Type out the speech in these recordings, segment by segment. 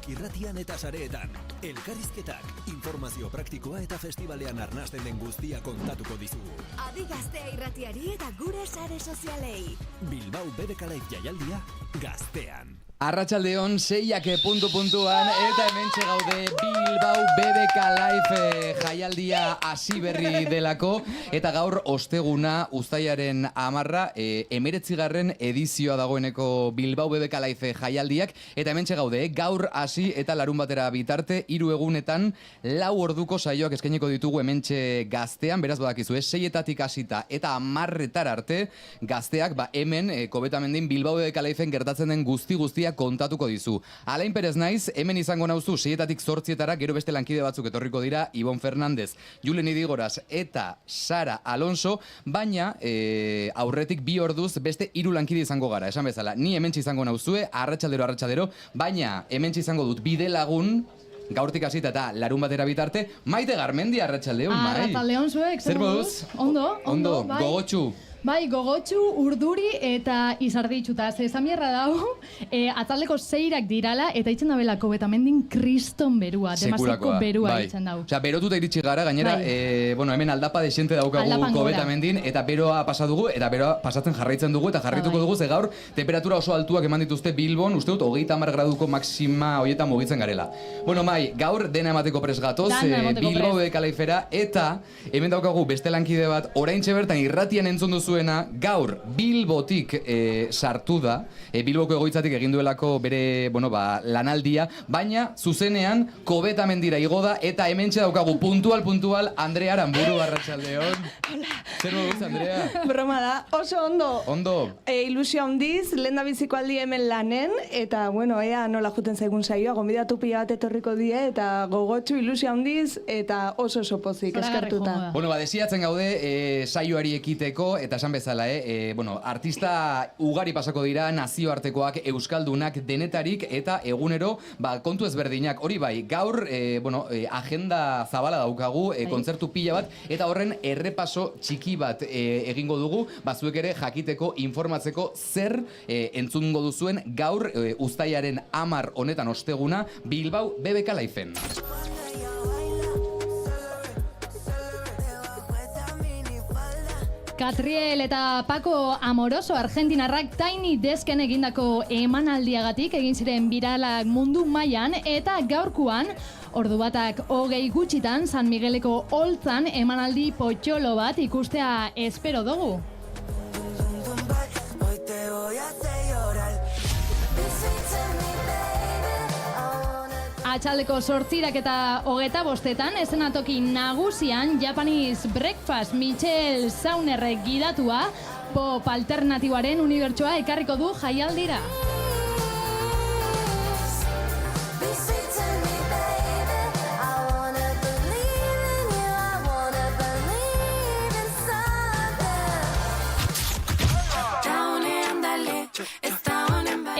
irratian eta sareetan. Elkarrizketak, informazio praktikoa eta festivalean arnasten den guztia kontatuko dizugu. Adi Gaztea irratiari eta gure sare sozialei. Bilbao BBK Live jaialdia gaztean. Arratsaldeon 6 puntuan eta hementxe gaude Bilbao BBK Live jaialdia hasi berri delako eta gaur osteguna uztailaren 10 19. edizioa dagoeneko Bilbao BBK Live jaialdiak eta hementxe gaude gaur hasi eta larun batera bitarte 3 egunetan 4 orduko saioak eskainiko ditugu hementxe gaztean, beraz badakizue 6etatik hasita eta 10 arte gazteak hemen Kobetamendin Bilbao BBK Liveen gertatzen den guztia kontatuko dizu. Alain Perez naiz, hemen izango nauzu 6etatik 8etara, gero beste lankide batzuk etorriko dira, Ibon Fernandez, Julen Idigoraz eta Sara Alonso, baina aurretik 2 orduz beste 3 lankide izango gara, esan bezala. Ni hementxe izango nauzue, arratsaldero, baina hementxe izango dut bide lagun, gaurtik hasita eta larun batera bitarte, Maite Garmendi, arratsaldeon, bai. Arratsaldeon zuek, zer moduz? Ondo, bai. Gogotsu. Bai, gogotsu, urduri eta izarditxuta. Zamierra dago, atzaldeko 6 dirala eta itzen dabelako Kobetamendin kriston berua, demasiako berua bai. itzen dau. Osea, berotuta iritsi gara, gainera, hemen aldapa desente daukagu Kobetamendin, eta beroa pasa dugu, eta beroa pasatzen jarraitzen dugu, eta jarrituko dugu, ze gaur temperatura oso altuak eman dituzte Bilbon, uste dut, 30 graduko maxima horietan mugitzen garela. Bueno, Mai, gaur dena emateko pres gatoz, Bilbao BBK Livera, eta hemen daukagu beste lankide bat, oraintxe bertan irratian entzun duzuena, gaur Bilbotik sartu da, Bilboko egoitzatik egin duelako bere, lanaldia, baina zuzenean Kobetamendira igo da eta hementxe daukagu puntual Andrea Aramburu, arratsaldeon. Hola. Zer moduz, Andrea? Broma da, oso ondo. Ondo. Ilusio handiz, lehendabiziko aldi hemen lanen, eta ea nola juten zaigun saioa, gonbidatu pila bat etorriko die, eta gogotsu ilusio handiz, eta oso pozik eskertuta. Desiatzen gaude saioari ekiteko, eta esan bezala, artista ugari pasako dira, nazioartekoak, euskaldunak, denetarik, eta egunero, kontu ezberdinak. Hori bai, gaur, agenda zabala daukagu, kontzertu pila bat, eta horren errepaso txiki bat egingo dugu, zuek ere jakiteko, informatzeko zer entzungo duzuen gaur uztailaren 10 honetan osteguna Bilbao BBK Liveen. Catriel eta Paco Amoroso argentinarrak Tiny Desken egindako emanaldiagatik egin ziren biralak mundu mailan eta gaurkoan ordu batak 20 gutxitan San Migueleko holtzan emanaldi potxolo bat ikustea espero dugu. Atxaldeko 8 eta 25 eszenatoki nagusian Japanese Breakfast Michel Saunerrek gidatua pop alternatiboaren unibertsoa ekarriko du jaialdira.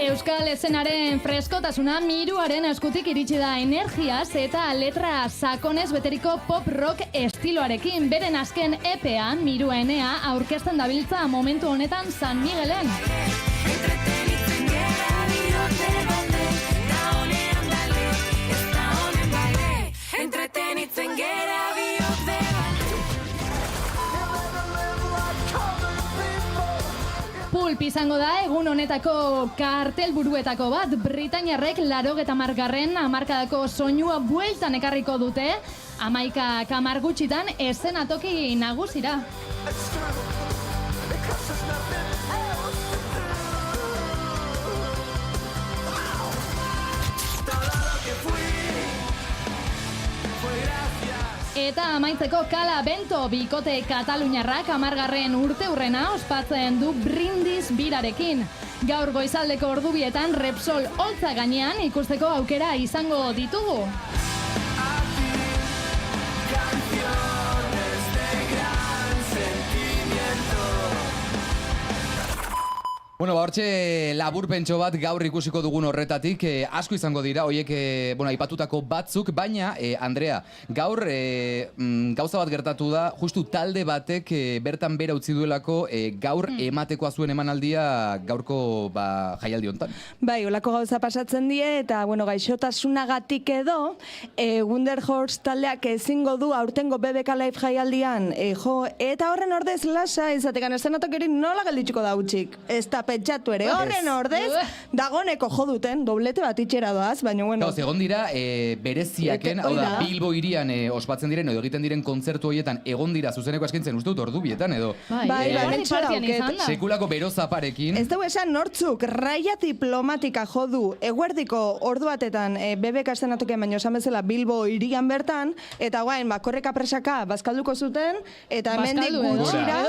Euskal eszenaren freskotasuna miruaren eskutik iritsi da energiaz eta letra sakonez beteriko pop-rock estiloarekin. Beren azken EPean miruenea aurkezten dabiltza momentu honetan San Miguelen. Pulp izango da egun honetako kartelburuetako bat. Britainiarrek 80. hamarkadako soinua bueltan ekarriko dute, 11 kamar gutxitan eszenatoki nagusira. Eta amaitzeko Kala Bento bikote kataluniarrak 10. urteurrena ospatzen du brindis birarekin. Gaur goizaldeko ordubietan Repsol holtza gainean ikusteko aukera izango ditugu. Bueno, hortxe laburpentxo bat gaur ikusiko dugun horretatik, asko izango dira, hoiek, aipatutako batzuk, baina, Andrea, gaur gauza bat gertatu da, justu talde batek bertan bera utzi duelako gaur ematekoa zuen emanaldia gaurko jaialdi hontan. Bai, olako gauza pasatzen die, eta, gaixotasunagatik edo, Wunderhorse taldeak ezingo du aurtengo BBK Live jaialdian, eta horren ordez lasa, izatekan estenatokerin nola gelditxuko da utxik. Ez da pentsatu ere, horren ordez, dagoneko joduten, doblete bat itxera doaz, baina bueno. Egon dira, bereziaken, hau da, Bilbo irian ospatzen diren, edo egiten diren kontzertu horietan, egon dira zuzeneko eskintzen, uste dut ordu bietan, edo. Bai, sekulako berozaparekin. Ez dugu esan nortzuk, raia diplomatika jodu, eguerdiko ordu batetan, BBK estenatokean baino esan bezala Bilbo irian bertan, eta guain, korreka presaka, bazkalduko zuten, eta hemendik gutxira.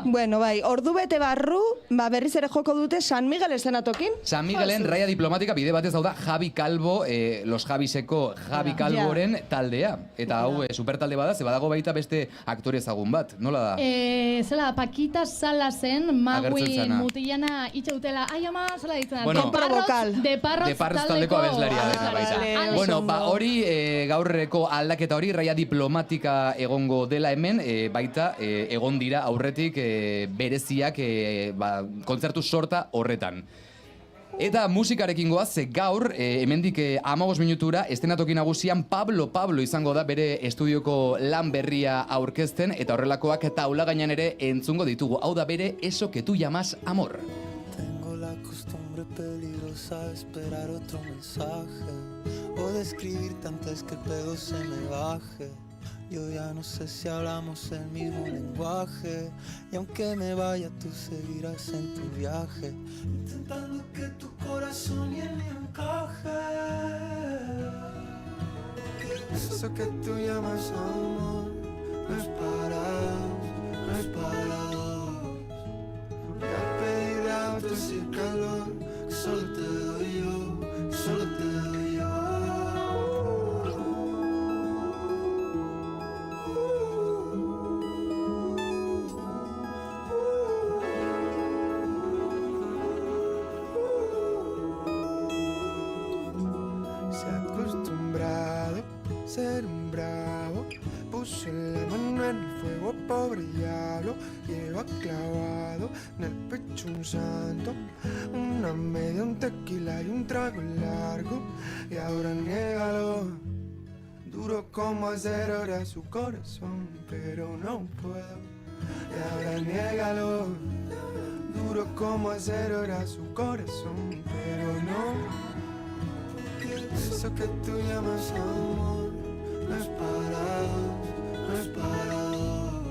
Bueno, bai, ordu bete barru, berriz ere joko dute San Miguel estenatokin. San Miguelen raia diplomatika bide batez dauda Javi Calvo, Los Javiseko Javi Calvoren taldea. Eta hau supertalde bada, ze badago baita beste aktore ezagun bat. Nola da? Zela, Paquita Salasen, Magui mutilana itxautela, ai ama, zela ditzen da. De Parrots taldeko abeslaria dena baita. Bueno, hori gaurreko aldaketa hori raia diplomatika egongo dela hemen, baita egon dira aurretik bereziak kontzertu sorta horretan. Eta musikarekin goaz, gaur, hemendik 15 minutura, estenatoki nagusian Pablo izango da bere estudioko lan berria aurkezten, eta horrelakoak taula gainean ere entzungo ditugu. Hau da bere Eso que tú llamas amor. Tengo la costumbre peligrosa de esperar otro mensaje o de escribirte antes que el pedo se me baje. Yo ya no sé si hablamos el mismo lenguaje y aunque me vaya tú seguirás en tu viaje intentando que tu corazón y el mío encaje. Eso que tú llamas amor no es para dos, no es para dos. Voy a pedirle a otros el calor que solo te doy yo, solo te doy yo. Ser un bravo, puso la mano en el fuego, pobre diablo, lleva clavado en el pecho un santo, una media, un tequila y un trago largo, y ahora niégalo, duro como acero era su corazón, pero no puedo, y ahora niégalo, duro como acero era su corazón, pero no. Eso que tú llamas amor no es para dos, no es para dos.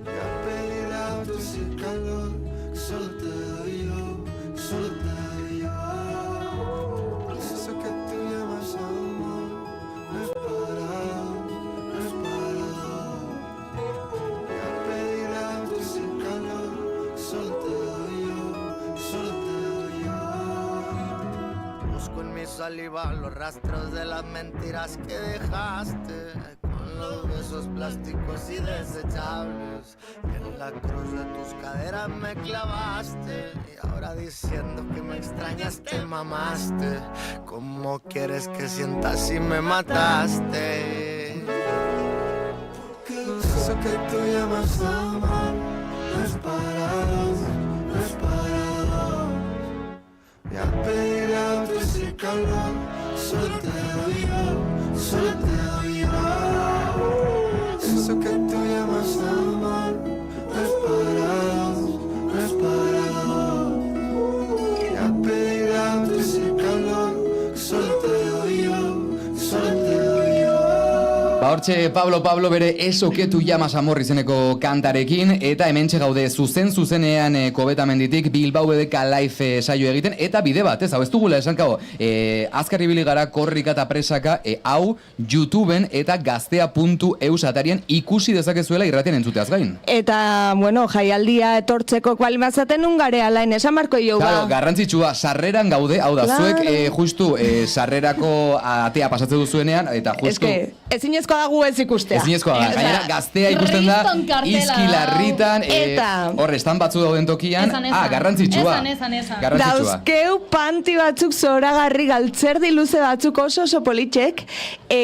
Voy a pedirle a otros el calor que solo te doy yo, solo te doy yo. Eso que tú llamas amor no es para dos, no es para dos. Voy a pedirle a otros el calor que solo te doy yo, solo te doy yo. Busco en mi saliva los rastros de las mentiras que dejaste, con los besos plásticos y desechables. En la cruz de tus caderas me clavaste y ahora diciendo que me extrañas te mamaste. ¿Cómo quieres que sientas si me mataste? Porque eso que tú llamas amor no es para dos, no es para dos. Voy a pedir a otros el calor, solo te doy yo, solo te doy yo. Eso que tú llamas amor no es para dos, no es para dos. Voy a pedir a otros el calor, solo te doy yo, solo te doy yo. Hortxe Pablo bere Eso que tú llamas amor izeneko kantarekin, eta hementxe gaude zuzenean Kobetamenditik Bilbao BBK Live saio egiten, eta bide bat, hau ez dugula esan kago, azkar ibili gara korrika eta presaka, hau YouTubeen eta gaztea.eus atarian ikusi dezakezuela irratian entzuteaz gain. Eta, jaialdia etortzeko kualimazaten ungare alain, esan marko jo ba. Claro, garrantzitsua, sarreran gaude, hau da, zuek justu sarrerako atea pasatzen duzuenean, eta justu... ezinezkoa da gu ez ikustea. Ezinezkoa da, gainera gaztea ikusten da, Kriston kartela izkilarritan, Eta- hor, estan batzu dauden tokian, Esan. garrantzitsua. Esan. Garrantzitsua. Dauzkeu panti batzuk zoragarri galtzerdi luze batzuk oso politxek,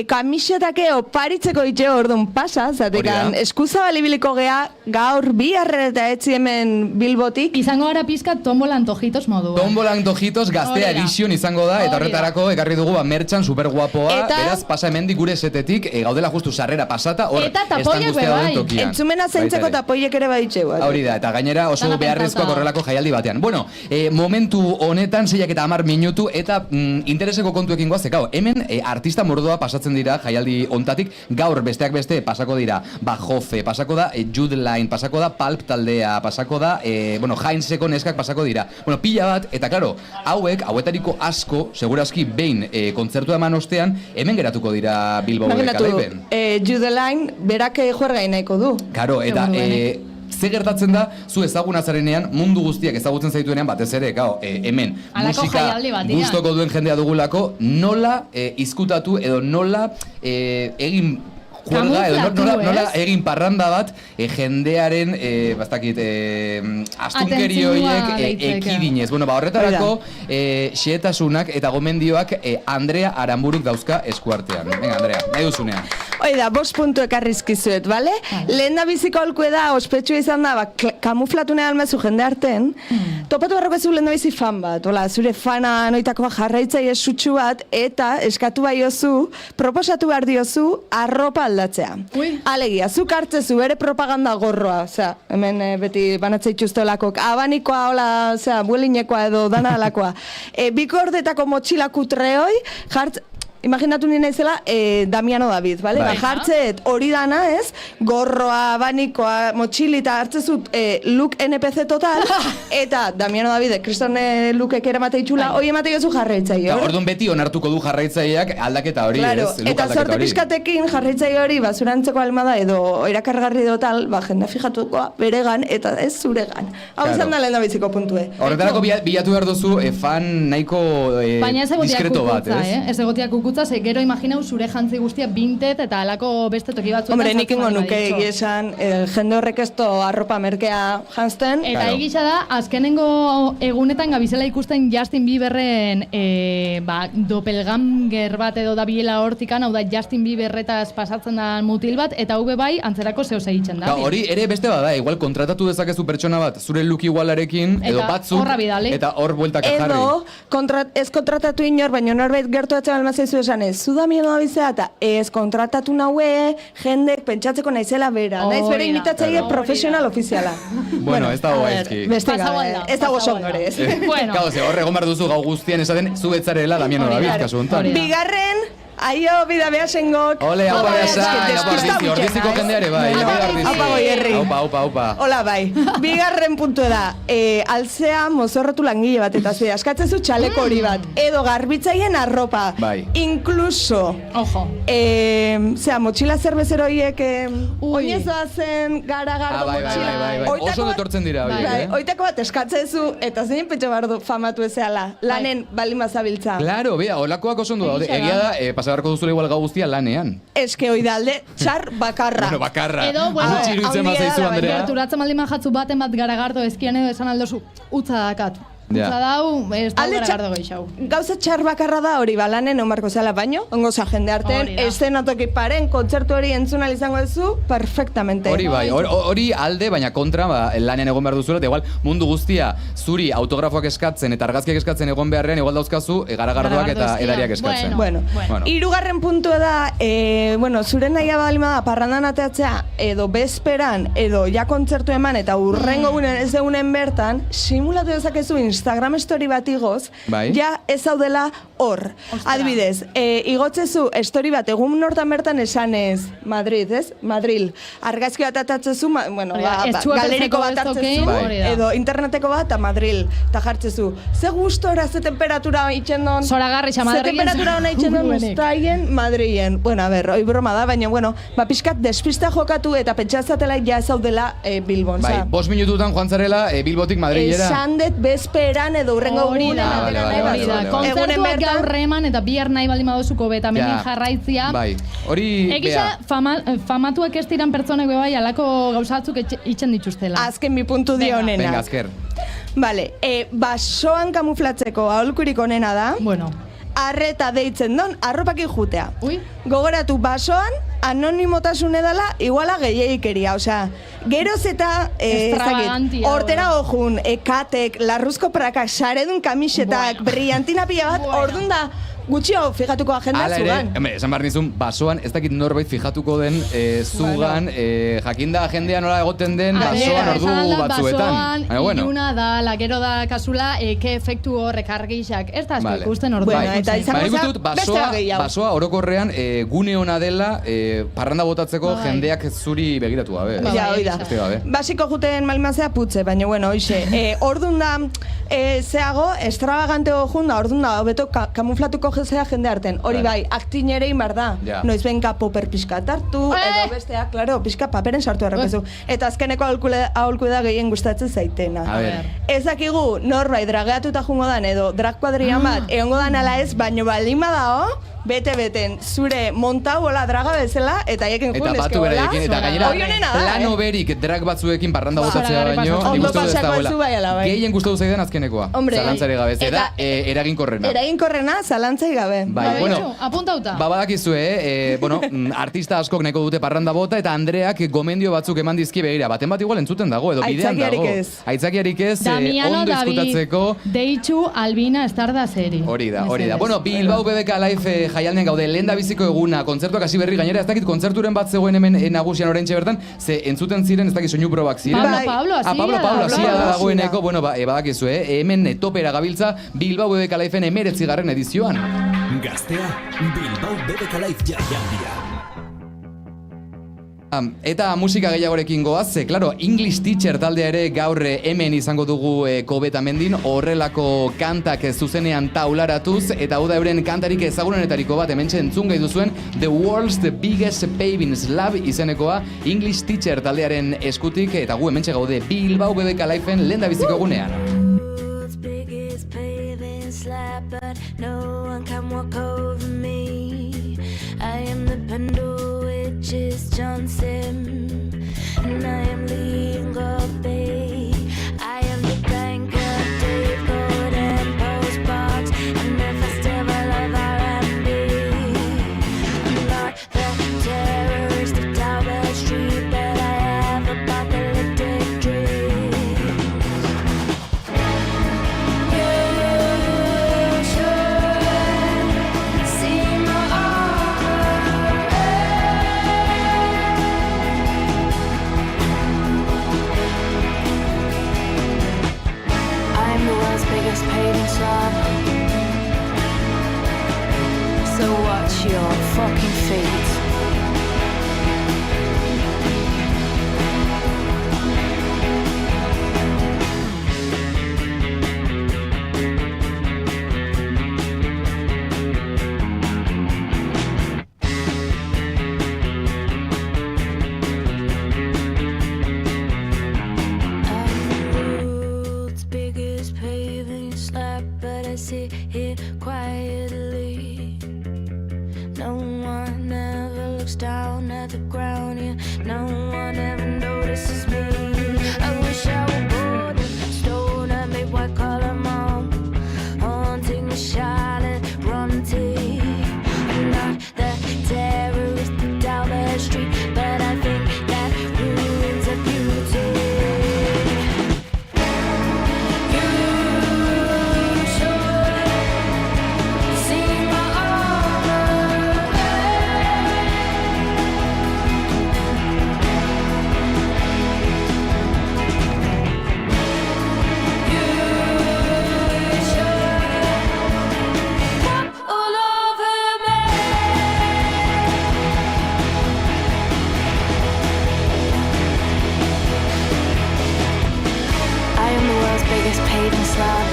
kamisetake oparitzeko itxe orduan pasa, zatekan Hori da. eskuzabalibiliko gea gaur biharre eta etzi hemen Bilbotik. Izango gara pizka tombola antojitos moduan. Tombola antojitos gaztea Hori da. edition izango da, eta Hori da. horretarako ekarri dugu mertxan superguapoa, Eta- beraz pasa hemendik gure setetik, gaudela justu sarrera pasata, hor, Eta estan tapoiak guztia dauden bai. tokian. Entzumena zaintzeko Baita ere. tapoiek ere baditxe bat. Hori da, eta gainera oso Dana beharrezkoak pentsatuta. horrelako jaialdi batean. Bueno, momentu honetan 6:10 minutu eta intereseko kontuekin goaz, hemen artista mordoa pasatzen dira jaialdi ontatik, gaur besteak beste pasako dira Bajofe, pasako da Jude Line, pasako da Pulp taldea, pasako da, Heinzeko neskak pasako dira. Bueno, pila bat, eta claro, hauetariko asko, segurazki behin kontzertua eman ostean, hemen geratuko dira Bilbao Imaginatu, Kalaiben. Jude Line berak juergain nahiko du. Karo, eta Seguruenik. ze gertatzen da, zu ezaguna zarenean, mundu guztiak ezagutzen zaituenean, batez ere, hemen, Halako musika jaialdi batean. gustoko duen jendea dugulako, nola izkutatu edo nola egin juerga, edo Kamuflatu, nola ez? egin parranda bat jendearen, bastakit, astunkeri Atentzioa horiek deitzeke. ekidinez. Bueno, horretarako, xehetasunak eta gomendioak Andrea Aranburuk dauzka eskuartean. Venga, Andrea, nahi duzunean. Hoi da, 5 puntu ekarrizkizuet, bale? Lehen da biziko holkue da, ospetsua izan da, kamuflatu nahi almezu jende arten, topatu barroko zu lehen da bizi fan bat, hola, zure fana noitakoa jarraitzaile sutsu bat, eta eskatu baiozu, proposatu behar diozu, arropa aldatzea. Ui. Alegia, zuk hartzezu bere propaganda gorroa, osea, hemen beti banatza itxuzteolakok, abanikoa, hola, osea, buelinekoa edo dana alakoa. Bikordetako motxila kutreoi, imaginatu nire naizela Damiano David, bale? Bai. Jartzeet hori dana, ez? Gorroa, abanikoa, motxilita hartzezut look NPC total, eta Damiano David, kriston lookek eramate itxula, hori emate jozu jarraitzaile. Eta orduan beti onartuko du jarraitzaileak aldaketa hori, Claro, ez? Look eta aldaketa sorte hori. pixkatekin jarraitzaile hori bazurantzeko almada edo erakargarri edo tal, jendea fijatuko beregan eta ez zuregan. Hau Claro. izan da lehen da biziko puntue. Horretarako bilatu behar duzu fan nahiko Baina ez egotiak diskreto bat, kukutza, ez? Ez egotiak kukutza, ze gero imaginau zure jantzi guztia bintet eta alako beste toki batzuetan. Hombre, nik sartzen ingo baldin nuke baditxo. egia esan, jende horrek ez to arropa merkea janzten. Eta Claro. egisa da, azkenengo egunetan gabizela ikusten Justin Bieberren doppelganger bat edo dabilela hortikan, hau da Justin Bieberretaz pasatzen da mutil bat, eta hube bai antzerako zehoz egiten da. Hori ere beste bada, igual kontratatu dezakezu pertsona bat, zure look igualarekin, edo Eta batzuk, horra bidali. eta hor bueltaka jarri. Edo, ez kontratatu inor, baina norbait gertu atzen almazaizu esan ez, zu Damiano Dabizea, eta ez kontratatu naue, jendek pentsatzeko naizela bera. Naiz bere Hori da. imitatzaile Hori da. profesional ofiziala. Bueno, ez dago a ver, gaizki. Beste Pasau gabe, alda, ez dago pasau songore, ez? alda. Bueno. Gau, ze hor egon behar duzu gau guztian esaten, zu betzarela Damiano Hori da. David, kasu honetan. Hori da. Bigarren, aio, bida behasengok. Ole, haupa Haupa, behasan, eske, haupa despista ordizi, ordiziko gutxena, jendeare bai. Bueno, bai, ordizi. haupa goierri. Haupa. Hola, bai. Bigarren puntu da, altzea mozorrotu langile bat, eta ze, askatzezu txaleko hori bat, edo garbitzaien arropa. Bai. Inkluso, Ojo. motxila zerbezero horiek, Ui. oinezoa zen, garagardo Bai. motxila. Oso detortzen dira horiek, Bai, eh? oitako bat eskatzezu, eta zein pentsa bardu famatu ezeala, lanen balin bazabiltza. Claro, bea, holakoak oso ondo daude. Egia da. Egia da, pasagarko duzula igual gau guztia lanean. Eske hoi da alde, txar bakarra. Bueno, bakarra. Edo, bueno, Gutxi iruditzen handia bazaizu, da, bai, Andrea. Gerturatzen baldin majatzu baten bat garagardo ezkian edo esan aldozu, utza dakat. Ja. Utza dau, ez da Alde garagardo gehiago. Gauza txar bakarra da hori balanen omarko zela baino, ongo za jende artean, Hori da. eszenatoki paren, kontzertu hori entzuna izango duzu, perfectamente. Hori bai, hori alde, baina kontra, lanean egon behar duzuela, eta igual mundu guztia zuri autografoak eskatzen eta argazkiak eskatzen egon beharrean, igual dauzkazu garagardoak eta Garagardo edariak ezkian. eskatzen. Bueno, Bueno. hirugarren puntua da, zure nahia balima da parrandan ateatzea, edo bezperan, edo ja kontzertu eman, eta urrengo gunen ez egunen bertan, simulatu dezakezu Instagram story bat igoz, Bai. ja ez zaudela hor. Adibidez, igotzezu story bat egun nortan bertan esanez Madrid, ez? Madril. Argazki bat atatzezu, bueno, Hori da, ez txuapeltzeko galeriko bat ez toki, hartzezu, hori da. edo interneteko bat, eta Madril. Eta jartzezu, ze gustora, ze temperatura itxendon, Zoragarri xa ze Madrilen. temperatura hona itxendon Urruenik. Uztaien, Madrilen. Bueno, a ber, hoi broma da, baina, bueno, pixkat despista jokatu eta pentsazatela ja ez zaudela Bilbon. Bai, 5 minututan joan zarela Bilbotik Madrilera. Esan dut bezpe eran edo urrengo Hori da, vale, vale, hori da. vale. Kontzertuak Egunen bertan- gaur eman eta bihar nahi baldin baduzuko beta hemen jarraitzia. Bai, hori... Egisa, famatuak ez diran pertsonek bai alako gauzatzuk itxen dituztela. Azken bi puntu dio honena. Venga, azker. Vale, basoan kamuflatzeko aholkurik onena da, Bueno, arreta deitzen don, arropakin jutea. ui, Gogoratu basoan, anonimotasun edala, iguala gehiagikeria, osea, geroz eta, Extravagantia, hortera ojun, katek, larruzko prakak, saredun kamisetak, brillantina pila bat, ordun da, gutxio fijatuko agenda Hala ere, zugan. esan behar nizun, basoan, ez dakit norbait fijatuko den zugan, jakinda jendea nola egoten den basoan ordu batzuetan. Basoan, Bueno. iluna da, gero da kasula, ke efektu horrek argixak. Ez da asko Vale. ikusten ordu. Bueno, eta izango Ba, nik uste za, dut bestea gehiago. basoa orokorrean gune ona dela parranda botatzeko Bai. jendeak zuri begiratu gabe. Ba, Ja, bai, hoi da. Beste gabe. Basiko juten malmazea putze, baina bueno, hoxe. Ordun da, zeago, extravagante jun da, ordun da, hobeto kamuflatuko jezea jende arten. Hori Bai. bai, aktin ere inbar da. Ja. Noiz benka poper pixka tartu, edo bestea, klaro, pixka paperen sartu errakezu. Eta azkeneko aholku da gehien gustatzen zaitena. A ver. Ez dakigu norbait drageatuta jungo dan edo drag kuadrian bat egongo dan ala ez, baino baldin badao, bete-beten zure montau hola draga bezala eta haiekin Eta jun batu beraiekin, eta gainera Hoi honena da, plano berik drag batzuekin parranda botatzea Zoragarri baino, pasatzen. nik uste dut ez Ondo pasako dagoela. ez du bai ala bai. Gehien gustatu zaidan azkenekoa. Hombre, Zalantzari gabe, eta- da eraginkorrena. Eraginkorrena, zalantzai gabe. Bai, bueno, apuntauta. Ba, badakizue, bueno, artista askok nahiko dute parranda bota, eta Andreak gomendio batzuk eman dizki begira. Baten bat igual entzuten dago, edo bidean dago. Aitzakiarik ez. Aitzakiarik ez, Damiano ondo David, izkutatzeko. Deitxu, Albina, Stardaseri. Hori da. Bueno, Bilbao BBK Live jaialdean gaude, lehen da biziko eguna, kontzertuak hasi berri gainera, ez dakit kontzerturen bat zegoen hemen nagusian oraintxe bertan, ze entzuten ziren, ez dakit soinu probak ziren. Pablo, Pablo, hasia hasia da. da dagoeneko, bueno, badakizue, hemen topera gabiltza Bilbao BBK Liveen 19. edizioan. Gaztea, Bilbao BBK Live jaialdia. Eta musika gehiagorekin goaz, claro, English Teacher taldea ere gaur hemen izango dugu Kobeta mendin, horrelako kantak zuzenean taularatuz, eta hau da euren kantarik ezagunenetariko bat hementxe entzun gai duzuen The World's Biggest Paving Slab izenekoa English Teacher taldearen eskutik, eta gu hementxe gaude Bilbao BBK Liveen lehen da biziko egunean. World's biggest paving slab, but no one can walk over me. I am the Pandora, which is Johnson, and I am leading of Bay. I am the banker, Dave Gordon, Postbox, and the festival of R&B. I'm not the terrorist of Talbot Street, but I have apocalyptic dreams. You should see my I'm the world's biggest paving slab. So watch your fucking feet. World's biggest paving slab, but I sit here quietly. No one ever looks down at the ground here. No one ever notices me. I wish I were bored and stone and made white collar mom, haunting the Charlotte Bronte. I'm not the terrorist of Dalbert Street, but I think that ruins a beauty. You should see my armor. You should walk all over me. I am the world's biggest paving slab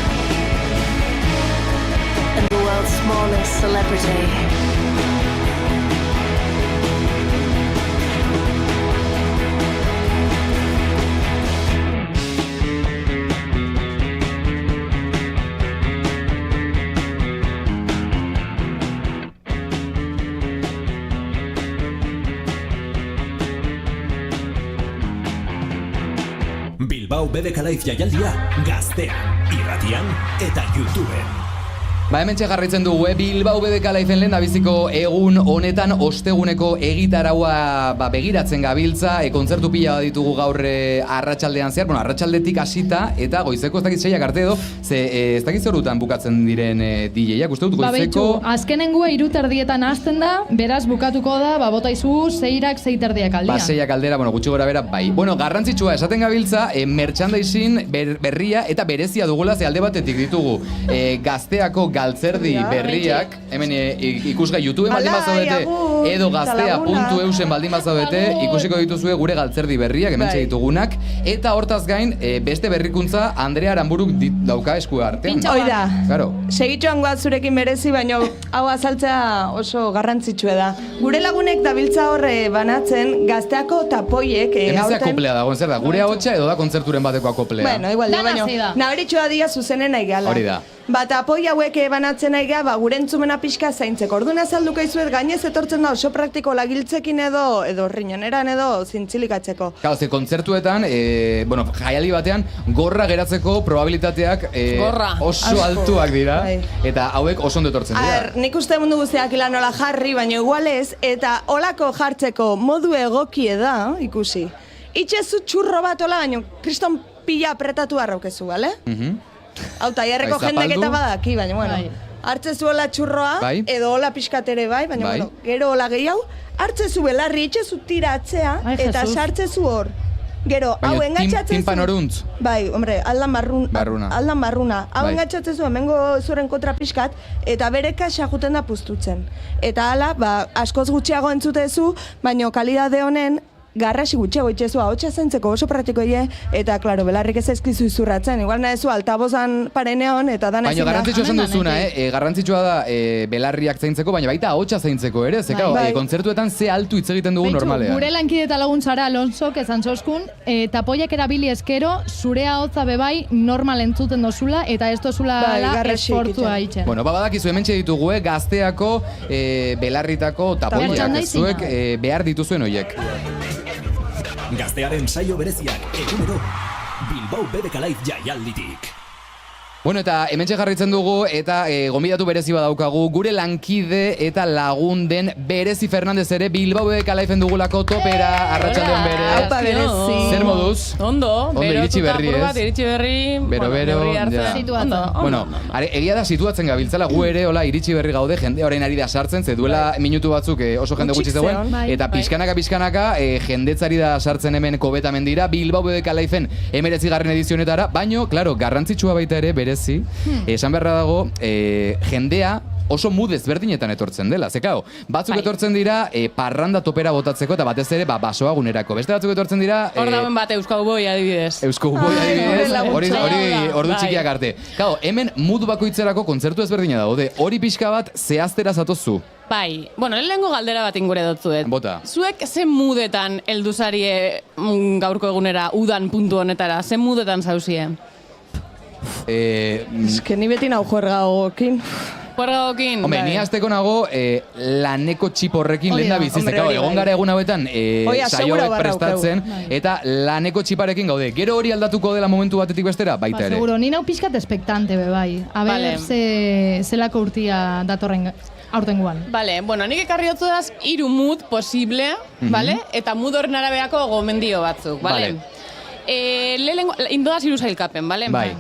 and the world's smallest celebrity. Bilbao BBK Live jaialdia gaztean, irratian eta YouTubeen. Hementxe jarraitzen dugu, Bilbao BBK Live-en lehen abiziko egun honetan osteguneko egitaraua begiratzen gabiltza, kontzertu pila ditugu gaur arratsaldean zehar, arratsaldetik hasita eta goizeko ez dakit 6ak arte edo, ez dakit zorutan bukatzen diren DJ-ak, uste dut goizeko... azkenengua 3:30 hasten da, beraz bukatuko da, botaizu 6ak 6:30 aldian. 6ak aldera, gutxi gora bera, bai. Garrantzitsua esaten gabiltza, merchandising berria eta berezia dugula, ze alde batetik ditugu gazteako galtzerdi berriak, hemen ikusgai YouTubeen baldin bazaudete edo gaztea.eusen baldin bazaudete, ikusiko dituzue gure galtzerdi berriak, hemen ditugunak, eta hortaz gain, beste berrikuntza Andrea Aranburuk dauka esku artean. Oida, claro. Segitxoan goaz zurekin berezi, baina hau azaltzea oso garrantzitsua da. Gure lagunek dabiltza horre banatzen gazteako tapoiek... Hemen ze akoplea dagoen, zer da, gure ahotsa edo da kontzerturen bateko akoplea? Bueno, igual, baina naberitxoa dia zuzenen nahi gala. Hori da. Apoi hauek banatzen nahi ga, gure entzumena pixka zaintzeko. Orduan azalduko izuet, gainez etortzen da oso praktiko lagiltzekin edo riñoneran edo zintzilikatzeko. Claro, ze kontzertuetan, jaialdi batean, gorra geratzeko probabilitateak oso altuak dira, eta hauek oso ondo etortzen dira. Nik uste mundu guztiak ilan nola jarri, baina igualez, eta olako jartzeko modu egokie da, ikusi. Itxezu txurro bat ola, baina kriston pila apretatu harraukezu, bale? Hau, taiarreko jendek eta badaki, baina, hartzezu hola txurroa, edo hola pixkatere bai, baina, gero hola gehiago, hartzezu belarri, itxezu tira atzea, eta sartzezu hor. Gero, hau engatxatzezu... Timpan horuntz? Bai, hombre, aldan barruna. Hau engatxatzezu, hemengo zuren kontra pixkat, eta bere kaxa juten da puztutzen. Eta hala, askoz gutxiago entzutezu, baina kalidade honen, garrasi gutxego itxezua, hotxa zentzeko oso praktikoie, eta, klaro, belarrik ez ezkizu izurratzen. Igual nahezu altabozan pareneon, eta dana ezin da. Baina garrantzitsua esan duzuna, garrantzitsua da belarriak zaintzeko, baina baita hotxa zaintzeko ere, ze, kontzertuetan ze altu hitz egiten dugu normalean. Gure lankide eta laguntzara Alonsok esan zoskun, tapoiak erabili eskero, zure ahotza bebai normal entzuten dozula, eta ez dozula esportua itxen. Bueno, badakizu hementxe ditugu, gazteako, belarritako tapoiak, zuek behar dituzuen horiek. Gaztearen saio bereziak egunero Bilbao BBK Live jaialditik. Bueno, eta hementxe jarraitzen dugu eta gonbidatu berezi badaukagu gure lankide eta lagun den Berezi Fernandez ere Bilbao BBK Liveen dugulako topera arratsaldean bere. Aupa Berezi. Zer moduz? Ondo, iritsi berri, ez? Iritsi berri. Bero, bueno, egia da situatzen gabiltzala, gu ere, hola, iritsi berri gaude, jende orain ari da sartzen, ze duela minutu batzuk oso jende gutxi zegoen, eta pixkanaka jendetzari da sartzen hemen kobetamen dira, Bilbao BBK Liveen 19. edizionetara, baino, claro, garrantzitsua baita ere, esan beharra dago, jendea oso mood ezberdinetan etortzen dela. Zekao, batzuk etortzen dira parranda topera botatzeko eta batez ere basoa gunerako. Beste batzuk etortzen dira... Hor dauen bat Euskau Boi adibidez. Euskau Boi adibidez, hori ordu txikiak arte. Kao, hemen mood bakoitzerako kontzertu ezberdina daude. Hori pixka bat zehaztera zatozu. Bai, bueno, lehenengo galdera bat ingure dutzuet. Bota. Zuek ze mudetan helduzarie gaurko egunera, udan puntu honetara, ze mudetan zauzie? Eske ni beti nau juergagokin. Juergagokin? Hombre, ni azteko nago laneko txiporrekin lehen da bizizte. Egon gara egun hauetan saioak prestatzen, eta laneko txiparekin gaude. Gero hori aldatuko dela momentu batetik bestera, baita ere. Seguro, ni nau pixkat espektante bai. A ber, zelako urtia datorren aurtengoan. Vale, bueno, nik ekarri otzudaz 3 mood posible, vale? Eta mood horren arabeako gomendio batzuk, vale? Indoaz 3 sailkapen, vale? Bai.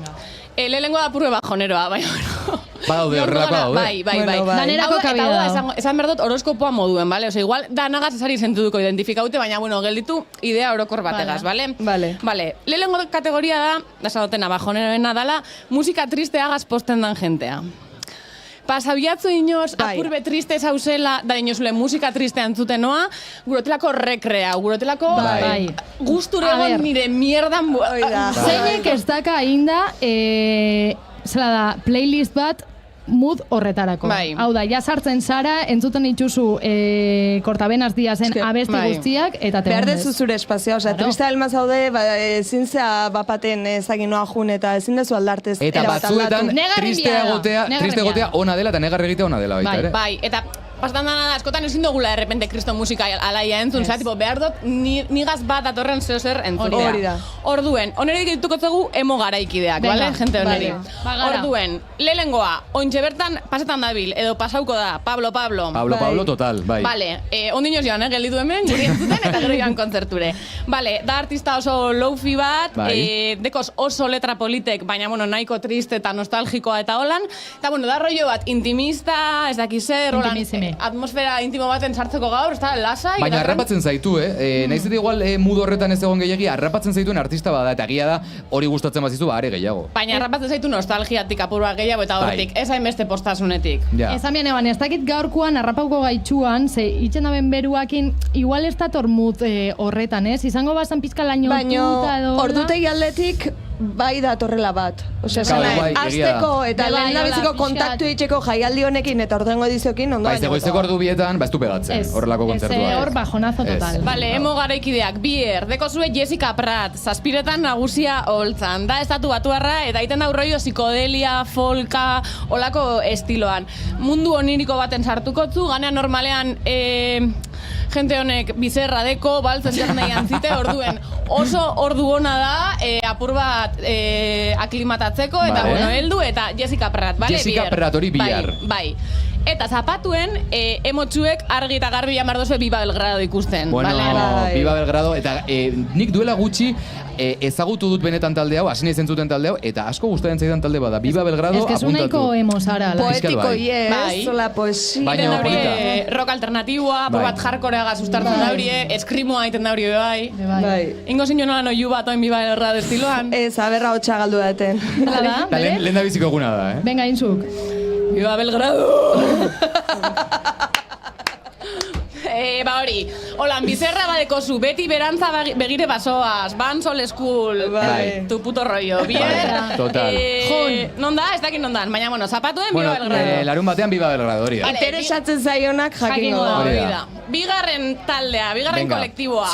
Lehenengo da purre bajoneroa, bai, bueno. Badaude, horrelako daude. Bai. Danerako kabida dago. Esan berdot horoskopoa moduen, bale? Osa, igual, danagaz esari zentuduko identifikaute, baina, bueno, gelditu idea orokor bategaz, bale? Bale. Lehenengo kategoria da sadotena bajoneroena dala, musika tristeagaz posten dan jentea. Pasabiatzu inoz, apurbe triste zauzela, da inozule musika triste antzuten noa, gurotelako rekrea, gurotelako guzturegon nire mierdan zeinek ez daka ainda, zela da, playlist bat mood horretarako. Hau da, ja sartzen zara, entzuten itxuzu Kortabenas Diazen abesti guztiak, eta te behar dezu zure espazioa, oza, trista elma zaude, ezin zea bapaten ezagin noa jun, eta ezin dezu aldartez. Eta batzuetan triste egotea ona dela, eta negarre egitea ona dela baita ere. Bai, eta pastan dana da, askotan ezin dugula errepente kriston musika alaia entzun, tipo, behar dut nigaz bat datorren zer entzutea. Hori da. Orduen, onerik dituko zegu emo garaikideak, bale? Gente oneri. Orduen, lehengoa, ointxe bertan pasetan dabil, edo pasauko da, Pablo. Pablo, total, bai. Vale, ondinoz joan, gelditu hemen, guri entzuten, eta gero joan kontzerture. Vale, da artista oso low-fi bat, dekoz oso letra politek, baina, bueno, nahiko triste eta nostalgikoa eta holan. Eta, bueno, da rollo bat intimista, ez dakiz zer, holan, atmosfera intimo baten sartzeko gaur, ez da, lasai. Baina harrapatzen zaitu, Naiz eta igual mood horretan ez egon gehiagi, harrapatzen zaituen artista bada, eta egia da hori gustatzen bazizu, are gehiago. Baina harrapatzen zaitu nostalgiatik apurua gehiago eta hortik, ez hainbeste postasunetik. Esan bian eban, ez dakit gaurkoan harrapauko gaitxuan, ze itxen daben beruakin, igual ez dator mood horretan, ez? Izango bazan pizka lainotuta edo... Baina, ordutegi aldetik, bai datorrela bat. Osea, azteko eta lehendabiziko kontaktu itxeko jaialdi honekin eta ordengo ediziokin ondo. Baiz, goizeko ordu bietan, ez du pegatzen, horrelako kontzertua. Hor bajonazo total. Vale, emo garaikideak, bier, deko zue Jessica Pratt, zazpiretan nagusia holtzan, da estatu batuarra, eta iten da urroio psikodelia, folka, olako estiloan. Mundu oniriko baten sartukotzu, ganean normalean... Gente honek bizerra deko, baltzen jernei antzite, orduen oso ordu ona da, apur bat aklimatatzeko, eta bueno, heldu, eta Jessica Pratt, bale? Jessica Pratt hori bihar. Bai. Eta zapatuen, emotxuek argi eta garbi jamar dozue Viva Belgrado ikusten. Bueno, Viva Belgrado, eta nik duela gutxi ezagutu dut benetan talde hau, hasi nahi zentzuten talde hau, eta asko gustatzen zaidan talde bada, Viva Belgrado apuntatu. Ez que zunaiko emosara. Poetiko yes, zola poesia. Baina polita. Rock alternatiboa, bat jarkoreaga sustartzen daurie, eskrimoa egiten daurie bai. Ingo zinu nola noiu bat oin Viva Belgrado estiloan. Ez, aberra hotxa galdu daten. Lehen da biziko eguna da, Venga, inzuk. Viva Belgrado! Ba hori, holan, bizerra badeko zu, beti berantza begire basoaz, Bands Old School, tu puto rollo, bier, total. Non da, ez dakit non da, baina, bueno, zapatuen Viva Belgrado. Larun batean Viva Belgrado, hori da. Interesatzen zaionak jakingo da. Bigarren taldea, bigarren kolektiboa.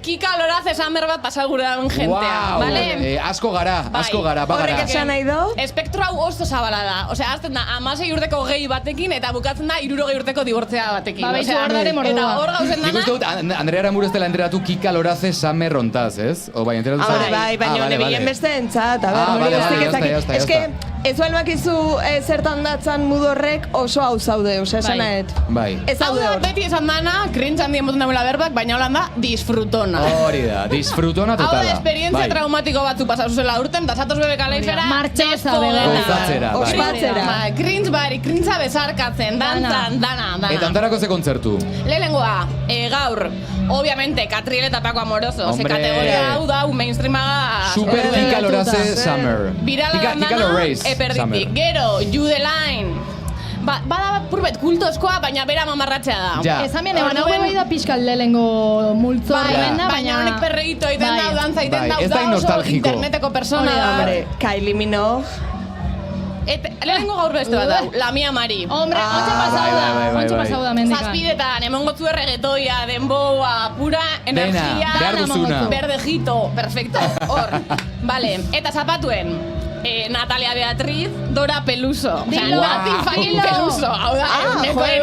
Kika Loraze Summer bat pasau gure dauen jentea, bale? Asko gara, bagara. Horrek esan nahi do? Espektro hau oso zabala da. Osea, azten da, 16 urteko gehi batekin, eta bukatzen da, 60 urteko dibortzea batekin. Baitu hor dare mordua. Eta hor gauzen dana... Nik uste dut, Andrea Aramuru ez dela enteratu Kika Loraze Summer hontaz, ez? O bai, enteratu zara? Bai, baina nebilen beste entzat, Ez que, ez balmak izu zertan datzan mudorrek oso hau zaude, osea, esan nahet. Bai. Ez zaude hor. Beti esan dana, cringe handien boten dagoela berbak, baina holan da, disfrutona. Hori da, disfrutona totala. Hau da, esperientzia traumatiko batzu pasau zela urten, da zatoz BBK Lifera, martxoza gozatzera, ospatzera. Cringe bari, cringea bezarkatzen, dantzan, dana. Eta ontarako ze kontzertu? Lehengoa, gaur, obviamente, Catriel eta Paco Amoroso, ze kategoria hau da, mainstreamaga... Super Kika Loraze Summer. Birala dandana, eperditik. Gero, You The Line. Bada purbet kultozkoa, baina bera mamarratzea da. Esan bien, eban hau bai da pixkal lehengo multzo horrena, baina honek perreguito egiten dau, dantza egiten dau, da oso interneteko persona da. Kylie Minogue. Lehenengo gaur beste bat dau, La Mia Mari. Hombre, ontsa pasau da mendikan. Zazpidetan, emongotzu erregetoia, denboa, pura energia, berdejito, perfecto, hor. Vale, eta zapatuen, Natalia Beatriz, Dora Peluso. Nati fucking Peluso. Hau da,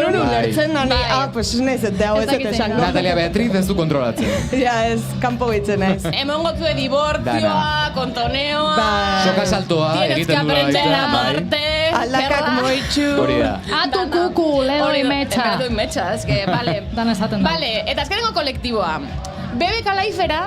nuru lertzen dani. Pues ez nahiz eta hau ez esango. Natalia Beatriz ez du kontrolatzen. Ja, ez, kanpo bitzen naiz. Emongotzue dibortzioa, kontoneoa. Soka saltoa, egiten dula. Tienes que aprender a amarte. Aldakak moitxu. Hori da. Atu kuku, ledo imetxa. Ledo imetxa, ez que, vale. Dan esaten da. Vale, eta azkenengo kolektiboa. BBK Lifera,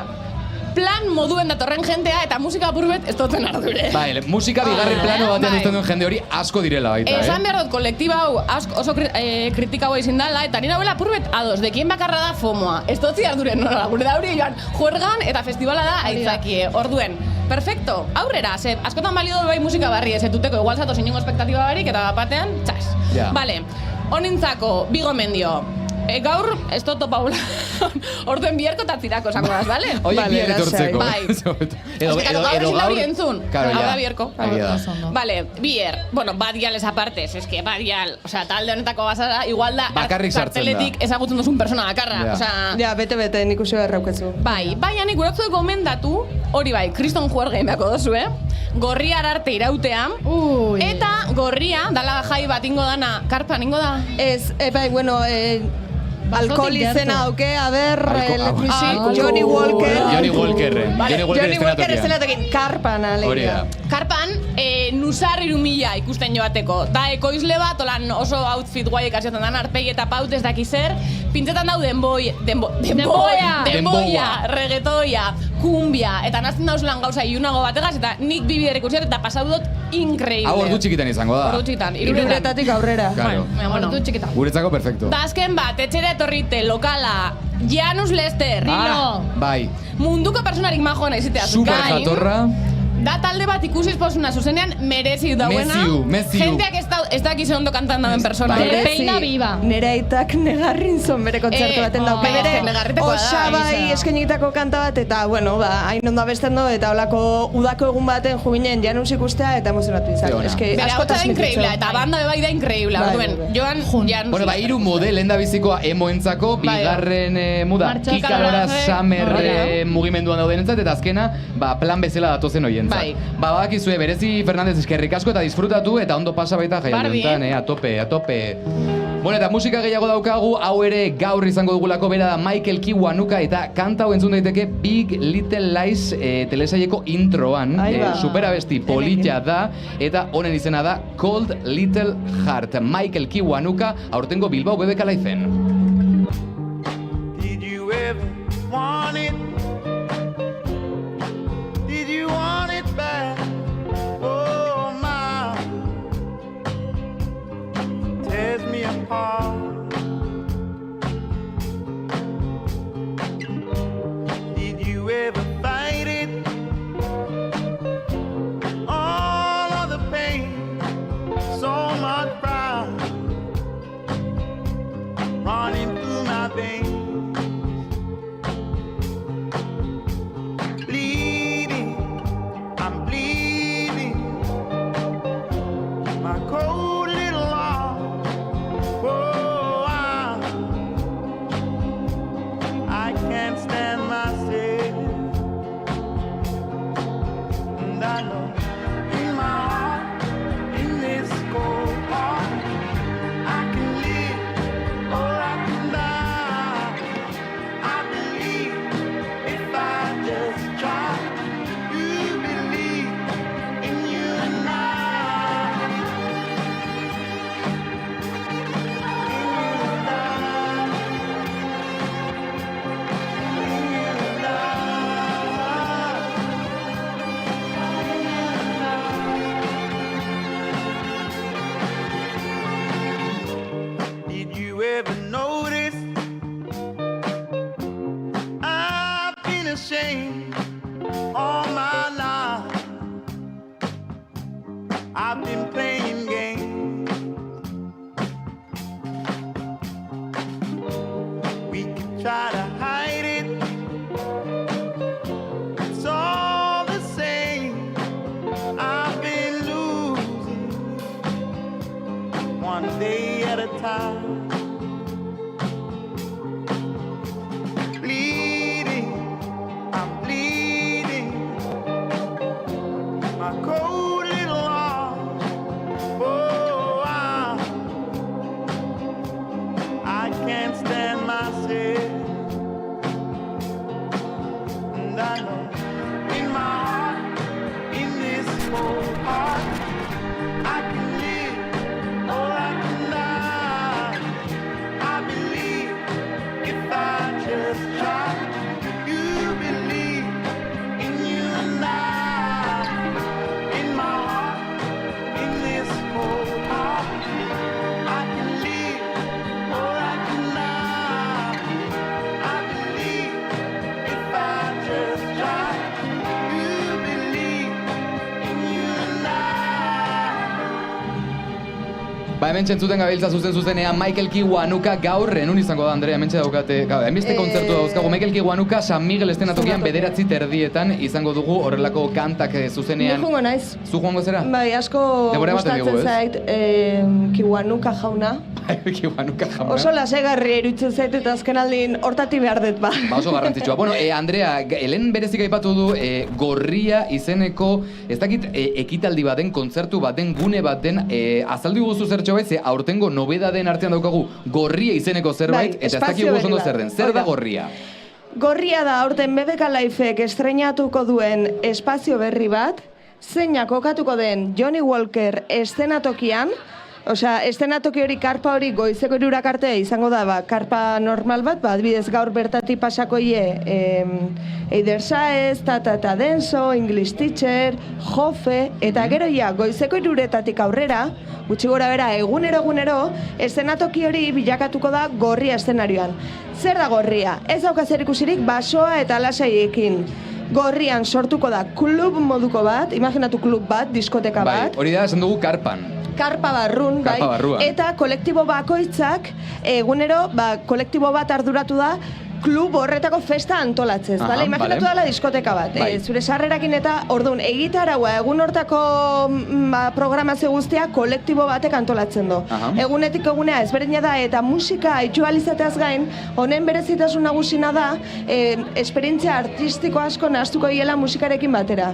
plan moduen datorren jentea eta musika apurbet ez duten ardure. Bai, musika bigarren plano batean ez duen jende hori asko direla baita, Esan behar dut, kolektiba hau oso kritika hau izin dala, eta nina bela apurbet ados, dekien bakarra da FOMOa. Ez dutzi arduren nola, gure da hori joan juergan eta festivala da aitzakie. Orduen, perfecto, aurrera, ze askotan balio bai musika barri ez etuteko, igual zato sinungo espektatiba barik eta batean, txas. Vale, honintzako, Bigo Mendio. gaur, ez toto paula. Orduen biherko tatzirako, esango das, bale? Oie, biher etortzeko. Bai. Edo gaur... entzun. Claro, Hau ya. da biherko. Vale, biher. Bueno, badial apartez, eske badial. Osea, talde honetako bazara, igual da... Bakarrik sartzen da. Karteletik ezagutzen duzun persona bakarra. Ja. Osea... Ja, bete, nik uste erraukezu. Bai, nik guratzu gomendatu, hori bai, kriston juer gehin beako dozu, Gorria ararte irautea. Eta gorria, dala jai bat ingo dana, karpan ingo da? Ez, bai, bueno, alkohol izena dauke, a ber, Johnny Walker. Johnny Walker estenatokin, karpan alegia. Karpan, nusar 3.000 ikusten joateko. Da ekoizle bat, olan oso outfit guai ikasiotan dan, arpegi eta paut ez daki zer, pintzetan dau denboia, reggaetoia, kumbia, eta nazten dauzlan gauza iunago bategaz, eta nik bibider ikusiat eta pasau dut increíble. Hau ordu txikitan izango da. Ordu txikitan, iruretatik aurrera. Ordu txikitan. Guretzako perfecto. Da azken bat, etxera etorrite, lokala, Janus Lester, bai. Munduko personarik majoa naiziteaz. Super jatorra. Da talde bat ikusi esposuna zuzenean merezi dauena. Meziu. Jenteak ez dakize ondo kantan dauen persona. Peina biba. Nere aitak negarrin zon bere kontzertu baten dauke. Osabai eskenitako kanta bat, eta, bueno, hain ondo abesten do, eta holako udako egun baten juginen Janus ikustea, eta emozionatu izan. Bere hau da increíble, eta banda bebai da increíble. Joan Janus. Bueno, hiru model endabizikoa emoentzako, bigarren muda, Kikalora Summer mugimenduan daudenentzat, eta azkena, plan bezala datozen hoien. Badakizue, berezi Fernandez eskerrik asko eta disfrutatu eta ondo pasa baita jaialdiuntan, a tope. Bueno, eta musika gehiago daukagu, hau ere gaur izango dugulako, bera da Michael Kiwanuka eta kanta hau entzun daiteke Big Little Lies telesaileko introan. Superabesti polita da eta honen izena da Cold Little Heart. Michael Kiwanuka aurtengo Bilbao BBK Liveen. Did you ever want it? Did you want it back? Oh my, tears me apart. Did you ever fight it? All of the pain, so much pride running through my veins. Cold little heart, oh, I can't stand myself, and I know in my heart, in this cold heart, I can live or I can die. I believe if I just try, you believe in you and I. Ever notice I've been ashamed all my life. I've been playing games. We can try to hide it, it's all the same. I've been losing one day at a time. Ba, hemen txentzuten gabiltza zuzenean Michael Kiwanuka gaur, enun izango da, Andrea, hemen daukate, enbiste kontzertu dauzkagu, Michael Kiwanuka San Miguel estenatokian 9:30 izango dugu horrelako kantak zuzenean. Ni jungo naiz. Zu joango zera? Bai, asko gustatzen zait Kiwanuka jauna. Kiwanuka jauna. Oso lasegarri iruditzen zait eta azkenaldin hortati behar dut ba. Ba, oso garrantzitsua. Bueno, Andrea, Helen berezik aipatu du Gorria izeneko, ez dakit ekitaldi baten, kontzertu baten, gune baten, azaldu guzu zertxo bai, ze aurtengo nobedaden artean daukagu Gorria izeneko zerbait, eta ez dakit ondo zer den. Zer da Gorria? Gorria da aurten BBK Lifek estreinatuko duen espazio berri bat, zeina kokatuko den Johnny Walker eszenatokian. Osea, eszenatoki hori, karpa hori goizeko 2 arte izango da, karpa normal bat, adibidez gaur bertatik pasako Eider Saez, Tata Denso, English Teacher, Jofe, eta gero goizeko 3 aurrera, gutxi gora bera, egunero, eszenatoki hori bilakatuko da Gorria eszenarioan. Zer da Gorria? Ez dauka zer ikusirik basoa eta lasaiekin. Gorrian sortuko da klub moduko bat, imaginatu klub bat, diskoteka bat. Hori da, esan dugu karpan. Karpa barrun, bai, eta kolektibo bakoitzak, egunero, kolektibo bat arduratu da, klub horretako festa antolatzez, bale? Imaginatu dela diskoteka bat, zure sarrerakin eta, orduan, egitaraua, egun hortako programazio guztia kolektibo batek antolatzen du. Egunetik egunea ezberdina da, eta musika itxualizateaz gain, honen berezitasun nagusina da, esperientzia artistiko asko nahastuko hiela musikarekin batera.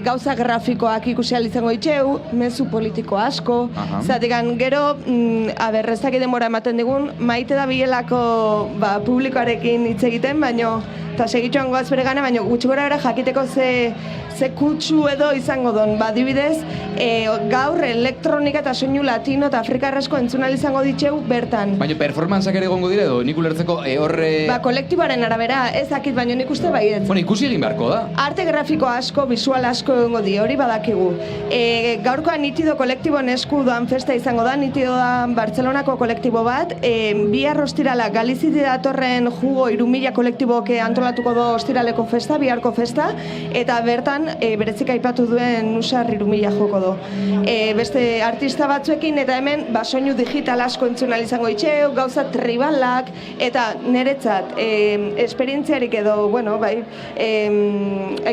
Gauza grafikoak ikusi izango itxeu, mezu politiko asko, zatekan gero, ezakit denbora ematen digun, maite da bielako publikoarekin hitz egiten, baino, eta segitxoan goaz bere gana, baino gutxi gora bera jakiteko ze kutsu edo izango don. Adibidez, gaur elektronika eta soinu latino eta afrikarrasko entzunal izango ditxeu bertan. Baina performantzak ere gongo dire edo, nik ulertzeko horre... Kolektiboaren arabera, ezakit, baina nik uste baiet. Bueno, ikusi egin beharko da. Arte grafiko asko, visual asko egongo di, hori badakigu. Gaurkoan Nitido kolektiboen esku doan festa izango da, Nitido da Bartzelonako kolektibo bat, bihar ostirala Galiziti datorren jugo 3000 kolektiboke antolatuko do ostiraleko festa, biharko festa, eta bertan berezik aipatu duen Nusar 3000 joko do. Beste artista batzuekin eta hemen soinu digital asko entzunal izango itxeu, gauza tribalak, eta niretzat esperientziarik edo, bueno, bai,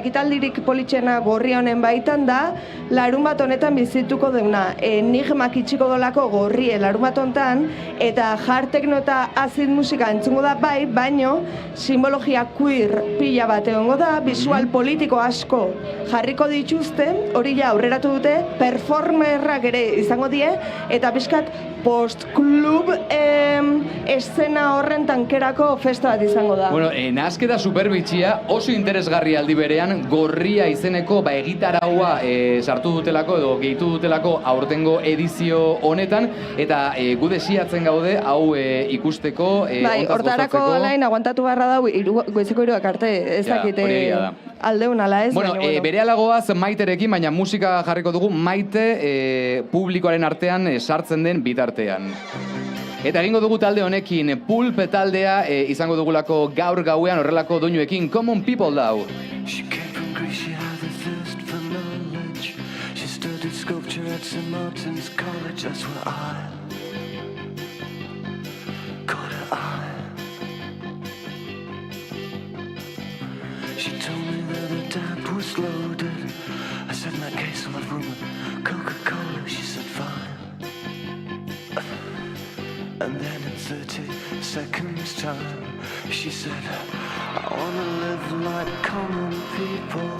ekitaldirik politxena Gorria honen baitan da, larun bat honetan bizituko deuna. Enigmak itxiko dolako Gorrie larun bat honetan, eta hard techno eta acid musika entzungo da bai, baino simbologia queer pila bat egongo da, visual politiko asko jarriko dituzte, hori ja aurreratu dute, performerrak ere izango die, eta pixkat post-klub eszena horren tankerako festa bat izango da. Bueno, nahasketa superbitxia, oso interesgarri aldi berean, Gorria izeneko egitaraua sartu dutelako edo gehitu dutelako aurtengo edizio honetan, eta gu desiatzen gaude hau ikusteko, bai, hortarako alain aguantatu barra da goizeko 3 arte, ez dakite aldeun ala ez. Bueno, berealagoaz Maiterekin, baina musika jarriko dugu Maite publikoaren artean sartzen den bitartean. Eta egingo dugu talde honekin, Pulp taldea izango dugulako gaur gauean horrelako doinuekin, Common People dau. She came from Greece, she had a thirst for knowledge. She studied sculpture at St. Martin's College, that's where I caught her eye. She told me that her dad was loaded. I said, in that case I'll have room with Coca-Cola. She said, fine. And then in 30 seconds time, she said, I wanna live like common people.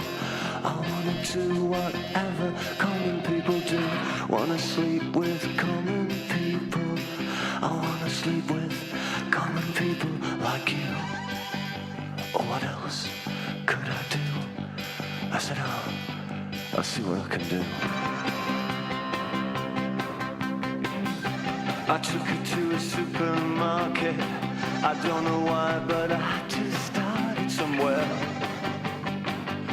I wanna do whatever common people do. Wanna sleep with common people. I wanna sleep with common people like you. What else could I do? I said, I'll see what I can do. I took her to a supermarket. I don't know why, but I had to start it somewhere.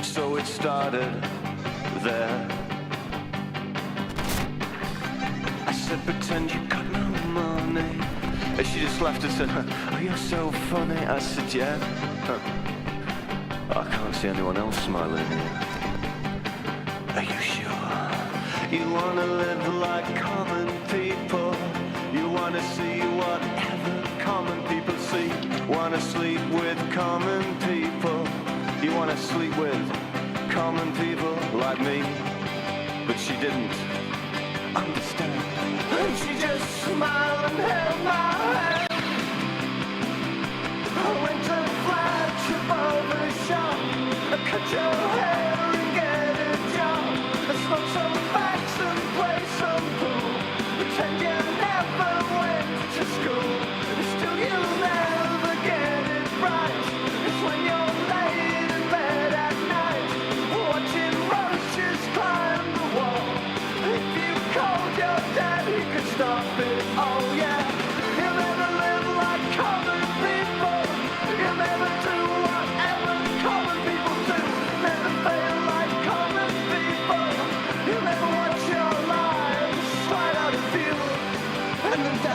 So it started there. I said, pretend you got no money. And she just laughed and said, oh, you're so funny. I said, yeah. I can't see anyone else smiling here. Are you sure? You wanna live like common people. You wanna see whatever common people see. Wanna sleep with common people. You wanna sleep with common people like me. But she didn't understand. And she just smiled and held my hand. I went to flagship over shop. Cut your hair and get a job. Smoke some facts and play some pool. Pretend you never went to school. Still you'll never get it right. It's when you're laid in bed at night, watching roaches climb the wall. If you called your dad, he could stop it. Oh yeah, you'll never live like common people. You'll never do whatever common people do. Never fail like common people. You'll never watch your lives slide out of view.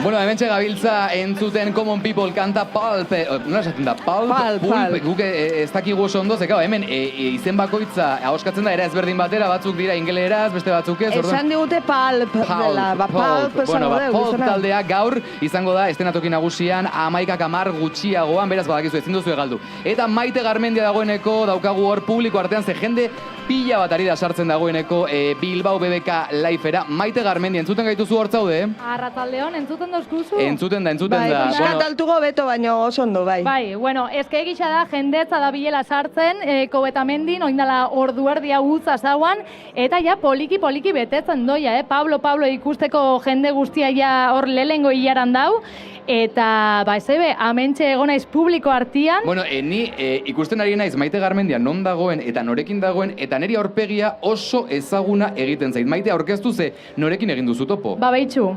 Bueno, hementxe gabiltza entzuten Common People kanta Pulp, nola esaten da? Pulp. Guk ez dakigu oso ondo, zekau, hemen izen bakoitza ahoskatzen da, era ezberdin batera, batzuk dira ingeleraz, beste batzuk ez. Esan digute Pulp dela, Pulp esango dugu. Pulp taldea gaur izango da estenatoki nagusian 11:10 gutxiagoan, beraz badakizu ezin duzu galdu. Eta Maite Garmendia dagoeneko daukagu hor publiko artean, ze jende pila bat ari da sartzen dagoeneko Bilbao BBK Liveera. Maite Garmendia, entzuten gaituzu hor zaude? Arratsaldeon, entzuten dozkuzu? Entzuten da. Bai, pixkat altugo beto baino oso ondo, bai. Bai, bueno, eske egisa da jendetza da bilela sartzen, Kobetamendin, oindala ordu erdia utza zauan, eta ja poliki betetzen doia, Pablo ikusteko jende guztia ja hor lehengo hilaran dau, eta ba ezebe, amentxe egonaiz publiko artian. Bueno, ni ikusten ari naiz Maite Garmendia non dagoen eta norekin dagoen, eta neri aurpegia oso ezaguna egiten zait. Maite, aurkeztu ze norekin egin duzu topo? Ba beitxu,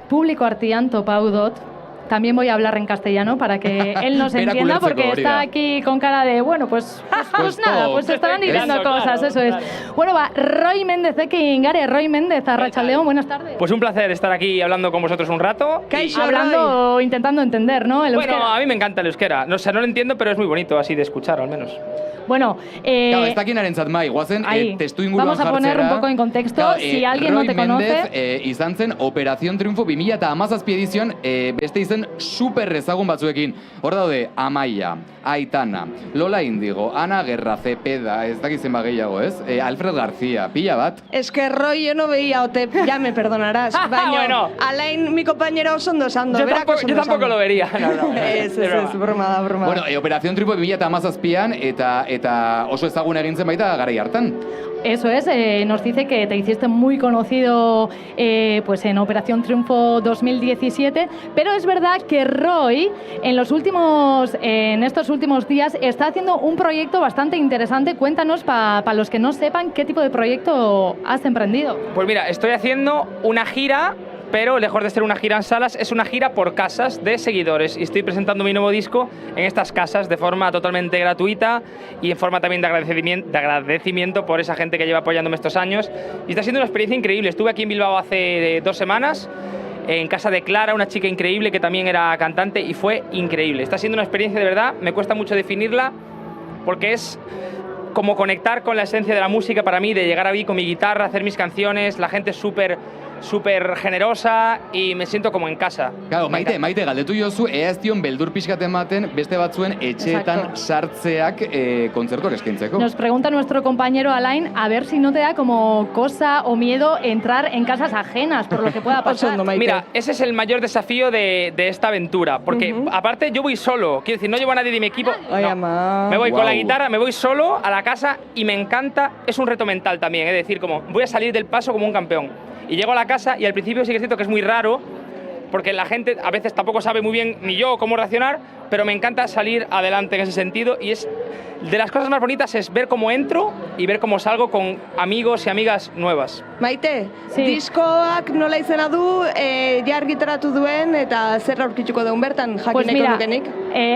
publiko artian topau dot. También voy a hablar en castellano para que él nos entienda, porque está aquí con cara de, bueno, pues nada, pues estarán diciendo cosas, eso es. Bueno, va, Roy Méndez, Roy Méndez, Arratsaldeon, buenas tardes. Pues un placer estar aquí hablando con vosotros un rato. Hablando, intentando entender, ¿no? El bueno, euskera. a mí me encanta el euskera. No, o sea, no lo entiendo, pero es muy bonito así de escuchar, al menos. Bueno, claro, ez dakinarentzat mai, guazen testu inguruan jartzera. Vamos a poner un poco en contexto, claro, si alguien no te conoce. Roy Méndez izan zen Operación Triunfo 2017 edizion, beste izen super ezagun batzuekin. Hor daude, Amaia, Aitana, Lola Indigo, Ana Guerra, Cepeda, ez dakizen gehiago, ez? Alfred García, pila bat. Es que Roy, yo no veía, o te, ya me perdonarás, baño, bueno. Alain, mi compañero, oso ondo esando. Yo tampoco lo vería, no. Es broma. Bueno, Operación Triunfo 2017an, eta oso ezagun egin zen baita garai hartan. Eso es, nos dice que te hiciste muy conocido pues en Operación Triunfo 2017, pero es verdad que Roy en estos últimos días está haciendo un proyecto bastante interesante. Cuéntanos, para los que no sepan, ¿qué tipo de proyecto has emprendido? Pues mira, estoy haciendo una gira, pero lejos de ser una gira en salas, es una gira por casas de seguidores, y estoy presentando mi nuevo disco en estas casas de forma totalmente gratuita y en forma también de agradecimiento por esa gente que lleva apoyándome estos años, y está siendo una experiencia increíble. Estuve aquí en Bilbao hace 2 semanas, en casa de Clara, una chica increíble que también era cantante, y fue increíble. Está siendo una experiencia de verdad, me cuesta mucho definirla, porque es como conectar con la esencia de la música para mí, de llegar aquí con mi guitarra, hacer mis canciones, la gente es súper generosa y me siento como en casa. Claro, Maite, galdetu jozu, ea ez dion beldur pixkat ematen beste batzuen etxeetan sartzeak kontzertuak eskaintzeko. Nos pregunta nuestro compañero Alain a ver si no te da como cosa o miedo entrar en casas ajenas por lo que pueda pasar. Mira, ese es el mayor desafío de esta aventura, porque aparte yo voy solo, quiero decir, no llevo a nadie de mi equipo, me voy con la guitarra, me voy solo a la casa y me encanta, es un reto mental también, es decir, como voy a salir del paso como un campeón. Y llego a la casa y al principio sí que es cierto que es muy raro, porque la gente a veces tampoco sabe muy bien ni yo cómo reaccionar, pero me encanta salir adelante en ese sentido, y es de las cosas más bonitas es ver cómo entro y ver cómo salgo con amigos y amigas nuevas. Maite, diskoak nola izena du, ja argitaratu duen eta zer aurkituko duen bertan, jakin nahiko nukenik?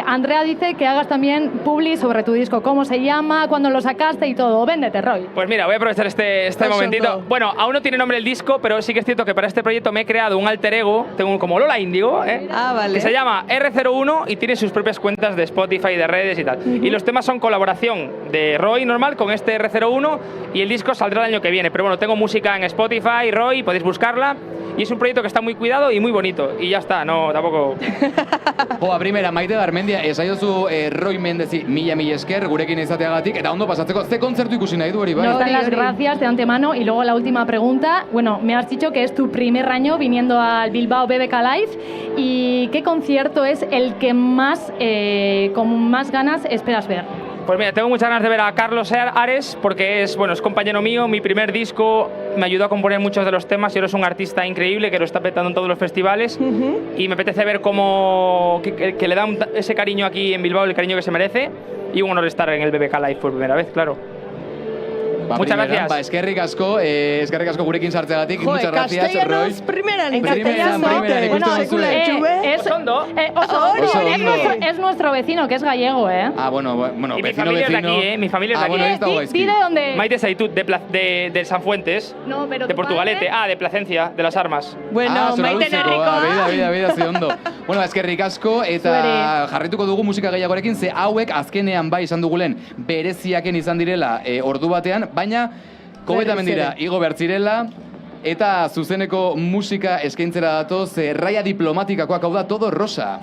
Andrea dice que hagas también publi sobre tu disco, cómo se llama, cuándo lo sacaste y todo. Véndete, Roy. Pues mira, voy a aprovechar este momentito. Bueno, aún no tiene nombre el disco, pero sí que es cierto que para este proyecto me he creado un alter ego, tengo como Lola Índigo, vale. que se llama R01 y tiene sus propias cuentas de Spotify, de redes y tal. Y los temas son colaboración de Roy normal con este R01 y el disco saldrá el año que viene. Pero bueno, tengo música en Spotify, Roy, podéis buscarla. Y es un proyecto que está muy cuidado y muy bonito. Y ya está, no, tampoco... Boa, primera, Maite Garmendia, esaiozu Roy Mendezi mila esker gurekin izateagatik, eta ondo pasatzeko, ze kontzertu ikusi nahi du hori, bai? No, dan las gracias de antemano. Y luego la última pregunta. Bueno, me has dicho que es tu primer año viniendo al Bilbao BBK Live. ¿Y qué concierto es el que más, con más ganas esperas ver? Pues mira, tengo muchas ganas de ver a Carlos Ares porque es compañero mío, mi primer disco, me ayudó a componer muchos de los temas y ahora es un artista increíble que lo está petando en todos los festivales y me apetece ver cómo que le da ese cariño aquí en Bilbao, el cariño que se merece y un honor estar en el BBK Live por primera vez, claro. Muchas gracias. Eskerrik asko gurekin sartzeagatik. Muchas gracias, Roy. En castellano. Es nuestro vecino, que es gallego, ¿eh? Ah, bueno, y mi familia es de aquí, Mi familia es de aquí. Bueno, ¿De dónde? Maite Saitut, de San Fuentes. No, pero de Portugalete. De Placencia, de las Armas. Bueno, Maite Nerrikoa. Bida, ze ondo. Bueno, eskerrik asko, eta jarrituko dugu musika gehiagorekin, ze hauek azkenean bai izan dugulen bereziaken izan direla ordu batean, baina kobetamen dira, igo bertzirela, eta zuzeneko musika eskaintzera datoz, Raya Diplomatikakoak, hau da, Todo Rosa.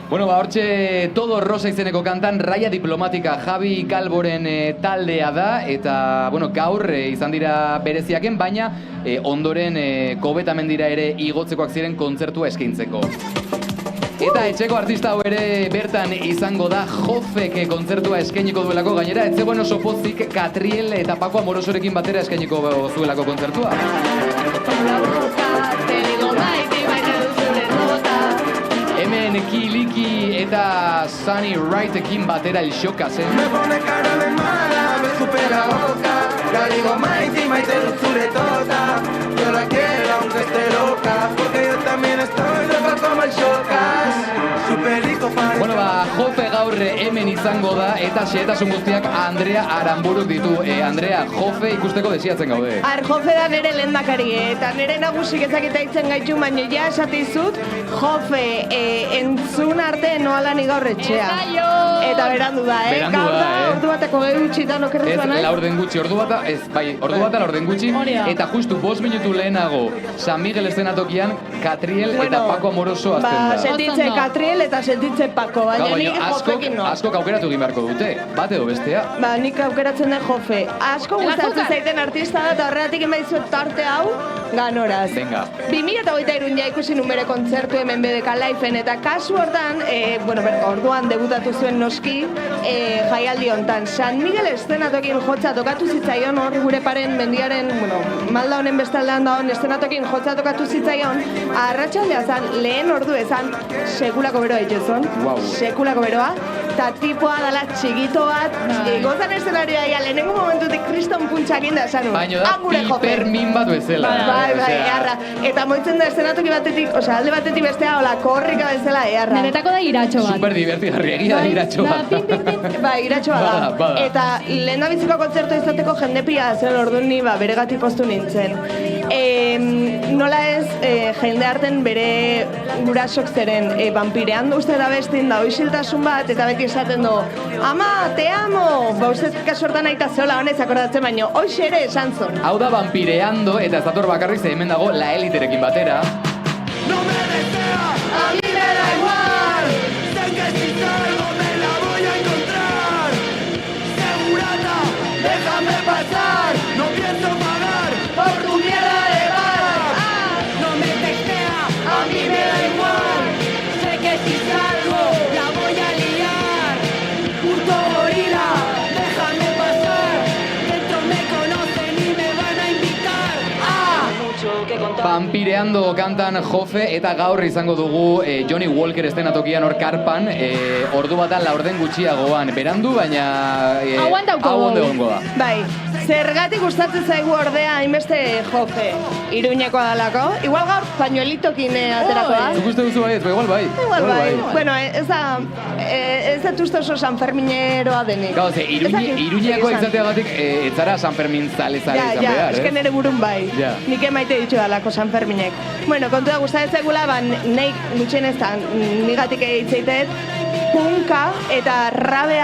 Bueno, hortxe Todo Rosa izeneko kantan Raya Diplomatika Javi Calvoren taldea da, eta gaur izan dira bereziaken, baina ondoren kobetamen dira ere igotzekoak ziren kontzertua eskaintzeko. Eta etxeko artista hau ere bertan izango da, Jofek kontzertua eskainiko duelako, gainera etzegoen oso pozik Katriel eta Paco Amorosorekin batera eskainiko zuelako kontzertua. Hemen honetan Kiliki eta Sunny Wright-ekin batera el Xokasen. Me pone cara de mala, me escupe la boca. Ya digo Maite, Maite dulzure tota. Yo la quiero aunque esté loca, porque yo también estoy loca como el Xocas. Superito para... Bueno, Jofe gaur hemen izango da, eta xehetasun guztiak Andrea Aranburuk ditu. Andrea, Jofe ikusteko desiatzen gaude. Jofe da nere lehendakari, eta nere nagusik ezakita itzen gaitu, baina ja esatizut, Jofe entzun arte noalani gaur etxea. Eta berandu da, gaur da, ordu bateko gutxitan okerretuan, Ez, laurden gutxi, ordu bata laurden gutxi, eta justu 5 minutu lehenago San Miguel eszenatokian Katriel eta Paco Amoroso azten da. Sentitze Katriel eta sentitze Paco, baina nik Jofekin no. Askok aukeratu egin beharko dute, bat edo bestea. Nik aukeratzen den Jofe. Asko gustatzen zaiten artista da, eta horregatik emaizuet tarte hau, ganoraz. Venga. 2023 ja ikusi nun bere kontzertu hemen BBK Lifeen, eta kasu hortan, orduan debutatu zuen noski, jaialdi hontan. San Miguel eszenatokin jotza tokatu zitzaion hor gure paren mendiaren, malda honen bestaldean dagoen eszenatokin jotza tokatu zitzaion, arratsaldea zan, lehen ordu ezan, sekulako beroa itxezon. Wow. Sekulako beroa. Eta tipoa dala txigito bat, gozan eszenarioa ia, lehenengo momentutik kriston puntxakin da esan. Baina da hipermin bat bezala. Bai, eharra. Eta moitzen da eszenatoki batetik, alde batetik bestea, hola, korrika bezala, eharra. Niretako da iratxo bat. Super divertigarri, egia da iratxo bat. Bai, iratxo bat da. Eta lehen da biziko kontzertu izateko jendepia zen orduan ni beregatik poztu nintzen. Nola ez, jende harten bere gurasok zeren, vampirean uste da bestin da oisiltasun bat, eta beti esaten du, ama, te amo! Uste kasortan aita zeola honez akordatzen, baino, hoxe ere esan zon. Hau da vampireando, eta ez dator bakarrik ze hemen dago La Eliterekin batera. No me desea, a mí me da igual. Sé que si salgo me la voy a encontrar. Segurata, déjame pasar. No pienso pagar por tu mierda de bar. No me desea, a mí me da igual. Sé que si salgo la voy a liar. Puto gorila, déjame pasar. Dentro me conocen y me van a invitar. Vampireando kantan Jofe, eta gaur izango dugu Johnny Walker eszenatokian hor karpan, ordu batan laurden gutxiagoan. Berandu, baina hau ondo egongo da. Bai, zergatik gustatzen zaigu ordea hainbeste Jofe? Iruñekoa dalako? Igual gaur pañuelitokin aterako da? Zuk uste duzu bai, igual bai. Igual bai. Bueno, ez da uste oso sanfermineroa denik. Gau, ze, Iruñekoa izateagatik ez zara Sanfermin zale izan behar, ez? Ja, esken ere burun bai. Nik emaite ditu dalako Sanferminek. Bueno, kontu da gustatzen zaigula, nahi gutxien ez da, nigatik egitzeiteet, punka eta rabe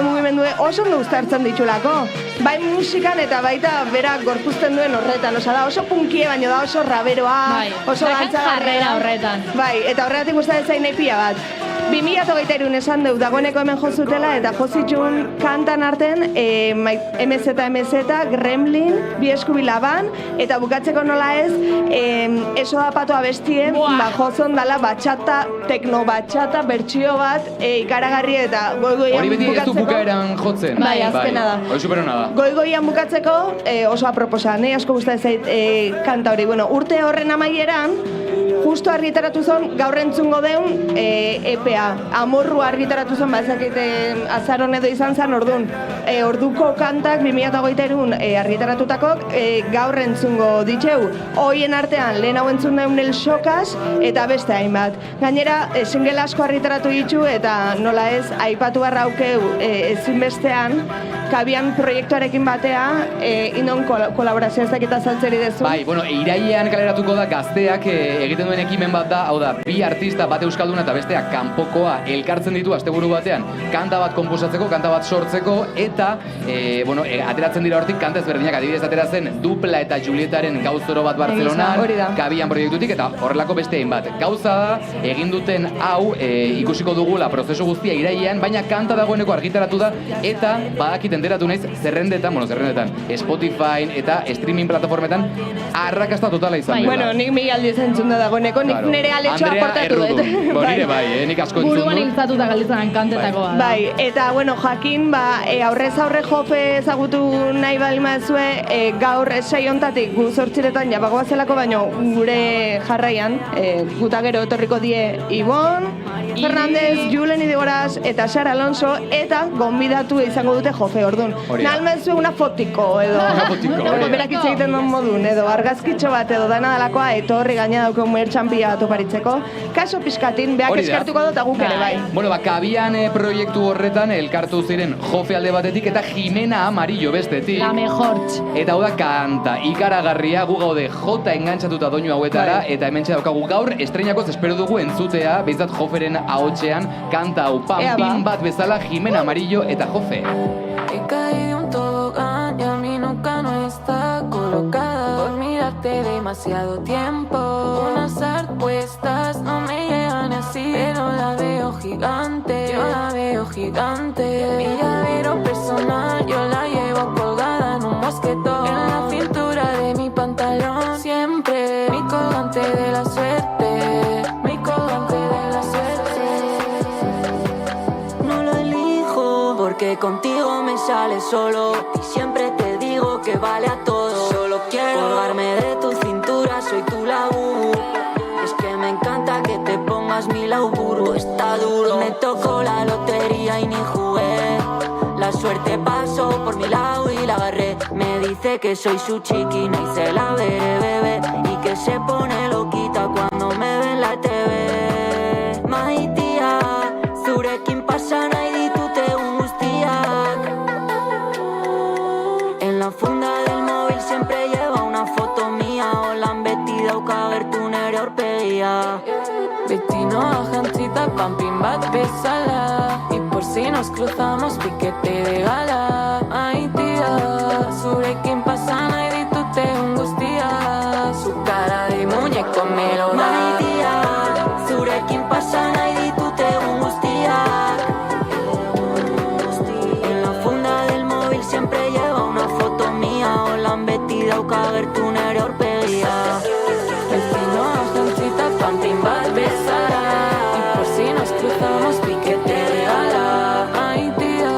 mugimendue oso ondo uztartzen ditulako. Bai musikan eta baita berak gorpuzten duen horretan. Osa da oso punkie, baina da oso raberoa, oso jarrera horretan. Bai, eta horregatik gustatzen zain nahi pila bat. 2023 esan deu dagoeneko hemen jozutela eta jozitxun kantan arten MZ, Gremlin, bi eskubilaban, eta bukatzeko nola ez, eso da pato abestien, jozon dala batxata, tekno batxata, bertsio bat, ikaragarri eta goigoian bukatzeko. Hori beti ez du bukaeran jotzen. Bai, azkena da. Hori superona da. Goigoian bukatzeko oso aproposa, nahi asko gustatzen zait kanta hori. Bueno, urte horren amaieran, justo argitaratu zen gaur entzungo deun EPA. Amorru argitaratu zen, ezakite azaron edo izan zen, orduan. Orduko kantak 2023 argitaratukok gaur entzungo ditxeu. Hoien artean lehen hau entzun deun El Xocas eta beste hainbat. Gainera, single asko argitaratu ditu eta nola ez, aipatu barra aukeu ezinbestean, kabian proiektuarekin batea, inon kolaborazioa ez dakita zaltzeri dezu. Bai, bueno, irailean kaleratuko da Gazteak egiten duen ekimen bat da, hau da, bi artista bate euskalduna eta bestea kanpokoa elkartzen ditu asteburu batean, kanta bat konposatzeko, kanta bat sortzeko, eta, ateratzen dira hortik kanta ezberdinak, adibidez ateratzen Dupla eta Julietaren gauzoro bat Bartzelonan, kabian proiektutik, eta horrelako beste egin bat. Gauza da, egin duten hau, ikusiko dugula prozesu guztia irailean, baina kanta dagoeneko argitaratu da, eta badakit enteratu naiz zerrendetan, Spotify eta streaming plataformetan arrakasta totala izan dela. Bueno, nik mi aldiz entzun da dagoeneko, nik nire aletxoa aportatu dut. Nire bai, nik asko entzun du. Buruan iltzatuta galdetzen kantetakoa. Bai, eta jakin, aurrez aurre Jofe ezagutu nahi bali mazue, gaur saiontatik gu 8 jabagoa zelako, baino gure jarraian, guta gero etorriko die Ibon, Fernandez, Julen Idigoras eta Sara Alonso eta gonbidatu izango dute Jofe ordun. Nalmezu una fotiko edo berak hitz egiten duen modun edo argazkitxo bat edo dana dalakoa etorri gaina dauko mertxanpia toparitzeko. Kaso pizkatin beak eskartuko dut guk ere bai. Bueno, kabian proiektu horretan elkartu ziren Jofe alde batetik eta Jimena Amarillo bestetik. La mejor. Eta hau da kanta ikaragarria gu gaude jota engantzatuta doinu hauetara eta hementxe daukagu gaur estreinakoz espero dugu entzutea behintzat Joferen ahotsean kanta hau pam bat bezala Jimena Amarillo eta Jofe. He caído un tobogán y a mi nuca no está colocada por mirarte demasiado tiempo. Unas arpuestas no me llegan así, pero la veo gigante, yo la veo gigante. Mi llavero personal yo la llevo colgada en un mosquetón, en la cintura de mi pantalón. Siempre mi colgante de la suerte, mi colgante de la suerte. No lo elijo porque contigo me sale solo y siempre te digo que vale a todo. Solo quiero colgarme de tu cintura, soy tu labú. Es que me encanta que te pongas mi laburo, está duro. Me tocó la lotería y ni jugué. La suerte pasó por mi lado y la agarré. Me dice que soy su chiquina y se la veré, bebé. Y que se pone loquita cuando me ve en la TV. Maitia, zurekin pasa nahi ditute guztiak. En la funda del móvil siempre lleva una foto mía. Olan beti dauka gertu nere aurpegia. Beti noa jantzita pampin bat bezala. Y por si nos cruzamos piquete de gala. Ai tia, zurekin pasa nahi ditute guztiak. Su cara de muñeco me lo da. Ai tia, zurekin pasa nahi ditute guztiak. En la funda del móvil siempre lleva una foto mía. Olan beti dauka gertu nere aurpegia. Beti noa jantzita pampin bat bezala. Y por si nos cruzamos piquete de gala. Ai tia,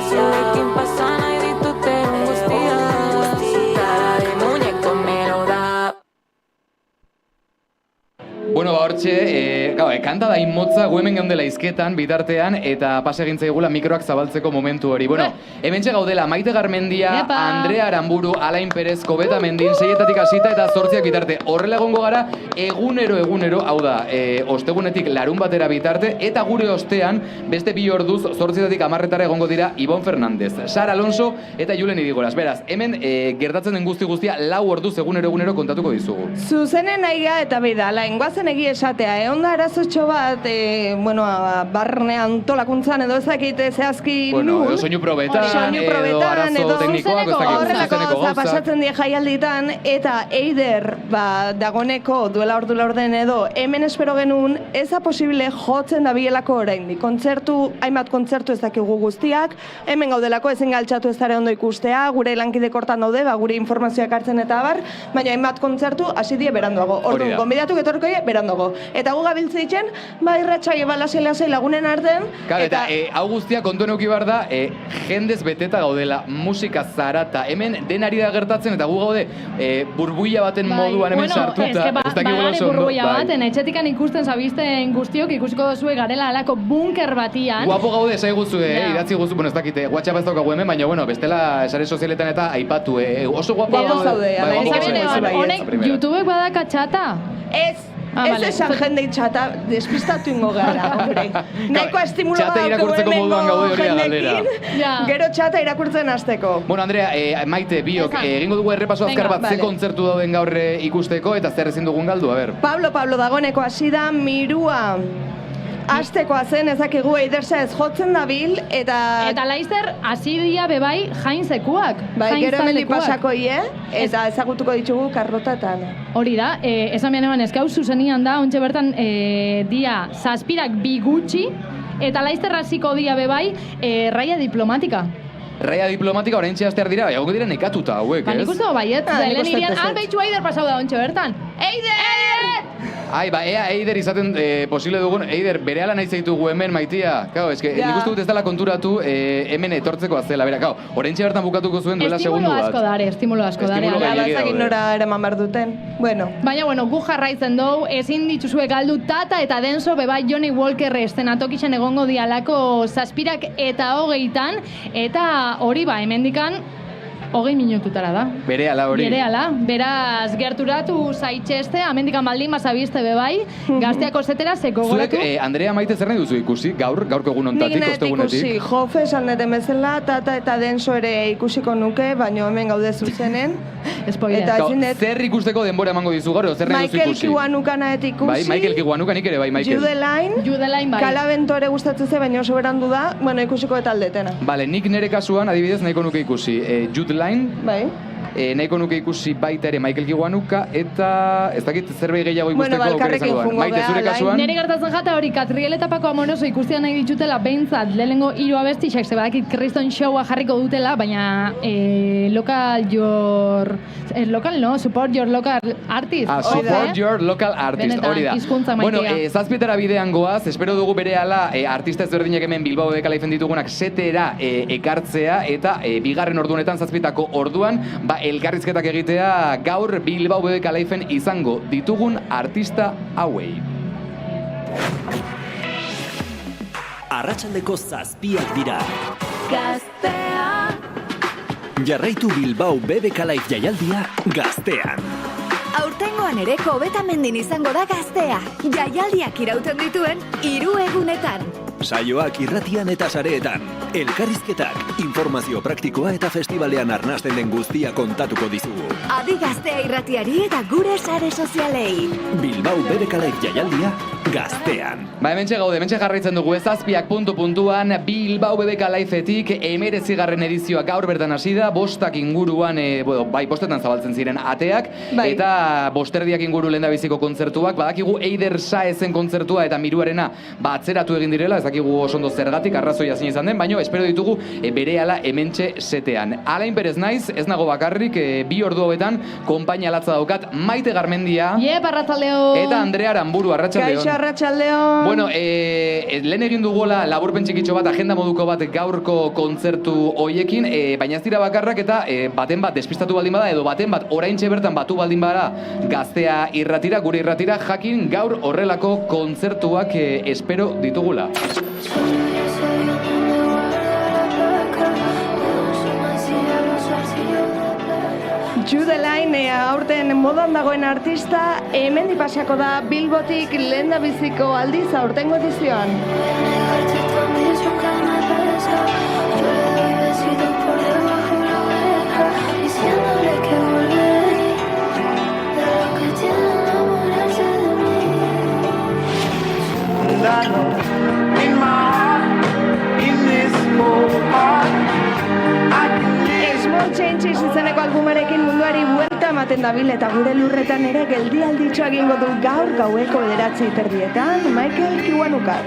zurekin pasa nahi ditute guztiak. Su cara de muñeco me lo da. Bueno, hortxe, kanta da inmotza gu hemen geundela izketan, bitartean, eta pase egin zaigula mikroak zabaltzeko momentu hori. Bueno, hementxe gaudela Maite Garmendia, Andrea Aramburu, Alain Perez, Kobeta Mendin, 6etatik hasita eta 8ak bitarte. Horrela egongo gara, egunero, hau da, ostegunetik larun batera bitarte, eta gure ostean, beste 2 orduz, 8etatik 10etara egongo dira Ibon Fernandez, Sara Alonso eta Julen Idigoras. Beraz, hemen gertatzen den guztia 4 orduz egunero kontatuko dizugu. Zuzenen nahiga eta beida, laingoazen egi esatea, onda arazotxo bat, barne antolakuntzan edo ezakite zehazki bueno, edo soinu probetan, edo arazo teknikoak, horrelako pasatzen die jaialditan, eta Eider, dagoneko duela ordu laurden edo, hemen espero genuen, eza posible jotzen dabielako oraindik. Hainbat kontzertu ez dakigu guztiak, hemen gaudelako ezin galtxatu ez dara ondo ikustea, gure lankide kortan daude, gure informazioak hartzen eta abar, baina hainbat kontzertu hasi die beranduago. Orduan, gonbidatu getorko beranduago. Eta gu gabiltze ditzen, irratxai lasai lagunen arten. Eta hau guztia kontu neuki behar da, jendez beteta gaudela, musika zarata, hemen denari da gertatzen, eta gu gaude burbuila baten moduan hemen sartuta. Bagari burbuila baten, etxetikan ikusten zabizten guztiok ikusiko dozue garela alako bunker batian. Guapo gaude, esai guzue, idatzi guztu, bueno, ez dakite, WhatsApp ez daukagu hemen, baina, bueno, bestela sare sozialetan eta aipatu, oso guapo gaude. Honek, YouTubek badaka txata? Ez esan jendei txata, despistatu ingo gara, hombre. Nahikoa estimulo daukagu hemengo jendekin, gero txata irakurtzen hasteko. Bueno, Andrea, Maite, biok, egingo dugu errepaso azkar bat ze kontzertu dauden gaur ikusteko, eta zer ezin dugun galdu, a ber. Pablo dagoneko hasi da, Mirua. Aztekoa zen, ezakigu Eidersa ez jotzen dabil, eta... Eta Laister, hasi dia bebai jainzekuak. Bai, gero hemendik pasako eta ezagutuko ditugu Karlotatan. Hori da, esan bian eban ezkau zuzenian da, ontxe bertan dia zazpirak bi gutxi, eta Laister hasiko dia bebai raia diplomatika. Raia diplomatika orain txeaztear dira, egongo dira nekatuta hauek, ez? Nik uste baiet, lehen irian, behitu Eider pasau da ontxe bertan. Eider! Ai, ba, ea Eider izaten posible dugun, Eider, berehala nahi zaitugu hemen, Maitia. Kau, eske, nik uste dut ez dela konturatu hemen etortzeko azela, bera, kau, oraintxe bertan bukatuko zuen duela segundu bat. Estimulo asko dare. Batzak nora eraman behar duten. Bueno. Baina, gu jarraitzen dugu, ezin dituzue galdu Tata eta Denso, bebai Johnny Walker estenatokixen egongo dialako 7 eta 20, eta hori ba, hemendikan 20 minututara da. Berehala hori. Berehala, beraz gerturatu zaitxeste, amendikan baldin bazabizte bebai, Gazteako zetera zeko goratu. Zuek, Andrea Maite zer nahi duzu ikusi, gaurko egun ontatik, ostegunetik? Nik nahi ikusi, Jofe esan deten bezala, Tata eta Denso ere ikusiko nuke, baina hemen gaude zuzenen. Spoiler. Zer ikusteko denbora emango dizu gaur, zer nahi duzu ikusi? Michael Kiwanuka ikusi. Bai, Michael Kiwanuka nik ere, bai, Michael. Jude Line, bai. Kalabento ere gustatzen ze, baina oso berandu da, bueno, ikusiko eta aldetena. Bale, nik nire kasuan, adibidez, nahiko nuke ikusi. Jude Line, bai. Nahiko nuke ikusi baita ere Michael Kiwanuka eta ez dakit zerbait gehiago ikusteko aukera izango da. Maite, zure kasuan? Nire gertatzen jata hori Katriel etapako amoroso ikustean nahi ditutela behintzat lehenengo 3 abestixak, ze badakit Kriston showa jarriko dutela, baina support your local artist. Support your local artist, hori da. Hizkuntza maitea. Bueno, 7 bidean goaz, espero dugu berehala artista ezberdinak hemen Bilbao BBK Liven ditugunak 7 ekartzea eta bigarren ordunetan 7 orduan, elkarrizketak egitea gaur Bilbao BBK Liven izango ditugun artista hauei. Arratsaldeko 7 dira. Gaztea. Jarraitu Bilbao BBK Live jaialdia Gaztean. Aurtengoan ere Kobetamendin izango da Gaztea. Jaialdiak irauten dituen 3 egunetan. Saioak irratian eta sareetan. Elkarrizketak, informazio praktikoa eta festivalean arnasten den guztia kontatuko dizugu. Adi Gaztea irratiari eta gure sare sozialei. Bilbao BBK Live jaialdia Gaztean. Hementxe gaude, hementxe jarraitzen dugu 7 puntuan Bilbao BBK Liveetik 19. edizioa gaur bertan hasi da, 5 inguruan, bai, 5etan zabaltzen ziren ateak, eta 5 inguru lehendabiziko kontzertuak, badakigu Eider Saezen kontzertua eta Miruarena atzeratu egin direla, ez dakigu oso ondo zergatik, arrazoia zein izan den, baina espero ditugu berehala hementxe setean. Alain Perez naiz, ez nago bakarrik, 2 ordu hauetan, konpainia latza daukat, Maite Garmendia, arratsaldeo, eta Andrea Aramburu, arratsaldeon. Kaixo, arratsaldeon. Bueno, lehen egin dugola laburpen txikitxo bat, agenda moduko bat gaurko kontzertu hoiekin, baina ez dira bakarrak eta baten bat despistatu baldin bada, edo baten bat oraintxe bertan batu baldin bada Gaztea irratira, gure irratira, jakin gaur horrelako kontzertuak espero ditugula. Jude Line aurten modan dagoen artista, hemendik pasako da Bilbotik lehendabiziko aldiz aurtengo edizioan. Small Changes izeneko albumarekin munduari buelta ematen dabil eta gure lurretan ere geldialditxo egingo du gaur gaueko 9:30 Michael Kiwanukak.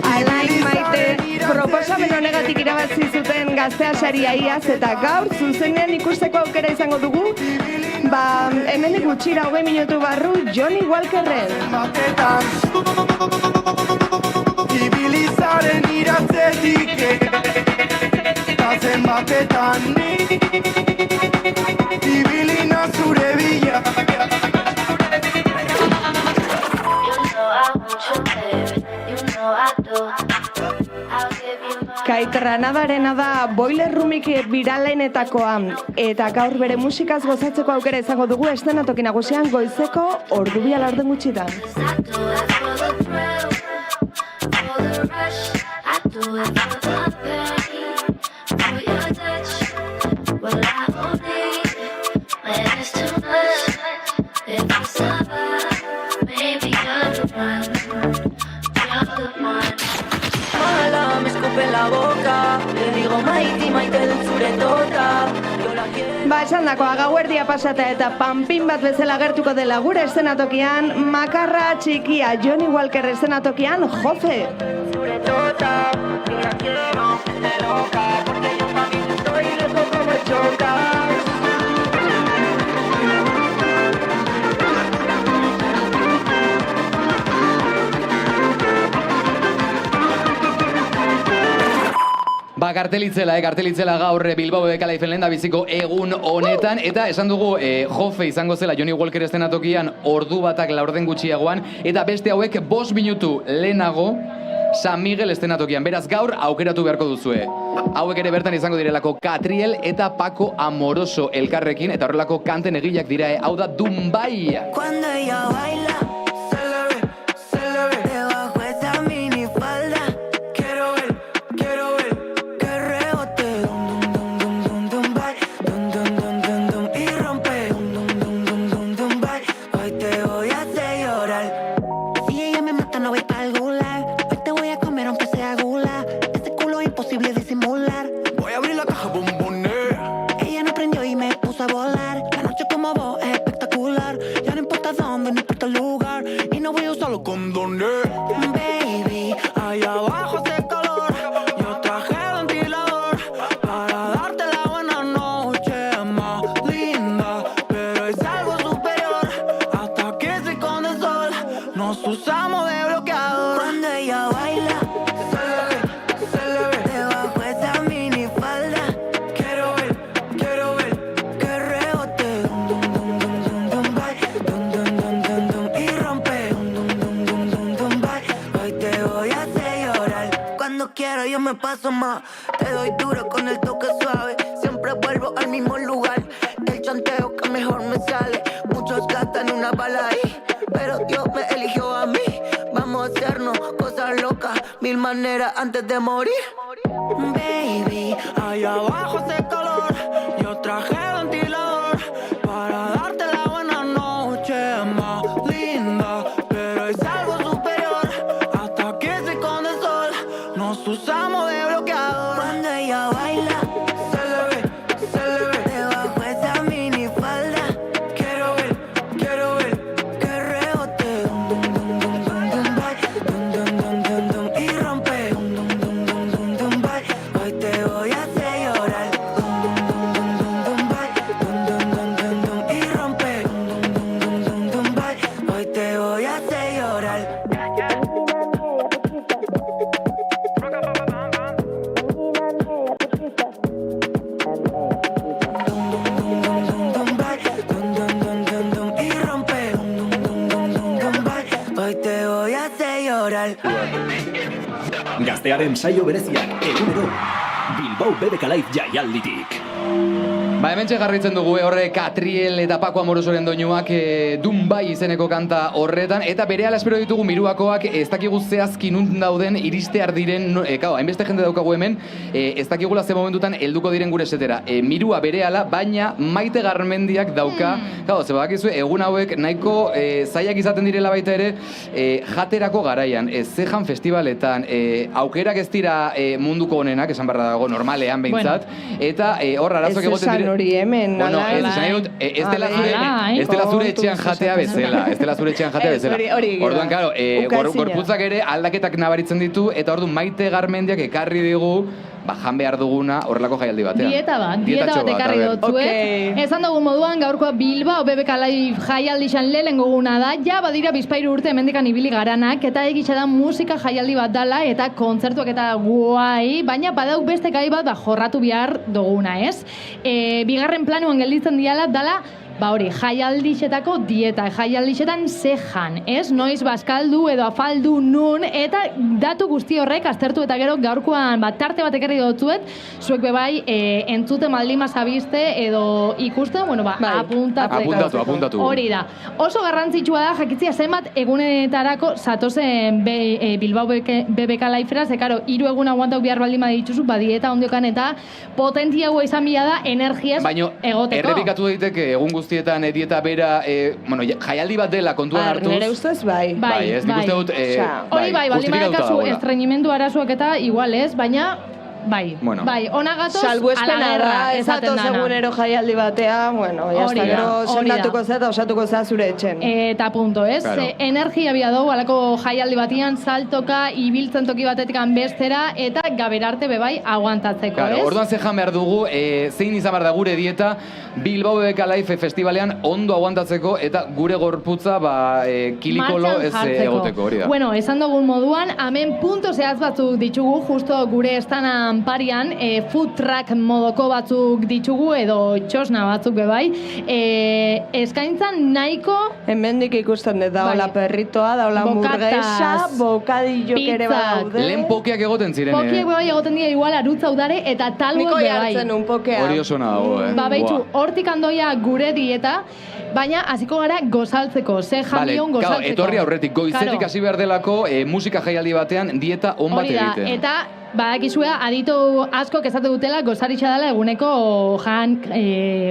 Alain Maite proposamen honegatik irabazi zuten Gaztea saria iaz eta gaur zuzenean ikusteko aukera izango dugu, hemendik gutxira 20 minutu barru Johnny Walkerren. Ibilizaren iratzetik Tazen batetan Ibilina zure bila Kaitranadaren da Boiler Roomik biralainetakoa eta gaur bere musikaz gozatzeko aukera izango dugu eszenatoki nagusian goizeko 2:00 gutxitan. Me escupe en la boca, le digo nago maite dut zure tota. Ba, esan dakoa, gauerdia pasata eta panpin bat bezala gertuko dela gure eszenatokian, makarra txikia Johnny Walker eszenatokian, Jofe. Zure tota, mira que no te loca, porque yo también estoy loco como el choca. Ba, kartelitzela gaur Bilbao BBK Live lenda biziko egun honetan, eta esan dugu Jofe izango zela Johnny Walker eszenatokian ordu batak laurden gutxiagoan, eta beste hauek 5 minutu lehenago San Miguel eszenatokian. Beraz, gaur aukeratu beharko duzue. Hauek ere bertan izango direlako Catriel eta Paco Amoroso elkarrekin, eta horrelako kanten egileak dira, hau da Dumbai. Cuando ella baila, se le ve, debajo esa minifalda. Quiero ver, que rebote, dum, Dumbai, dum, y rompe, Dumbai. Hoy te voy a hacer llorar. Si ella me mata no voy para algún lado. Hoy te voy a comer aunque sea gula. Ese culo es imposible disimular. Voy a abrir la caja bombonera. Ella no prendió y me puso a volar. La noche como vos es espectacular. Ya no importa dónde, no importa el lugar. Y no voy a usar los condones. Baby, allá abajo hace calor. Yo traje ventilador para darte la buena noche más linda. Pero es algo superior. Hasta que se esconde el sol, nos usamos de bloqueador. Cuando ella baila, se le ve, debajo esa minifalda. Quiero ver, que rebote, Dumbai, dum, y rompe, Dumbai. Hoy te voy a hacer llorar. Cuando quiero yo me paso más. Te doy duro con el toque suave. Siempre vuelvo al mismo lugar. El chanteo que mejor me sale. Muchos gastan una bala ahí, pero Dios me eligió a mí. Vamos a hacernos cosas locas, 1000 maneras antes de morir. Baby, allá abajo hace calor. Yo traje ventilador para darte la buena noche más linda. Pero es algo superior. Hasta que se esconde el sol, nos usamos de bloqueador. Cuando ella baila, se le ve, debajo esa minifalda. Quiero ver, que rebote, Dumbai, y rompe, Dumbai. Hoy te voy a hacer llorar, Dumbai, y rompe, Dumbai. Hoy te voy a hacer llorar. Y rompe, Dumbai. Hoy te voy a hacer llorar. Gaztearen saio bereziak egunero Bilbao BBK Live jaialditik. Ba, hementxe jarraitzen dugu horre Catriel eta Paco Amorosoren doinuak Dumbai izeneko kanta horretan, eta berehala espero ditugu Miruakoak ez dakigu zehazki nun dauden iristear diren, hainbeste jende daukagu hemen, ez dakigula ze momentutan helduko diren gure esetera. Mirua berehala, baina Maite Garmendiak dauka, ze badakizu, egun hauek nahiko zailak izaten direla baita ere, jaterako garaian, zejan festivaletan, aukerak ez dira munduko honenak, esan barra dago, normalean behintzat, eta hor arazoak egoten dire. Hori hemen, bueno, ez dela zure etxean jatea bezala. Orduan, claro, gorputzak ere aldaketak nabaritzen ditu, eta orduan Maite Garmendiak ekarri digu jan behar duguna horrelako jaialdi batean. Dieta bat ekarri dutzuet. Esan dugu moduan, gaurkoa Bilbao BBK Live jaialdi xan lehenengo guna da, ja badira 2 urte hemendikan ibili garanak, eta egitza da musika jaialdi bat dala, eta kontzertuak eta guai, baina badauk beste gai bat jorratu behar duguna, ez? Bigarren planuan gelditzen diala, dala, hori, jaialdixetako dieta, jaialdixetan zejan, ez? Noiz bazkaldu edo afaldu nun, eta datu guzti horrek aztertu eta gero gaurkoan tarte bat ekarri dutzuet, zuek bebai entzute maldima zabizte edo ikusten, apuntatu. Hori da. Oso garrantzitsua da jakitzia zenbat egunetarako zatozen Bilbao BBK Lifera, ze karo, 3 egun aguantau behar baldima dituzu, dieta ondiokan eta potentiagoa izan bila da energiaz egoteko. Baina, errepikatu daiteke egun guztietan dieta bera, jaialdi bat dela kontuan hartuz. Nire ustez bai. Ez nik uste dut, hori bai, baldin badakazu estreñimendu arazoak eta igual ez, baina bai, Bueno. bai, ona gatoz, Salbuespena ala da, gerra, ez datoz dana. egunero jaialdi batean, bueno, jazta, Hori da, gero hori da. sendatuko zeta, osatuko zeta zure etxen. Eta punto, ez? Claro. Energia bia dugu, alako jaialdi batian, saltoka, ibiltzen toki batetik bestera, eta gaberarte bebai aguantatzeko, Claro, ez? orduan zejan behar dugu, zein izan behar da gure dieta Bilbao BBK Live festivalean ondo aguantatzeko eta gure gorputza kilikolo Martxan ez jartzeko. egoteko, hori da. Bueno, esan dugun moduan, hemen punto zehaz batzuk ditugu, justo gure estanan parian, food truck modoko batzuk ditugu, edo txosna batzuk bebai. Eskaintzan nahiko Hemendik ikusten dut, daola Bai. perritoa, daola Bokatas, hamburguesa, bokadillok ere pizzak. badaude. Lehen pokeak egoten ziren, pokiek bebai egoten dira igual arutza udare eta talgoak Niko bebai. jartzen un pokea. hori oso nago, Ba, behitxu, Buah. hortik andoia gure dieta, baina hasiko gara gozaltzeko, ze Vale, jamion claro, gozaltzeko. etorri aurretik, goizetik Claro. hasi behar delako musika jaialdi batean dieta on bat Hori da, egiten. eta badakizue aditu asko esate dutela gozaritza dela eguneko jan,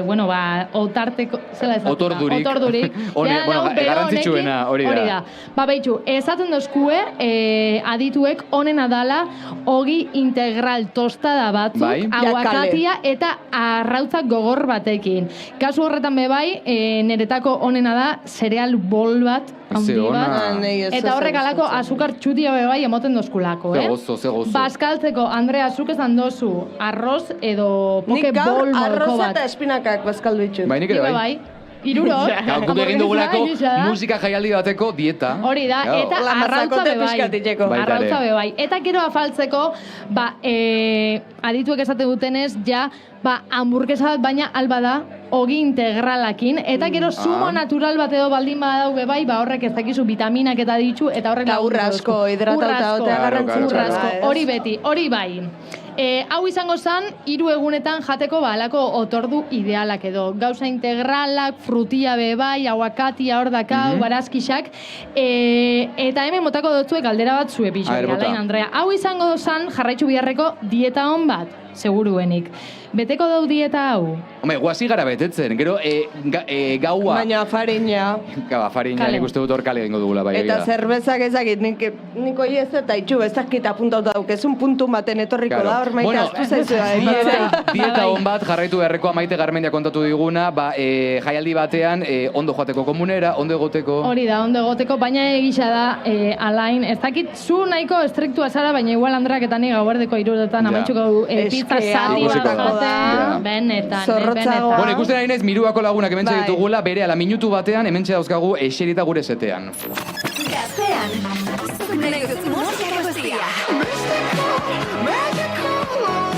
bueno, otarteko, zela esaten da? Otordurik. Otordurik. Hone- Dena bueno, dau bero garrantzitsuena, honekin, hori da. Ba, behitxu, esaten dozkue, adituek onena dala ogi integral tostada batzuk, Bai. aguakatia eta arrautzak gogor batekin. Kasu horretan bebai, niretako onena da cereal bol bat, handi Ze ona. bat, Nei, ez eta ez horrek alako gustatzen. azukar txutia bebai emoten dozkulako, Ze gozo, ze gozo. Bazkaltzeko, Andrea, zuk esan dozu, arroz edo poke Nik gaur bol modoko arroza bat. eta espinakak bazkaldu ditut. Bai, nik ere Nik bai. bai. Iruro. Gaur guk egin dugulako Hamburguesa, musika jaialdi bateko dieta. Hori da, Claro. eta Hola, arrautza mazakote bebai. pixkatiteko. Baita ere. Arrautza bebai. Eta gero afaltzeko, adituek esate dutenez, ja, hamburguesa bat baina alba da, ogi integralakin, eta gero zumo natural bat edo baldin badau bebai, horrek ez dakizu vitaminak eta ditu, eta horrek Eta ur lagunduko asko, dozku. hidratauta Ur asko. egotea garrantzitsua Ur asko, da, ez? hori beti, hori bai. Hau izango zen, 3 egunetan jateko alako otordu idealak edo. Gauza integralak, frutia bebai, aguakatia hor dakau, barazkisak. Eta hemen motako dutzuek galdera bat zue pixo. A ver, bota. Alain Andrea. Hau izango zen jarraitzu biharreko dieta on bat, seguruenik. Beteko dau dieta hau? Hombre, guazi gara betetzen, gero gaua... Baina farina. Farina Kale. nik uste dut hor kale egingo dugula, bai. Eta egia da. zerbezak ezakit, nik hoi ez eta itxu, ez dakit apuntauta daukezun puntu baten etorriko Claro. da, hor maite Bueno, astu zaizu da. dieta on bat jarraitu beharrekoa Maite Garmendia kontatu diguna, jaialdi batean ondo joateko komunera, ondo egoteko... Hori da, ondo egoteko, baina egisa da, Alain, ez dakit, zu nahiko estriktua zara, baina igual Andreak eta ni gauerdeko 3etan Ja. amaitxuko pizza Eskea, zati ikusiko bat da. jaten, Ja. benetan, Zorrotzagoa. Bueno, ikusten ari naiz miruako lagunak hementxe Bai. ditugula, berehala minutu batean hementxe dauzkagu eserita gure setean. Gaztean, zuk nahi duzu musika guztia.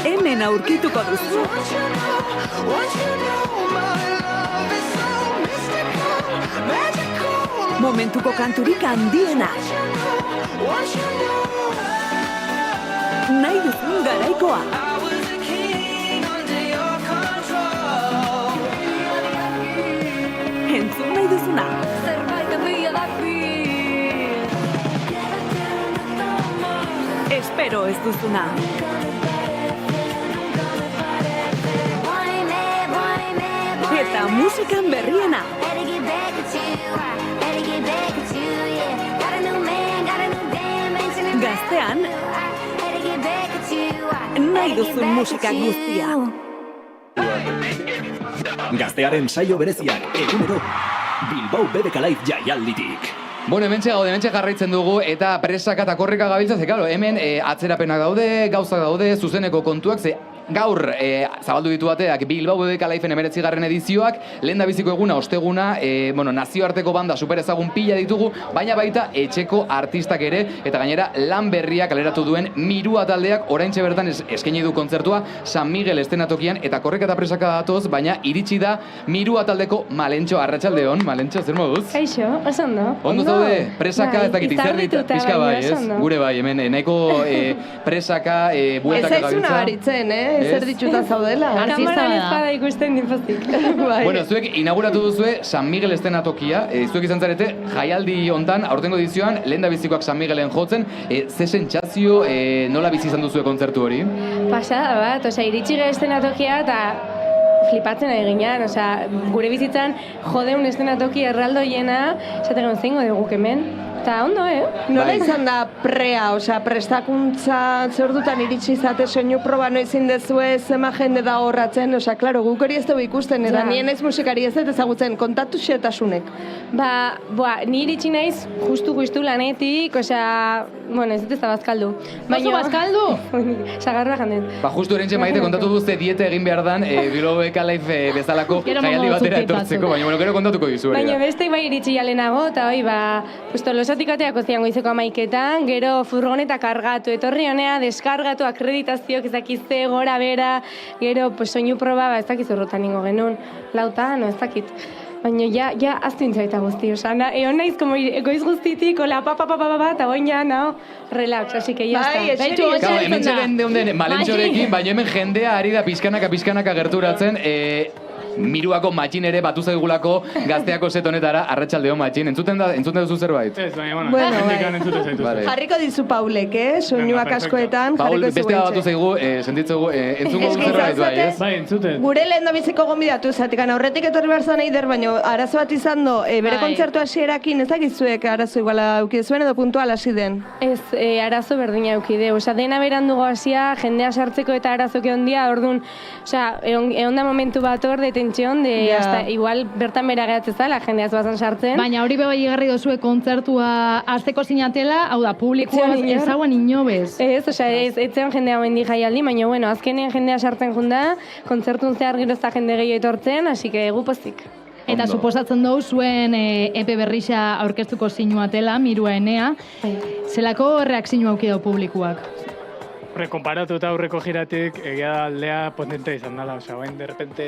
Hemen aurkituko duzu. Momentuko kanturik handiena. Nahi duzun garaikoa. Entzun nahi duzuna. Espero ez duzuna. Eta musikan berriena. Gaztean, nahi duzun musika guztia. Gaztearen saio bereziak egunero Bilbao BBK Live jaialditik. Bueno, hementxe jarraitzen dugu eta presaka eta korrika gabiltza, ze, claro, hemen atzerapenak daude, gauzak daude, zuzeneko kontuak, ze gaur zabaldu ditu bateak Bilbao BBK Live-en 19. edizioak, lehen da biziko eguna, osteguna, nazioarteko banda super ezagun pila ditugu, baina baita etxeko artistak ere, eta gainera lan berriak kaleratu duen Mirua taldeak oraintxe bertan eskaini du kontzertua San Miguel estenatokian, eta korrika eta presaka datoz, baina iritsi da Mirua taldeko Malentxo, arratsaldeon, Malentxo, zer moduz? Kaixo, oso ondo. Ondo zaude, presaka Bai, ez dakit izardituta, izerdita, pixka bai, baina ez? oso ondo. Gure bai, hemen, nahiko presaka, Ez bueltaka zaizuna gabiltza. baritzen, zer ditxuta zaudela. Kamaran ez bada ikusten dinpozik. Bueno, zuek inauguratu duzue San Miguel estenatokia, zuek izan zarete jaialdi hontan, aurtengo edizioan, lehen da bizikoak San Miguelen jotzen, ze sentsazio, nola bizi izan duzue kontzertu hori? Pasada bat, iritsi gara estenatokia eta flipatzen ari ginen, gure bizitzan jodeun estenatoki erraldoiena, esaten zein gode guk hemen. Eta ondo, Nola izan da prea, osea, prestakuntza zerdutan iritsi izate soinu proba noizin dezue, zema jende da horratzen, osea, klaro, guk hori ez dugu ikusten, eta nien ez musikari ez dut ezagutzen, kontatu xetasunek. Ni iritsi naiz justu lanetik, osea, bueno, ez dut ez da bazkaldu. Oso bazkaldu? Sagarra janden. Justu erentxe Maite kontatu duzte diete egin behar dan, Bilbao BK Live bezalako jaialdi batera etortzeko, baina gero kontatuko dizu. Baina beste bai iritsi jalenago, eta Tolosatik ateako zian goizeko 11:00, gero furgoneta kargatu, etorri honea, deskargatu, akreditazioak ezakizte, gora bera, gero soinu proba, ez dakiz horretan ningo genuen, lauta, ez dakit. Baina ja aztu intzaita guzti, osea, egon naiz goiz guztitik, hola, eta boin ja, relax, así que ya está. Hemen txeren deunden Malentxorekin, baina hemen jendea ari da pizkanaka gerturatzen, Miruako matxin ere batu zaigulako gazteako set honetara, arratsaldeon matxin. Entzuten duzu zerbait? Ez, baina, hendikan entzuten zaitu. Jarriko dizu Paulek, soinuak askoetan. Paul, beste batu zaigu, sentitzegu, entzungo du zerbait, bai, ez? Bai, entzuten. Gure lehen dabiziko gonbidatu, zatik aurretik etorri behar zan eider, baina arazo bat izan do, bere kontzertu hasierakin ez dakizuek arazo iguala aukidezuen edo puntual hasi den? Ez, arazo berdina aukide, osea, dena berandugo hasia, jendea sartzeko eta arazoke ondia, orduan, osea, egon da momentu bat hor, hasta igual bertan bera gehatzen zala, jendeaz bazan sartzen. Baina hori bebai igarri dozue kontzertua azteko zinatela, hau da, publikoa ezaguan inobez. Ez, osea, ez zean jendea mendi jaialdi, baina bueno, azkenean jendea sartzen junda, kontzertun zehar gero ez da jende gehiago etortzen, así que egu pozik. Eta suposatzen dugu zuen EP berrixa aurkeztuko zinuatela, Mirua Enea. Zelako reakzio aukidau publikoak? Konparatuta aurreko jiratik, egia da aldea potente izan dela, osea, bain derrepente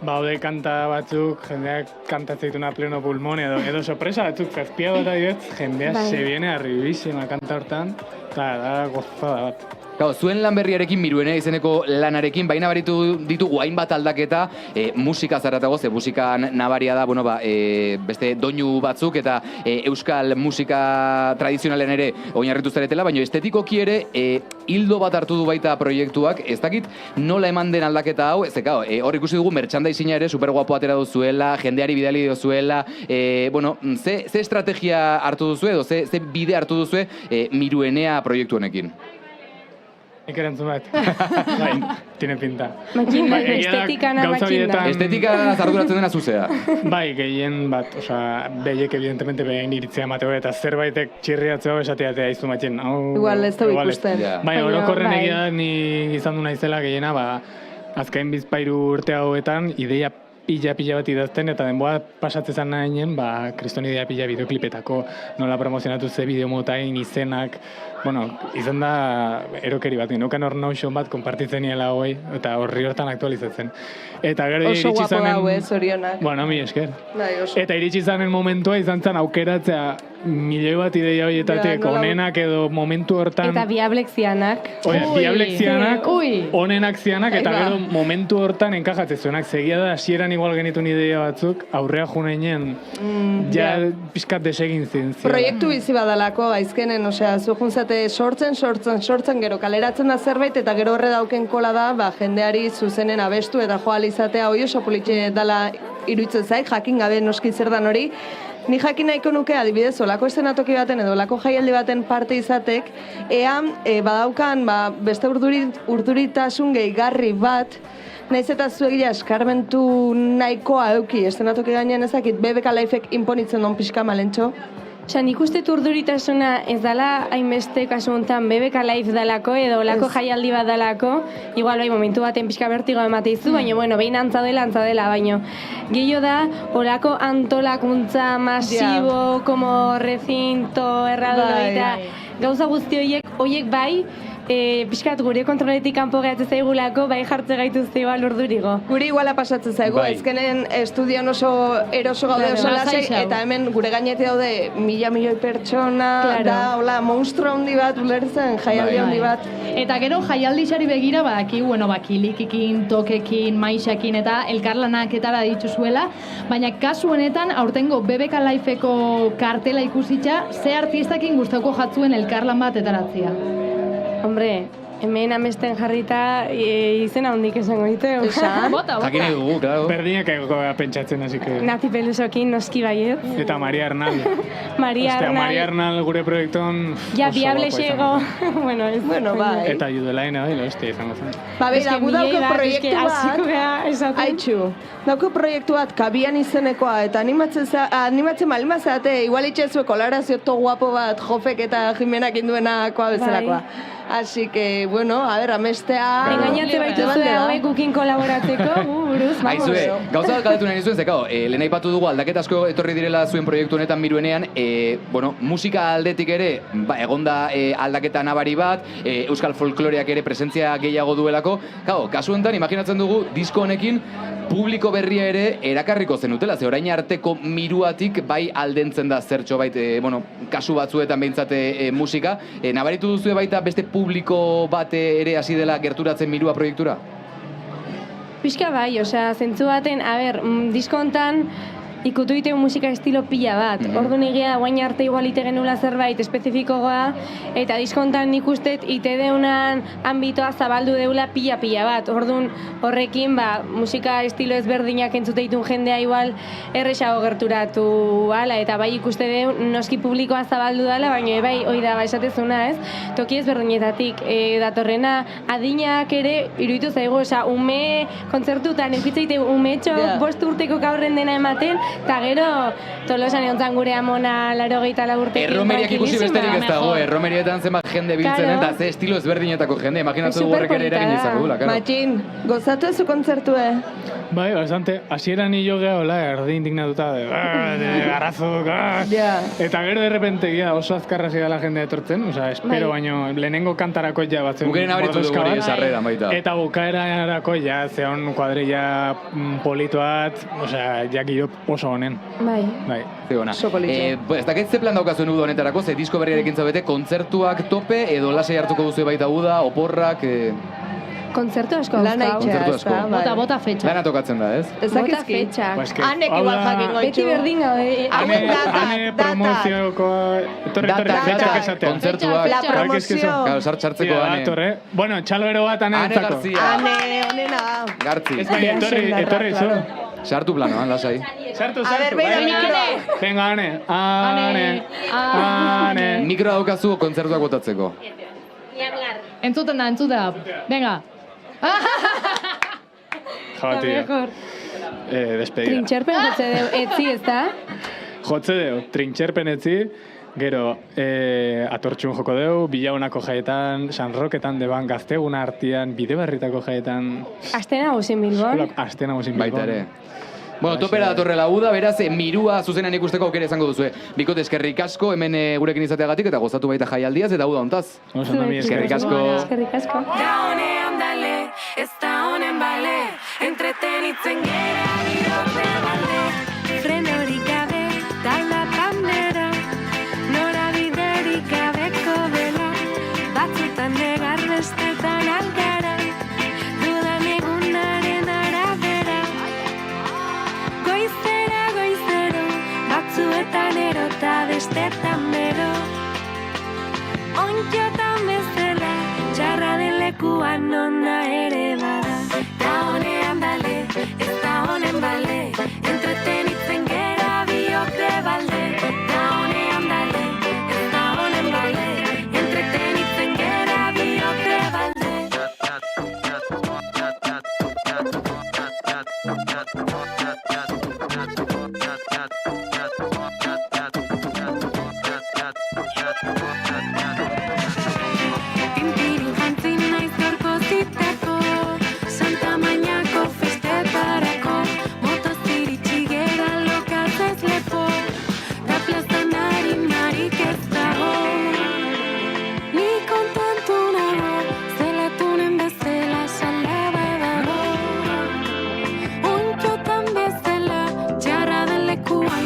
baude kanta batzuk, jendeak kantatzen dituna pleno pulmon, edo sorpresa batzuk, zazpia bat adibet, jendea se viene arribísima kanta hortan, eta da gozada bat. Zuen lan berriarekin, Miruenea izeneko lanarekin, baina baritu ditugu hainbat aldaketa, musika zaratago, ze musikan nabaria da, beste doinu batzuk eta euskal musika tradizionalen ere oinarritu zaretela, baina estetikoki ere hildo bat hartu du baita proiektuak, ez dakit nola eman den aldaketa hau, hor ikusi dugu merchandising-a ere superguapo atera duzuela, jendeari bidali duzuela, ze estrategia hartu duzu edo, ze bide hartu duzue Miruenea proiektu honekin? Nik erantzun bat. Bai, tiene pinta. Estetika nabakinda. Estetika zarduratzen dena zuzea. Bai, gehien bat, osea, behiek evidentemente behin iritzea mateo eta zerbaitek txirriatzea esateatea izu matxen. Igual ez dugu ikusten. Baina, orokorren egia ni izan du naizela gehiena, azkain bizpairu urte hauetan, ideia pila bat idazten, eta denboa pasatzen zan nahinen, kriston idea pila bideoklipetako, nola promozionatu ze bideo motain, izenak, izan da erokeri bat, genukan hor notion bat konpartitzen niela hoi, eta horri hortan aktualizatzen. Eta gero oso guapo gau, zorionak. Mi esker. Eta iritsi zanen momentua izan zen aukeratzea milioi bat ideia horietatik, onenak edo momentu hortan... Eta biablek zianak. Biablek zianak, onenak zianak, eta gero momentu hortan enkajatzen zuenak. Segia da, hasieran igual genitun ideia batzuk, aurrea juneinen, ja pixkat desegin zin. Proiektu bizi badalako, aizkenen, osea, zu juntzate sortzen, gero kaleratzen da zerbait, eta gero horre dauken kola da, jendeari zuzenen abestu, eta joal izatea hoi oso politxe dala iruditzen zaik, jakin gabe noski zer dan hori. Ni jakin nahiko nuke, adibidez, olako eszenatoki baten edo olako jaialdi baten parte izatek, badaukan beste urduritasun gehigarri bat, naiz eta zuegia eskarmentu nahikoa euki, eszenatoki gainean ezakit, BBK Liveek imponitzen don pixka Malentxo. Osa, nik uste urduritasuna ez dala hainbeste kasu honetan BBK Live dalako edo olako jaialdi bat dalako, igual momentu baten pixka bertigo emateizu, baina behin antzadela, baina gehiago da, olako antolakuntza masibo, como recinto, erraldo, eta gauza guzti horiek bai, pixkat gure kontroletik kanpo gehatzen zaigulako, bai jartze gaituzte igual urdurigo. Guri iguala pasatzen zaigu, ezkenen estudion oso eroso gaude oso lasai, eta hemen gure gainete daude milioi pertsona, da, hola, monstru handi bat, ulertzen, jaialdi handi bat. Eta gero jaialdixari begira, kilikikin, tokekin, maixakin eta elkarlanak etara dituzuela, baina kasu honetan, aurtengo BBK Liveeko kartela ikusitza, ze artistakin gustauko jatzuen elkarlan bat etaratzia? Hombre, Hemen amesten jarrita izena hondik esango ditu. Bota. Jakin dugu, claro. Berdinak pentsatzen, así que... Nati Pelusokin noski baiet. Eta Maria Arnal. Maria Arnal gure proiektuan... Ja, biable xego. Bueno, bai. Eta Judelaina, hostia, izango zen. Ba, beira, gu dauko proiektu bat... Aitxu, dauko proiektu bat kabian izenekoa, eta animatzen malima zeate, igual itxezue kolarazio to guapo bat, Jofek eta Jimenak induenakoa bezalakoa. Así que, bueno, a ver, amestea... Engainatze baituzue hauek gukin kolaboratzeko, buruz, vamos. Aizue, gauza bat galdetu nahi nizuen, zekao, lehen aipatu dugu aldaketa asko etorri direla zuen proiektu honetan Miruenean, bueno, musika aldetik ere, egonda aldaketa nabari bat, euskal folkloreak ere presentzia gehiago duelako, kasu honetan, imaginatzen dugu, disko honekin, publiko berria ere erakarriko zenutela, ze orain arteko Miruatik bai aldentzen da zertxo bait, bueno, kasu batzuetan behintzate musika, nabaritu duzue baita beste publiko bat ere hasi dela gerturatzen Mirua proiektura? Pixka bai, osea, zentzu baten, a ber, disko hontan ikutu ditu musika estilo pila bat. Orduan egia guain arte igual ite genula zerbait espezifikoa, eta diskontan nik ustet ite deunan ambitoa zabaldu deula pila bat. Orduan horrekin, musika estilo ezberdinak entzute ditun jendea igual erresago gerturatu ala, eta bai ikuste deun noski publikoa zabaldu dela, baina bai hoi da esatezuna, ez? Toki ezberdinetatik datorrena adinak ere iruditu zaigu, osea, ume kontzertutan eukitzeite umetxo 5 urteko gaurren dena ematen, eta gero, Tolosan egontzan gure amona 84 urtekin. Erromeriak ikusi besterik ez dago, erromerietan zenbat jende biltzen, eta ze estilo ezberdinetako jende, imaginatzen dugu horrek ere eragin izango dula. Matxin, gozatu ezu kontzertue? Bai, bastante, hasieran hilo gehola, erdi indignatuta, de garrazok, eta gero de repente oso azkarra zidala jende etortzen, osea, espero baino, lehenengo kantarako ja batzen Bukeren abaritu dugu hori sarreran baita. Eta bukaerarako ja, zeon kuadrilla polito bat, osea, jakio oso honen. Bai. Oso polito. Ez dakit ze plan daukazuen uda honetarako, ze disko berriarekin zabete, kontzertuak tope, edo lasai hartuko duzu baita uda, oporrak... Kontzertu asko Kontzertu asko. Bota fetxa. Lana tokatzen da, ez? Bota fetxa. Hanek igual jakingo itxu. Beti berdin gaude. Hane promozioko... Etorri, fetxak esatea. Kontzertuak. La promozio. Sartzeko hane. Bueno, txalbero bat hane entzako. Hane, honena. Gartzi. Ez bai, etorri zu. Sartu planoan, lasai. Sartu. A ver, beira mikro. Venga, hane. Mikro daukazu kontzertuak botatzeko. Entzuten da. Venga. Jabatia. Despedida. Trintxerpen jotze deu, etzi, ez da? Jotze deu, trintxerpen etzi, gero atortxun joko deu, bilaunako jaietan, San Roketan deban gazteguna artian, bide berritako jaietan... Astena guzin Bilbon. Astena guzin Bilbon. Baita ere. Bueno, topera datorrela uda, beraz, Mirua zuzenan ikusteko aukera izango duzue. Bikote eskerrik asko, hemen gurekin izateagatik, eta gozatu baita jaialdiaz, eta uda hontaz. Eskerrik asko. Eskerrik asko. Da honean dale, ez da honen bale, entretenitzen gera birote balde. Frenorik gabe, daula panera, norabiderik gabeko bela, batzutan negar bestetan algara, dudan egunaren arabera. Goizero, batzuetan erota bestetan bero, ontxotan bezala, txarra den lekuan nona ere bada. Da honean dale, ez da honen bale, entretenitzen gera biote balde. Da honean dale, ez da honen bale, entretenitzen gera biote balde. Pinpirin jantzin naiz gorko ziteko, Santa Mañako festetarako, motoziritsi gera lokatzez lepo, da plazan harik ez dago. Ni kontentu nago, zelatunen bezala salaba dago. Ontxotan bezala, txarra den lekuan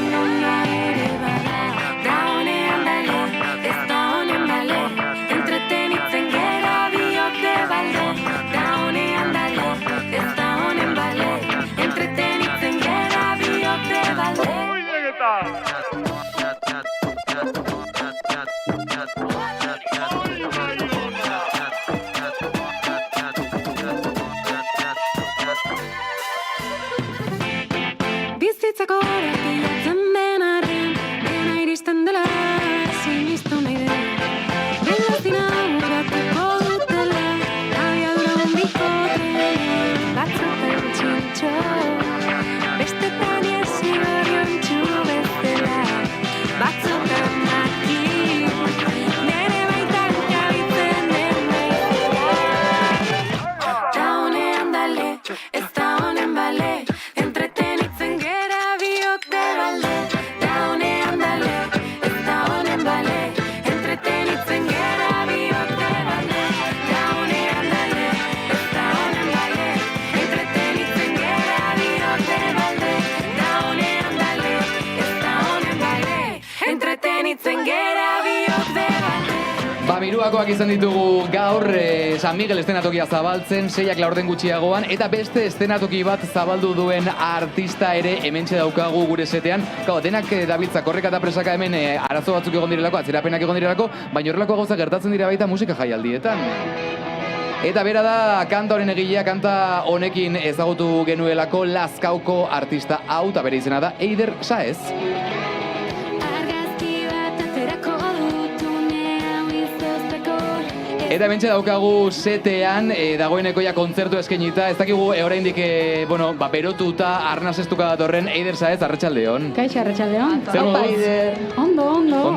pilatzen denaren, dena iristen dela, sinistu nahi dela. Bengaztina urratuko dutela, abiadura handiko trena, batzutan txintxo, bestetan iesi barriontxu bezala, batzutan maki, nere baitan kabitzen den naizela. Da honean dale, ez da honen bale, entretenitzen gera biok de balde. Da honean dale, ez da honen bale, entretenitzen gera biok de balde. Da honean dale, ez da honen bale, entretenitzen gera biok de balde. Da honean dale, ez da honen bale, entretenitzen gera biok de balde. Miruakoak izan ditugu gaur San Miguel estenatokia zabaltzen, 6ak laurden gutxiagoan, eta beste estenatoki bat zabaldu duen artista ere hementxe daukagu gure setean. Gau, denak dabiltza korreka eta presaka hemen arazo batzuk egon direlako, atzerapenak egon direlako, baina horrelako gauza gertatzen dira baita musika jaialdietan. Eta bera da kanta honen egilea, kanta honekin ezagutu genuelako Lazkauko artista hau, eta bere izena da Eider Saez. Eta bentsa daukagu setean, dagoeneko ja kontzertu eskainita, ez dakigu oraindik berotuta arnasestuka datorren Eider Saez, arratsaldeon. Kaixo, arratsaldeon. Zer moduz? Ondo.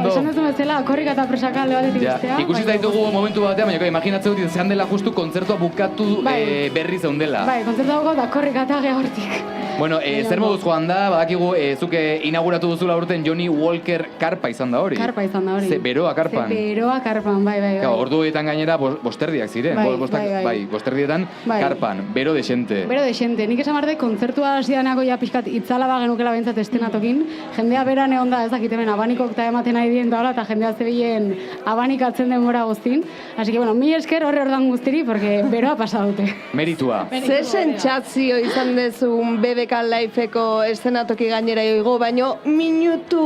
Esan duzu bezala, korrika eta presaka alde batetik bestea. Ikusi zaitugu momentu batean, baina imaginatzen dut izan dela justu kontzertua bukatu berri zeundela. Bai, kontzertu dago da korrika eta gehortik. Bueno, zer moduz joan da, badakigu zuke inauguratu duzula urten Johnny Walker karpa izan da hori. Karpa izan da hori. Beroa karpan. Beroa karpan, bai. Ordu horietan gainera bosterdiak ziren. Bai, bosterdietan karpan. Bero desente. Bero desente. Nik esan barde, kontzertua hasidanako ja pixkat itzala bagenukela behintzat estenatokin. Jendea beran egon da, ez dakit hemen abanikok eta ematen nahi dien eta jendea zebilen abanikatzen denbora guztin. Así que, mi esker horre ordan guztiri, porque beroa pasa dute. Meritua. Ze sentsazio izan dezun BBK Liveko estenatoki gainera joigo, baino minutu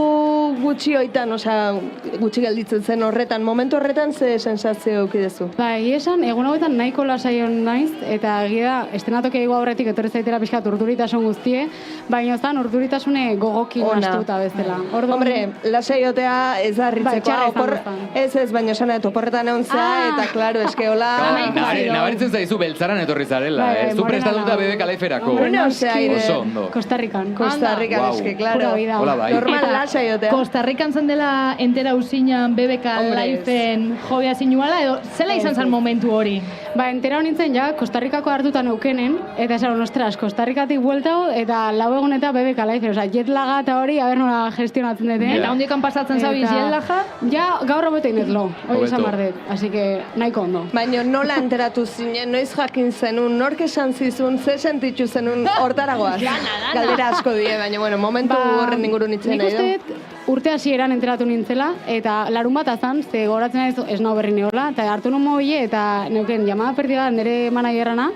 gutxi hoitan, gutxi gelditzen zen horretan, momentu horretan ze sentsazio eduki dezu? Esan, egun hauetan nahiko lasaion naiz, eta egia estenatokia igo aurretik etorri zaitera pixkat urduritasun guztie, baina zan urduritasune gogokin astuta bezala. Hombre, lasaiotea ez da ritzekoa, ez, baina esan edo oporretan egontzea, eta klaro, eske hola... Nabaritzen zaizu beltzaran etorri zarela, zu prestatuta BBK Liferako. Oso ondo. Kostarrikan, eske, klaro. Normal lasaiotea. Kostarrikan zen dela entera usinan BBK Lifeen jobea zinuala, edo zela izan zen momentu hori? Entera honintzen ja, Kostarrikako hartutan eukenen, eta esan, ostras, Kostarrikatik bueltau, eta lau egun eta BBK Life, jet laga eta hori, haber nola gestionatzen dute. Eta hondikan pasatzen zabiz jet laga? Ja, gaur hobeto inetlo, hori esan bardet, así que nahiko ondo. Baina nola enteratu zinen, noiz jakin zenun, nork esan zizun, ze sentitzu zenun hortaragoaz? Galdera asko die, baina momentu horren ingurun itzen nahi du. Nik uste urte hasieran enteratu nintzela, eta larun bat azan, ze goratzen ez nau berri neola, eta hartu nun mobile, eta neuken llamada perdida nire managerrana,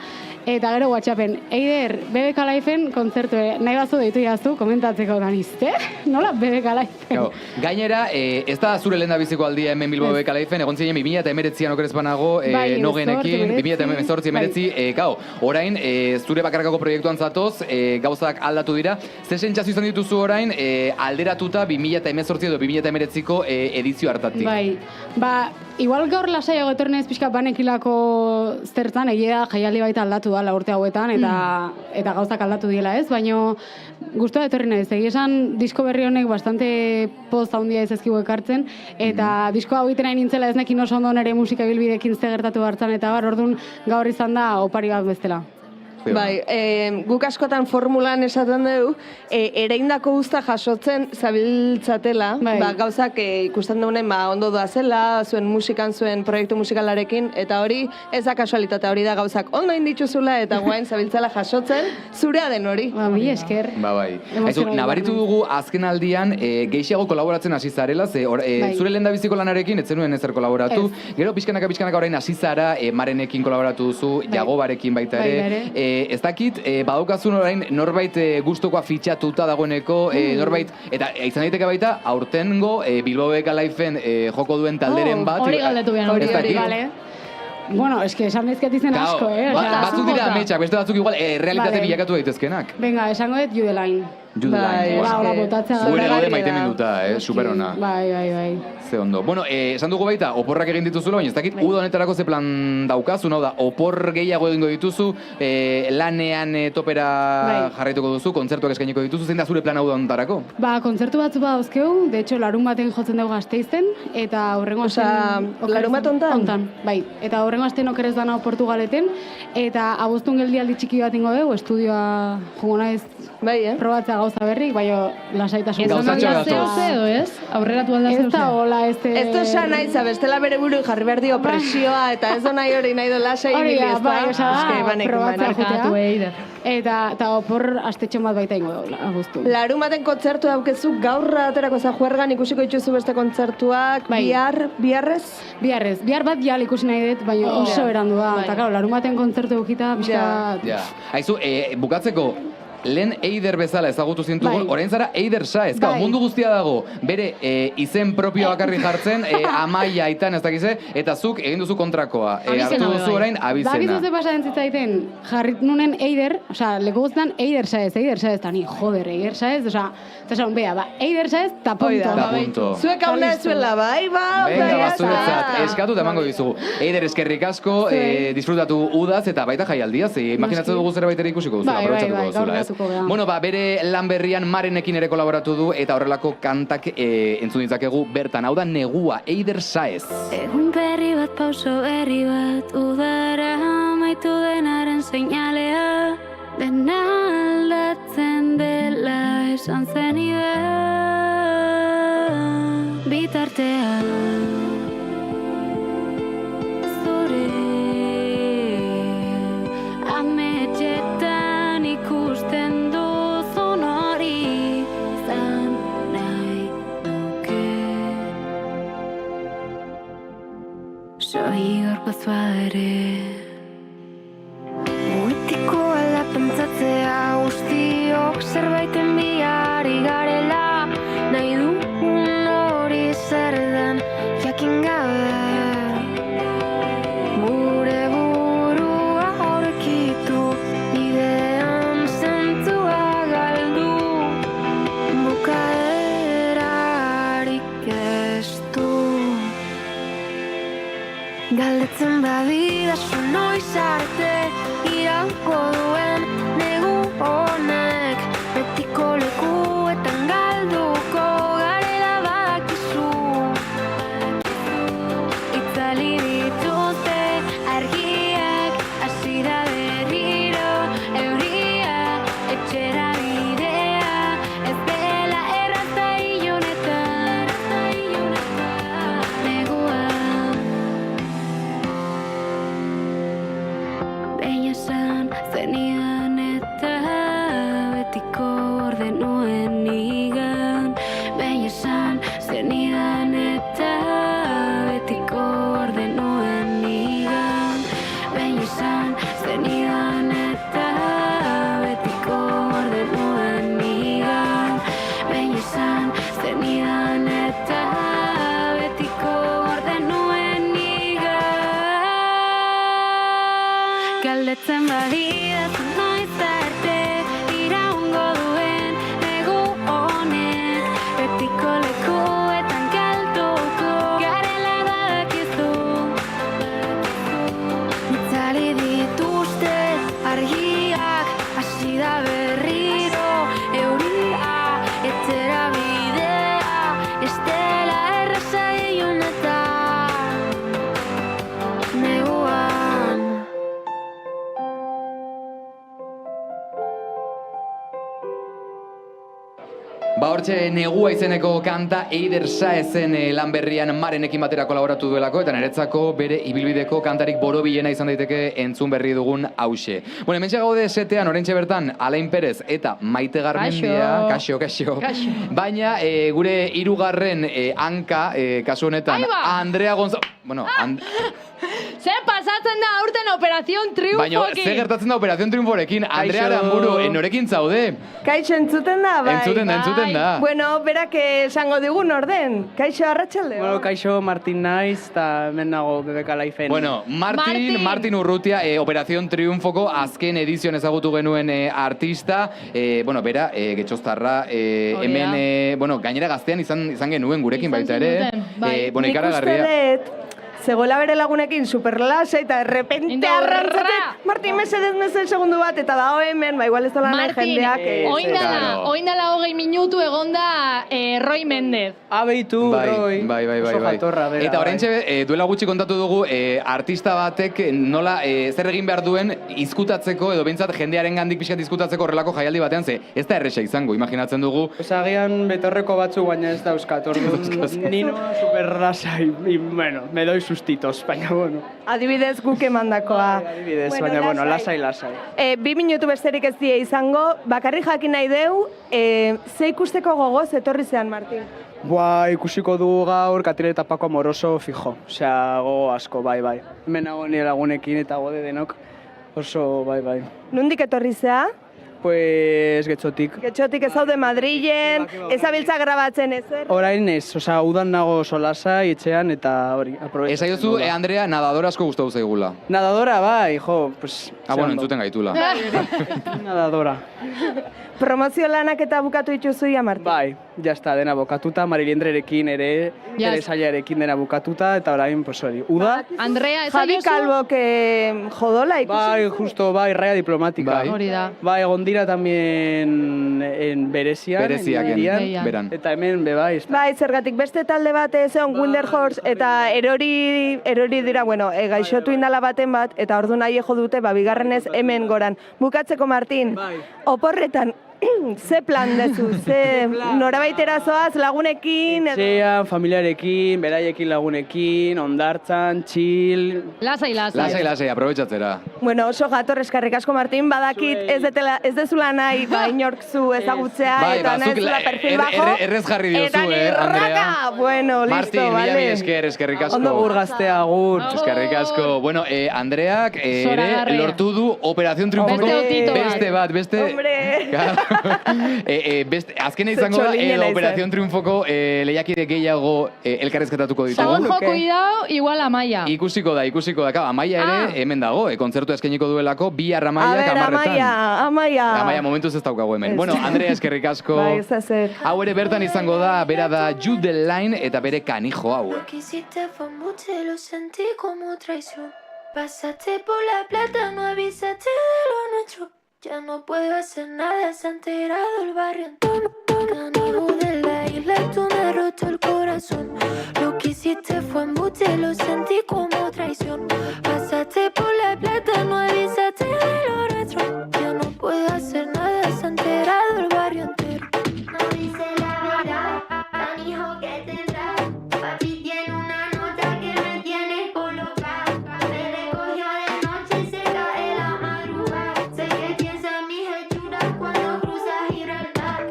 eta gero WhatsAppen, Eider, BBK Lifeen kontzertue, nahi bazu deitu jaztu, komentatzeko ganizte, nola BBK Lifeen? Gainera, ez da zure lehen da biziko aldia hemen Bilbo BBK Lifeen, egon ziren 2019an okerez banago, nogenekin, 2018 orain, zure bakarkako proiektuan zatoz, gauzak aldatu dira, ze sentsazio izan dituzu orain, alderatuta 2018 edo 2019ko edizio hartatik? Igual gaur lasaiago etornez pixka banekilako zertan, egia jaialdi baita aldatu da urte hauetan, eta gauzak aldatu diela ez, baina gustua etorri naiz. Egia esan, disko berri honek bastante poz handia ez ezkigu ekartzen, eta disko hau egiten nahi nintzela ez nekin oso ondo nire musika bilbidekin ze gertatu hartzen, eta orduan gaur izan da opari bat bestela. Bai, guk askotan formulan esaten dugu, ereindako guzta jasotzen zabiltzatela, gauzak ikusten dugunen ondo doazela, zuen musikan, zuen proiektu musikalarekin, eta hori ez da kasualitatea, hori da gauzak ondo indituzula eta guain zabiltzela jasotzen, zurea den hori. Mi esker. Nabaritu dugu azken aldian gehiago kolaboratzen hasi zarela, zure lehen da biziko lanarekin, ez zenuen ezer kolaboratu, gero pixkanaka orain hasi zara, Marenekin kolaboratu duzu, Jagobarekin baita ere, ez dakit, badaukazun orain norbait gustukoa fitxatuta dagoeneko, norbait, eta izan daiteke baita, aurtengo Bilbo BBK Lifeen joko duen talderen bat. Hori galdetu behar hori. Bueno, eske esan dizket izen asko, Batzuk dira ametsak, beste batzuk igual realitate bilakatu daitezkenak. Venga, esango dut You The Line. Jude Line. Hola, botatzea. Zuere gaude maite minduta, super ona. Bai. Ze ondo. Bueno, esan dugu baita, oporrak egin dituzula, baina ez dakit, uda honetarako ze plan daukazu, hau da, opor gehiago egingo dituzu, lanean topera jarraituko duzu, kontzertuak eskainiko dituzu, zein da zure plana uda honetarako? Kontzertu batzu badauzkeu, de hecho, larun baten jotzen dugu Gasteizen, eta horrengo astean... larun bat hontan? Bai, eta horrengo astean okerez dana Portugaleten, eta abuztun geldialdi txiki bat ingo dugu, estudioa jongo naiz probatzea gauza berrik, baina lasaitasun. Gauzatxo edo ez? Aurreratu alda zeu Ez da hola, ez de... Ez du esan nahi, bestela bere buru jarri behar dio presioa, eta ez do nahi hori nahi do lasai ibili ez da. Probatzea jutea. Eta opor astetxon bat baita ingo dugu, abuztu. Larun baten kontzertu daukezu, gaur aterako za juergan ikusiko dituzu beste kontzertuak, biharrez? Biharrez, bihar bat jal ikusi nahi dut, baina oso berandu da. Eta claro, larun baten kontzertu egita, pixka... Haizu, bukatzeko, lehen Eider bezala ezagutu zintugu, orain zara Eider Saez, mundu guztia dago, bere izen propio bakarri jartzen, Amaia aitan ez dakize, eta zuk egin duzu kontrakoa, hartu duzu orain abizena. Dakizu ze pasa entzitzaiten, jarrit nunen Eider, leku guztan Eider Saez, eta ni, joder, Eider Saez, eta bea, Eider Saez, ta punto. Zuek hauna ez zuela, bai, venga, zuretzat, eskatu eta emango dizugu. Eider, eskerrik asko, disfrutatu udaz, eta baita jaialdiaz, imaginatzen dugu zerbait ere ikusiko duzula, aprobetxatuko duzula, ez? Bueno, bere lan berrian Marenekin ere kolaboratu du eta horrelako kantak entzun ditzakegu bertan. Hau da Negua, Eider Saez. Egun berri bat, pauso berri bat, udara amaitu denaren seinalea, dena aldatzen dela esan zen bitartean. Zure ametxetan ikusten duzun hori zan nahi nuke. Soi gorkoz badere muetikoa da pentsatzea guztiok zerbaiten bihari garela, nahi dugun hori zer den jakin gabe. Gure burua aurkitu, bidean zentzua galdu, bukaerarik ez du. Galdetzen badidazu noiz arte iraungo duen negu honek, betiko lekuetan galduko garela badakizu. Itzali dituzte argiak, hasi da berriro euria, etxera bidea, ez dela erraza ilunetan, neguan. Behin esan zenidan eta betiko orde nuen nigan. Behin esan zenidan eta betiko orde nuen nigan. Behin esan zenidan eta betiko orde nuen nigan. Behin esan zenidan eta betiko orde nuen nigan. Galdetzen badidazu noiz arte iraungo duen negu honek, betiko lekuetan galduko garela badakizu. Itzali dituzte argiak, hasi da berriro euria, etxera bidea, ez dela erraza ilunetan, neguan. Hortxe Negua izeneko kanta Eider Saezen lan berrian Marenekin batera kolaboratu duelako, eta niretzako bere ibilbideko kantarik borobilena izan daiteke entzun berri dugun hause. Bueno, hementxe gaude setean, oraintxe bertan, Alain Perez eta Maite Garmendia. Kaixo. Baina gure hirugarren hanka, kasu honetan, Andrea González... Bueno, Zer pasatzen gertatzen da aurten Operación Baina, Triunfoekin? ze gertatzen da Operación Triunforekin? Andrea Aramburu, norekin zaude? Kaixo, entzuten da, bai. Entzuten da. Bueno, berak esango digun orden. Kaixo, arratsalde. Bueno, kaixo, Martin naiz, eta hemen nago BBK Lifeen. Bueno, Martin Urrutia, Operación Triunfoko azken edizioan ezagutu genuen artista. Bueno, bera, getxoztarra, hemen, bueno, gainera gaztean izan genuen gurekin baita ere. Bueno, ikaragarria. Nik uste dut, zegoela bere lagunekin superlasa eta errepente arrantzatek. Martin, mesedez segundu bat, eta dago hemen, igual ez dola nahi jendeak. Oindala 20 minutu egonda Roy Mendez. Abeitu, Roy. Bai. Oso jatorra, bera. Eta oraintxe duela gutxi kontatu dugu artista batek nola zer egin behar duen izkutatzeko edo behintzat jendearen gandik pixkat izkutatzeko horrelako jaialdi batean, ze ez da erresa izango, imaginatzen dugu. Agian betorreko batzu baina ez dauzkat, orduan nino superlasai, bueno, me doi sustitos, baina bueno. Adibidez guk emandakoa. Adibidez, baina bueno, lasai. 2 minutu besterik ez die izango, bakarrik jakin nahi deu, ze ikusteko gogoz etorri zean, Martin? Ikusiko du gaur Katirel eta Pako Amoroso fijo. Osea, gogo asko, bai. Hemen nago nire lagunekin eta gode denok. Oso, bai. Nondik etorri zea? Pues Getxotik. Getxotik ez zaude Madrilen, ezabiltza grabatzen ezer? Orain ez, osea, udan nago solasa, etxean eta hori, aprobetxatzen. Ez aiozu, Andrea, nadadora asko gustatu zaigula. Nadadora, bai, jo, pues... Bueno, entzuten gaitula. Nadadora. Promozio lanak eta bukatu dituzu ia, Martin? Bai, jazta, dena bukatuta, Mariliendrerekin ere, telesailarekin dena bukatuta, eta orain, pues hori, uda. Andrea, ez Javi Calvok jodola ikusi? Bai, justo, bai, raya diplomática. Hori da. Bai, egon dira también en Berezian. Beran. Eta hemen, bai. Bai, zergatik beste talde bat egon Wonder Horse, eta erori dira, bueno, gaixotu indala baten bat, eta ordu nahi jo dute, bigarrenez hemen goran. Bukatzeko, Martin, oporretan, ze plan dezu, ze norabaitera zoaz lagunekin? Etxean, familiarekin, beraiekin lagunekin, ondartzan, chill... Lasai, aprobetxatzera. Bueno, oso gator eskarrik asko, Martin, badakit ez dezula nahi, inork zu ezagutzea, eta nahi zula perfil bajo. Errez jarri diozu, Andrea. Bueno, listo, vale. Martin, mila eskerrik asko. Ondo gurgaztea, agur. Eskerrik asko. Bueno, Andreak ere lortu du Operación Triunfoko beste bat, beste... Azkena izango da, Operación Triunfoko lehiakide gehiago elkarrezketatuko ditugu. Zagon joko idao, igual Amaia. Ikusiko da. Amaia ere hemen dago, kontzertu eskainiko duelako, bihar Amaiak 10:00. Amaia momentuz ez daukagu hemen. Bueno, Andrea, eskerrik asko. Bai, ez da zer. Hau ere bertan izango da, bera da Jude the Line eta bere kanijo hau. Lo que hiciste fue mucho, lo sentí como traición. Pasaste por la plata, no avisaste de lo nuestro. Ya no puedo hacer nada, se ha enterado el barrio entero. Canijo de la isla, tú me has roto el corazón. Lo que hiciste fue embuste, lo sentí como traición. Pasaste por la plata, no avisaste de lo nuestro. Ya no puedo hacer nada, se ha enterado el barrio entero. No dice la verdad, canijo que tendrá. Papi tiene una nota que me tiene colocada. Me recogió de noche y se cae la madrugada. Sé que piensa en mis hechuras cuando cruzas Gibraltar.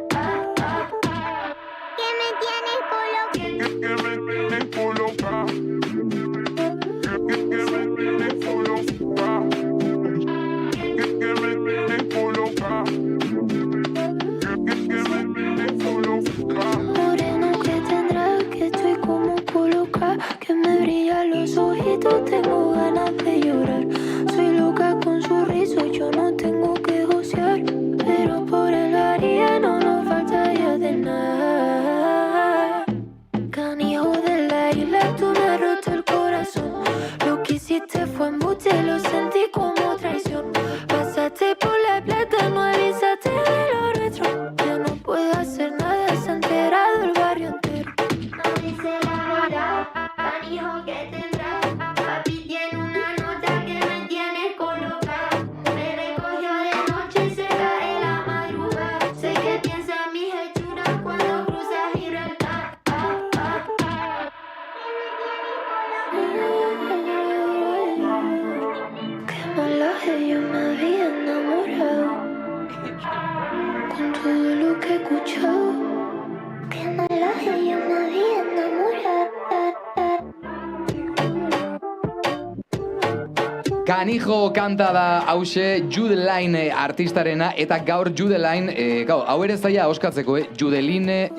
Kanijo kanta da hause Jude Line artistarena, eta gaur Jude Line, hau ere zaila oskatzeko, Jude Line.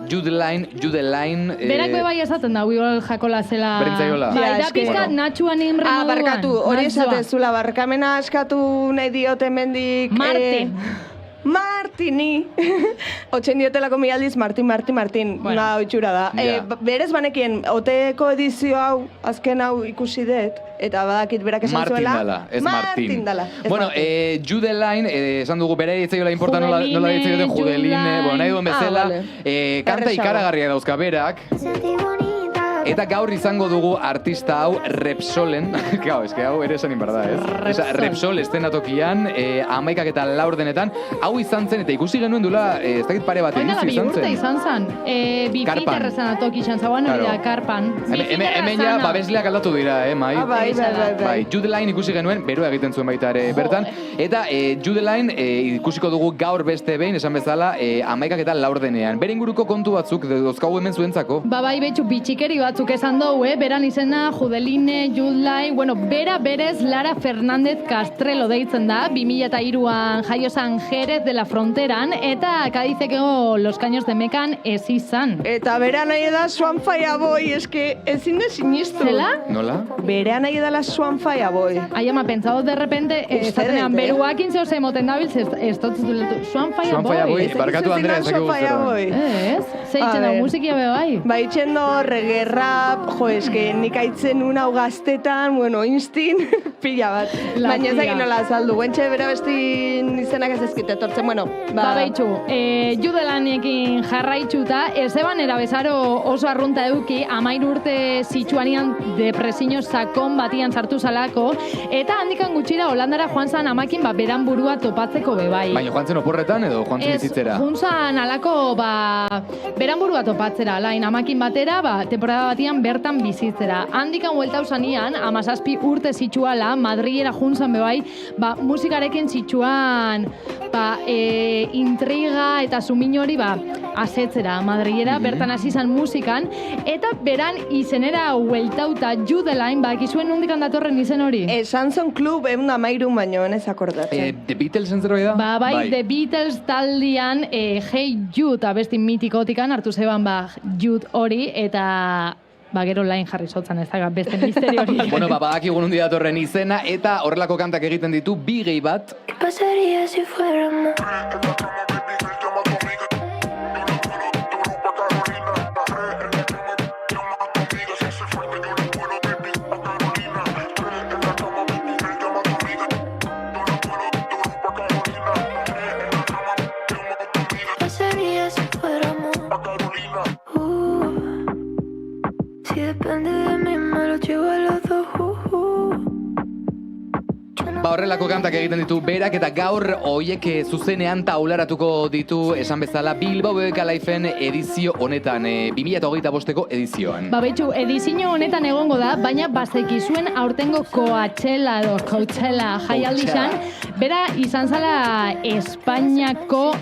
Berak bai esaten da, igual jakola zela. Berintzaiola. Bai, da pizkat Natxuan imre moduan. Barkatu, hori esatezula, barkamena askatu nahi diote mendik... Martini. Otsen diotelako mi aldiz Martin. Bueno. Itxura da. Berez banekien, oteko edizio hau, azken hau ikusi dut, eta badakit berak esan zuela. Martin dala, ez Martin. Dala. Bueno, Jude Line, esan dugu bere ditzaiola importa nola ditzaioten Judeline, bueno, nahi duen bezala. Kanta ikaragarria dauzka berak. Eta gaur izango dugu artista hau Repsolen, hau ere esan inbarda, ez? Repsol estenatokian, 11 eta 4 hau izan zen, eta ikusi genuen duela, ez dakit pare bat edizio izan zen. Urte izan zen, Bifiter esanatoki izan zagoan hori da, Karpan. Hemen ja, babesleak aldatu dira, Mai? Bai, Jude Line ikusi genuen, beroa egiten zuen baita ere bertan, eta Jude Line ikusiko dugu gaur beste behin, esan bezala, 11 eta 4 Bere inguruko kontu batzuk, dauzkagu hemen zuentzako. Bai, betxu, bitxikeri batzuk esan dugu, beran izena Judeline, Judeline, bueno, bera berez Lara Fernández Castrelo deitzen da, 2003an jaiozan Jerez de la Fronteran, eta Kadizeko Los Caños de Mekan ez izan. Eta bera nahi da Swan Fireboy, eske ezin de sinistu. Zela? Nola? Bera nahi da la Swan Fireboy. Ai, ama, pentsado de repente, esatenean, beruakin zeo zemoten dabil, ez dut zuletu, Swan Fireboy. Barkatu Andrea, ezak guztara. Ez, zeitzen da musikia be bai. Bai, txendo, reggae rap, eske nik aitzen una hau gaztetan, bueno, instin, pila bat. Baina ez egin nola azaldu, guentxe bera bestin izenak ez ezkite etortzen, bueno, ba behitxu, Jude Lineekin jarraitxuta, ezeban erabezaro oso arrunta eduki, 13 urte zitsuanian depresio sakon batian sartu zalako, eta handikan gutxira Holandara joan zan amakin beran burua topatzeko bebai. Baina joan zen oporretan edo joan zen bizitzera? Ez, joan zan alako, beran burua topatzera, lain amakin batera, temporada batian bertan bizitzera. Handikan hueltau zanian, 17 urte zitsuala, Madrilera juntzan bebai, musikarekin zitsuan, intriga eta sumin hori, asetzera Madrilera, bertan hasi zan musikan, eta beran izenera hueltauta Jude Line, ekizuen nondikan datorren izen hori? Sanson Club, 113 baino, ez akordatzen. The Beatles entzero da? Bai, The Beatles taldian, Hey Jude, abesti mitikotikan, hartu zeban, Jude hori, eta... gero Line jarri sotzan ez da, beste misterio hori. Bueno, badakigu nundi datorren izena, eta horrelako kantak egiten ditu, bi gehi bat. ¿Qué pasaría si fuéramos? Depende de mí, me lo llevo a los dos. Horrelako kantak egiten ditu berak, eta gaur hoiek zuzenean taularatuko ditu, esan bezala, Bilbao BBK Lifeen edizio honetan, 2025ko edizioan. Betxu, edizio honetan egongo da, baina bazekizuen aurtengo Coachella jaialdizan, bera izan zala Espainiako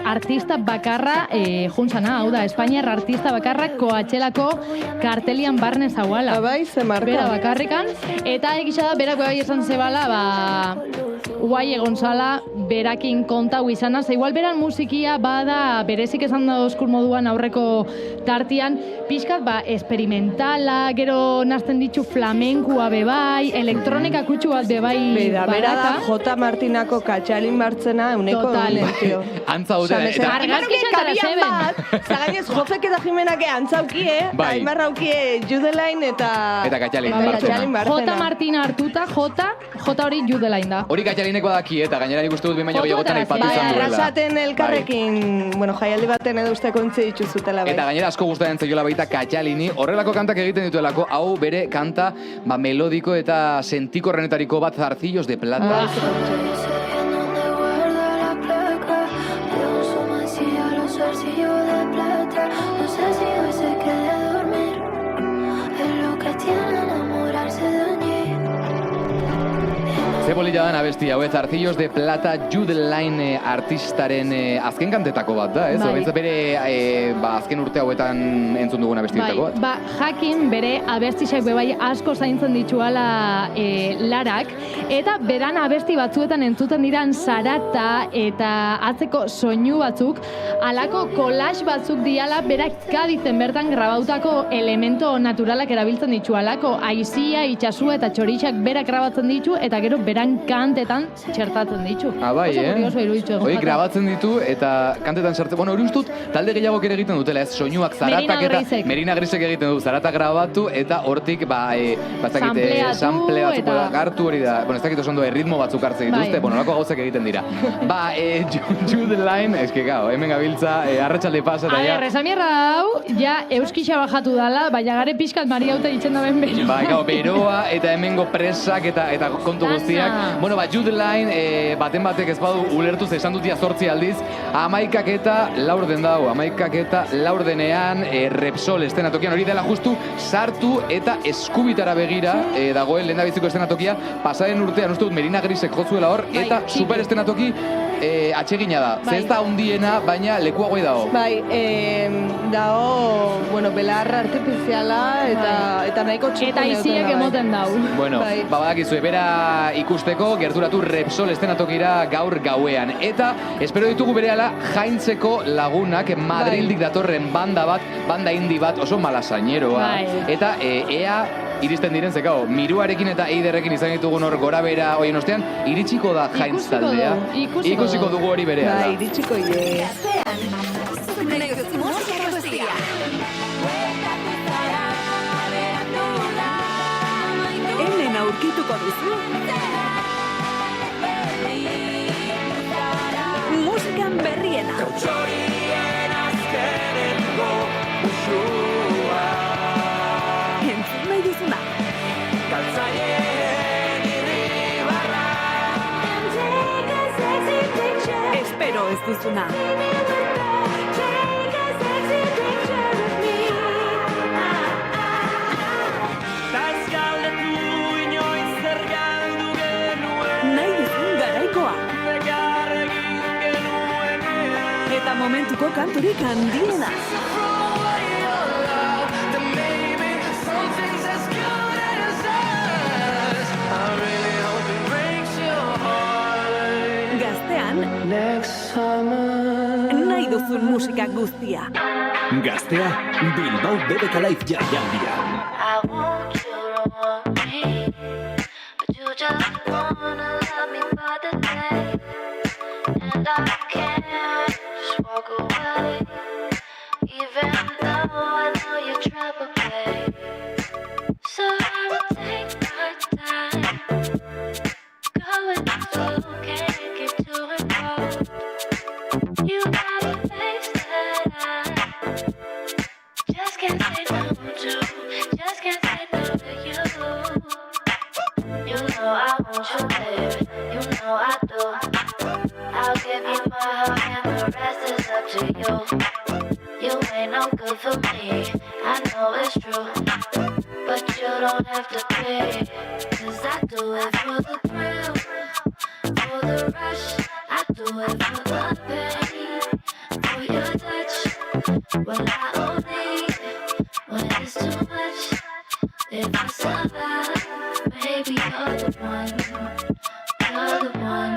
artista bakarra juntzana, hau da, Espainiar artista bakarra Coachellako kartelian barne zauala. Bai, ze marka. Bera bakarrikan, eta egisa da, berak bai esan zebala, guai egon zala, berakin kontau izanaz, igual beran musikia bada, berezik esan da oskur moduan aurreko tartian, pixkat esperimentala, gero nazten ditu flamenkua bebai, elektronika kutsu bat bebai Bera da, J. Martinako katxalin martzena euneko tio. Antza dute, eta... Argazki xantara zeben. Zagainez, Jofek eta Jimenake antzaukie, aimarraukie Jude Line eta katxalin martzena. J. Martin hartuta, J hori Jude Line da. Hori katxalinek badaki, eta gainera nik uste dut bimaino gehiagotan aipatu izan duela. Arrasaten elkarrekin, jaialdi baten edo uste kontze dituzutela bai. Eta gainera asko gustatzen zaiola baita katxalini, horrelako kantak egiten dituelako, hau bere kanta melodiko eta sentikorrenetariko bat, Zarcillos de Plata. polilla dan abesti hau, ez, Arcillos de Plata, Jude Line artistaren azken kantetako bat da, ez? Bai. Bere azken urte hauetan entzun dugun abestietako bat. Ba, jakin bere abestiak bai asko zaintzen dituala Larak, eta beran abesti batzuetan entzuten diran zarata eta atzeko soinu batzuk, alako collage batzuk diala berak Kadizen bertan grabautako elemento naturalak erabiltzen ditu, alako aizia, itxasua eta txorixak berak grabatzen ditu, eta gero beran kantetan txertatzen ditu. Bai, Oso kurioso iruditu egon. Hori grabatzen ditu eta kantetan sartzen. Bueno, hori ustut talde gehiagok ere egiten dutela, ez? Soinuak zaratak eta Merina Grisek egiten du, zarata grabatu eta hortik sampleatu hartu hori da. Bueno, ez dakit oso ondo erritmo batzuk hartzen dituzte, bueno, olako gauzak egiten dira. Jude Line, eske gau, hemen gabiltza, arratsalde pasa eta ja. Resamierra hau, ja euskixa bajatu dala, baina gare pixkat mariauta ditzen da ben beroa. Bai, gau, beroa eta hemengo presak eta kontu guztiak. Bueno, Jude Line, baten batek ez badu ulertuz esan dutia 8 aldiz, 11 dau, 11 denean, Repsol estenatokian hori dela justu sartu eta eskubitara begira dagoen lehendabiziko estenatokia, pasaren urtean uste dut Merina Grisek jozuela hor, eta super estenatoki atsegina da. Ze ez da hundiena, baina lekua guai dago. Bai, dago, bueno, belarra artifiziala eta nahiko txuko eta iziak emoten dau. Bueno, badakizue, bera ikusteko gerturatu Repsol estenatokira gaur gauean. Eta espero ditugu berehala jaintzeko lagunak Madrildik datorren banda indi bat, oso malasaineroa. Eta ea iristen diren zekao, Miruarekin eta Eiderrekin izan ditugun hor gora bera hoien ostean, iritsiko da jaintz taldea. Ikusiko dugu hori berehala. Bai, iritsiko ie. Hemen aurkituko duzu musikan berriena. Entzun nahi duzuna. Espero ez duzuna. Nahi duzun garaikoa. Eta momentuko kanturik handiena. Gaztean, nahi duzun musika guztia. Gaztea, Bilbao BBK Live jaialdia. I want you to want me, but you just wanna love me for the day, and I can't just walk away, even though I know you're trouble, babe. So I will take my time, going slow, can't get too involved. You got a face that I just can't say no to, just can't say no to you. You know I want you, baby, you know I do. I'll give you my heart and the rest is up to you. You ain't no good for me, I know it's true, but you don't have to pay, 'cause I do it for the thrill, for the rush. I do it for the pain, for your touch, when I only, when it's too much. If I survive, baby, you're the one, you're the one.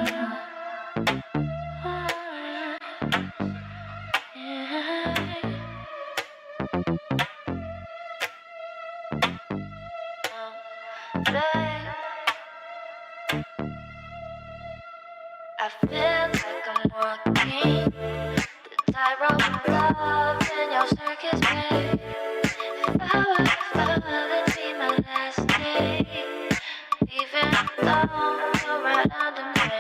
I feel like I'm walking the tightrope of love in your circus, babe. If I were to fall, that'd be my last day, even though you're right under me.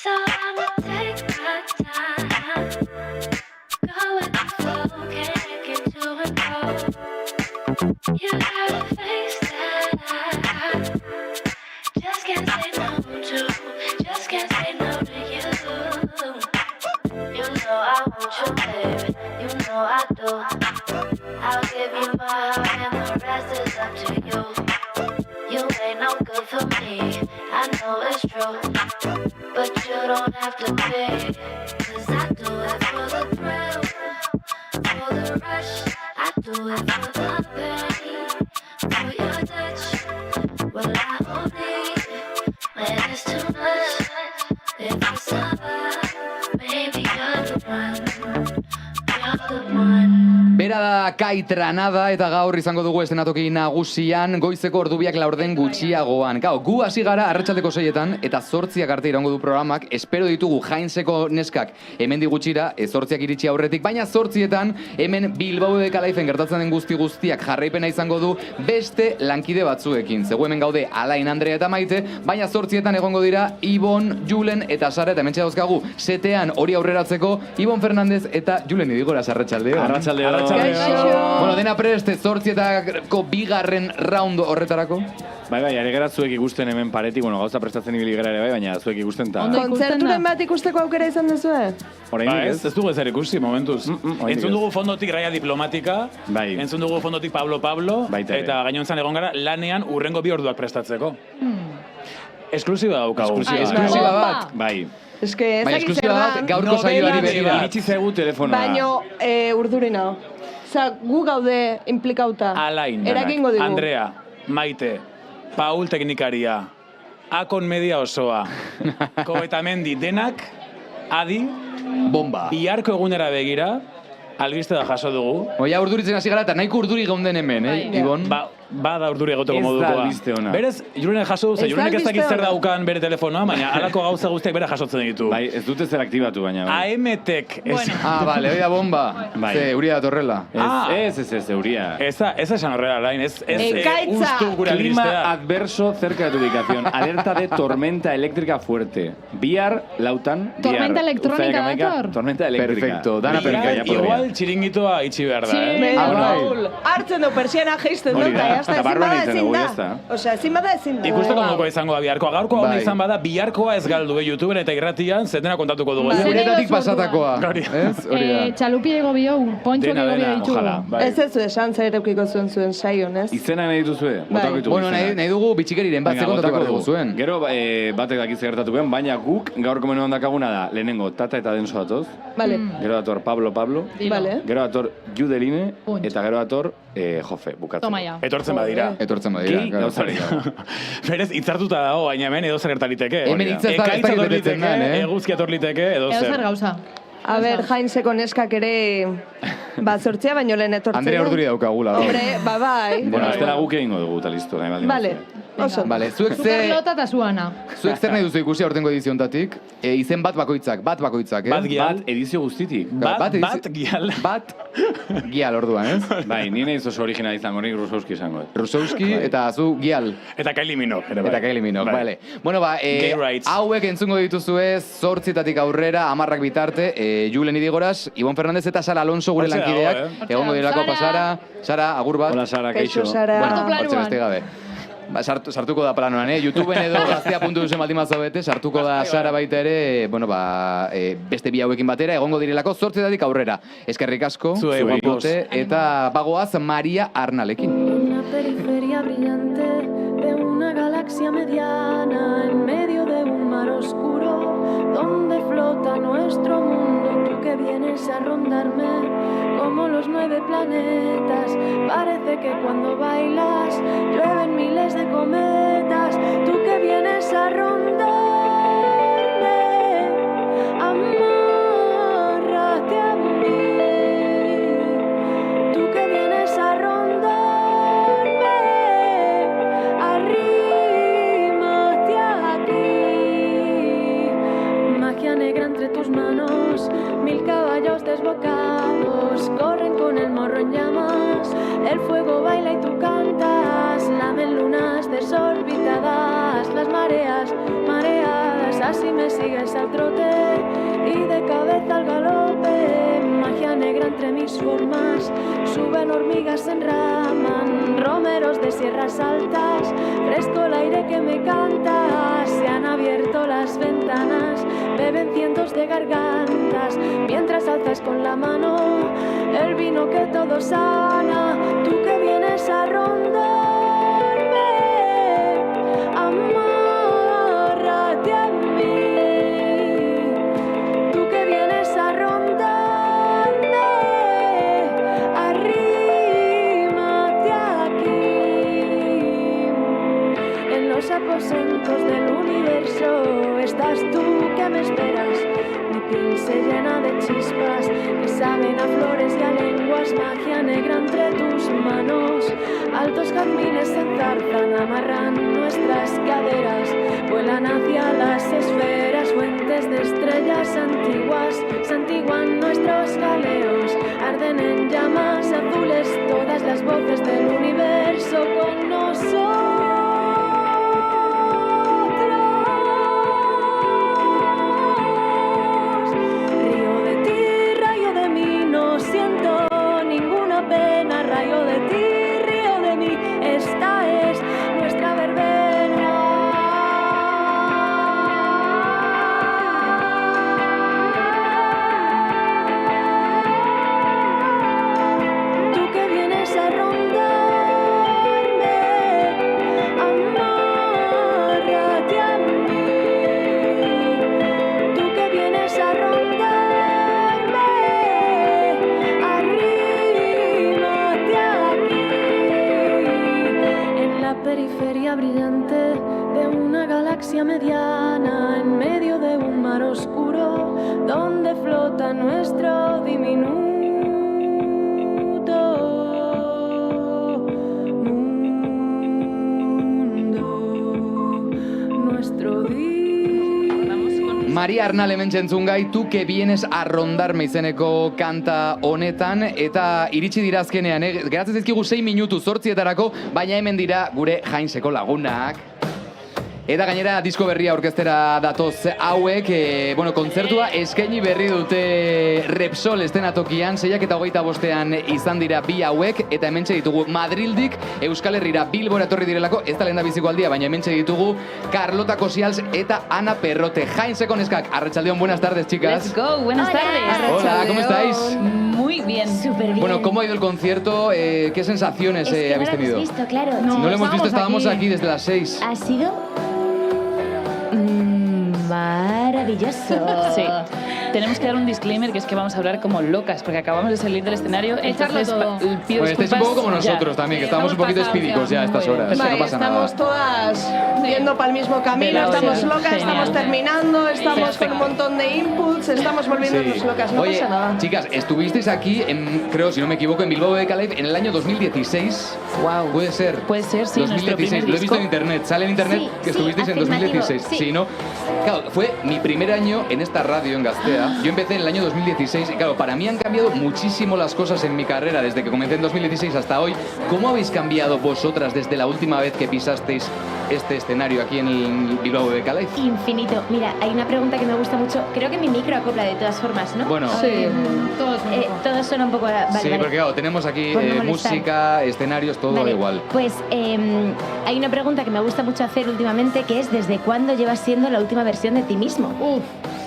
So I'ma take my time, go with the flow, can't get too involved. You got a face that I just can't say no to, just can't say no to you. You know I want you, baby, you know I do. I'll give you my heart and the rest is up to you. You ain't no good for me, I to pay. 'Cause I do it for the thrill, for the rush. I do it for the pain, for your touch. Well, I only when it's too much. If I survive, baby, you're the one. You're the one. Bera da Kai Tranada eta gaur izango dugu eszenatoki nagusian goizeko ordubiak laurden gutxiagoan. Gu hasi gara arratsaldeko 6etan eta 8 arte iraungo du programak. Espero ditugu Jainzeko neskak hemendik gutxira 8 iritsi aurretik, baina 8etan hemen Bilbao BBK Liven gertatzen den guztiak jarraipena izango du beste lankide batzuekin. Zego hemen gaude Alain, Andrea eta Maite, baina 8etan egongo dira Ibon, Julen eta Sara, eta hementxe dauzkagu setean hori aurreratzeko Ibon Fernandez eta Julen Idigoras. Arratsaldeo. Arratsaldeo. Bueno, dena preste 8etako bigarren round horretarako. Bai, ari gara zuek ikusten hemen paretik, bueno, gauza prestatzen ibili gara ere bai, baina zuek ikusten ta. Kontzerturen bat ikusteko aukera izan duzue? Oraindik ez dugu ezer ikusi momentuz. Entzun dugu fondotik Raia Diplomatika, entzun dugu fondotik Pablo, eta gainontzan egon gara lanean urrengo 2 orduak prestatzeko. Esklusiba daukagu. Esklusiba bat. Bai. Eske, ezagik zer da. Gaurko saioari begira. Iritsi zaigu telefonora. Baino, urdurina. Osa, gu gaude implikauta. Alain, erakingo digu. Andrea, Maite, Paul teknikaria, Akon media osoa, Koetamendi denak, Adi, bomba. Biharko egunera begira, albiste da jaso dugu. Oia urduritzen hasi gara eta nahiko urduri gaunden hemen, Ibon? Bada urduri egoteko modukoa. Ez da albiste ona. Berez, Julenek jaso duzu, Julenek ez dakit zer daukan bere telefonoa, baina halako gauza guztiak bere jasotzen ditu. Bai, ez dute zer aktibatu baina. AM-tek. Bale, hori da bomba. Ze, euria datorrela. Ez, euria. Eza esan horrela, Lain, ez ustu gure Clima albistea. adverso cerca de tu ubicación. Alerta de tormenta eléctrica fuerte. Bihar, lautan. Tormenta electrónica dator. Tormenta eléctrica. Perfecto, dana perfecta. Igual txiringitoa itxi behar da, Paul, hartzen du persiana geisten dut, ezin bada ezin da. Osea, ezin bada ezin da. Ikusteko moduko izango da biharkoa. Gaurkoa hona izan bada, biharkoa ez galdu, YouTuberen eta irratian, zetena kontatuko dugu. Guretatik pasatakoa. Ez? Hori da. Txalupi ego biou, pontxoak ego biou ditugu. Ez esan zer eukiko zuen saion, ez? Izena nahi dituzue? Bueno, nahi dugu bitxikeriren bat zekontatuko dugu zuen. Gero batek dakit gertatu ben, baina guk gaurko menuan dakaguna da, lehenengo Tata eta Denso datoz. Gero dator Pablo. Gero dator Judeline eta gero dator Jofe, bukatzen. Toma ya. Etortzen badira. Berez, hitzartuta dago, baina hemen edo zer gertaliteke. Hemen hitzartuta betetzen eguzki atorliteke, edo zer. Edo zer gauza. A ber, Jainzeko neskak ere zortzia baino lehen etortzen. Andrea urduri daukagula. Hombre, bai. Bueno, estela guk egingo dugu, eta listo. Vale, oso. Vale, zuek Superlota eta Suana. Zuek zer nahi duzu ikusi aurtengo ediziontatik? Izen bat bakoitzak, Bat gial. edizio guztitik. Bat gial. Bat gial orduan, ez? Bai, ni nahi oso original izango, nik Rusowski izango. Rusowski eta zu gial. Eta Kylie Minogue. Eta Kylie Minogue, vale. Bueno, hauek entzungo dituzue 8etatik aurrera, 10ak bitarte, Julen Idigoras, Ibon Fernandez eta Sara Alonso gure lankideak. Egongo direlako pasara. Sara, agur bat. Hola, Sara, kaixo. Bueno, hortxe beste gabe. Sartuko da planoan, YouTubeen edo gaztea.usen baldin mazabete, sartuko da Sara baita ere, beste bi hauekin batera, egongo direlako 8etatik aurrera. Eskerrik asko, zuen pote, eta bagoaz Maria Arnalekin. Una periferia brillante de una galaxia mediana en medio de un mar oscuro donde flota nuestro mundo. Tú que vienes a rondarme como los 9 planetas. Parece que cuando bailas llueven miles de cometas. Tú que vienes a rondarme, amárrate a mí. Tú que vienes a rondarme, arrímate aquí. Magia negra entre tus manos, 1000 caballos desbocados corren con el morro en llamas. El fuego baila y tú cantas, lamen lunas desorbitadas, las mareas, así me sigues al trote y de cabeza al galope. Magia negra entre mis formas, suben hormigas, se enraman, romeros de sierras altas, fresco el aire que me canta. Se han abierto las ventanas, beben cientos de gargantas, mientras alzas con la mano el vino que todo sana. Tú que vienes a rondarme, amárrate a mí. es magia negra entre tus manos. Altos jazmines se enzarzan, amarran nuestras caderas, vuelan hacia las esferas, fuentes de estrellas antiguas, santiguan nuestros jaleos, arden en llamas azules todas las voces del universo con nosotros. Río de ti, rayo de mí, no siento ninguna pena, rayo de ti. Esta es nuestra verbena. Tú que vienes a rondarme, amárrate a mí. Tú que vienes a rondarme, arrímate aquí. La periferia brillante de una galaxia mediana, en medio de un mar oscuro, donde flota nuestro diminuto mundo, nuestro Maria Arnal hemen entzun gai, Tu que vienes a rondarme izeneko kanta honetan, eta iritsi dira azkenean, geratzen zaizkigu 6 minutu 8etarako, baina hemen dira gure Jainseko lagunak. Eta gainera disko berria orkestera datoz hauek, kontzertua eskaini berri dute Repsol estenatokian, 6:25 izan dira bi hauek, eta hementxe ditugu Madrildik Euskal Herrira Bilbora etorri direlako, ez da lehen da biziko aldia, baina hementxe ditugu Carlota Cosials eta Ana Perrote. Jainseko neskak, arratsaldeon, buenas tardes, chicas. Let's go, buenas tardes. Hola, ¿cómo estáis? Muy bien. Súper bien. Bueno, ¿cómo ha ido el concierto? ¿Qué sensaciones habéis tenido? No lo hemos visto, claro. No lo hemos visto, estábamos aquí desde las 6. Ha sido maravilloso. Sí. Tenemos que dar un disclaimer, que es que vamos a hablar como locas, porque acabamos de salir del escenario. Echarlo todo. Pido Pues estáis un poco como ya. nosotros también, que estamos un poquito espídicos ya a estas horas. Vale, no pasa estamos nada. todas yendo para el mismo camino, estamos locas, estamos terminando, estamos con un montón de inputs, estamos volviéndonos locas, no Oye, pasa nada. chicas, estuvisteis aquí, creo, si no me equivoco, en Bilbao BBK Live en el año 2016. Wow. Puede ser. Puede ser, sí, 2016. Lo he visto en internet. Sale en internet que estuvisteis en 2016. Sí, ¿no? Claro, fue mi primer año en esta radio en Gaztea. Yo empecé en el año 2016 y claro, para mí han cambiado muchísimo las cosas en mi carrera desde que comencé en 2016 hasta hoy. ¿Cómo habéis cambiado vosotras desde la última vez que pisasteis este escenario aquí en el Bilbao BBK Live? Infinito. Mira, hay una pregunta que me gusta mucho. Creo que mi micro acopla de todas formas, ¿no? Bueno. Sí. Todos suena un poco... Vale, Sí, vale. porque claro, tenemos aquí Por no molestar. música, escenarios, todo Vale, igual. Pues hay una pregunta que me gusta mucho hacer últimamente, que es ¿desde cuándo llevas siendo la última versión de ti mismo?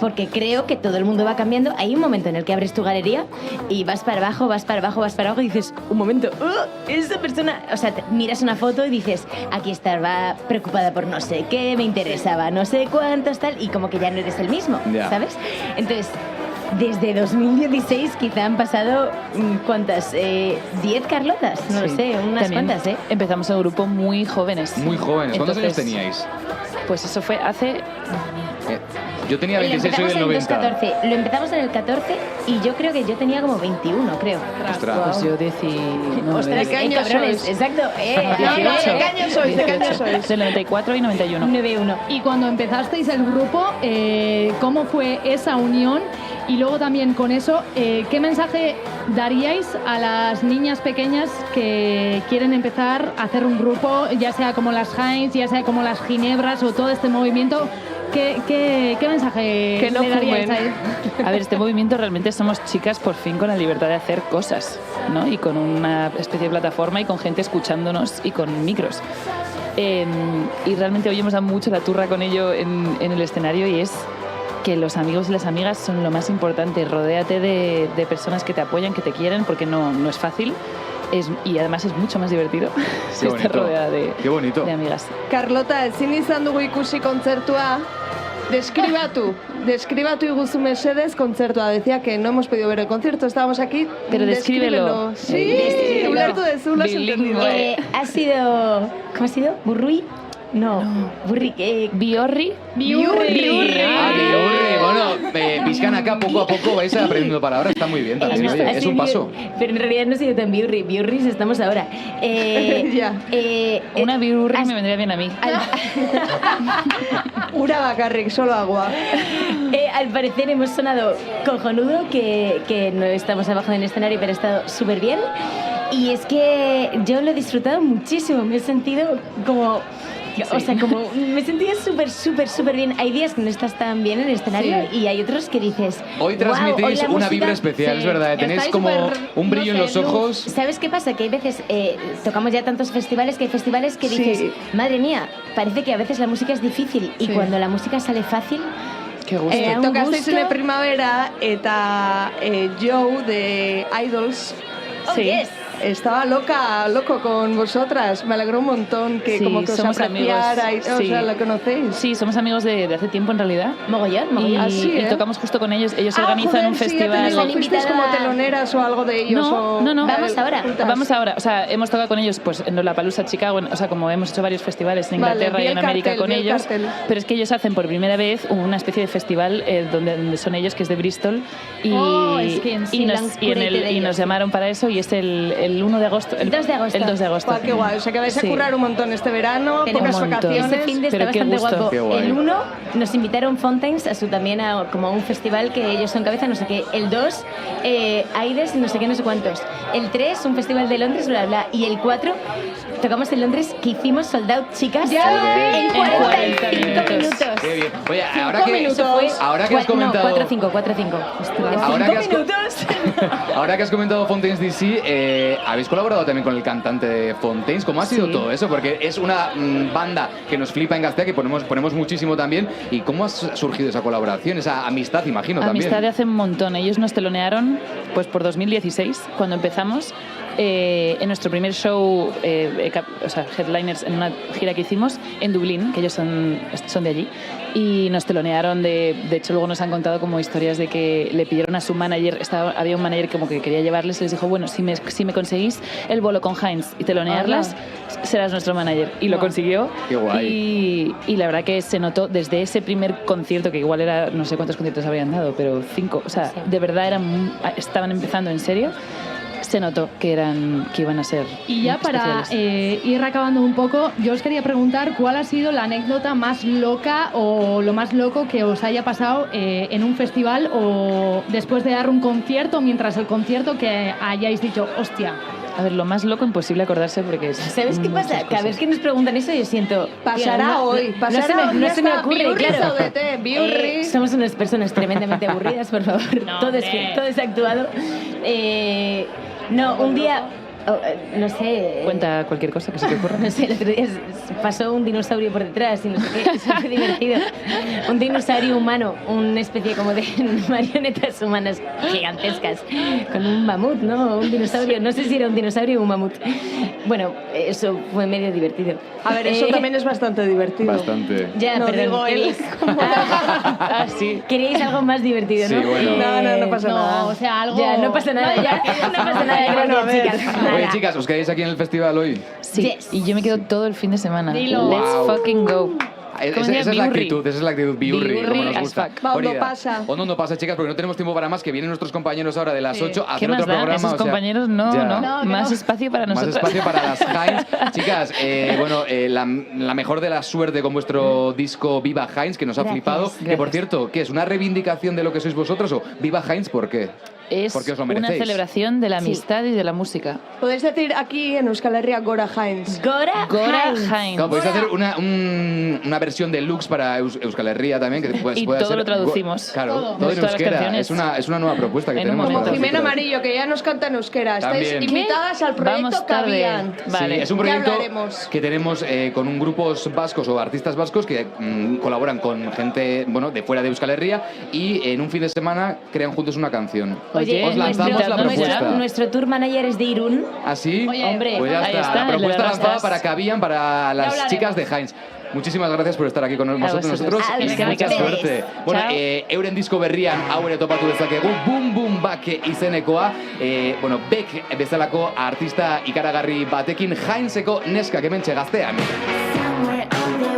Porque creo que todo el mundo va cambiando. Hay un momento en el que abres tu galería y vas para abajo, vas para abajo, vas para abajo y dices, un momento, esa persona... O sea, miras una foto y dices, aquí estaba preocupada por no sé qué, me interesaba no sé cuántos, tal, y como que ya no eres el mismo, Ya. ¿sabes? Entonces... Desde 2016 quizá han pasado, ¿cuántas? 10 Carlotas, no lo Sí. sé, unas También cuantas, ¿eh? Empezamos el grupo muy jóvenes. Muy jóvenes. ¿Cuántos años Entonces, teníais? Pues eso fue hace... Yo tenía 26, soy del 90. Lo empezamos en el 14 y yo creo que yo tenía como 21, creo. Ostras. Pues yo 19. Ostras, ¿De qué año cabrones, sois? exacto. ¿De qué año sois? ¿De qué año sois? Del 94 y 91. 9-1. Y cuando empezasteis el grupo, ¿cómo fue esa unión? Y luego también con eso, ¿qué mensaje daríais a las niñas pequeñas que quieren empezar a hacer un grupo, ya sea como las Jains, ya sea como las Ginebras o todo este movimiento? ¿Qué mensaje Que no le daríais fumen. a él? A ver, este movimiento realmente somos chicas por fin con la libertad de hacer cosas, ¿no? Y con una especie de plataforma y con gente escuchándonos y con micros. Y realmente hoy hemos dado mucho la turra con ello en el escenario y es que los amigos y las amigas son lo más importante. Rodéate de personas que te apoyan, que te quieren, porque no es fácil. Y además es mucho más divertido si estás rodeada Qué bonito. de amigas. Carlota, ezin izan dugu ikusi kontzertua. Deskribatu iguzu mesedez kontzertua. Decía que no hemos podido ver el concierto, estábamos aquí. Pero descríbelo. Sí, ulertu dezu, lo has entendido. Ha sido... ¿Cómo ha sido? ¿Burrui? No, Burri, Biorri. Bueno, pizkanaka, poco a poco vais aprendiendo palabras, está muy bien también, oye, es un paso. Pero en realidad no soy tan biurri, biurris estamos ahora. Una biurri me vendría bien a mí. Una bakarrik, solo agua. Al parecer hemos sonado cojonudo, que no estamos abajo en el escenario, pero ha estado súper bien. Y es que yo lo he disfrutado muchísimo, me he sentido como... O sea, como me he sentido súper bien. Hay días que no estás tan bien en el escenario y hay otros que dices... Hoy transmitís wow, hoy una vibra especial, es verdad. Tenéis como un brillo en los ojos. ¿Sabes qué pasa? Que hay veces, tocamos ya tantos festivales, que hay festivales que dices, madre mía, parece que a veces la música es difícil y cuando la música sale fácil... Qué gusto. Tocasteis en el Primavera eta Joe de Idols. Oh, yes. Estaba loco con vosotras. Me alegró un montón que como que os apreciarais. O sea, ¿lo conocéis? Sí, somos amigos de hace tiempo en realidad. Mogollón. Y tocamos justo con ellos. Ellos organizan un festival. ¿Fuisteis como teloneras o algo de ellos? No. Vamos ahora. O sea, hemos tocado con ellos pues en Lollapalooza, Chicago. O sea, como hemos hecho varios festivales en Inglaterra y en América con ellos. Pero es que ellos hacen por primera vez una especie de festival donde son ellos, que es de Bristol. Y nos llamaron para eso y es el 1 de agosto. El 2 de agosto. El 2 de agosto. Qué guay. O sea que vais a currar un montón este verano, pocas vacaciones. Ese fin de está bastante guapo. El 1 nos invitaron Fontaines también a como un festival que ellos son cabeza, no sé qué. El 2, Aides, no sé qué, no sé cuántos. El 3, un festival de Londres, bla, bla. Y el 4, tocamos en Londres, que hicimos Sold Out, chicas, en 45 minutos. Qué bien. Oye, ahora que has comentado... No, 4-5. Ahora que has comentado Fontaines DC, habéis colaborado también con el cantante de Fontaines. ¿Cómo ha sido todo eso? Porque es una banda que nos flipa en Gaztea, que ponemos muchísimo también. ¿Y cómo ha surgido esa colaboración, esa amistad, imagino, también? Amistad de hace un montón. Ellos nos telonearon pues por 2016, cuando empezamos. En nuestro primer show, headliners en una gira que hicimos en Dublín, que ellos son de allí, y nos telonearon. De hecho, luego nos han contado como historias de que le pidieron a su manager, había un manager como que quería llevarles, y les dijo, bueno, si me conseguís el bolo con Heinz y telonearlas, serás nuestro manager. Y lo consiguió. Qué guay. Y la verdad que se notó desde ese primer concierto, que igual era, no sé cuántos conciertos habrían dado, pero 5, o sea, de verdad estaban empezando en serio. Se notó que iban a ser Y ya para ir acabando un poco, yo os quería preguntar cuál ha sido la anécdota más loca o lo más loco que os haya pasado en un festival o después de dar un concierto, mientras el concierto, que hayáis dicho, hostia. A ver, lo más loco imposible acordarse porque es... ¿Sabes qué pasa? Cada vez que nos preguntan eso yo siento... Pasará hoy. No se me ocurre, claro. Biurri. Somos unas personas tremendamente aburridas, por favor. Todo es actuado. No, un día... no sé... Cuenta cualquier cosa que se te ocurra. No sé, el otro día pasó un dinosaurio por detrás y no sé qué, eso fue divertido. Un dinosaurio humano, una especie como de marionetas humanas gigantescas, con un mamut, ¿no? Un dinosaurio, no sé si era un dinosaurio o un mamut. Bueno, eso fue medio divertido. A ver, eso también es bastante divertido. Bastante. Ya, no, perdón, digo él. Sí. Queríais algo más divertido, ¿no? Sí, bueno. No pasa nada. O sea, algo... Ya, no pasa nada, ya. No pasa nada, gracias, chicas. Oye, chicas, ¿os quedáis aquí en el festival hoy? Sí, yes. Y yo me quedo todo el fin de semana. Dilo. Let's fucking go. Esa es la actitud, biurri, como nos gusta. Cuando pasa. No pasa, chicas, porque no tenemos tiempo para más, que vienen nuestros compañeros ahora de las 8 a hacer ¿Qué otro más da? programa. Esos compañeros no. Más espacio para nosotros. Más espacio para las Heinz. Chicas, la mejor de la suerte con vuestro disco Viva Heinz, que nos ha flipado. Que, por cierto, ¿qué es? ¿Una reivindicación de lo que sois vosotros o Viva Heinz por qué? Es Porque os lo una merecéis. celebración de la amistad y de la música. Podéis decir aquí en Euskal Herria Gora Heinz. Gora Heinz. Claro, podéis hacer una versión deluxe para Euskal Herria también. Que y puede todo ser lo traducimos. Claro, todo en euskera. Es una nueva propuesta que tenemos. Como para Jimena vosotras. Amarillo, que ya nos canta en euskera. Estáis También. invitadas al proyecto Cavian. Vale. Sí, es un proyecto que tenemos con un grupos vascos o artistas vascos que colaboran con gente de fuera de Euskal Herria y en un fin de semana crean juntos una canción. Oye, os lanzamos la propuesta. Nuestro tour manager es de Irún. ¿Ah, sí? Oye, hombre, pues ya ahí está. está, La propuesta el de lanzada las para Cavian, para las chicas de Heinz. Muchísimas gracias por estar aquí con nosotros y mucha suerte. Bueno, euren disko berrian hau ere topatu dezakegu, Boom Boom Bake izenekoa, Beck bezalako artista ikaragarri batekin Heinzeko neska hementxe Gaztean. Somewhere over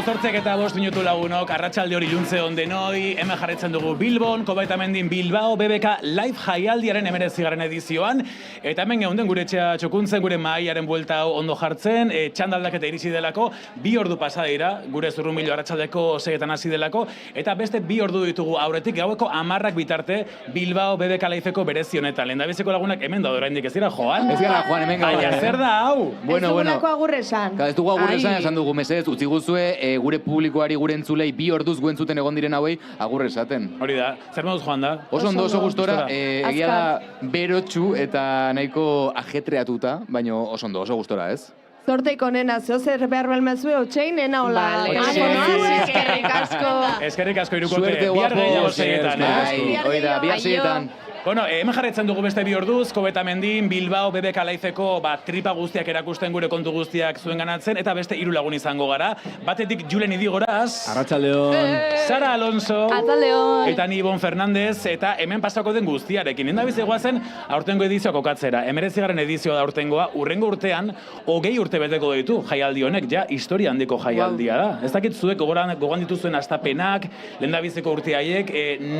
8:05 minutu lagunok, arratsalde hori iluntze on denoi, hemen jarraitzen dugu Bilbon, Kobatamendin Bilbao BBK Live Jaialdiaren 19. edizioan, eta hemen geunden gure etxea txokuntzen, gure mahaiaren buelta hau ondo jartzen, txandaldaketa iritsi delako, 2 ordu pasa dira, gure zurrunbilo arratsaldeko 6etan hasi delako, eta beste 2 ordu ditugu aurretik gaueko 10 bitarte Bilbao BBK Liveko berezi honetan. Lehendabiziko lagunak hemen daude oraindik ez dira joan. Ez gara joan, hemen gaur. Baina zer da hau? Ez dugulako agurresan. Ez dugu agurresan, esan dugu mesedez, utzi guzue gure publikoari, gure entzulei 2 orduz guentzuten egon diren hauei agurre esaten. Hori da, zer moduz joan da? Oso ondo, oso gustora, egia da berotxu eta nahiko ajetreatuta, baina oso ondo, oso gustora, ez? Zorteiko nena, zer behar belmezue, otxein nena hola. Eskerrik asko. Eskerrik asko irukote, bihar gehiago 6etan. Oida, bihar 6etan. Bueno, hemen jarretzen dugu beste 2 orduz, Kobatamendin, Bilbao, BBK Liveko tripa guztiak erakusten gure kontu guztiak zuen ganatzen, eta beste 3 lagun izango gara. Batetik Julen Idigoraz. Arratsaldeon. Sara Alonso. Arratsaldeon. Eta ni Ibon Fernandez, eta hemen pasako den guztiarekin. Endabiz goazen aurtengo edizioa kokatzera. 19. edizioa da aurtengoa, urrengo urtean, 20 urte beteko ditu jaialdi honek, ja historia handiko jaialdia da. Ez dakit zuek gogoan dituzuen astapenak, lehendabizeko urte haiek,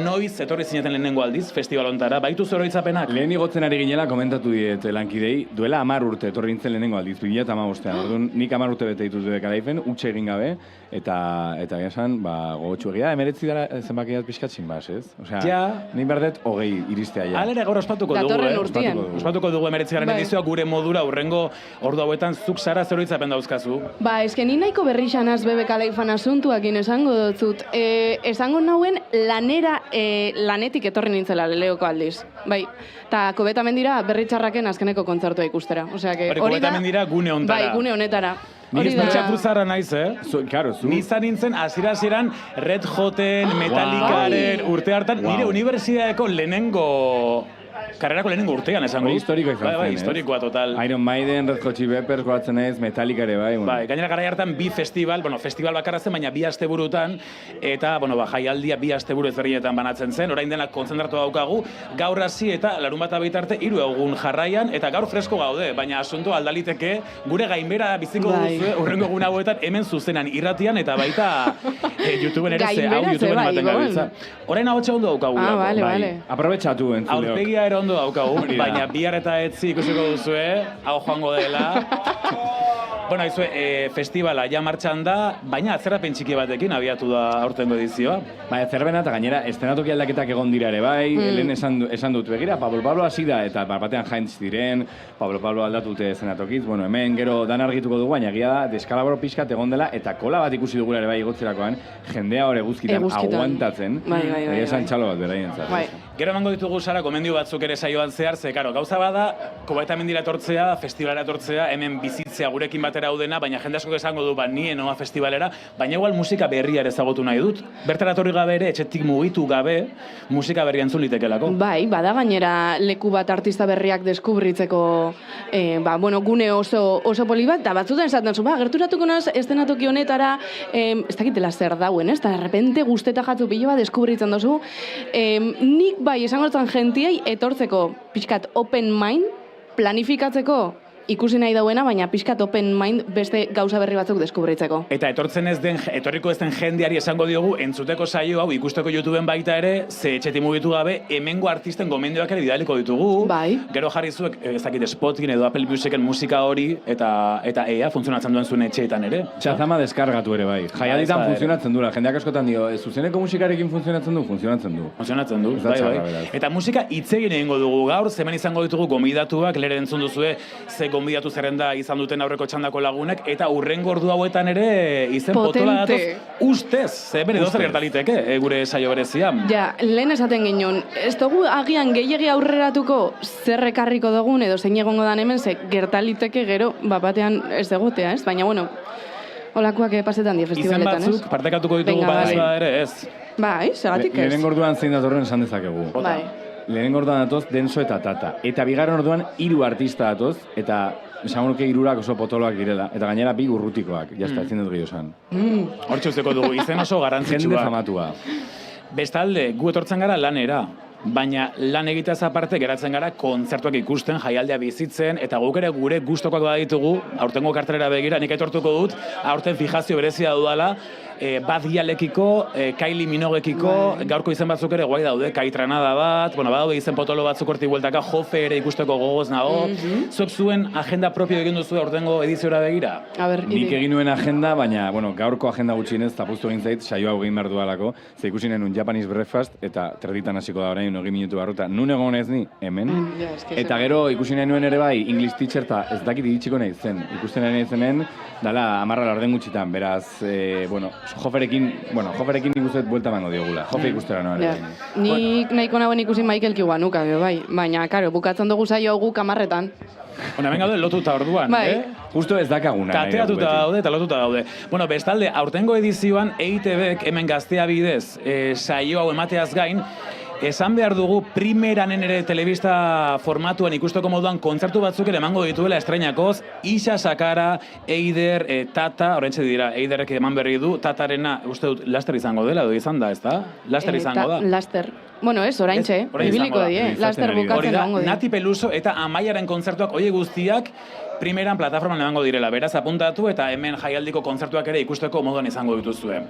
noiz etorri zineten lehenengo aldiz, festival hontara. Baitu zoroitzapenak? Lehen igotzen ari ginela komentatu diet lankidei, duela 10 urte etorri nintzen lehenengo aldiz, 2015an. Orduan, nik 10 urte bete ditut BBK Liven, utxe egin gabe, eta esan, gogotxu egia, 19 dara zenbakiat pixkatxin bas, ez? Osea, nik berdet 20 iristea ja. Alere gaur ospatuko dugu, Ospatuko dugu 19. edizioa gure modura urrengo ordu hauetan zuk Sara zoroitzapen dauzkazu. Eske ni nahiko berrixanaz BBK Liven asuntuakin esango dut. Esango nauen lanetik etorri nintzela leheoko aldiz. Bai, eta Kobatamendira berritxarraken azkeneko kontzertua ikustera. Kobatamendira gune hontara. Bai, gune honetara. Ni esmertxatu zara naiz, Claro, zu. Nizan nintzen, hasieran Red Hoten, Metallicaren urte hartan, nire unibertsitateko karrerako lehenengo urtean esango. Historikoa izan zen, Bai, historikoa total. Iron Maiden, Red Hot Chili Peppers, goatzen ez, Metallica ere bai. Bai, gainera garai hartan 2 festival bakarra zen, baina 2 asteburutan, eta, jaialdia 2 asteburu ezberdinetan banatzen zen, orain denak kontzentratu daukagu, gaur hasi eta larunbata bitarte 3 egun jarraian, eta gaur fresko gaude, baina asunto aldaliteke, gure gainbera biziko duzue, urrengo egun hauetan hemen zuzenan irratian, eta baita YouTubeen ere hau YouTubeen ematen gabiltza. Orain hau ondo daukagu. Vale. Aprobetxatu entzuleok. Aurpegia ere ondo daukagu, baina bihar eta etzi ikusiko duzue, hau joango dela. Bueno, festivala ja martxan da, baina atzerapen txiki batekin abiatu da aurtengo edizioa. Bai, zerbena eta gainera, estenatoki aldaketak egon dira ere bai, lehen esan dut begira, Pablo hasi da, eta batean jaintz diren, Pablo aldatute estenatokiz, hemen gero dan argituko dugu, baina egia da, deskalabro pixkat egon dela, eta kola bat ikusi dugula ere bai igotzerakoan, jendea hor eguzkitan aguantatzen, esan txalo bat beraien zara. Gero emango ditugu Sara, gomendio batzuk ere saioan zehar, gauza bada, Kobatamendira etortzea, festivalera etortzea, hemen bizitzea gurekin batera daudena, baina jende asko esango du, ni noa festivalera, baina igual musika berria ere ezagutu nahi dut. Bertara etorri gabe ere, etxetik mugitu gabe, musika berria entzun litekelako. Bai, bada gainera leku bat artista berriak deskubritzeko, gune oso poli bat, eta batzutan esaten zu, gerturatuko naz estenatoki honetara, ez dakitela zer dauen, eta derrepente guzteta jatzu pilo bat deskubritzen dozu. Nik bai, esango zen jentiei etortzeko pixkat open mind, planifikatzeko ikusi nahi dauena, baina pixkat open mind beste gauza berri batzuk deskubritzeko. Eta etorriko ez den jendeari esango diogu, entzuteko saio hau ikusteko YouTubeen baita ere, ze etxetik mugitu gabe, hemengo artisten gomendioak ere bidaliko ditugu. Bai. Gero jarri zuek, ez dakit, Spotify edo Apple Musiken musika hori, eta ea funtzionatzen duen zuen etxeetan ere. Txazama deskargatu ere bai. Jaialditan funtzionatzen du, jendeak askotan dio, zuzeneko musikarekin funtzionatzen du? Funtzionatzen du, bai. Eta musika hitzegin egingo dugu gaur, zemen izango ditugu gomidatuak, lehen entzun duzue, ze gonbidatu zerrenda izan duten aurreko txandako lagunek, eta urrengo ordu hauetan ere izen potola datoz ustez, zeben edo zer gertaliteke gure saio berezian. Ja, lehen esaten ginen, ez dugu agian gehiegi aurreratuko zer ekarriko dugun edo zein egongo dan hemen, ze gertaliteke gero batean ez egotea, ez? Baina, holakoak pasetan die festivaletan, ez? Izen batzuk partekatuko ditugu badazua ere, ez? Bai, segatik ez. Lehen orduan zein datorren esan dezakegu. Bai. Lehen orduan datoz Denso eta Tata. Eta bigarren orduan 3 artista datoz, eta esango nuke 3 oso potoloak direla. Eta gainera 2 urrutikoak, jazta, ezin dut gehiago esan. Hortxe uzteko dugu, izen oso garrantzitsua. Jende famatua. Bestalde, gu etortzen gara lanera. baina lan egiteaz aparte geratzen gara kontzertuak ikusten, jaialdia bizitzen, eta guk ere gure gustokoak baditugu, aurtengo kartelera begira, nik aitortuko dut, aurten fijazio berezia dudala, Bad Gyalekiko, Kylie Minoguekiko, gaurko izen batzuk ere guai daude, Kaitranada bat, badaude izen potolo batzuk hortik bueltaka, Jofe ere ikusteko gogoz nago. Zuek zuen agenda propio egin duzu aurtengo ediziora begira? Nik egin nuen agenda, baina, gaurko agenda gutxienez, tapustu egin zait, saio hau egin behar dualako, ze ikusi un Japanese breakfast, eta terditan hasiko da orain, 20 minutu barruta. Nun egon ez ni, hemen. Eta gero ikusi nuen ere bai, English teacher, eta ez dakit iritsiko nahi zen. Ikusten nahi zenen, dala, 10 laurden gutxitan, beraz, Joferekin nik uste buelta mango diogula. Jofe ikustera noa. Nik nahiko nagoen ikusi Michael Kiwanuka, bai. Baina, karo, bukatzen dugu saio gu 10. Hemen gaude lotuta orduan, Justo ez dakaguna. Kateatuta daude eta lotuta daude. Bestalde, aurtengo edizioan EITBek hemen Gaztea bidez saio hau emateaz gain, esan behar dugu primeranen ere telebista formatuan ikusteko moduan kontzertu batzuk ere emango dituela estreinakoz, Isa Sakara, Eider, Tata, horrentxe dira, Eiderrek eman berri du, Tatarena, uste dut, laster izango dela, edo izan da, ez da? Laster izango da? Laster. Bueno, ez, oraintxe, ibiliko die, laster bukatzen egongo die. Nati Peluso eta Amaiaren kontzertuak oie guztiak primeran plataforman emango direla, beraz apuntatu eta hemen jaialdiko kontzertuak ere ikusteko moduan izango dituzue.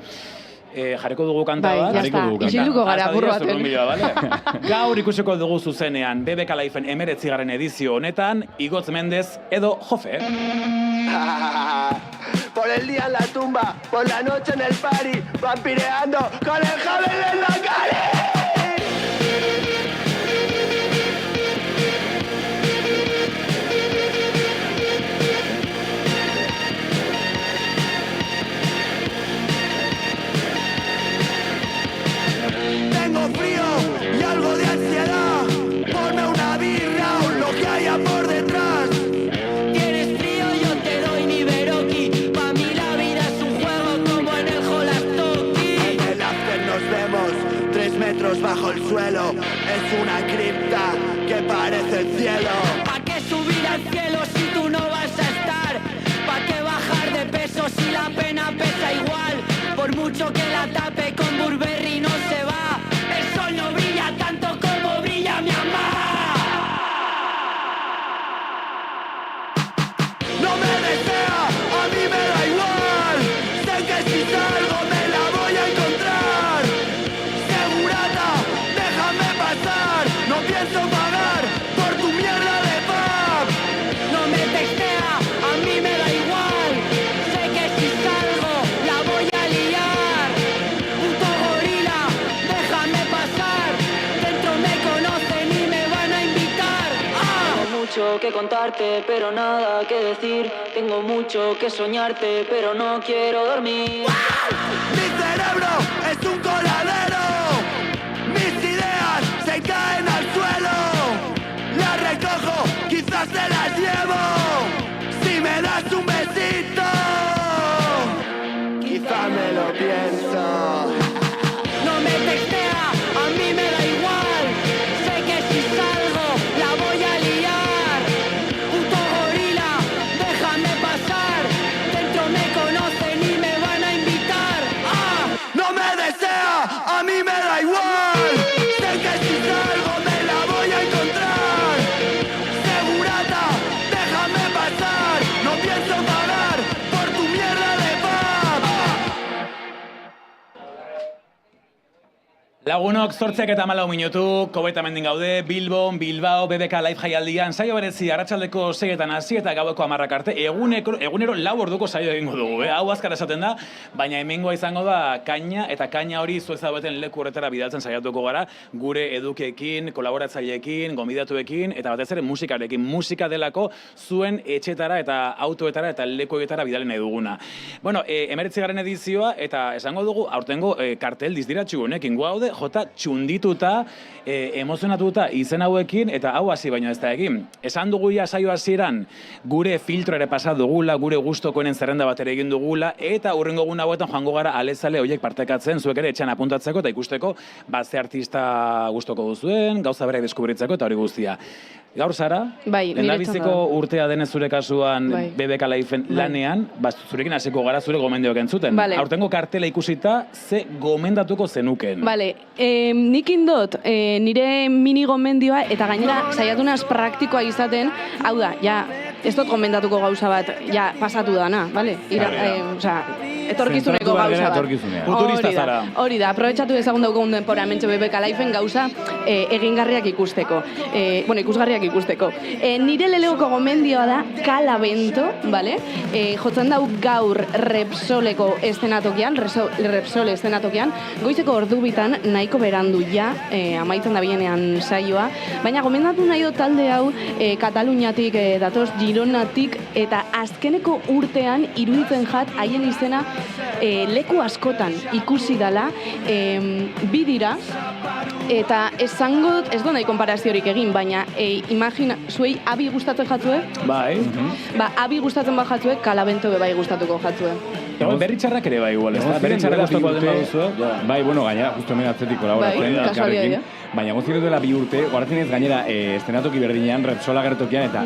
Jarriko dugu kanta bat. Bai, jazta, isiluko gara burro baten. Gaur ikusiko dugu zuzenean BBK Lifeen 19. edizio honetan, Igotz Mendez edo Jofe. Por el día en la tumba, por la noche en el party, vampireando con el Javel en la cara. Tengo frío y algo de ansiedad. Ponme una birra o lo que haya por detrás. Tienes frío, yo te doy mi Beroki. Pa' mí la vida es un juego como en el Holastoki. En el after nos vemos 3 metros bajo el suelo. Es una cripta que parece el cielo. ¿Pa' qué subir al cielo si tú no vas a estar? ¿Pa' qué bajar de peso si la pena pesa igual? Por mucho que la tape con Burberry no se va. El sol no brilla tanto como brilla mi mamá. No me desea, a mí me da igual. Sé que si salgo me la voy a encontrar. Segurata, déjame pasar. No pienso pagar por tu mierda de pub. No me textea, a mí me da igual. Sé que si salgo la voy a liar. Puto gorila, déjame pasar. Dentro me conocen y me van a invitar. Tengo mucho que contarte, pero nada que decir. Tengo mucho que soñarte, pero no quiero dormir. Mi cerebro es un coladero. Mis ideas se caen al suelo. Las recojo, quizás te las llevo. Si me das un besito, quizá me lo pienso. No me textea, a mí me da igual. Sé que si salgo la voy a liar. Puto gorila, déjame pasar. Dentro me conocen y me van a invitar. No me desea, a mí me da igual. Sé que si salgo me la voy a encontrar. Segurata, déjame pasar. No pienso pagar por tu mierda de pub. Lagunok, 8:04 minutu, Kobeta mendin gaude, Bilbon, Bilbao, BBK Live jaialdian, saio berezi arratsaldeko 6etan hasi eta gaueko 10 arte, egunero 4 orduko saio egingo dugu, hau azkar esaten da, baina hemengoa izango da kaina, eta kaina hori zuek zaudeten leku horretara bidaltzen saiatuko gara, gure edukiekin, kolaboratzaileekin, gonbidatuekin, eta batez ere musikarekin, musika delako zuen etxetara eta autoetara eta lekuetara bidalen nahi duguna. Bueno, 19. edizioa, eta esango dugu, aurtengo kartel dizdiratxu honekin gaude, jota txundituta, emozionatuta izen hauekin, eta hau hasi baino ez da egin. Esan dugu ja saio hasieran gure filtro ere pasa dugula, gure gustokoenen zerrenda bat ere egin dugula, eta hurrengo egun hauetan joango gara alezale horiek partekatzen, zuek ere etxean apuntatzeko eta ikusteko ze artista gustoko duzuen, gauza berak deskubritzeko eta hori guztia. Gaur Sara, lehendabiziko urtea denez zure kasuan BBK Lifeen lanean, zurekin hasiko gara zure gomendioak entzuten. Aurtengo kartela ikusita, ze gomendatuko zenuken? Bale, nik indot nire mini gomendioa eta gainera saiatu naz praktikoa izaten, hau da, ja, ez dut gomendatuko gauza bat, ja, pasatu dana, bale? Etorkizuneko gauza bat. Futurista zara. Hori da, aprobetxatu ezagun daukagun denpora hementxe BBK Lifeen gauza egingarriak ikusteko. Ikusgarriak ikusteko. Nire leleoko gomendioa da Calavento, bale? Jotzen dau gaur Repsoleko estenatokian, Repsole estenatokian, goizeko ordu bitan nahiko berandu ja, amaitzen da bienean saioa, baina gomendatu nahi dut talde hau Kataluniatik, datoz Gironatik, eta azkeneko urtean iruditzen jat haien izena leku askotan ikusi dala, bi dira, eta esango dut, ez du nahi konparaziorik egin, baina imagina, zuei abi gustatzen jatzue? Bai. Abi gustatzen bat jatzue, Calavento bai gustatuko jatzue. Berri txarrak ere bai igual, ez da? Berri txarrak gustako alden baduzu. Bai, bueno, gainera, justo hemen atzetik kolaboratzen elkarrekin. Baina gozien dela bi urte, guardatzen ez gainera estenatoki berdinean, Repsola gertokian, eta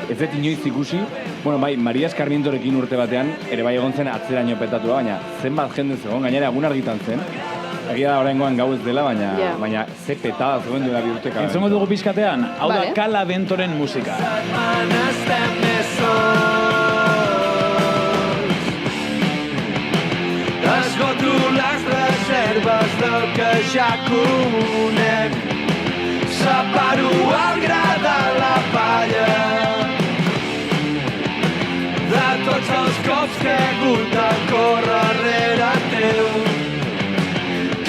ez dut inoiz ikusi, bueno, bai, Maria Eskarmientorekin urte batean, ere bai egon zen atzeraino petatua, baina zenbat jende zegoen, gainera egun argitan zen. Egia da oraingoan gau ez dela, baina ze petada zegoen duela bi urte. Entzongo dugu pixkatean, hau da Calaventoren musika. Esgoto les reserves del que ja conec. Separo el gra de la palla de tots els cops que he hagut de córrer rere teu.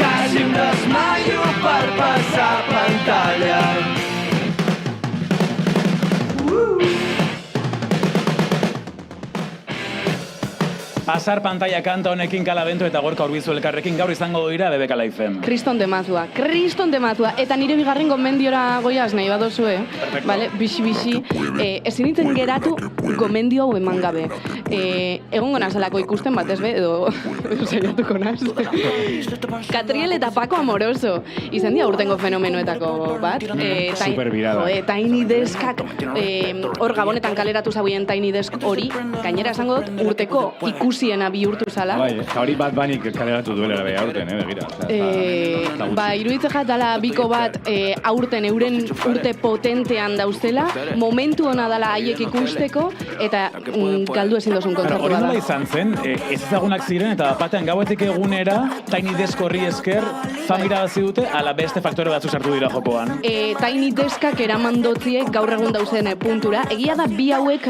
Quasi em desmaio per passar pantalla. Pasar pantalla kanta honekin Calavento eta gorka urbizu elkarrekin gaur izango dira BBK Lifeen. Kriston temazua. Eta nire bigarren gomendiora goiaz nahi badozue, vale? Bixi, ezin nintzen geratu gomendio hau eman gabe. Egongo nazalako ikusten batez be, edo saiatuko naz. Catriel eta Paco Amoroso, izan dia urtengo fenomenoetako bat. Superbirada. Tiny Deskak, hor Gabonetan kaleratu zabuien Tiny Desk hori, gainera esango dut urteko ikusiena bihurtu zala. Bai, eta hori bat banik kaleratu duela beha aurten, begira. Iruditzen jatala biko bat aurten euren urte potentean dauzela, momentu hona dala haiek ikusteko, eta galdu ezin dozun kontzertu hori da. nola izan zen, ez ezagunak ziren, eta batean gauetik egunera, Tiny Desk horri esker, famira bazi dute, ala beste faktore batzu sartu dira jokoan. Tiny Deskak eraman dotziek gaur egun dauzen puntura. Egia da bi hauek,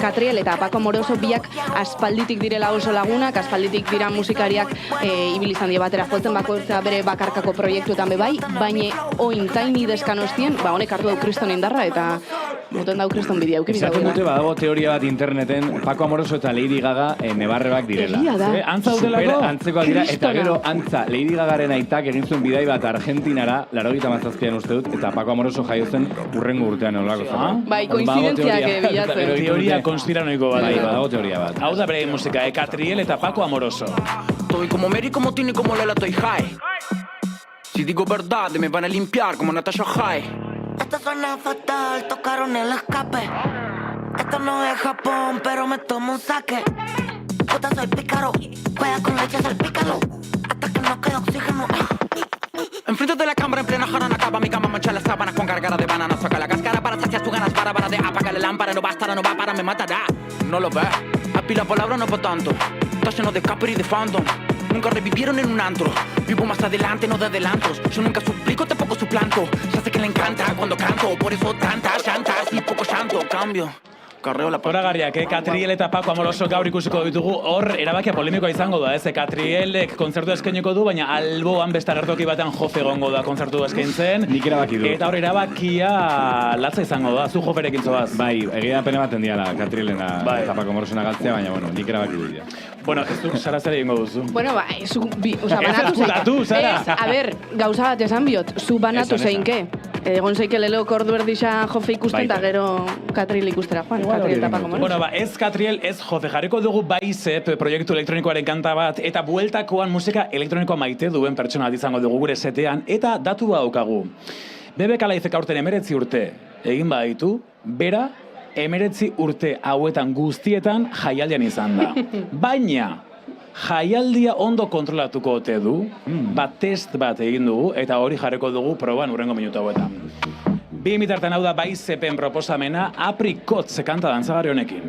Catriel eta Paco Amoroso, biak aspalditik direla oso lagunak, aspalditik dira musikariak ibili izan die batera jotzen bakoitza bere bakarkako proiektuetan bebai, baina oin Tiny Deskan ostien, honek hartu dau kriston indarra eta moten dau kriston bidea aukeri Esaten dute badago teoria bat interneten, Paco Amoroso eta Lady Gaga nebarrebak direla. Egia da. Antza daudelako? Antzekoak dira, eta gero antza Lady Gagaren aitak egin zuen bidai bat Argentinara, 87an uste dut, eta Paco Amoroso jaio zen urrengo urtean olako zen. Bai, koinzidentziak bilatzen. Teoria konspiranoiko bat. Bai, badago teoria bat. Hau da bere musika, Catriel eta Paco Amoroso. Estoy como Mary, como Tini, como Lela, estoy high. Si digo verdad, me van a limpiar como Natasha High. Esto suena fatal, tocaron el escape. Esto no es Japón, pero me tomo un saque. Puta, soy pícaro, juega con leche, salpícalo. Hasta que no quede oxígeno. Enfrente de la cámara en plena jarana acaba mi cama mancha las sábanas con gargara de banana. Saca la cáscara para saciar tus ganas para de apagar la lámpara. No bastará, no va para, me matará. No lo ves, a la palabra no fue tanto. Está lleno de capper y de fandom. Nunca revivieron en un antro. Vivo más adelante, no de adelantos. Yo nunca suplico, tampoco suplanto. Ya sé que le encanta cuando canto. Por eso tantas llantas y poco llanto. Cambio. Horagarriak, Catriel eta Paco Amoroso gaur ikusiko ditugu, hor erabakia polemikoa izango da, Catrielek kontzertu eskainiko du, baina alboan beste agertoki batean jofe egongo da kontzertu eskaintzen. Nik erabaki du. Eta hor erabakia latza izango da, zu joferekin zoaz. Bai, egia pena baten diala Catrielena eta Paco Amorosona galtzea, baina bueno, nik erabaki du dira. Bueno, ez duk Sara zer egingo duzu. Bueno, zu banatu Sara. A ber, gauza bat esan biot, zu banatu zeinke. Egon zeike lelo kordu erdisa jofe ikusten, eta gero Catriel ikustera joan. Bueno, ez Catriel, ez jofe, jarriko dugu Baizep proiektu elektronikoaren kanta bat, eta bueltakoan musika elektronikoa maite duen pertsona izango dugu gure setean, eta datu daukagu. BBK Lifek aurten 19 urte egin baditu, bera 19 urte hauetan guztietan jaialdian izan da. Baina, jaialdia ondo kontrolatuko ote du, test bat egin dugu, eta hori jarriko dugu proban urrengo minutu hauetan. Bi mitartan hau da bai zepen proposamena, aprikotz kanta dantzagarri honekin.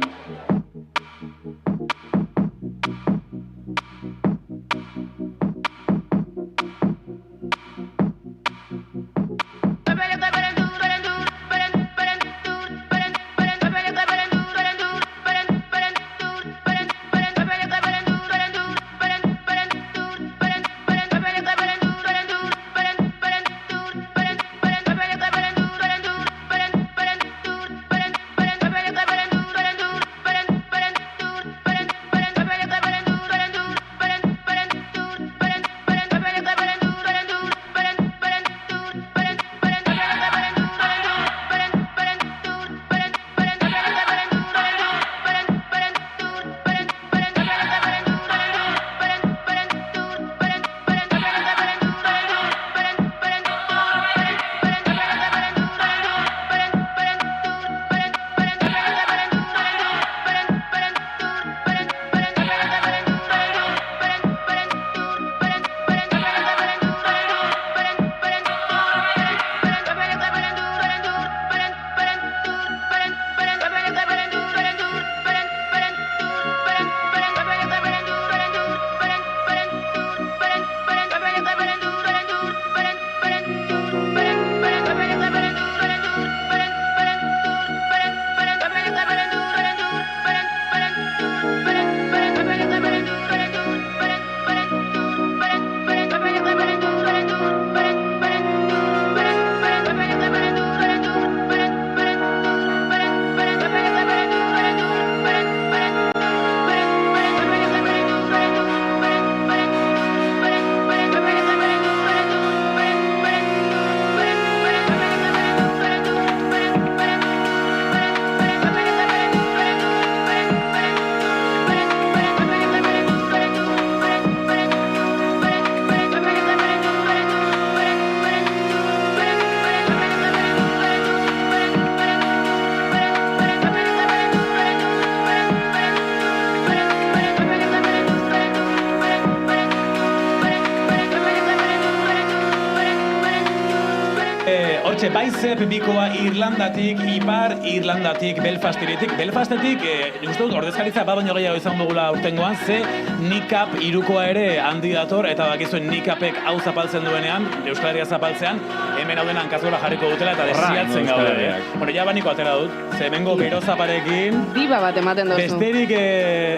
Hortxe, Baizep bikoa Irlandatik, Ipar Irlandatik, Belfastiretik. Belfastetik, uste dut, ordezkaritza bat baino gehiago izan dugula urtengoan, ze Nikap irukoa ere handi dator, eta bakizuen Nikapek hau zapaltzen duenean, Euskal Herria zapaltzean, hemen hauden hankazola jarriko dutela eta desiatzen gaude. Bueno, ja baniko atera dut, ze hemengo bero zaparekin... Diba bat ematen duzu. Besterik,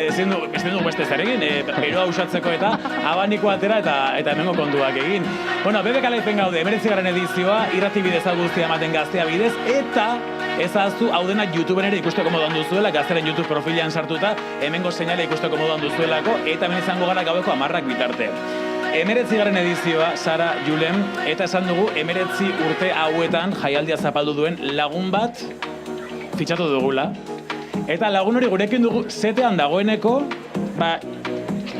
ezin dugu beste zeregin, beroa usatzeko eta abaniko atera eta hemengo konduak egin. Bueno, BBK Liveen gaude, 19. edizioa, irrati bidez hau guztia ematen gaztea bidez, eta ezaztu hau dena YouTubeen ere ikusteko moduan duzuela, gazteren YouTube profilean sartuta, hemengo seinale ikusteko moduan duzuelako, eta hemen izango gara gaueko 10 bitarte. 19. edizioa, Sara Julen, eta esan dugu 19 urte hauetan jaialdia zapaldu duen lagun bat fitxatu dugula. Eta lagun hori gurekin dugu zetean dagoeneko,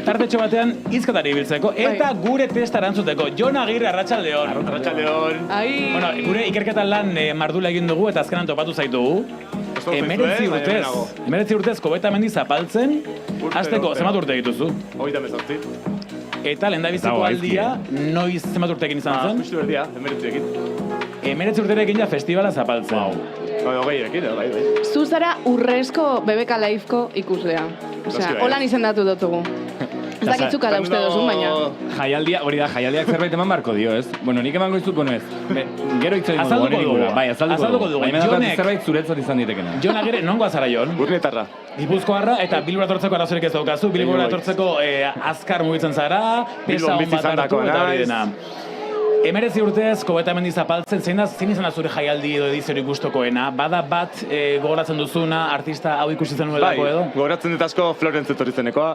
tartetxo batean hizkatari ibiltzeko eta gure testa erantzuteko. Jon Agirre, arratsaldeon. Arratsaldeon. Bueno, gure ikerketan lan mardula egin dugu eta azkenan topatu zaitugu. 19 urtez kobetamendi zapaltzen, hasteko zenbat urte dituzu? 38. Eta lehendabiziko aldia, noiz zenbat urteekin izan zen? Justu berdia, 19 ekin. 19 urterekin ja festivala zapaltzen. Bai. Zu zara urrezko BBK Liveko ikuslea. Osea, holan izendatu dutugu. Ez dakitzuka da uste dozun, baina... Jaialdia, hori da, jaialdiak zerbait eman barko dio, ez? Bueno, nik emango izut, bueno ez. Gero hitz egin dugu. Bai, azalduko dugu. Baina zerbait zuretzat izan ditekena. Jon Agirre, nongo azara Jon? Burnietarra. Gipuzkoarra eta Bilbora etortzeko arazorik ez daukazu. Bilbora etortzeko azkar mugitzen zara, pesa hon bat hartu eta hori dena. 19 urtez, kobetamendi zapaltzen, zein izan da zure jaialdi edo ediziorik gustokoena? Bada bat gogoratzen duzuna, artista hau ikusi zenuelako edo? Bai, gogoratzen dut asko Florence etorritzenekoa.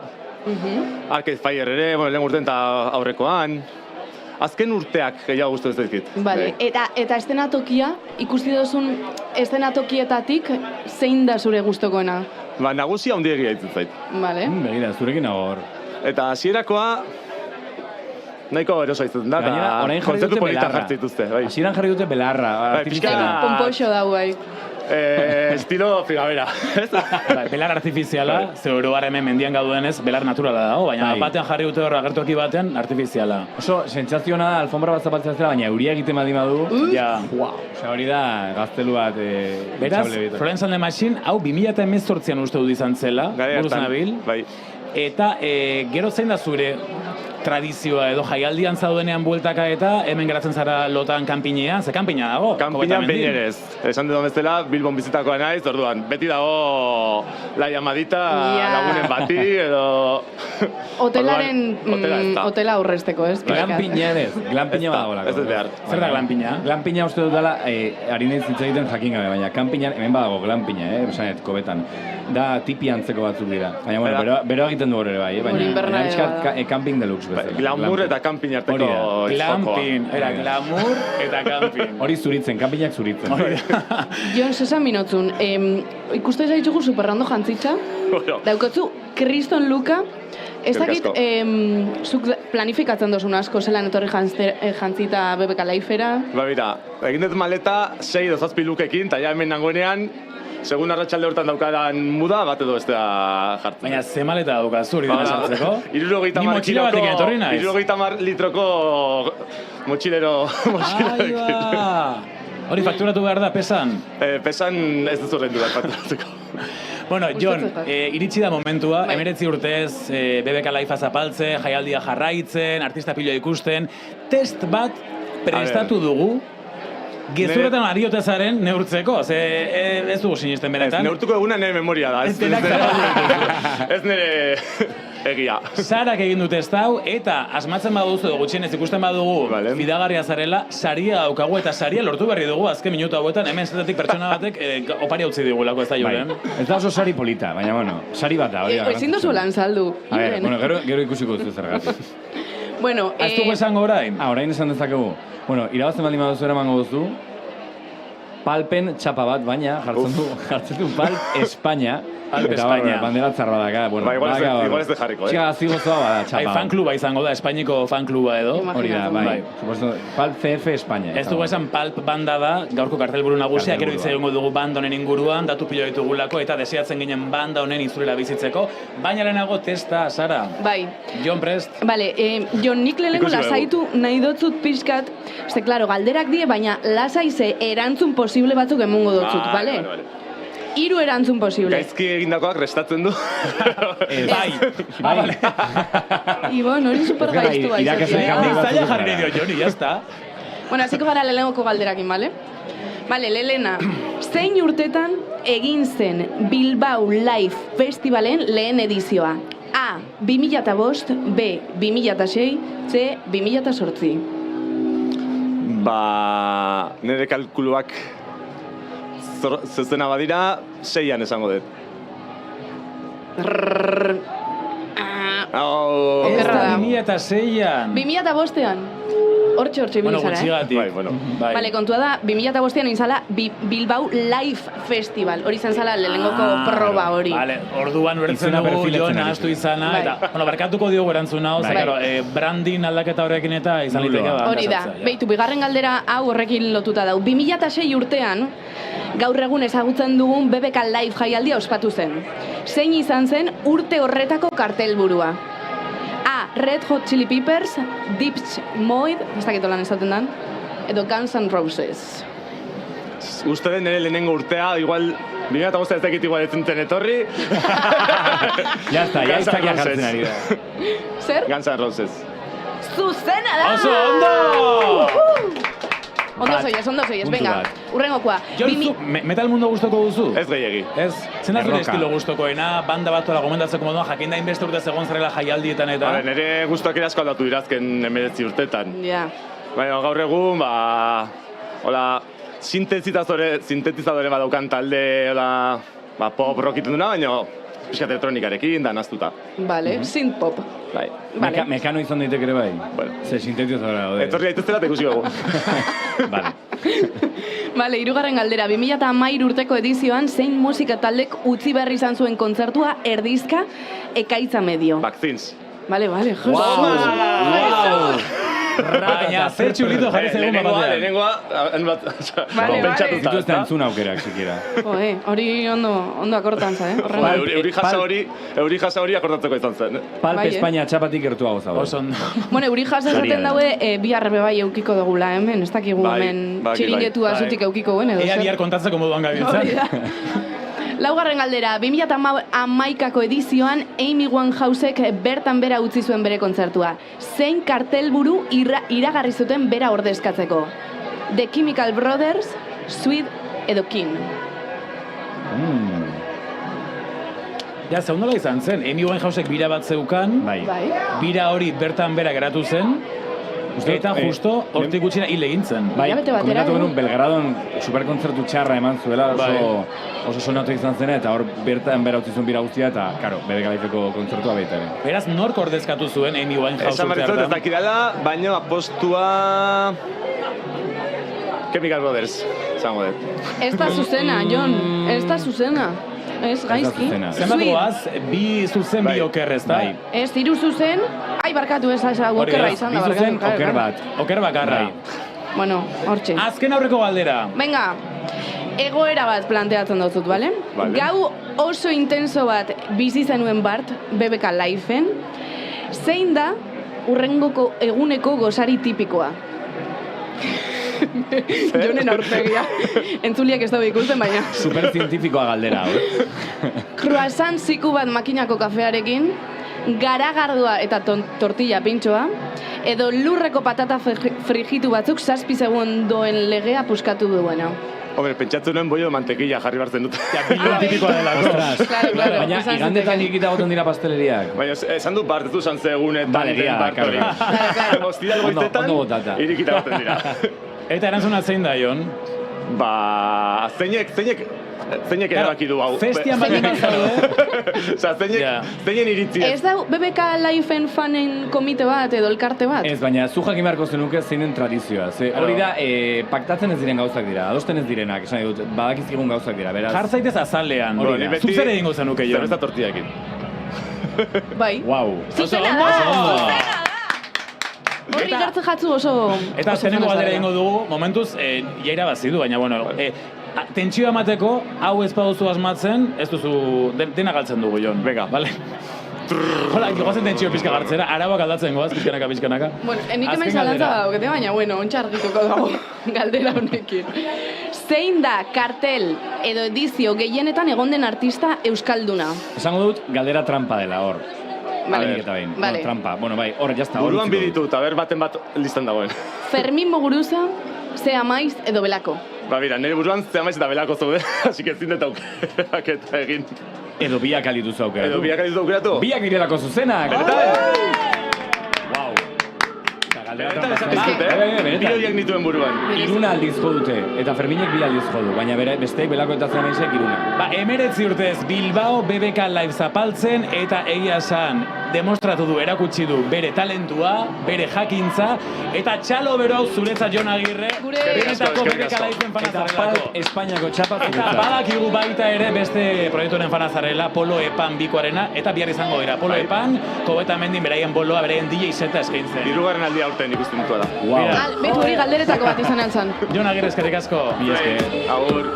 Arcade Fire ere, lehen urtean eta aurrekoan. Azken urteak gehiago guztu ez daizkit. Vale, eta eszenatokia, ikusi duzun eszenatokietatik, zein da zure gustokoena? Nagusia handiegia ditzen zait. Vale. Begira, zurekin hor. Eta hasierakoa nahiko erosa izaten da, eta kontzertu polita jartzen dituzte. Hasieran jarri dute belarra. Pompoixo dau, bai. estilo primavera. Belar artifiziala, ze oro hemen mendian gaudenez, belar naturala dago, baina batean jarri dute hor agertoki batean artifiziala. Oso, sentsaziona da, alfombra bat zapaltzen zela, baina euria egiten badu. Ja. Osa hori da, gaztelu bat... Beraz, Florence and the Machine, hau 2018an uste dut izan zela, buruz nabil. Eta gero zein da zure tradizioa edo jaialdian zaudenean bueltaka eta hemen geratzen zara lotan kanpinean, ze kanpina dago? Kanpinean behinerez. Esan dut bezala, Bilbon bizitakoa naiz, orduan, beti dago la llamadita lagunen bati edo... Hotela aurrezteko, ez? Glampina ez, glampina badago. Ez dut behar. Zer da glampina? Glampina uste dut dela, ari nahi zitza egiten jakin gabe, baina kanpinan, hemen badago glampina, esanet, kobetan. Da tipi antzeko batzuk dira. Baina, bueno, bero egiten du hori bai, baina camping deluxe bezala. Glamour eta camping arteko glamping, glamour eta camping. Hori zuritzen, campingak zuritzen. Jon, zesan minotzun, ikuste zaitugu superrando jantzitza, daukotzu kriston luka, ez dakit, zuk planifikatzen dozun asko, zelan etorri jantzita BBK Lifera? Ba, bera, egin dut maleta 6 edo 7 lukekin, eta ja hemen nagoenean, segun arratsalde hortan daukadan muda, bat edo bestea jartzen. Baina ze maleta daukazu hori dena sartzeko? 70 litroko motxilero Hori fakturatu behar da, pesan? Pesan ez dut horrendu behar fakturatuko. Bueno, Jon, iritsi da momentua, 19 urtez, BBK Life zapaltze, jaialdia jarraitzen, artista piloa ikusten, test bat prestatu dugu, gezurretan ariotezaren neurtzeko, ze ez dugu sinisten benetan. Neurtuko eguna nire memoria da, ez nire egia. Sarak egin dute ez dau, eta asmatzen baduzu edo gutxienez ikusten badugu fidagarria zarela, saria daukagu eta saria lortu berri dugu azken minutu hauetan, hemen zetetik pertsona batek opari utzi digulako ez da joren. Ez da oso sari polita, baina bueno, sari bat da. Ezin duzu lan saldu. Bueno, gero ikusiko duzu zergatik. Bueno, ez dugu esango orain? Orain esan dezakegu. Bueno, irabazten baldin baduzu eramango duzu, palpen txapa bat, baina jartzen du Palp Espanya. Palp Espanya. Bandera tzarra daka. Igual ez de jarriko, Txiga gazigozoa bada txapa. Fankluba izango da, Espainiko fankluba edo. Hori da, bai. Palp CF Espanya. Ez dugu esan Palp banda da, gaurko kartelburu nagusia, gero hitz egingo dugu banda honen inguruan, datu pilo ditugulako, eta deseatzen ginen banda honen izurela bizitzeko. Baina lehenago testa, Sara. Bai. Jon Prest. Bale, Jon, nik lehenengo lasaitu nahi dotzut pixkat, ze, klaro, galderak die, baina lasaize erantzun posible batzuk emungo dotzut, bale? 3 erantzun posible. Gaizki egindakoak restatzen du. Bai. Ibon, hori supergaiztu bai. Zaila jarri nahi dio, Joni, jazta. Bueno, hasiko gara lehenengoko galderakin, bale? Bale, Lelena, zein urtetan egin zen Bilbao Live Festivalen lehen edizioa? A. 2005, B. 2006, C. 2008. Ba, nire kalkuluak zezena badira, 6an esango dut. Ez da 2006an. 2005an. Hortxe ibili zara, gutxigatik. Bale, kontua da, 2005an egin zala Bilbao Live Festival. Hori izan zala lehenengoko proba hori. Bale, orduan bertzen dugu, Jon ahaztu izana, eta, bueno, barkatuko diogu erantzun hau, brandin aldaketa horrekin eta izan liteke da. Hori da, behitu, bigarren galdera hau horrekin lotuta dau. 2006 urtean, gaur egun ezagutzen dugun BBK Live jaialdia ospatu zen. Zein izan zen urte horretako kartelburua? A. Red Hot Chili Peppers, Depeche Mode, ez dakit lan esaten dan, edo Guns N' Roses. Uste den nire lehenengo urtea, igual, 2005 ez dakit igual etzenten etorri. Ya iztakia jartzen ari da. Zer? Guns N' Roses. Zuzena da! Oso ondo! Ondo soies, venga, urrengokoa. Metal mundo gustoko duzu? Ez gehiegi. Ez? Zen da zure estilo gustokoena, banda bat tola gomendatzeko moduan, jakin da inbeste urte egon zarela jaialdietan eta... Nire gustoak asko aldatu dirazken 19 urtetan. Ja. Baina gaur egun, hola, sintetizadore badaukan talde, hola, pop rockiten duna, baina pixkat elektronikarekin, da naztuta. Vale, synth pop. Bai. Mekano izan daitek ere bai? Ze sintetizadora daude. Etorri daiteztela eta ikusi dugu. Vale. Vale, 3. galdera. 2013 urteko edizioan, zein musika taldek utzi berri izan zuen kontzertua erdizka ekaitza medio? Vaccines. Vale, justo. Wow. Baina, zer txurrito jarri zegoen batean. Lehenengoa, pentsatuta. Zitu ez da entzun aukerak, sikera. Hori ondo akortantza, Euri jasa hori akortatzeko izan zen. Palpe Espainia txapatik gertuago zago. Bueno, euri jasa esaten daue bihar bai eukiko dugula hemen, ez dakigu hemen txiringetua zutik eukiko guen edo. Ea bihar kontatzeko moduan gabiltzen. Laugarren galdera, 2011ko edizioan Amy Winehousek bertan bera utzi zuen bere kontzertua. Zein kartelburu iragarri zuten bera ordezkatzeko? The Chemical Brothers, Sweet edo King. Ja, zeundola izan zen, Amy Winehousek bira bat zeukan, bira hori bertan bera geratu zen, eta justo hortik gutxina hil egin zen. Bai, komentatu genuen Belgradon superkontzertu txarra eman zuela, oso sonatu izan zena, eta hor bertan bera utzi zuen bira guztia, eta, karo, BBK Liveko kontzertua baita ere. Beraz, nork ordezkatu zuen Amy Winehouse Esan berritzot ez dakidala, baina apostua... Chemical Brothers, zango dut. Ez da zuzena, Jon, ez da zuzena. Ez, gaizki. Zenbat goaz, bi zuzen bi oker, ez da? Ez, 3 zuzen, barkatu ez, okerra izan da. Bi zuzen, oker bat. Oker bakarra. Bueno, hortxe. Azken aurreko galdera. Venga, egoera bat planteatzen dut, bale? Gau oso intenso bat bizi zenuen Bart, BBK Liveen, zein da urrengoko eguneko gozari tipikoa? Jonen aurpegia. Entzuliak ez dago ikusten, baina. Superzientifikoa galdera, Croissant ziku bat makinako kafearekin, garagardua eta tortilla pintxoa, edo lurreko patata frijitu batzuk 7 segundoen legea puskatu duena. Hombre, pentsatu nuen bollo de mantequilla jarri bartzen dut. Bilo tipikoa delako. Baina, igandetan ikita goten dira pasteleriak. Baina, esan du Bart, ez du egunetan. Ostira goitetan, irikita goten dira. Eta erantzuna zein da, Jon? Ba, zeinek erabaki du hau. Festian bat eman zaude. Osa, zeinen iritzi ez. Ez da BBK Liveen fanen komite bat edo elkarte bat? Ez, baina zu jakin beharko zenuke zeinen tradizioa. Hori da, paktatzen ez diren gauzak dira, adosten ez direnak, esan dut, badakizkigun gauzak dira, beraz. Jar zaitez azalean, zuzere egingo zenuke, Jon. Zerbeza tortillakin. Bai. Wow. Zuzena da! Hori gartzen jatzu oso... Eta azkenengo galdera egingo dugu, momentuz, jaira bat zidu, baina, bueno, tentsioa emateko, hau ez baduzu asmatzen, ez duzu, dena galtzen dugu, Jon. Venga. Vale? Hola, goazen tentsio pizka gartzera, arabak aldatzen goaz, pizkanaka. Bueno, enik hemen zalantza daukete, baina, bueno, ontxargituko dago galdera honekin. Zein da kartel edo edizio gehienetan egon den artista euskalduna? Esango dut, galdera trampa dela, hor. Vale. Bueno, trampa. Bueno, bai, hor, jazta. Buruan biditut, baten bat listan dagoen. Fermin Muguruza, Zea Maiz edo Belako. Ba, mira, nire buruan Zea Maiz eta Belako zaude, así que ezin dut aukerak eta egin. Edo biak alituzu aukeratu. Aukeratu? Biak direlako zuzenak! Wow! Bi horiek nituen buruan. Iruna aldiz jo dute, eta Ferminek 2 aldiz jo du, baina besteek Belako eta Zea Maizek Iruna. Ba, 19 urtez Bilbao BBK Live zapaltzen eta egia esan demostratu du, erakutsi du bere talentua, bere jakintza, eta txalo bero hau zuretzat Jon Agirre, benetako BBK Liveen fanazarelako. Espainiako txapa zuretzat. Eta badakigu baita ere beste proiektuaren fanazarela, Polo Epan bikoarena, eta bihar izango dira. Polo Epan, Kobeta Mendin beraien boloa, beraien DJ seta eskaintzen. 3. aldia aurten ikusten dutua da. Wow. Betu hori galderetako bat izan altzan. Jon Agirre, eskerrik asko. Agur.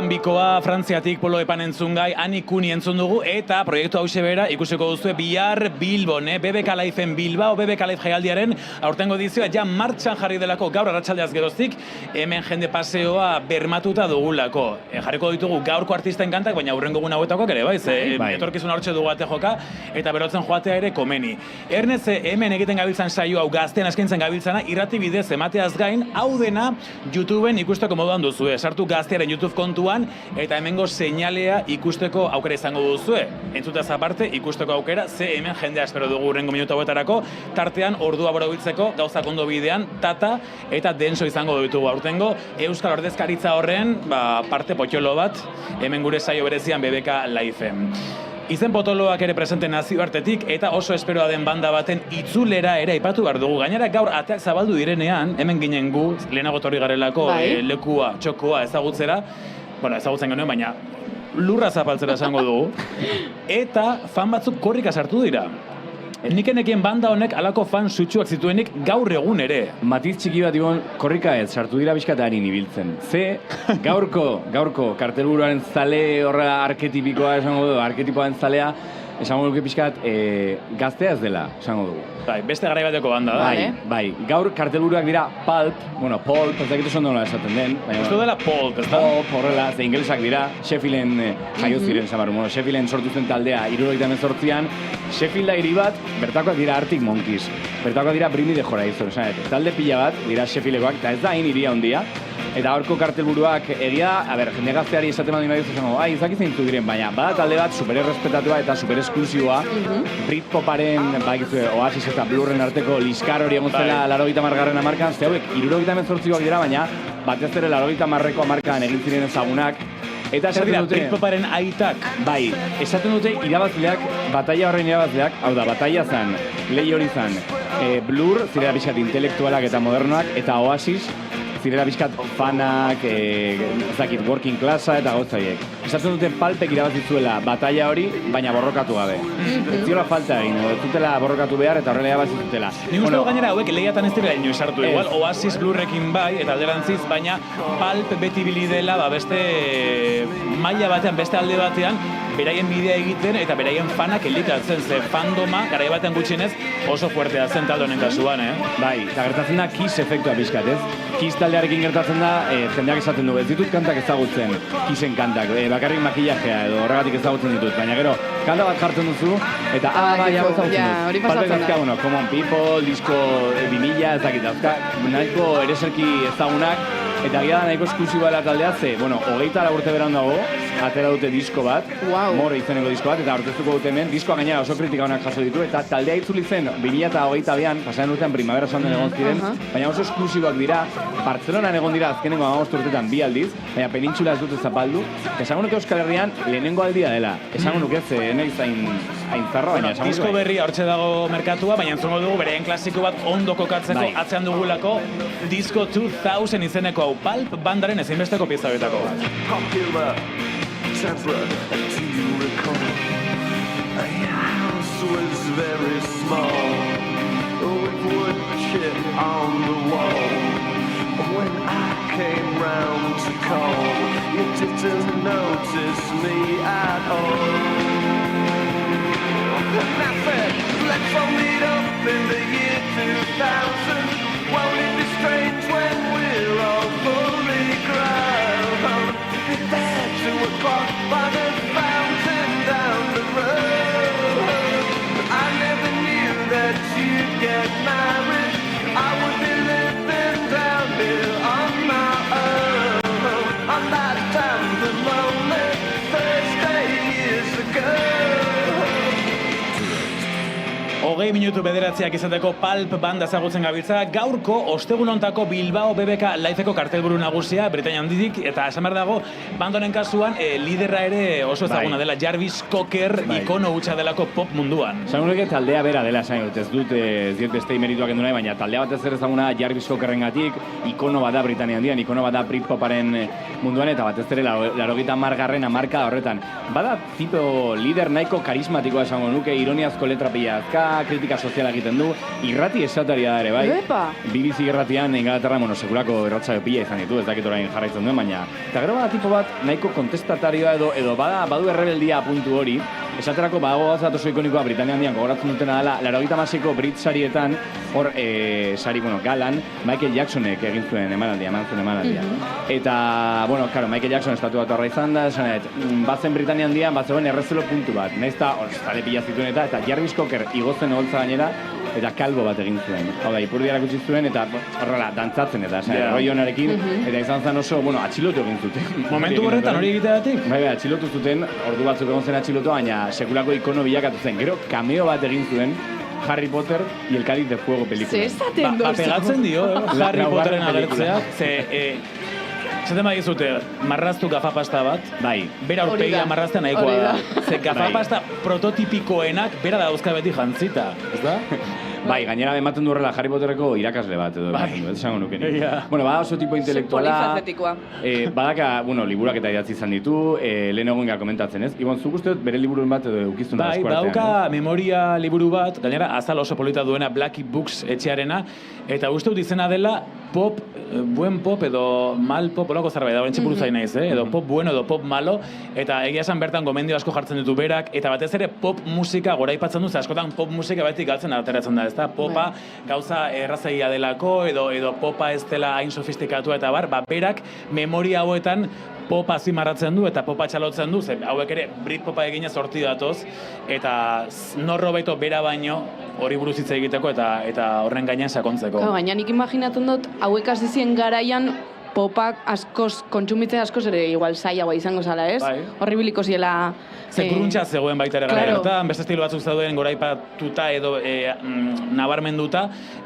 Bambikoa, Frantziatik Polo Epan entzun gai, Anikuni entzun dugu, eta proiektu hause bera ikusiko duzue bihar Bilbon, BBK Lifeen Bilbao, BBK Life jaialdiaren aurtengo edizioa ja martxan jarri delako gaur arratsaldeaz geroztik, hemen jende paseoa bermatuta dugulako. Jarriko ditugu gaurko artisten kantak, baina hurrengo egun hauetakoak ere, etorkizuna hortxe dugu ate joka, eta berotzen joatea ere komeni. Ernez, hemen egiten gabiltzan saio hau gazten askintzen gabiltzana, irrati bidez emateaz gain, hau dena YouTubeen ikusteko moduan duzue. Sartu Gaztearen YouTube kontuan, eta hemengo seinalea ikusteko aukera izango duzue. Entzutaz aparte, ikusteko aukera, ze hemen jendea espero dugu hurrengo minutu hauetarako, tartean ordua borobiltzeko gauzak ondo bidean, tata eta denso izango ditugu aurtengo. Euskal Ordezkaritza horren, parte potxolo bat, hemen gure saio berezian BBK Lifeen. Izen potoloak ere presente nazioartetik eta oso esperoa den banda baten itzulera ere aipatu behar dugu. Gainera gaur ateak zabaldu direnean, hemen ginen gu, lehenago torri garelako lekua, txokoa ezagutzera, ezagutzen genuen, baina lurra zapaltzera esango dugu, eta fan batzuk korrika sartu dira. Nikenekien banda honek alako fan sutsuak zituenik gaur egun ere. Matiz txiki bat ibon, korrika ez, sartu dira bizkata harin ibiltzen. Ze, gaurko kartelburuaren zale horra arketipikoa esango dugu, arketipoaren zalea, esango dugu pixkat gaztea ez dela, esango dugu. Beste garai bateko banda da. Bai, gaur kartelburuak dira Pulp, ez dakit oso nola esaten den. Uste dela Pulp, ez da? Pulp, horrela, ze ingelesak dira, Sheffielden jaio ziren, Sheffielden sortu zen taldea, 78an, Sheffielda hiri bat, bertakoak dira Arctic Monkeys, bertakoak dira Bring Me the Horizon, talde pila bat, dira Sheffieldekoak, eta ez da hain hiria handia, eta horko kartelburuak egia, jende gazteari esaten badin badizu zango, izaki zeintzu diren, baina bada talde bat supererrespetatua eta superesklusiboa, Britpoparen, Oasis eta Blurren arteko liskar hori egon zela 80. hamarkan, ze hauek 78koak dira, baina batez ere 80ko hamarkan egin ziren ezagunak. Eta esaten dute... Britpoparen aitak. Bai, esaten dute irabazleak, bataila horren irabazleak, hau da, bataila zan, lehi hori zan, Blur, zirela pixkat intelektualak eta modernoak, eta Oasis, zirela pixkat fanak, working classa eta gauzaiek. Esaten dute Pulpek irabazitzuela bataila hori, baina borrokatu gabe. Ez ziola falta egin, ez dutela borrokatu behar eta horrela irabazitutela. Nik uste gainera hauek lehiatan ez dira inoiz hartu, igual Oasis Blurrekin bai, eta alderantziz, baina Pulp beti bili dela, beste maila batean, beste alde batean, beraien bidea egiten eta beraien fanak elikatzen, ze fandoma, garai batean gutxienez, oso fuertea zen talde honen kasuan, Bai, eta gertatzen da Kiss efektua pixkat, ez? Kiss taldearekin gertatzen da, jendeak esaten du, ez ditut kantak ezagutzen, Kissen kantak, bakarrik makillajea edo horregatik ezagutzen ditut, baina gero, kanta bat jartzen duzu, eta bai, ezagutzen dut. Palpek dazka, Common People, disko 2000, ez dakit, dauzka, nahiko ereserki ezagunak, eta gira da nahiko esklusiboa dela taldea, ze, 24 urte beran dago, atera dute disko bat, More izeneko disko bat, eta aurkeztuko dute hemen, diskoa gainera oso kritika honak jaso ditu, eta taldea itzuli zen 2022an, pasaren urtean Primavera Soundan egon ziren, baina oso esklusiboak dira, Bartzelonan egon dira azkenengo 15 urtetan 2 aldiz, baina penintxula ez dute zapaldu, esango nuke Euskal Herrian lehenengo aldia dela, esango nuke ez, naiz hain zarra, baina esango nuke. Disko berria hortxe dago merkatua, baina entzongo dugu bereen klasiko bat ondo kokatzeko atzean dugulako Disco 2000 izeneko hau Pulp bandaren ezinbesteko pieza betako bat. Temper, do you recall? Your house was very small, with wood chip on the wall. When I came round to call, you didn't notice me at all. And I said, let's all meet up in the year 2000. Won't it be strange when we're all fully grown? There 2 o'clock by the fountain down the road. I never knew that you'd get married. I would be living down here on my own. On that damn lonely Thursday years ago. 20 minutu bederatziak izateko Pulp banda ezagutzen gabiltza, gaurko ostegun hontako Bilbao BBK Lifeko kartelburu nagusia, Britainia handitik, eta esan behar dago, bandonen kasuan, liderra ere oso ezaguna dela, Jarvis Cocker, ikono hutsa delako pop munduan. Zaguneke taldea bera dela, esan dut, ez dut, beste merituak endu nahi, baina taldea bat ez zer ezaguna Jarvis Cockerren gatik, ikono bada Britainia handian, ikono bada Britpoparen munduan, eta bat ez ere 80. hamarka horretan. Bada tipo lider nahiko karismatikoa esango nuke, ironiazko letra pila azka, kritika soziala egiten du, irrati esataria da ere, bai. Epa! BBC irratian Ingalaterra sekulako erratzaio pila izan ditu, ez dakit orain jarraitzen duen, baina. Eta gero bada tipo bat, nahiko kontestatarioa edo badu errebeldia puntu hori, esaterako badago gauza oso ikonikoa Britania handian gogoratzen dutena dela, 86ko Brit sarietan, hor, sari, galan, Michael Jacksonek egin zuen emanaldia. Eta, claro, Michael Jackson estatu bat horra izan da, esanet, bazen Britania handian, batzegoen errezelo puntu bat. Nahiz eta, zale pila zituen eta Jarvis Cocker igotzen holtza gainera, eta kalbo bat egin zuen. Hau da, ipurdia erakutsi zuen, eta horrela, dantzatzen eta, roi honarekin, eta izan zen oso, atxilotu egin zuten. Momentu horretan hori egiteatik? Bai, atxilotu zuten, ordu batzuk egon zen atxilotu, baina sekulako ikono bilakatu zen. Gero, cameo bat egin zuen, Harry Potter y el Cáliz de Fuego pelikula. Zezaten dozu. Pegatzen dio, Harry Potteren agertzea. Zaten badizute, marraztu gafapasta bat, bai. Bera urpegia marraztea nahikoa da. Ze gafapasta prototipikoenak bera dauzka beti jantzita, ez da? Bai, gainera ematen du horrela Harry Potterreko irakasle bat edo ematen du, ez esango nuke nik. Bada oso tipo intelektuala. Polifacetikoa. Badaka, liburak eta idatzi izan ditu, lehen egon komentatzen ez. Ibon, zuk uste bere liburuen bat edo eukiztun da eskuartean. Bai, badauka memoria liburu bat, gainera azal oso polita duena Blackie Books etxearena, eta uste dut izena dela pop, buen pop edo mal pop, olako zerbait da, horrentxe buruz naiz, edo pop bueno edo pop malo, eta egia esan bertan gomendio asko jartzen ditu berak, eta batez ere pop musika goraipatzen du, ze askotan pop musika baitik galtzen ateratzen da, ezta? Popa gauza errazaia delako, edo popa ez dela hain sofistikatua eta berak memoria hauetan popa azimarratzen du eta popa txalotzen du, ze hauek ere Britpopa eginez horti datoz, eta norro beto bera baino hori buruz hitz egiteko eta horren gainean sakontzeko. Baina nik imaginatzen dut, hauek hasi ziren garaian popak askoz, kontsumitzea askoz ere igual zailagoa izango zala, ez? Horribiliko ziela... Zekurruntza zegoen baita ere gara gertan, beste estilo batzuk zeuden goraipatuta edo nabarmenduta,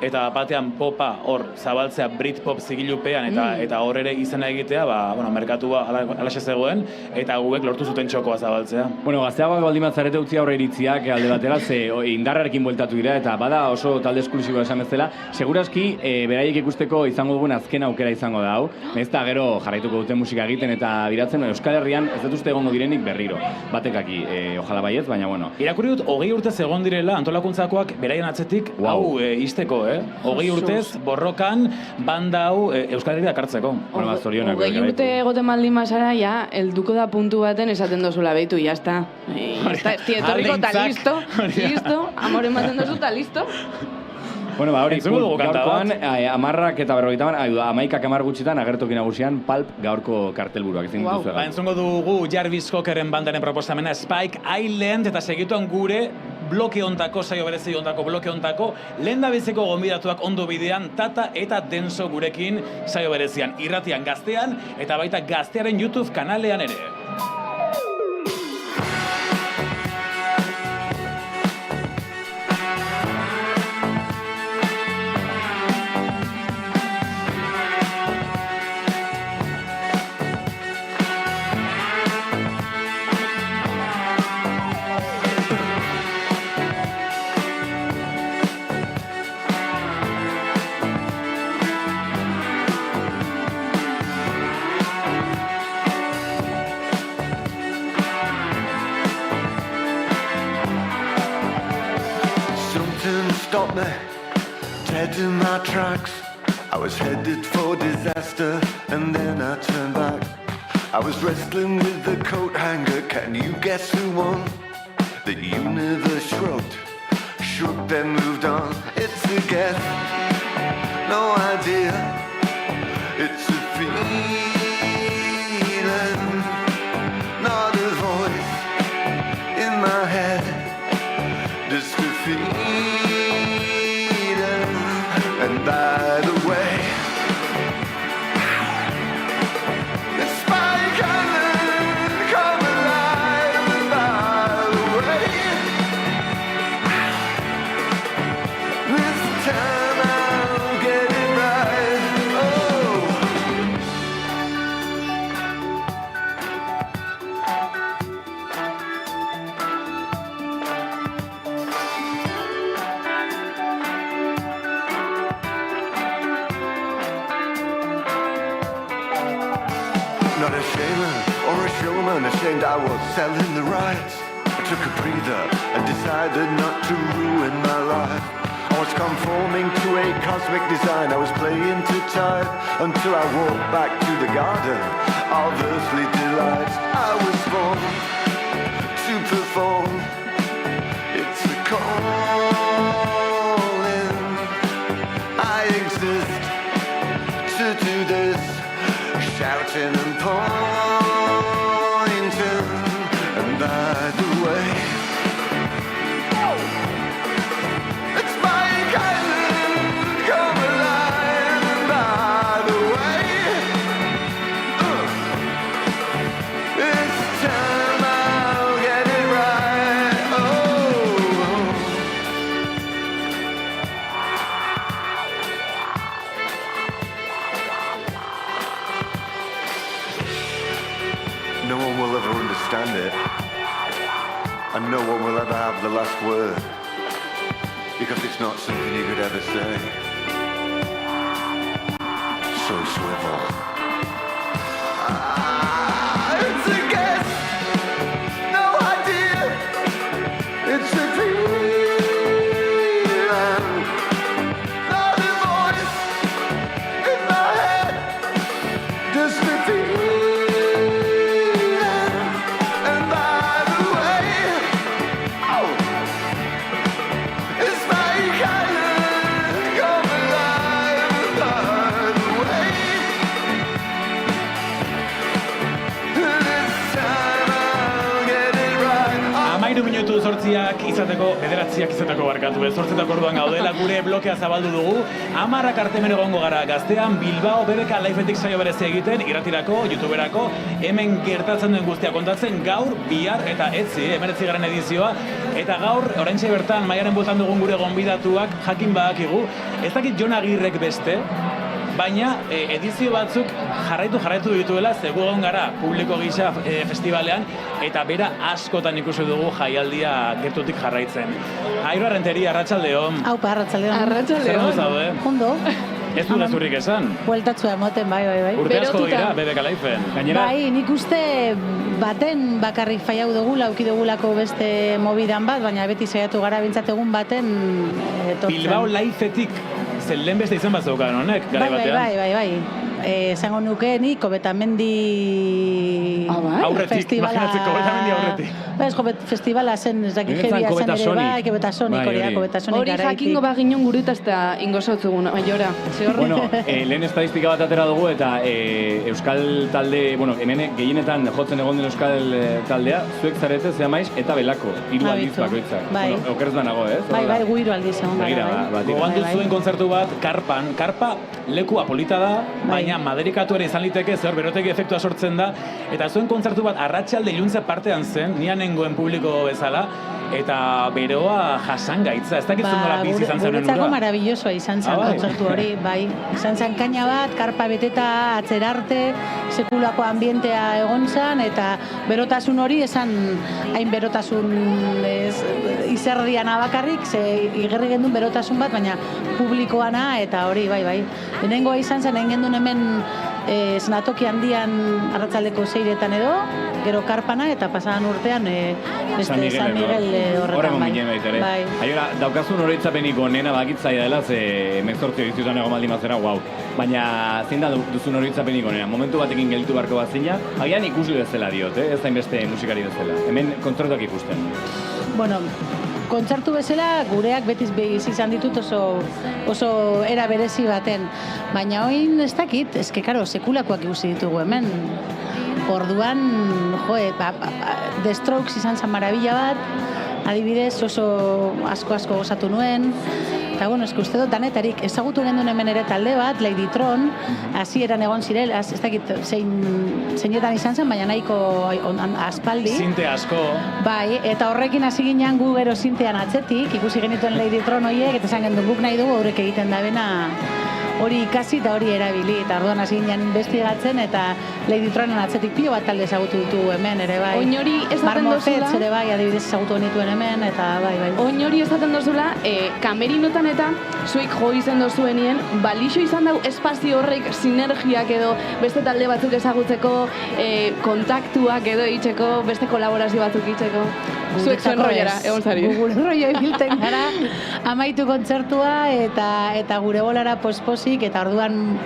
eta batean popa hor zabaltzea Britpop zigilupean eta hor ere izena egitea, merkatua alaxe zegoen, eta guek lortu zuten txokoa zabaltzea. Gazteagoak baldin bat zarete utzi aurre iritziak alde batera, ze indarrarekin bueltatu dira, eta bada oso talde esklusiboa esan bezala, segurazki beraiek ikusteko izango dugun azken aukera izango da hau, ez da gero jarraituko duten musika egiten eta biratzen, Euskal Herrian ez dut uste egongo direnik berriro. Batekaki, ojala baiez, baina bueno. Irakurri dut, 20 urtez egon direla antolakuntzakoak beraien atzetik, hau izteko, 20 urtez borrokan banda hau Euskal Herria ekartzeko. 20 urte egoten baldin basara, helduko da puntu baten esaten dozula behitu, jazta. Etorriko eta listo, amore ematen dozu eta listo. Hori, gaurkoan, 10 eta 11 gutxitan agertoki nagusian Pulp gaurko kartelburuak ezin dituzu egin. Entzungo dugu Jarvis Cockeren bandaren proposamena Spike Island eta segituan gure bloke ontako, saio berezi ontako, bloke ontako, lehen da biziko gonbidatuak ondo bidean, Tata eta Denso gurekin saio berezian, irratian Gaztean eta baita Gaztearen YouTube kanalean ere. Stopped me, dead in my tracks. I was headed for disaster, and then I turned back. I was wrestling with the coat hanger. Can you guess who won? The universe shrugged, shook, then moved on. It's a guess, no idea. It's a feeling, not a voice in my head. Just a feeling. And by the way, the Spike Island come alive. And by the way, this time I'll get it right. Oh. Not a shaman or a showman, ashamed I was selling the rights. I took a breather and decided not to ruin my life. I was conforming to a cosmic design. I was playing to time until I walked back to the garden of earthly delights. I was born to perform. It's a calling. I exist to do this, shouting and pointing. And by the way, it's my island, come alive. And by the way, this time I'll get it right. Oh. No one will ever understand it, and no one will ever have the last word, because it's not something you could ever say. So swivel. It's a guess, no idea. It's a feeling, not a voice in my head, just a feeling. And by the way, oh, it's my island, come alive. By the way, this time I'll get it right. 13 minutu zortziak izateko, bederatziak izateko barkatu, zortzetako orduan gaudela, gure blokea zabaldu dugu. 10 arte hemen egongo gara Gaztean, Bilbao BBK Lifetik saio berezia egiten, irratirako, youtuberako, hemen gertatzen duen guztia kontatzen, gaur, bihar eta etzi, 19. edizioa, eta gaur, oraintxe bertan, Maiaren bueltan dugun gure gonbidatuak, jakin badakigu, ez dakit Jon Agirrek beste, baina edizio batzuk jarraitu dituela, zegu egon gara publiko gisa festivalean, eta bera askotan ikusi dugu jaialdia gertutik jarraitzen. Airo Arrenteri, arratsaldeon. Aupa, arratsaldeon. Zer modu zaude? Ondo. Ez du gezurrik esan. Bueltatxua emoten, bai. Urte asko dira, BBK Lifeen. Gainera, Bai, nik uste baten bakarrik faiau dugula, auki dugulako beste mobidan bat, baina beti saiatu gara bintzat egun baten etortzen. Bilbao Lifetik, zen lehen beste izan bat zeukan honek, gara batean. Bai. Esango nuke nik Kobetamendi Aurretik, imaginatzeko Kobetamendi aurretik. Ez, festivala zen, ez dakik jebia zen ere, bai, Kobetasonik, hori da, Kobetasonik Hori jakingo baginon gurutazta ingo zautzuguna, Maiora. Bueno, lehen estadistika bat atera dugu eta euskal talde, bueno, hemen gehienetan jotzen egon den euskal taldea, zuek zarete, zea maiz, eta belako, 3 aldiz bakoitzak. Bueno, okerez banago, ez? Bai, gu 3 aldiz egon gara, bai. Gogoan duzuen kontzertu bat, Karpan. Karpa leku apolita da, baina maderikatu ere izan liteke, zer berotegi efektua sortzen da, eta zuen kontzertu bat arratsalde iluntze partean zen, nian nengoen publiko bezala, eta beroa jasan gaitza, ez dakit nola bizi izan zen Guretzako marabillosoa izan zen kontzertu hori, bai. Izan zen kaina bat, karpa beteta atzerarte, sekulako ambientea egon zen, eta berotasun hori esan hain berotasun izerdian abakarrik, ze igerri gendun berotasun bat, baina publikoana, eta hori, bai. Lehenengoa izan zen, egin gendun hemen esnatoki handian arratsaldeko 6etan edo, gero karpana, eta pasadan urtean beste San Miguel horretan, bai. Aiora, daukazun oroitzapenik onena bakitzaia dela, ze 18 edizioetan egon baldin bazera, wow. Baina, zein da duzun oroitzapenik onena? Momentu batekin gelditu barko bat zina, agian ikusi bezala diot, ez da inbeste musikari bezala. Hemen kontzertuak ikusten. Bueno, kontzertu bezala gureak betiz izan ditut oso era berezi baten. Baina oin ez dakit, eske karo, sekulakoak ikusi ditugu hemen. Orduan, The Strokes izan zen marabila bat, adibidez oso asko gozatu nuen. Eta bueno, eske uste dut danetarik ezagutu gendun hemen ere talde bat, Lady Tron, hasieran egon zirela, ez dakit zeinetan izan zen, baina nahiko aspaldi. Zinte asko. Bai, eta horrekin hasi ginean gu gero zintean atzetik, ikusi genituen Lady Tron horiek, eta esan gendun guk nahi dugu horrek egiten da bena hori ikasi eta hori erabili, eta orduan hasi ginean investigatzen, eta Lady Tronen atzetik pilo bat talde ezagutu ditugu hemen ere bai. Oin hori esaten dozula, ere bai, adibidez ezagutu genituen hemen, eta bai. Oin hori esaten dozula, kamerinotan eta zuik jo izan dozuenien, balixo izan dau espazio horrek sinergiak edo beste talde batzuk ezagutzeko, kontaktuak edo itxeko, beste kolaborazio batzuk itxeko? Zuek zuen rollera, egon zari. Gure rollo ibilten gara, amaitu kontzertua eta gure bolara posposik, eta orduan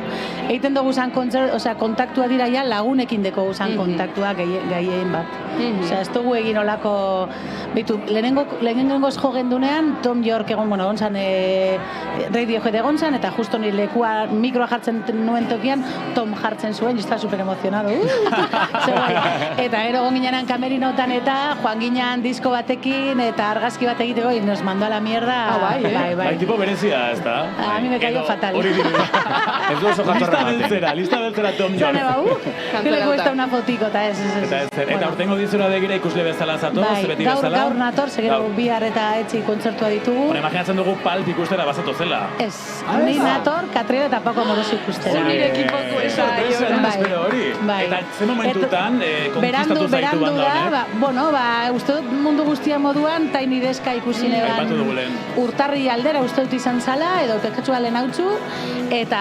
egiten dugu zan kontaktua dira ja lagunekin deko zan kontaktua gehien bat. Osea, ez dugu egin olako, bitu, lehenengoz jo gendunean, Tom York egon zan, Radiohead egon zan, eta justo ni lekua mikroa jartzen nuen tokian, Tom jartzen zuen, jo estaba super emocionado. Eta gero egon ginean kamerinotan eta joan ginean disko batekin eta argazki bat egiteko y nos mandó a la mierda. Bai, tipo berezia, ez da? A mí me cayó fatal. Ez du oso jatorra Lista beltzera Tom York. Que le cuesta una fotico, eta ez. Eta urtengo dizura begira ikusle bezala zatoz, beti bezala. Gaur nator, segero bihar eta etxi kontzertua ditugu. Imaginatzen dugu Palp ikustera bazatozela. Ez, ni nator, Katriel eta Paco Amoroso ikustera. Nire ekipoko esa. Espero hori. Eta ze momentutan konkistatu zaitu banda honek? Uste dut mundu guztia moduan, Tiny Deska ikusi neban urtarri aldera uste dut izan zala, edo pekatxu galen hautsu, eta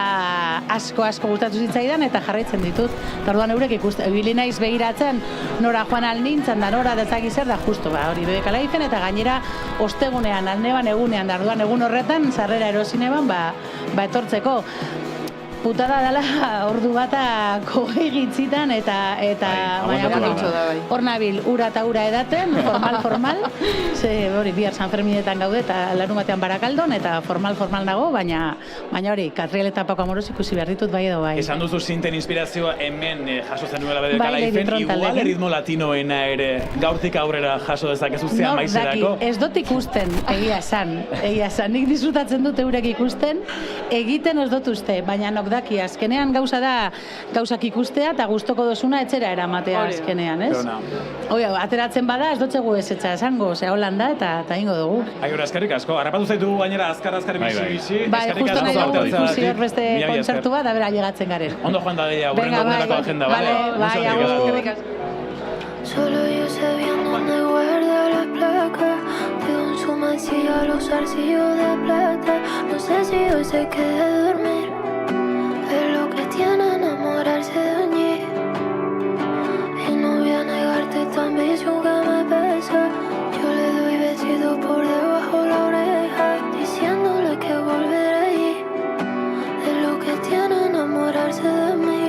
asko gustatu zitzaidan, eta jarraitzen ditut. Eta orduan eurek ikusten, ibili naiz begiratzen, nora joan alnintzen da, nora dezaki zer da, justo, hori BBK Liven, eta gainera ostegunean, alneban egunean, da orduan egun horretan, sarrera erosineban, etortzeko. Putada dela ordu bata kogei gitzitan eta hor nabil ura eta ura edaten, formal, ze hori bihar San Ferminetan gaude eta larun batean Barakaldon eta formal nago, baina hori, Katriel eta Paco Amoroso ikusi behar ditut bai edo bai. Esan duzu zinten inspirazioa hemen jaso zenuela BBK Liven, igual erritmo latinoena ere gaurtik aurrera jaso dezakezu zea maizerako? Ez dut ikusten, egia esan, nik disfrutatzen dut eurek ikusten, egiten ez dut uste, baina daki, azkenean gauza da gauzak ikustea eta gustoko dozuna etxera eramatea azkenean, ez? Ateratzen bada ez dotzegu ez etxa esango, Holanda eta ingo dugu. Aiora, eskerrik asko, harrapatu zaitu gainera azkar bizi. Bai, justo nahi dugu ikusi hor beste kontzertu bat, bera llegatzen garen. Ondo joan da deia, urrengo egunetako agenda, bale? Bai, eskerrik asko. Solo yo sé bien dónde guarda las placas de un sumacillo a los arcillos de plata. No sé si hoy se quede dormir. Es lo que tiene enamorarse de mí. Y no voy a negarte tu ambición que me pesa. Yo le doy besitos por debajo la oreja, diciéndole que volveré allí. Es lo que tiene enamorarse de mí.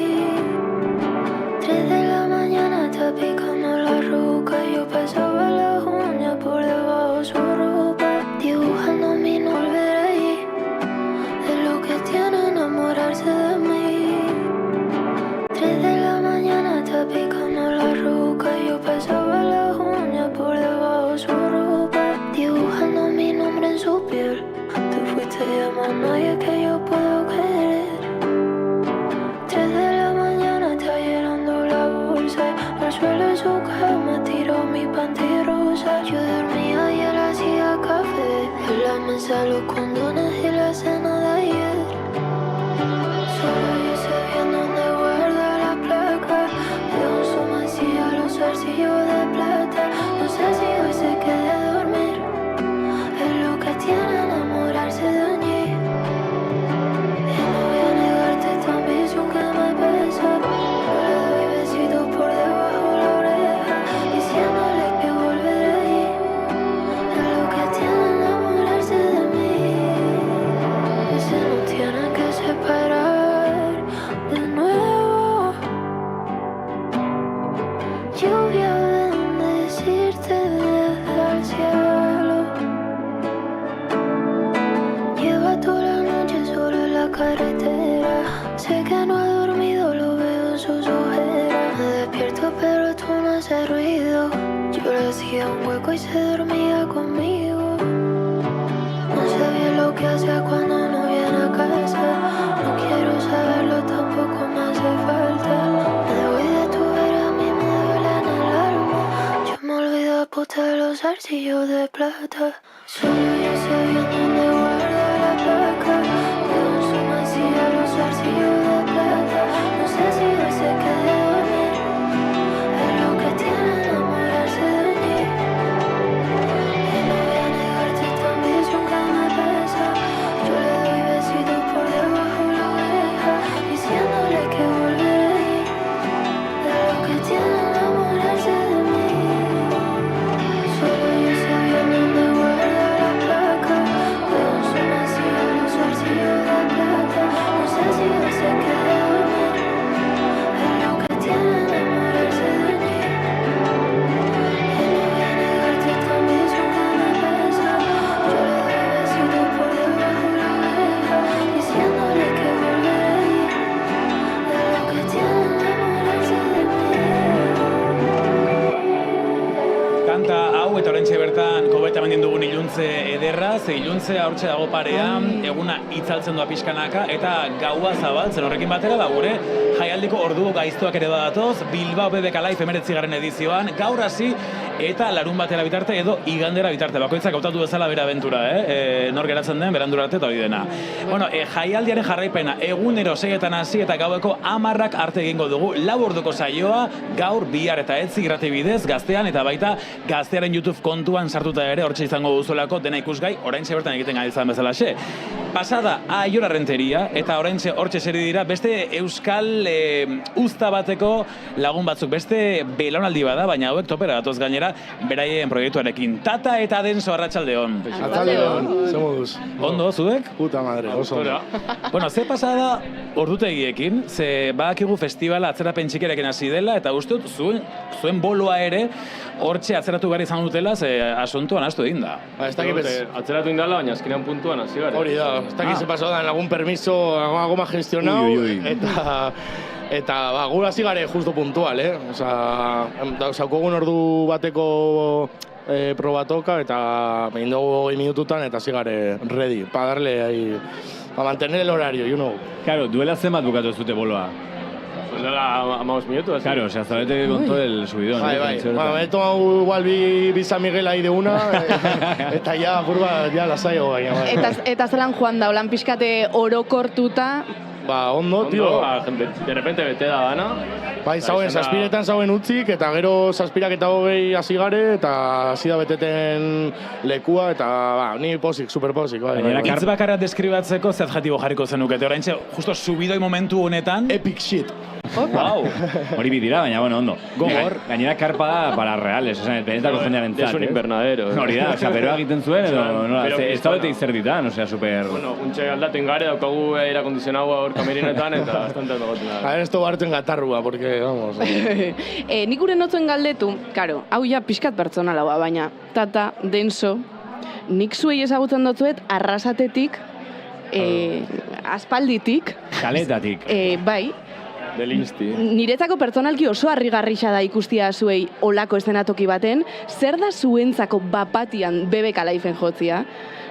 3 de la mañana está picando la ruca. Yo pasaba las uñas por debajo su ropa, dibujando mi nombre. Volveré allí. Es lo que tiene enamorarse de mí. 3 de la mañana está picando la ruca. Yo pasaba las uñas por debajo su ropa, dibujando mi nombre en su piel. Te fuiste llamando y es que yo puedo querer. 3 de la mañana está llenando la bolsa. Al suelo de su cama tiró mi panty rosa. Yo dormía y él hacía café. En la mesa los condones y la cena de ayer. Solo yo sé bien dónde guarda la placa de un sumacillo a los arcillos de plata. No sé si hoy se quede a dormir. Es lo que tiene enamorarse de mí. Y no voy a negarte tu ambición que me pesa. Yo le doy besitos por debajo la oreja, diciéndole que volveré allí. Es lo que tiene enamorarse de mí. Y se nos tiene que separar de nuevo. Lluvia, bendecirte desde el cielo. Lleva toda la noche solo en la carretera. Sé que no ha dormido, lo veo en sus ojeras. Me despierto pero tú no haces ruido. Yo le hacía un hueco y se dormía conmigo. No sé bien lo que hace cuando no viene a casa. No quiero saberlo, tampoco me hace falta. Me voy de tu vera, a mí me duele en el alma. Yo me olvido apostar los arcillos de plata. Solo yo sé bien dónde guarda la placa de un sumacillo a los arcillos de plata. No sé si hoy se quede a dormir. Es lo que tiene enamorarse de mí. Y no voy a negarte tu ambición que me pesa. Yo le doy besitos por debajo la oreja, diciéndole que volveré allí. Es lo que tiene enamorarse de mí. Solo ze iluntzea hortxe dago parean, eguna itzaltzen doa pixkanaka, eta gaua zabaltzen horrekin batera, gure jaialdiko ordu gaiztuak ere badatoz, Bilbao BBK Live 19. edizioan, gaur hasi eta larun batera bitarte edo igandera bitarte. Bakoitzak hautatu bezala bera abentura, nor geratzen den, berandura arte eta hori dena. Bueno, jaialdiaren jarraipena, egunero 6etan hasi eta gaueko 10 arte egingo dugu, 4 orduko saioa, gaur, bihar eta etzi irrati bidez, Gaztean eta baita Gaztearen YouTube kontuan sartuta ere, hortxe izango duzulako dena ikusgai, oraintxe bertan egiten gabiltzan bezalaxe. Pasada Aiora Renteria eta oraintxe hortxe seri dira beste euskal uzta bateko lagun batzuk, beste belaunaldi bada, baina hauek topera datoz gainera beraien proiektuarekin. Tata eta Denso, arratsaldeon. Arratsaldeon. Zer moduz? Ondo, zuek? Puta madre, oso ondo. Bueno, ze pasada ordutegiekin, ze badakigu festivala atzerapen txikerekin hasi dela, eta uste dut zuen boloa ere hortxe atzeratu gara izan dutela, ze asuntuan astu egin da. Ez dakit atzeratu indala, baina azkenean puntuan hasi gara. Hori da, ez dakit ze pasau da, algún permiso, algo más gestionado, eta gu hasi gare justo puntual, zaukogun ordu bateko probatoka, eta egin dugu 20 minututan, eta hasi gare ready, pa darle ahí, pa mantener el horario, you know. Claro, duela zenbat bukatu ez dute boloa? Dela 15 minutos, así. Claro, Zabete con todo el subidón. Bai. Bueno, me he tomado igual bi San Miguel ahí de una, eta ya, kurba, ya lasaiago baina. Eta zelan joan da, holan pixkate orokortuta. Ba, ondo, tío. De repente bete da dana. Bai, zazpiretan zauen utzik, eta gero zazpirak eta 20 hasi gare, eta hasi da beteten lekua, eta ni posik, super posik. Hitz bakarra deskribatzeko ze adjetibo jarriko zenukete, oraintxe, justo subidoi momentu honetan. Epic shit. Wow. Hori bidira, baina, bueno, ondo. Gogor. Gainera karpa da para reales, esan, benetako jendearen zat. Es un invernadero. Hori da, beroa egiten zuen, edo, nola, ez da bete izerditan, osea, super... Bueno, untxe aldaten gare, daukagu aire acondicionadoa hor kamerinetan, eta bastante ondo gotu da. A ver, esto hartzen gatarrua, porque, vamos... Nik ure notzuen galdetu, karo, hau ja pixkat pertsonala baina Tata, Denso, nik zuei ezagutzen dutzuet arrasatetik, aspalditik, kaletatik, bai, del insti. Niretzako pertsonalki oso harrigarrixa da ikustia zuei olako eszenatoki baten, zer da zuentzako bapatian BBK Liven jotzia?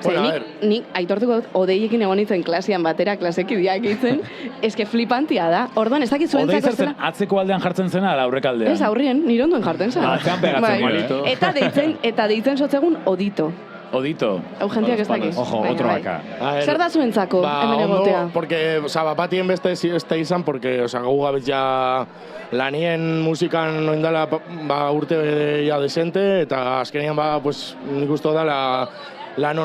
Bueno, nik aitortuko dut, odeiekin egon nintzen klasean batera, klasekideak itzen, eske flipantia da. Orduan, ez dakit zuentzako ez dela... atzeko aldean jartzen zena, ala aurrek aldean? Ez, aurrien, nire onduen jartzen zen. Atzean pegatzen malito. Eta deitzen sotzegun Odito. Odito. Hau jentiak ez dakit. Ojo, otro acá. Zer da zuentzako, hemen egotea? Porque, bapatien beste ez da izan, porque, gu gabez ja lanien musikan oindala urte ja desente, eta azkenean pues, nik uste dala lan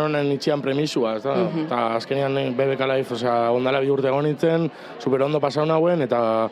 honan itxian premisua, eta azkenean BBK Live, ondala 2 urte egon nintzen, super ondo pasau nahuen, eta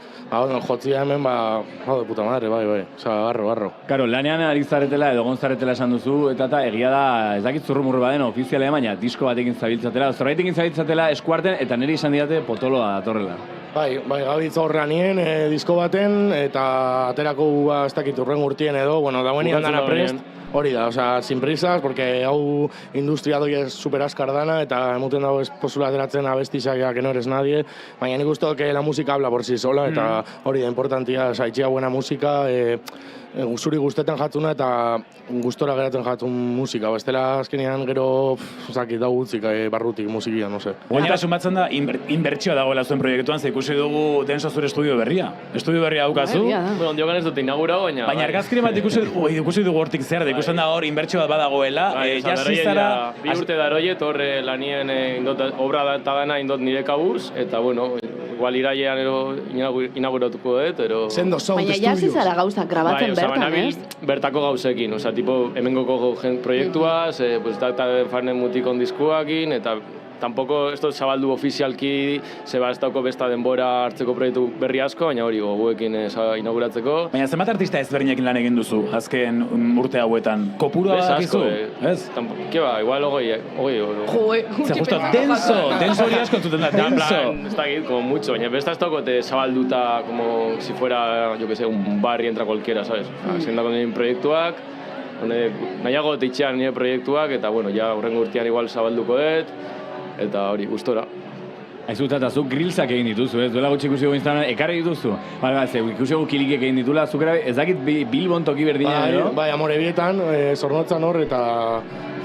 jotzia hemen, de puta madre, bai, garro. Karo, lanean ari zaretela, edo gonzaretela esan duzu, eta egia da, ez dakit zurrumurru baden, ofizialea, baina disko batekin zabiltzatela, zorraitekin zabiltzatela eskuarten, eta niri izan didate potoloa datorrela. Bai, gabitza horra nien, disko baten, eta aterako ez dakit urren urtien edo, dauen dana prest. Hori da, sin prisas, porque hau industria doi es super askar dana, eta emuten dago ez posula ateratzen abestizak que no eres nadie, baina nik uste que la música habla por sí sola, eta hori da importantia, itxia buena musika, zuri gustetan jatzuna eta gustora geratzen jatzun musika, bestela azkenean gero dau gutzik barrutik musikia, no sé. Gainera sumatzen da, inbertsioa dagoela zuen proiektuan, ze ikusi dugu Denso zure estudio berria. Estudio berria daukazu. Bueno, ondiokan ez dut inaugurau, baina... Baina argazkire bat ikusi dugu hortik zer, da ikusten da hor inbertsio bat badagoela. Jasizara... Bi urte daroiet, hor lanien obra eta gana indot nire kabuz, eta bueno, igual irailean inauguratuko dut, ero... Baina jasizara gauzak grabatzen bertan, ez? Bertako gauzekin, tipo, hemengoko proiektuaz, farnen mutikon diskuakin, eta tampoco esto zabaldu ofizialki, zeba ez dauko besta denbora hartzeko proiektu berri asko, baina hori goguekin inauguratzeko. Baina zenbat artista ezberdinekin lan egin duzu, azken urte hauetan? Kopurua badakizu? Ez? Keba, igual hogei. Ze justo, Denso hori asko entzuten da, Denso. Ez dakit, como mucho, baina besta ez daukote zabalduta, como si fuera, yo que sé, un barri entra cualquiera, ¿sabes? Zendako nire proiektuak, nahiago teitxean nire proiektuak, eta bueno, ja horrengo urtean igual zabalduko dut, eta hori, gustora. Aizu, eta zuk grillsak egin dituzu, ez? Duela gutxi ikusi dugu Instagramen, ekarri dituzu? Ikusi dugu kilikek egin ditula, zuk ez dakit Bilbon toki berdina, edo? Bai, Amorebietan, Zornotzan hor, eta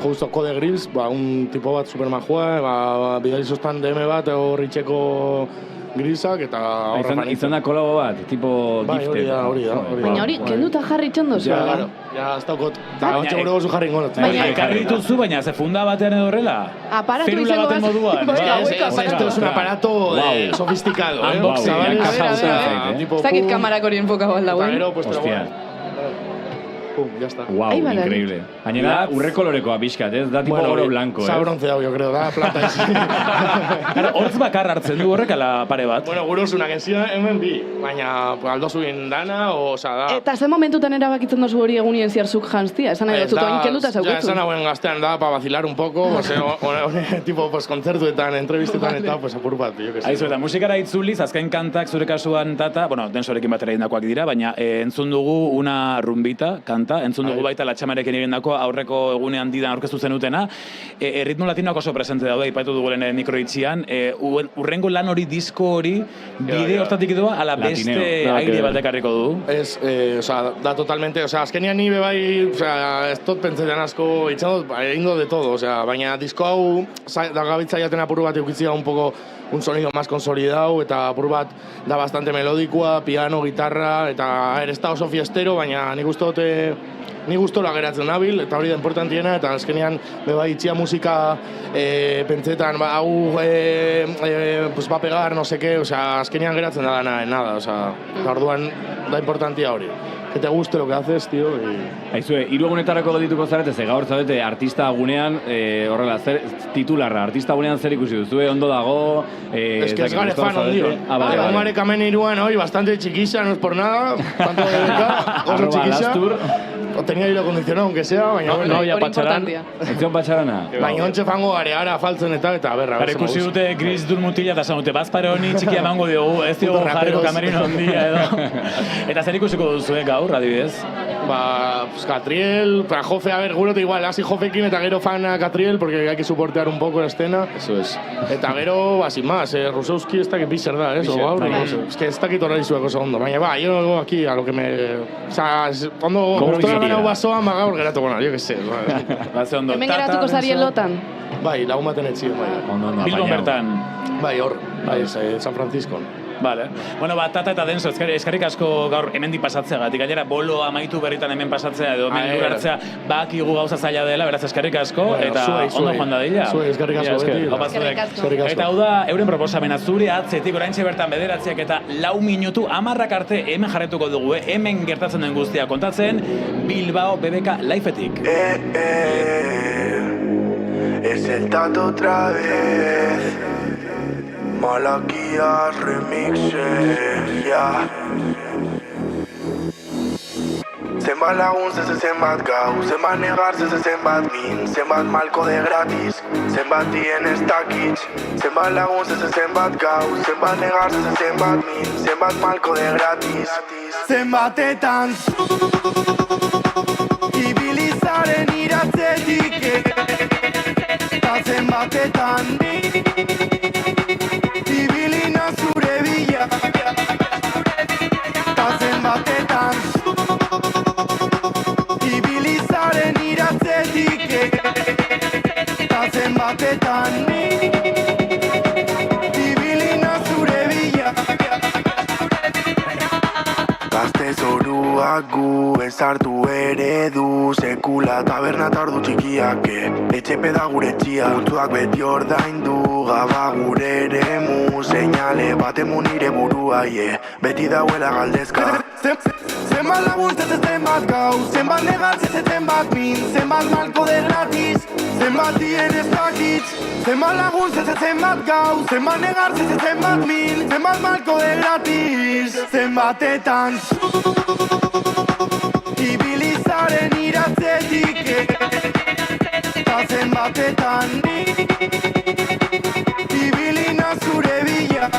justo Code Grills, un tipo bat supermajua, bidali zoztan DM bat horritxeko grisak, eta horra izan da kolabo bat, tipo gifted. Hori da. Baina hori, kenduta jarri txondo zu. Ja, ez daukot, eta ontsa gure gozu jarri ingonot. Ekarri dituzu, baina ze funda batean edo horrela? Aparatu Ferula izango baten moduan. Esto es un aparato sofisticado, Unboxing, A ver. Ez dakit kamarak hori enfokatu aldauen. Hostia. Pum, ya está. Wow, increíble. Gainera, urre kolorekoa pixkat, ez? Da tipo oro blanco, Sa bronceado, yo creo, da plata ezi. Hortz bakar hartzen du horrek ala pare bat. Bueno, gure osunak enzia hemen bi, baina aldozu dana, oza da. Eta ze momentutan erabakitzen dozu hori egunien ziarzuk jantzia? Esan nahi dut, oin kenduta zaukutzu. Ja, esan hauen gaztean da, pa vacilar un poco, tipo, pues, kontzertuetan, entrevistetan eta, pues, apur bat, jo que sé. Aizu, eta musikara itzuliz, azken kantak zure kasuan tata, bueno, densorekin batera indakoak dira, baina entzun dugu una rumbita, entzun dugu baita latxamarekin egindako aurreko egunean didan aurkeztu zenutena. Erritmo latinoak oso presente daude, ipaitu dugu lehen mikroitzian. Urrengo lan hori, disko hori, bide hortatik doa, ala beste aire bat ekarriko du? Ez, da totalmente, azkenian ni bebai, ez tot pentsetan asko, itxan dut, egin de todo, baina disko hau, da gabitza jaten apuru bat eukitzia un poco un sonido más consolidado, eta apur bat da bastante melodikoa, piano, gitarra, eta ez da oso fiestero, baina nik gustora geratzen nabil, eta hori da importantiena, eta azkenean beba itxia musika pentsetan, hau va pegar, no seke, azkenean geratzen da nada, eta orduan da importantia hori. Que te guste lo que haces, tío. Aizue, 3 egunetarako geldituko zarete, ze gaur zaudete artista gunean, horrela, titularra, artista gunean zer ikusi duzue, ondo dago... Es que es gare fan ondio. Gongarek amen iruan hoy, bastante chiquisa, no es por nada, tanto de beca, oso chiquisa. Tenía aire acondicionado, aunque sea, baina bueno. No había patxaran. Etzion patxarana. Baina ontxe fango gareara faltzen eta berra. Gara ikusi dute Gris Durmutila eta zanute, bazpare honi txikia emango diogu, ez diogu jarriko kamerino ondia edo. Eta zer ikusiko duzuek gaur, adibidez? Catriel, Jofe, a ver, guro igual, hasi Jofekin eta gero fan a Catriel, porque hay que soportear un poco la escena. Eso es. Eta gero, sin más, Rusowski ez dakit bizer da, eso, gaur. Es que ez dakit horrela izueko oso ondo. Baina, yo aquí a lo que me... O sea, ondo, gustora ganau basoan, gaur geratuko nahi, yo que sé. Hemen geratuko zarien lotan? Bai, lagun baten etxio, bai. Bilbon bertan? Bai, hor, San Francisco. Vale. Bueno, Tata eta Denso, eskerrik asko gaur hemendik pasatzeagatik. Gainera, bolo amaitu berritan hemen pasatzea edo hemen lur hartzea bakigu gauza zaila dela, beraz eskerrik asko eta ondo joan dadila. Eskerrik asko beti. Eta hau da, euren proposamena zure atzetik oraintxe bertan 9 eta 4 minutu 10 arte hemen jarretuko dugu, hemen gertatzen den guztia kontatzen Bilbao BBK Liveetik. Es el Tato otra vez. Malaquías remixes, ya. Zenbat lagun, zenbat gau, zenbat negar, zenbat min, zenbat malko de gratis, zenbat dien ez dakitz. Zenbat lagun, zenbat gau, zenbat negar, zenbat min, zenbat malko de gratis. Zenbatetan ibilizaren iratzetik, eta zenbatetan ibilina zure bila, eta zenbatetan ibilizaren iratzetik, eta zenbatetan ibilina zure bila. Gazte zoruak gu ezartu eredu, sekula taberna tardu txikiak, etxepe da gure txia, puntzuak beti ordaindu, gaba gure eremu, seinale batemu nire burua, beti dauela galdezka. Zenbat lagun zenbat gau, zenbat negar zenbat min, zenbat malko de gratis, zenbat dien ez dakitz. Zenbat lagun zenbat gau, zenbat negar zenbat min, zenbat malko de gratis. Zenbatetan ibilizaren iratzetik, eta zenbatetan ibilina zure bila.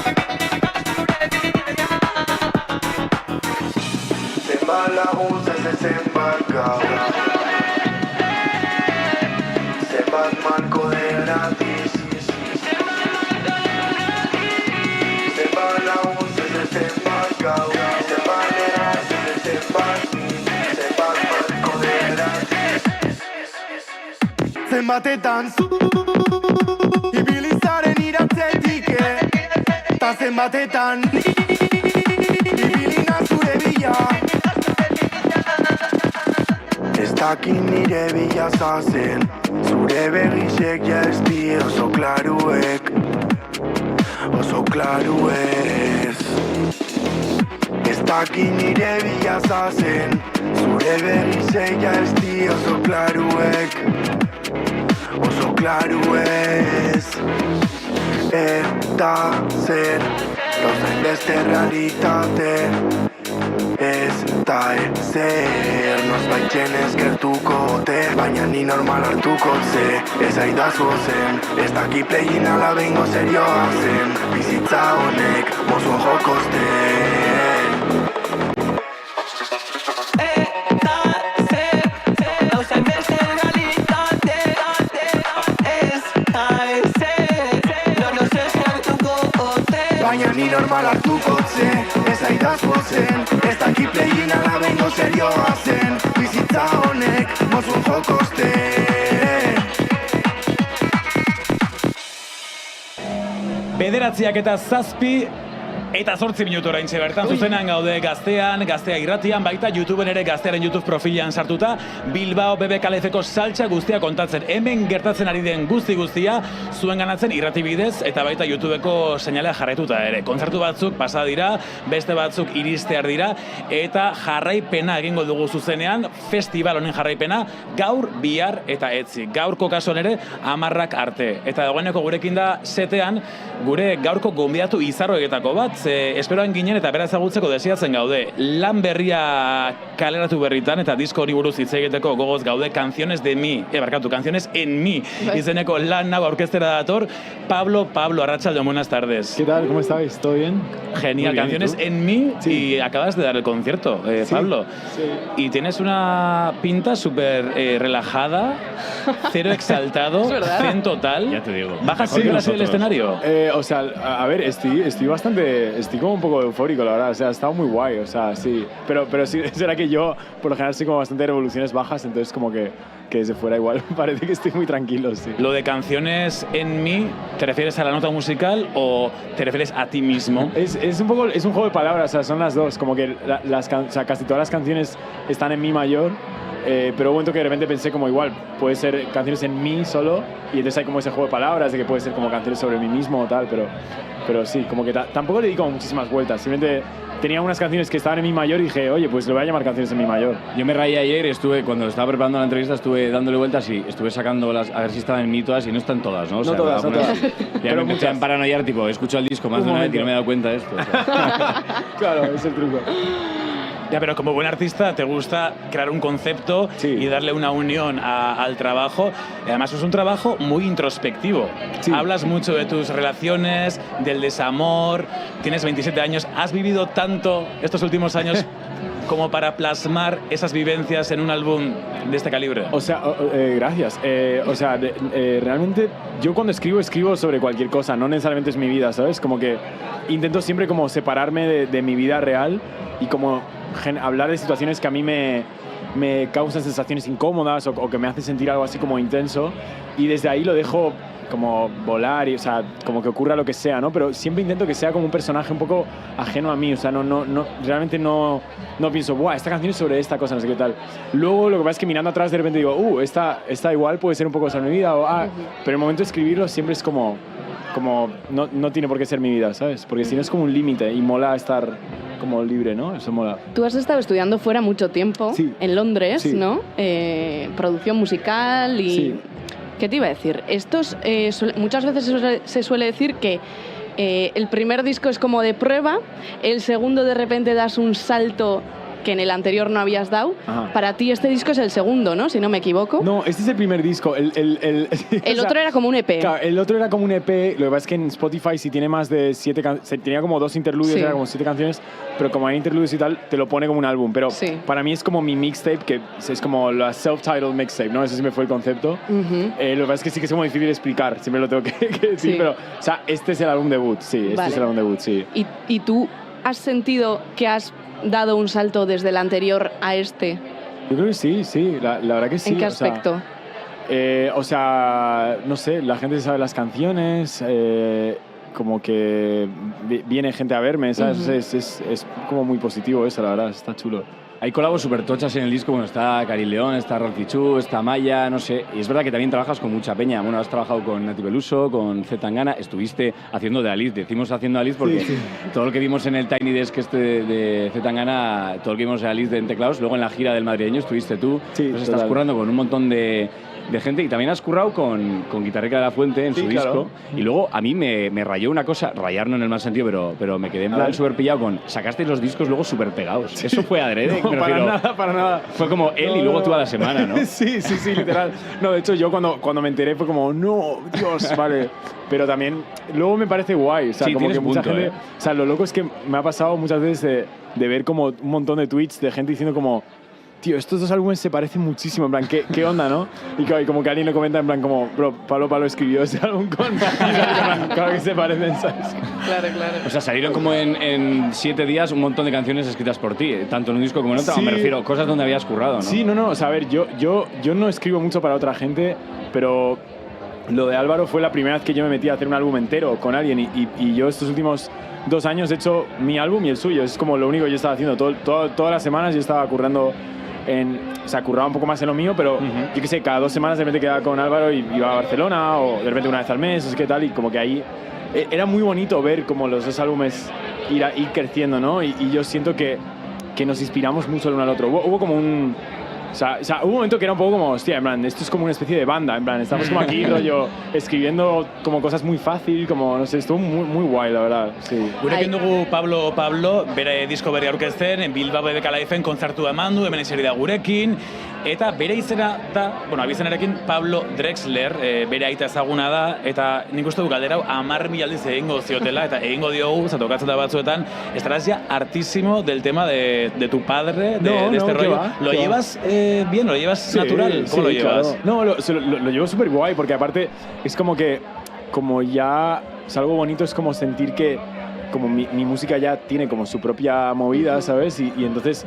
Zenbat lagun zenbat gau, zenbat malko de gratis. Zenbat lagun zenbat gau, zenbat negar zenbat min, zenbat malko de gratis. zenbatetan ibilizaren iratzetik ta zenbatetan ibilina zure bila ez dakit nire bila zazen zure begisek ja ez die oso klaruek oso klaruez ez dakit nire bila zazen zure begisek ja ez die oso klaruek oso klaruez eta zer gauzain beste realitate ez da ezer nosbaitzen ezkertuko ote baina ni normal hartuko ze ez aidazu zen ez daki plegin ala bengo serioa zen bizitza honek mozu jokozte ni normal hartuko ze, ez aidazko zen, ez daki plegin ala bengo serioa zen, bizitza honek mozun jokozte. Bederatziak eta 7 eta 8 minutu oraintxe bertan, zuzenean gaude Gaztea irratian, baita YouTubeen ere Gaztearen YouTube profilan sartuta, Bilbao BBK Liveko saltsa guztia kontatzen. Hemen gertatzen ari den guztia, zuen ganatzen irrati bidez, eta baita YouTubeko seinalea jarraituta ere. Kontzertu batzuk pasa dira, beste batzuk iristear dira, eta jarraipena egingo dugu zuzenean, festival honen jarraipena, gaur, bihar eta etzi. Gaurko kasuan ere, 10 arte. Eta dagoeneko gurekin da setean, gure gaurko gonbidatu izarroetako bat, esperoan ginen eta beraz ezagutzeko desiatzen gaude. Lan berria kaleratu berritan eta disko hori buruz hitz egiteko gogoz gaude Canciones de mí, Canciones en mí, izeneko lan hau aurkeztera dator. Pablo, arratsaldeon, buenas tardes. ¿Qué tal? ¿Cómo estáis? ¿Todo bien? Genial, bien, Canciones en mí, sí. Y acabas de dar el concierto, sí, Pablo. Sí. Y tienes una pinta súper relajada, cero exaltado, zen total. Ya te digo. ¿Bajas siempre así del escenario? O sea, a ver, estoy como un poco eufórico, la verdad. O sea, ha estado muy guay, o sea, sí. Pero sí, será que yo, por lo general, soy como bastante revoluciones bajas, entonces como que desde fuera igual parece que estoy muy tranquilo, sí. Lo de Canciones en mí, ¿te refieres a la nota musical o te refieres a ti mismo? Es un juego de palabras, o sea, son las dos. Como que o sea, casi todas las canciones están en mi mayor, pero hubo un momento que de repente pensé como igual, puede ser canciones en mí solo, y entonces hay como ese juego de palabras de que puede ser como canciones sobre mí mismo o tal, pero sí, como que tampoco le di como muchísimas vueltas, simplemente tenía unas canciones que estaban en mi mayor y dije, oye, pues le voy a llamar Canciones en mi mayor. Yo me rayé ayer, cuando estaba preparando la entrevista, estuve dándole vueltas y estuve sacándolas a ver si estaban en mí todas y no están todas, ¿no? O sea, no todas. Ya me empecé a paranoiar, tipo, escucho el disco más de una vez y no me he dado cuenta de esto. O sea. Claro, es el truco. Ya, pero como buen artista te gusta crear un concepto y darle una unión al trabajo. Y además es un trabajo muy introspectivo. Sí. Hablas mucho de tus relaciones, del desamor, tienes 27 años. ¿Has vivido tanto estos últimos años como para plasmar esas vivencias en un álbum de este calibre? O sea, gracias. O sea, realmente yo cuando escribo sobre cualquier cosa, no necesariamente es mi vida, ¿sabes? Como que intento siempre como separarme de mi vida real y como hablar de situaciones que a mí me causan sensaciones incómodas o que me hacen sentir algo así como intenso, y desde ahí lo dejo como volar y, o sea, como que ocurra lo que sea, ¿no? Pero siempre intento que sea como un personaje un poco ajeno a mí, o sea, realmente no pienso, ¡buah, esta canción es sobre esta cosa, no sé qué tal! Luego lo que pasa es que mirando atrás de repente digo, esta igual puede ser un poco sobre mi vida, pero el momento de escribirlo siempre es como no tiene por qué ser mi vida, ¿sabes? Porque si no es como un límite y mola estar como libre, ¿no? Eso mola. Tú has estado estudiando fuera mucho tiempo, sí, en Londres, sí, ¿no? Producción musical y... Sí. ¿Qué te iba a decir? Muchas veces se suele decir que el primer disco es como de prueba, el segundo de repente das un salto que en el anterior no habías dado. Ajá. Para ti este disco es el segundo, ¿no? Si no me equivoco. No, este es el primer disco. El otro era como un EP. Claro, el otro era como un EP. Lo que pasa es que en Spotify si tiene más de 7 canciones, tenía como 2 interludios, sí, era como 7 canciones, pero como hay interludios y tal, te lo pone como un álbum. Pero sí, para mí es como mi mixtape, que es como la self-titled mixtape, ¿no? Ese sí me fue el concepto. Lo que pasa es que sí que es como difícil de explicar, siempre lo tengo que decir, sí, pero, o sea, este es el álbum debut, sí, este es el álbum debut, sí. ¿Y tú has sentido que has dado un salto desde el anterior a este? Yo creo que sí, la verdad que sí. ¿En qué aspecto? O sea, no sé, la gente sabe las canciones, como que viene gente a verme, ¿sabes? Es como muy positivo eso, la verdad, está chulo. Hay colabos súper tochas en el disco, bueno, está Karin León, está Rolfichu, está Maya, no sé, y es verdad que también trabajas con mucha peña. Bueno, has trabajado con Nati Peluso, con Z Tangana, estuviste haciendo de Alice, decimos haciendo de Alice porque todo lo que vimos en el Tiny Desk de Z Tangana, todo lo que vimos de Alice en teclados, luego en la gira del madrileño estuviste tú, entonces estás currando con un montón de gente y también has currado con Guitarrica de la Fuente en su disco. Y luego a mí me rayó una cosa, rayar no en el mal sentido, pero me quedé en plan súper pillado con sacasteis los discos luego súper pegados. Eso fue adrede. No, para nada. Fue como él y luego tú a la semana, ¿no? Sí, literal. No, de hecho yo cuando me enteré fue como, no, Dios, vale. Pero también, luego me parece guay. O sea, como que mucha gente. O sea, lo loco es que me ha pasado muchas veces de ver como un montón de tweets de gente diciendo como, tío, estos dos álbumes se parecen muchísimo, en plan, ¿qué onda, no? Y como que alguien lo comenta en plan como, bro, Pablo escribió ese álbum con... Claro que se parecen, ¿sabes? Claro. O sea, salieron como en 7 días un montón de canciones escritas por ti, tanto en un disco como en otro. Sí. Me refiero, cosas donde habías currado, ¿no? Sí, no, o sea, a ver, yo no escribo mucho para otra gente, pero lo de Álvaro fue la primera vez que yo me metí a hacer un álbum entero con alguien y yo estos últimos 2 años he hecho mi álbum y el suyo. Es como lo único que yo estaba haciendo. Todas las semanas yo estaba currando o sea, curraba un poco más en lo mío, pero yo qué sé, cada 2 semanas de repente quedaba con Álvaro y iba a Barcelona, o de repente una vez al mes, o sea, qué tal, y como que ahí era muy bonito ver como los 2 álbumes ir creciendo, ¿no? Y yo siento que nos inspiramos mucho el uno al otro. Hubo como un... O sea, hubo un momento que era un poco como, hostia, en plan, esto es como una especie de banda, en plan, estamos como aquí, rollo, escribiendo como cosas muy fácil, como, no sé, estuvo muy, muy guay, la verdad, sí. Gurekin dugu Pablo, bere disko berri aurkezten, Bilbao BBK Liveen kontzertua eman du, hemen eseri da gurekin, eta bere izena da, bueno, abizenarekin Pablo Drexler, bere aita ezaguna da, eta nik uste du galdera hau 10.000 aldiz egingo ziotela, eta egingo diogu, tokatzen da batzuetan, estarás ya hartísimo del tema de tu padre, de este rollo. ¿Lo llevas bien? ¿Lo llevas natural? ¿Cómo lo llevas? Claro. No, lo llevo súper guay, porque aparte es como que, como ya, es algo bonito, es como sentir que como mi música ya tiene como su propia movida, ¿sabes? Y entonces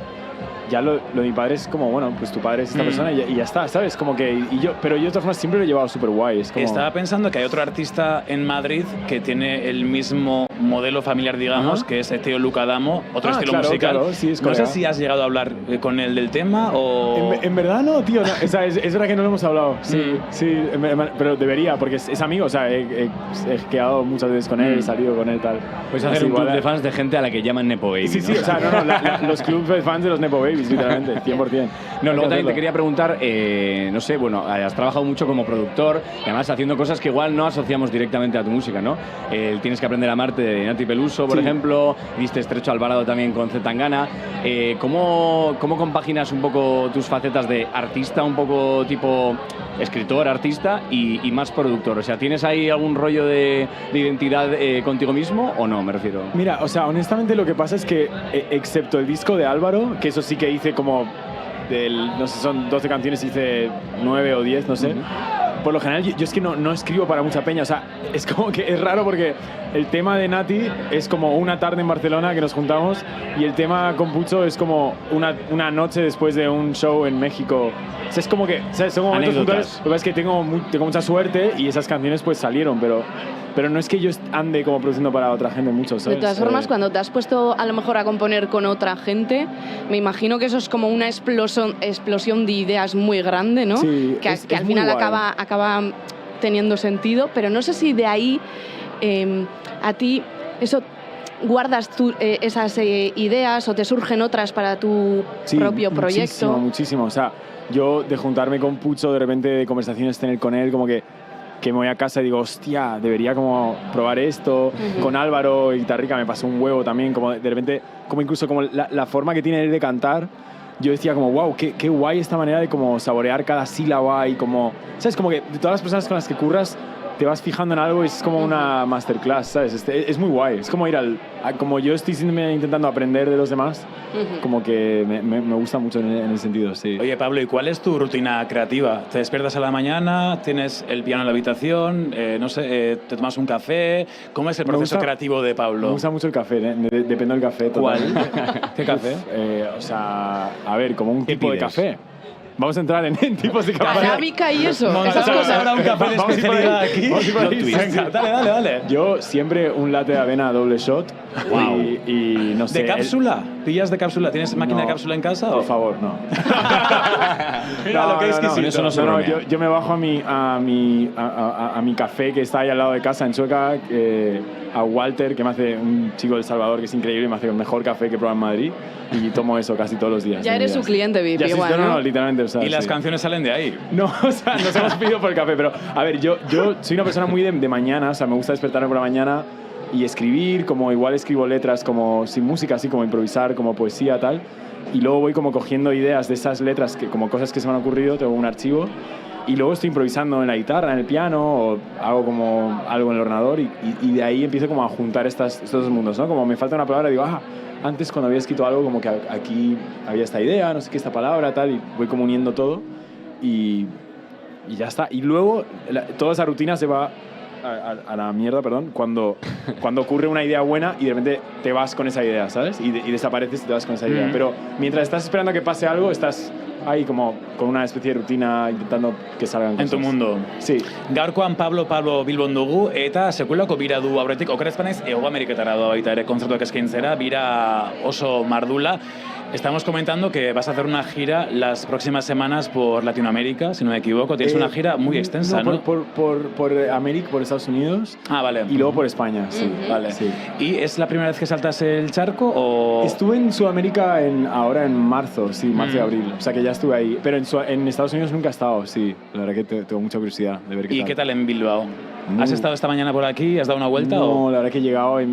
ya lo de mi padre es como, bueno, pues tu padre es esta persona y ya está, ¿sabes? Como que, pero yo de todas formas siempre lo he llevado súper guay. Es como... Estaba pensando que hay otro artista en Madrid que tiene el mismo modelo familiar, digamos, que es Teo Luca Adamo, otro estilo musical. Claro, sí, es no sé si has llegado a hablar con él del tema o... En verdad no, tío, no, es verdad que no lo hemos hablado, sí, pero debería, porque es amigo, o sea, he quedado muchas veces con él, he salido con él, tal. Puedes hacer un club de fans de gente a la que llaman Nepo Baby, Sí, o sea, los clubs de fans de los Nepo Babies, literalmente, 100%. No, luego también te quería preguntar, no sé, bueno, has trabajado mucho como productor, y además haciendo cosas que igual no asociamos directamente a tu música, ¿no? Tienes que aprender a amarte de Nati Peluso, por ejemplo, diste Estrecho Alvarado también con Z Tangana. ¿Cómo compaginas un poco tus facetas de artista, un poco tipo escritor, artista y más productor? O sea, ¿tienes ahí algún rollo de identidad contigo mismo o no, me refiero? Mira, o sea, honestamente lo que pasa es que, excepto el disco de Álvaro, que eso sí que hice como, no sé, son 12 canciones, hice 9 o 10, no sé. Por lo general, yo es que no escribo para mucha peña, o sea, es como que es raro porque el tema de Nati es como una tarde en Barcelona que nos juntamos y el tema con Pucho es como una noche después de un show en México. O sea, es como que, ¿sabes? Son momentos puntuales. Lo que pasa es que tengo mucha suerte y esas canciones pues salieron, pero no es que yo ande como produciendo para otra gente mucho, ¿sabes? De todas formas, cuando te has puesto a lo mejor a componer con otra gente, me imagino que eso es como una explosión de ideas muy grande, ¿no? Sí, que al final acaba teniendo sentido, pero no sé si de ahí a ti eso guardas esas ideas o te surgen otras para tu propio proyecto. Muchísimo. O sea, yo de juntarme con Pucho, de repente de conversaciones tener con él, como que me voy a casa y digo, hostia, debería como probar esto. Con Álvaro y Guitarrica me pasó un huevo también, como de repente, como incluso como la forma que tiene él de cantar, yo decía como, wow, qué guay esta manera de como saborear cada sílaba y como, ¿sabes? Como que de todas las personas con las que curras, te vas fijando en algo y es como una masterclass, ¿sabes? Es muy guay. Es como ir como yo estoy intentando aprender de los demás, como que me gusta mucho en el sentido, sí. Oye, Pablo, ¿y cuál es tu rutina creativa? ¿Te despiertas a la mañana? ¿Tienes el piano en la habitación? No sé, ¿te tomas un café? ¿Cómo es el proceso creativo de Pablo? Me gusta mucho el café, depende del café. ¿Cuál? ¿Qué café? O sea, a ver, como un tipo de café. Vamos a entrar en tipos de café. Arábica y eso. Montamos ahora un café de especialidad aquí. Venga, dale. Yo siempre un latte de avena doble shot. Wow. Y no sé. ¿De cápsula? ¿Pillas de cápsula? ¿Tienes máquina de cápsula en casa? Por favor, no. Mira lo que es exquisito. Eso no se bromea. Yo me bajo a mi café que está ahí al lado de casa en Chueca, a Walter, que me hace un chico del Salvador que es increíble, me hace el mejor café que he probado en Madrid y tomo eso casi todos los días. Ya eres su cliente VIP, ya, igual, no, literalmente. O sea, y las canciones salen de ahí. No, o sea, nos hemos pedido por el café, pero a ver, yo soy una persona muy de mañana, o sea, me gusta despertarme por la mañana y escribir, como igual escribo letras como sin música, así como improvisar, como poesía, tal. Y luego voy como cogiendo ideas de esas letras, que, como cosas que se me han ocurrido, tengo un archivo. Y luego estoy improvisando en la guitarra, en el piano, o hago como algo en el ordenador y de ahí empiezo como a juntar estos dos mundos, ¿no? Como me falta una palabra, digo, antes cuando había escrito algo como que aquí había esta idea, no sé qué, esta palabra, tal, y voy como uniendo todo y ya está. Y luego toda esa rutina se va a la mierda, perdón, cuando ocurre una idea buena y de repente te vas con esa idea, ¿sabes? Y desapareces y te vas con esa idea. Pero mientras estás esperando a que pase algo, estás ahí como con una especie de rutina intentando que salgan cosas. En tu mundo. Sí. Gaurkoan Pablo Bilbon dugu eta sekulako bira du aurretik okerezpanez Hego Ameriketara doa baita ere kontzertuak eskaintzera, bira oso mardula. Estamos comentando que vas a hacer una gira las próximas semanas por Latinoamérica, si no me equivoco. Tienes una gira muy extensa, ¿no? Por América, por Estados Unidos. Ah, vale. Y luego por España, sí. Vale. Sí. ¿Y es la primera vez que saltas el charco o...? Estuve en Sudamérica ahora en marzo, sí, marzo y abril. O sea que ya estuve ahí. Pero en Estados Unidos nunca he estado, sí. La verdad que tengo mucha curiosidad de ver qué tal. ¿Y qué tal en Bilbao? ¿Has estado esta mañana por aquí? ¿Has dado una vuelta? No, la verdad que he llegado y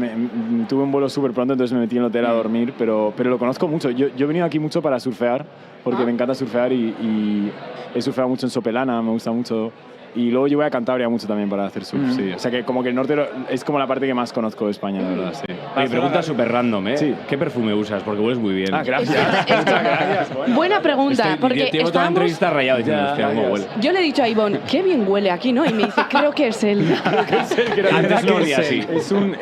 tuve un vuelo súper pronto, entonces me metí en el hotel a dormir, pero lo conozco mucho. Yo he venido aquí mucho para surfear, porque me encanta surfear y he surfeado mucho en Sopelana, me gusta mucho. Y luego yo voy a Cantabria mucho también para hacer surf, sí. O sea que como que el norte es como la parte que más conozco de España, la verdad, sí. Mi pregunta súper random, ¿eh? Sí. ¿Qué perfume usas? Porque hueles muy bien. Gracias. Muchas gracias. Bueno. Buena pregunta, porque llevo toda la entrevista rayado diciendo, hostia, cómo huele. Yo le he dicho a Ivonne, qué bien huele aquí, ¿no? Y me dice, creo que es él. Antes no olía así.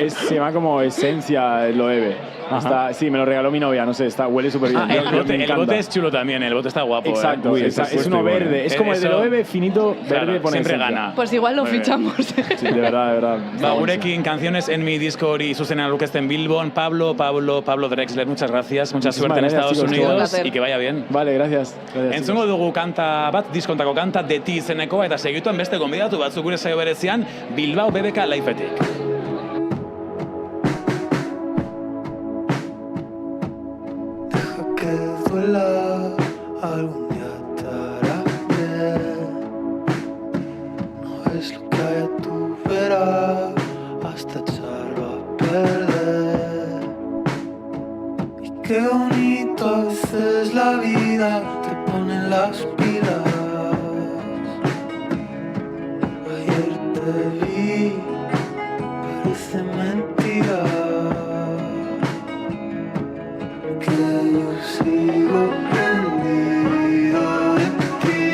Se llama como Esencia Loewe. Sí, me lo regaló mi novia, no sé, huele súper bien. El bote es chulo también, el bote está guapo. Exacto, es uno verde. Es como el de Loewe, finito, verde, pone siempre esencia. gana. Pues igual lo fichamos. Sí, de verdad. Gurekin, canciones en mi disco y Susana Luqueste en Bilbon. Pablo Drexler, muchas gracias. Mucha suerte en Estados Unidos y que vaya bien. Vale, gracias. Entzungo dugu kanta bat, diskontako kanta, Deti izenekoa, eta segituan beste gonbidatu batzuk gure saio berezian, Bilbao BBK Liveetik. Que duela, algún día te hará bien. No es lo que hay a tu vera hasta echarlo a perder. Y qué bonito a veces la vida te pone en las pilas. Ayer te vi, parece mentira. Que yo sigo prendido en ti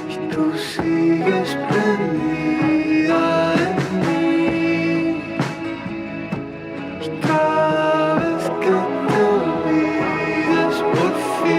y tú sigues prendida en mí. Y cada vez que te olvides por fin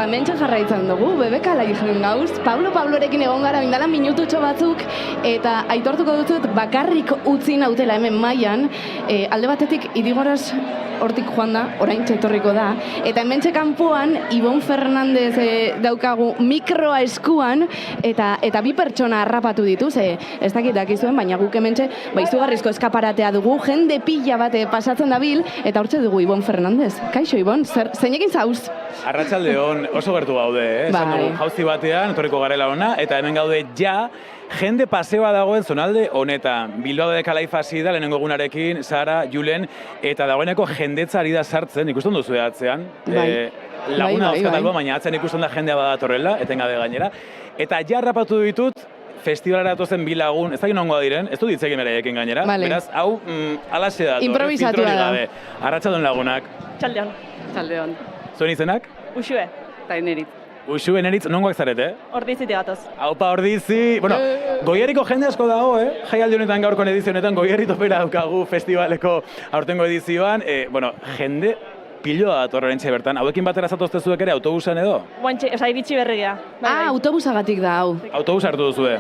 Ba, mentxe jarraitzen dugu, BBK Liven gauz. Pablorekin egon gara bindala minututxo batzuk, eta aitortuko dutut bakarrik utzi nautela hemen mailan, alde batetik idigoraz hortik joan da, orain etorriko da, eta hementxe kanpoan Ibon Fernandez daukagu mikroa eskuan, eta bi pertsona harrapatu ditu, ez dakit dakizuen, baina guk hementxe izugarrizko eskaparatea dugu, jende pila bate pasatzen dabil, eta hortxe dugu Ibon Fernandez. Kaixo, Ibon, zeinekin zauz? Arratsaldeon oso gertu gaude, esan dugu jauzi batean, etorriko garela ona, eta hemen gaude ja, jende paseoa dagoen zonalde honetan. Bilbao BBK Live hasi da, lehenengo egunarekin, Sara, Julen, eta dagoeneko jendetza ari da sartzen, ikusten duzu atzean. Laguna dauzkatalbo, baina atzean ikusten da jendea badatorrela, etengabe gainera. Eta ja harrapatu ditut, festivalara datozen bi lagun, ez da nongoa diren, ez du ditzekin beraiekin gainera, beraz, hau, alaxe da. Improvisatua da. Arratsaldeon lagunak. Txaldeon. Zuen izenak? Uxue, eta eneritz. Uxue, eneritz, nongoak zarete? Ordizitik gatoz. Aupa, Ordizi. Bueno, Goierriko jende asko dago, jaialdi honetan gaurko edizio honetan, Goierri topera daukagu festivaleko aurtengo edizioan. Bueno, jende piloa dator horrentxe bertan. Hauekin batera zatozte zuek ere autobusan edo? Guantxe, iritsi berrigia. Autobusagatik da, hau. Autobus hartu duzue?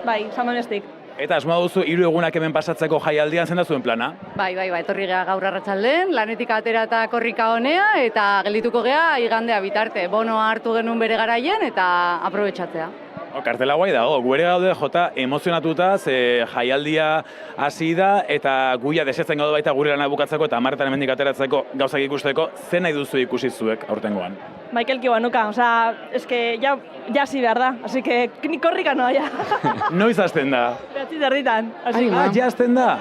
Bai, Samonestik. Eta asmoa duzu 3 egunak hemen pasatzeko jaialdian zen da zuen plana? Bai, etorri gea gaur arratsalden, lanetik atera eta korrika honea, eta geldituko gea igandea bitarte. Bonoa hartu genuen bere garaien eta aprobetxatzea. Kartela guai dago, gu ere gaude jota emozionatuta, jaialdia hasi da, eta guia desetzen gaude baita gure lana bukatzeko eta marretan hemendik ateratzeko gauzak ikusteko, zen nahi duzu ikusi zuek aurtengoan? Michael Kiwanuka, eske ya hasi behar da, así que ni korrika noa ya. Noiz hasten da? 9:00. Ja hasten da?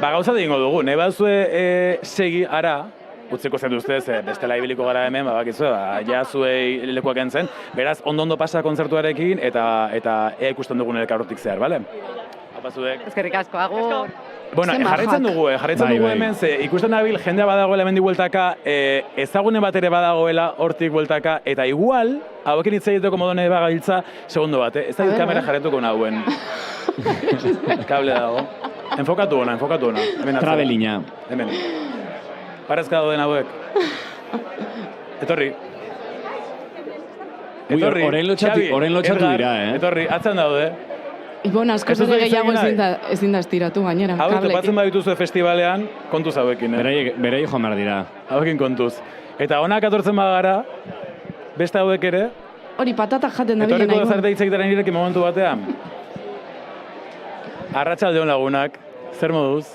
Ba, gauza egingo dugu, nahi baduzue segi ara, utziko zen duztez, bestela ibiliko gara hemen, bakizue, ja zuei lekuak entzen. Beraz, ondo pasa kontzertuarekin eta ea ikusten dugun elkarrotik zehar, bale? Hapa zuek. Eskerrik asko, agur. Bueno, jarraitzen dugu hemen, ikusten dabil, jendea badagoela hemendik bueltaka, ezagune bat ere badagoela hortik bueltaka, eta igual, hauekin hitz egiteko modone bagabiltza, segundo bat, ez da kamera jarretuko nahuen. Kable dago. Enfokatu ona. Travelina. Hemen. Parazka dauden hauek. Etorri. Orain lotxatu dira, Etorri, atzan daude. Ibon, asko zure gehiago ezin da estiratu gainera. Hau, topatzen badituzue festivalean, kontuz hauekin. Berei joan behar dira. Hauekin kontuz. Eta onak atortzen bagara, beste hauek ere. Hori patatak jaten da bilen. Etorriko dezarte hitzekitaren irekin momentu batean. Arratsaldeon lagunak, zer moduz?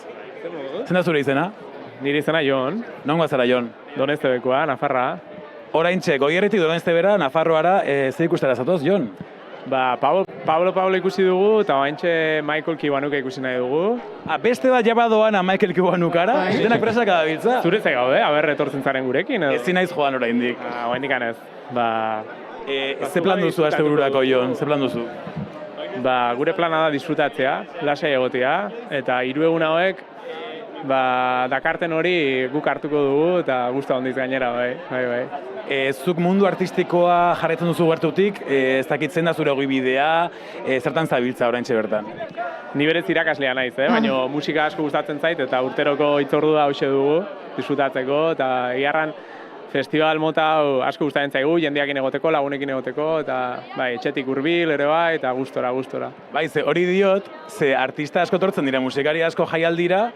Zer da zure izena? Nire izena Jon. Nongoa zara Jon? Doneztebekoa, Nafarra. Oraintxe, Goierritik Doneztebera, Nafarroara, zer ikustera zatoz, Jon? Ba, Pablo ikusi dugu, eta oraintxe Michael Kiwanuka ikusi nahi dugu. Beste bat jaba doana Michael Kiwanukara, denak presak adabiltza. Zure ze gaude, etortzen zaren gurekin, edo? Ezin naiz joan oraindik. Oraindik anez. Ba... Ze plan duzu aste bururako, Jon? Ze plan duzu? Ba, gure plana da disfrutatzea, lasai egotea, eta 3 egun hauek dakarten hori guk hartuko dugu eta gusta hondiz gainera, bai. Zuk mundu artistikoa jarraitzen duzu gertutik, ez dakitzen da zure ogibidea, zertan zabiltza oraintxe bertan? Ni berez irakaslea naiz, baina musika asko gustatzen zait eta urteroko hitzordua hauxe dugu, disfrutatzeko eta egiarran festival mota hau asko gustatzen zaigu, jendeakin egoteko, lagunekin egoteko, eta etxetik hurbil ere bai, eta gustora. Bai, hori diot, artista asko tortzen dira, musikari asko jaialdira,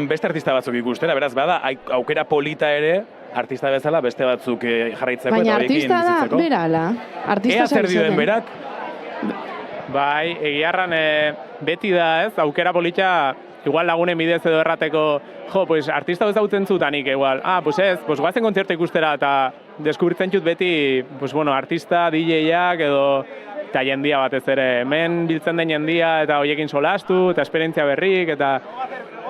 beste artista batzuk ikustera, beraz, bada, aukera polita ere, artista bezala, beste batzuk jarraitzeko eta horiekin bizitzeko. Baina artista da, berala. Ea zer dioen berak? Bai, egiarran beti da, aukera polita, igual lagunen bidez edo errateko, pues artista ezagutzen zutanik igual. Pues guazen kontzertu ikustera eta deskubritzen dut beti, artista, DJ-ak edo eta jendia batez ere. Hemen biltzen den jendia eta hoiekin solastu eta esperientzia berrik eta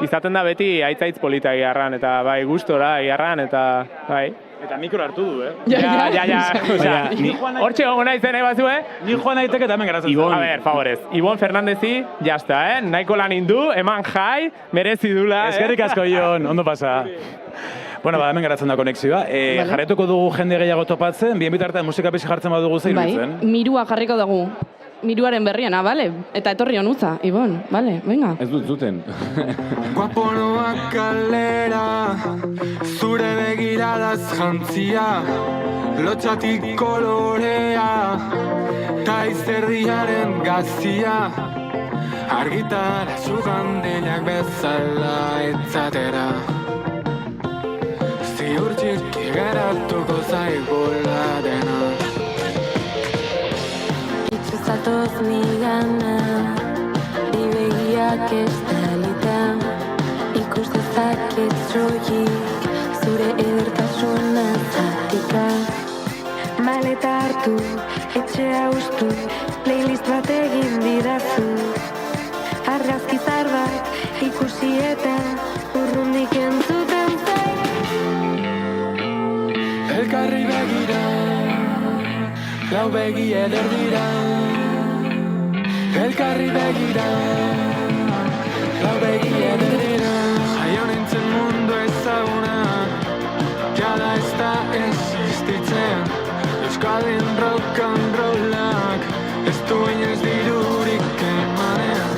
izaten da beti aitzaitz polita egiarran eta bai gustora egiarran eta bai. Eta mikro hartu du, Ja. Hortxe gongo nahi zen, bazue? Ni joan nahitek eta hemen geratzen. A ver, favorez. Ibon Fernandezi, jazta, nahiko lan indu, eman jai, merezi dula. Eskerrik asko, Jon, ondo pasa. Bueno, hemen geratzen da konexioa. Jarretuko dugu jende gehiago topatzen, bien bitartean musika pixi jartzen badugu zein dutzen. Mirua jarriko dugu. miruaren berriena, bale? Eta etorri honutza, Ibon, bale, venga. Ez dut zuten. Guaponoak kalera, zure begiradaz jantzia, lotxatik kolorea, ta izerdiaren gazia, argitara sugandeak bezala etzatera. Ziurtzik geratuko zaigula dena. Itxuzatoz nigana, ibegiak estalita, ikus dezaket soilik, zure edertasuna zatika. Maleta hartu, etxea ustu, playlist bat egin didazu. Argazki zar bat ikusi eta urrundik entzuten zait. Elkarri begira, lau begi eder dira. Elkarri begira, lau begi eder dira. Jaio nintzen mundu ezaguna, jada ez da existitzen. Euskadin rock and rollak, ez du inoiz dirurik emanean.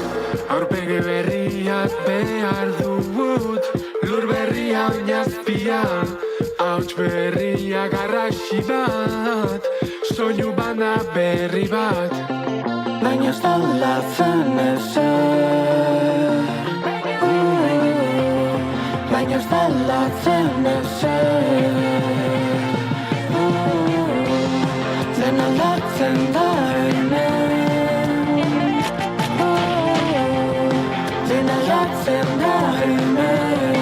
Aurpegi berriak behar dut, lur berria oinazpian, hauts berria garraxi bat, soinu banda berri bat. Baina ez da latzen ezer, baina ez da latzen ezer, dena latzen da hemen, dena latzen da hemen.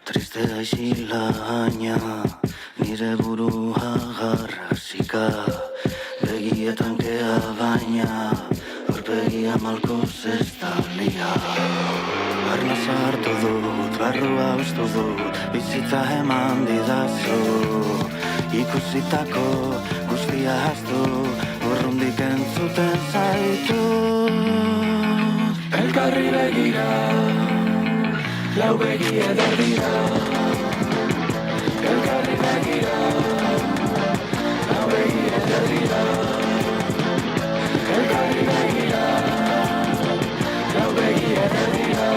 Triste da isila baina, nire burua garrasika, begietan kea baina, aurpegia malkoz ez dalia. Barna sartu dut, barrua ustu dut, bizitza eman didazu, ikusitako guztia haztu, urrundik entzuten zaitu. Elkarri begira, lau begi eder dira. Elkarri begira, lau begi eder dira. Elkarri begira, lau begi eder dira.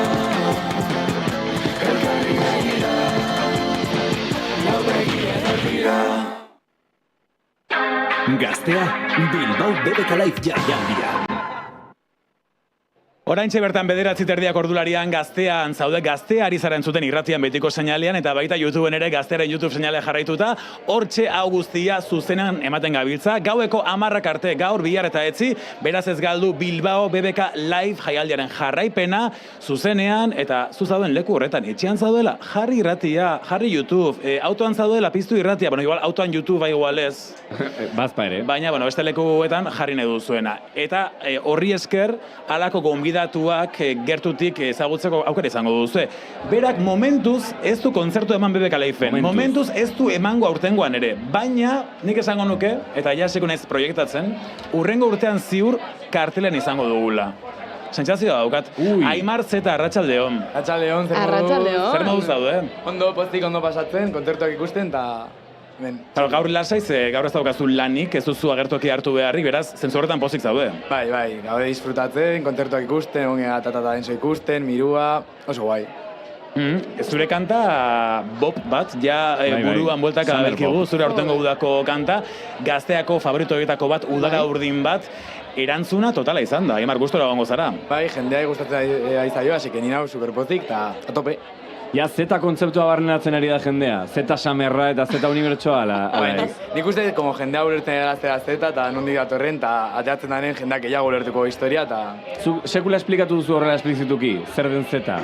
Elkarri begira, lau begi eder dira. Gaztea, Bilbao BBK Live jaialdia. Oraintxe bertan 9:30 ordularian Gaztean zaude, Gaztea ari zara entzuten irratian betiko seinalean eta baita YouTubeen ere Gaztearen YouTube seinalea jarraituta, hortxe hau guztia zuzenan ematen gabiltza, gaueko 10 arte, gaur bihar eta etzi, beraz ez galdu Bilbao BBK Live jaialdiaren jarraipena zuzenean eta zu zauden leku horretan, etxean zaudela, jarri irratia, jarri YouTube, autoan zaudela piztu irratia, bueno, igual autoan YouTube igual ez. Bazpa ere. Baina, bueno, beste lekuetan jarri nahi duzuena. Eta horri esker, halako gonbidatuak gertutik ezagutzeko aukera izango duzu. Berak momentuz ez du kontzertu eman BBK Liveen. Momentuz ez du emango aurtengoan ere. Baina, nik esango nuke, eta jaseko naiz proiektatzen, urrengo urtean ziur kartelen izango dugula. Sentsazioa daukat. Aimar Zeta, Arratsaldeon. Arratsaldeon, zer moduz? Arratsaldeon. Zer moduz daude? Ondo, postik ondo pasatzen, kontzertuak ikusten, eta... Claro, gaur lasaiz, gaur ez daukazu lanik, ez duzu agertoki hartu beharrik, beraz, zentzu horretan pozik zaude. Bai, gaude disfrutatzen, kontzertuak ikusten, ongea tatata enzo ikusten, mirua, oso guai. Zure kanta Bob bat, ja buruan bueltaka belkigu, zure aurtengo udako kanta, Gazteako favoritoetako bat, udara urdin bat, erantzuna totala izan da, Aimar, gustora gongo zara. Bai, jendea gustatzen aizaio, así que nina superpozik, eta a tope. Ja, zeta kontzeptua barrenatzen ari da jendea, zeta samerra eta zeta unibertsoa ala ez. Nik uste, como jendea ulertzen eraztea zeta, eta nondik datorren, eta ateatzen daren jendeak gehiago ulertuko historia, eta... Zu sekula esplikatu duzu horrela esplizituki, zer den zeta?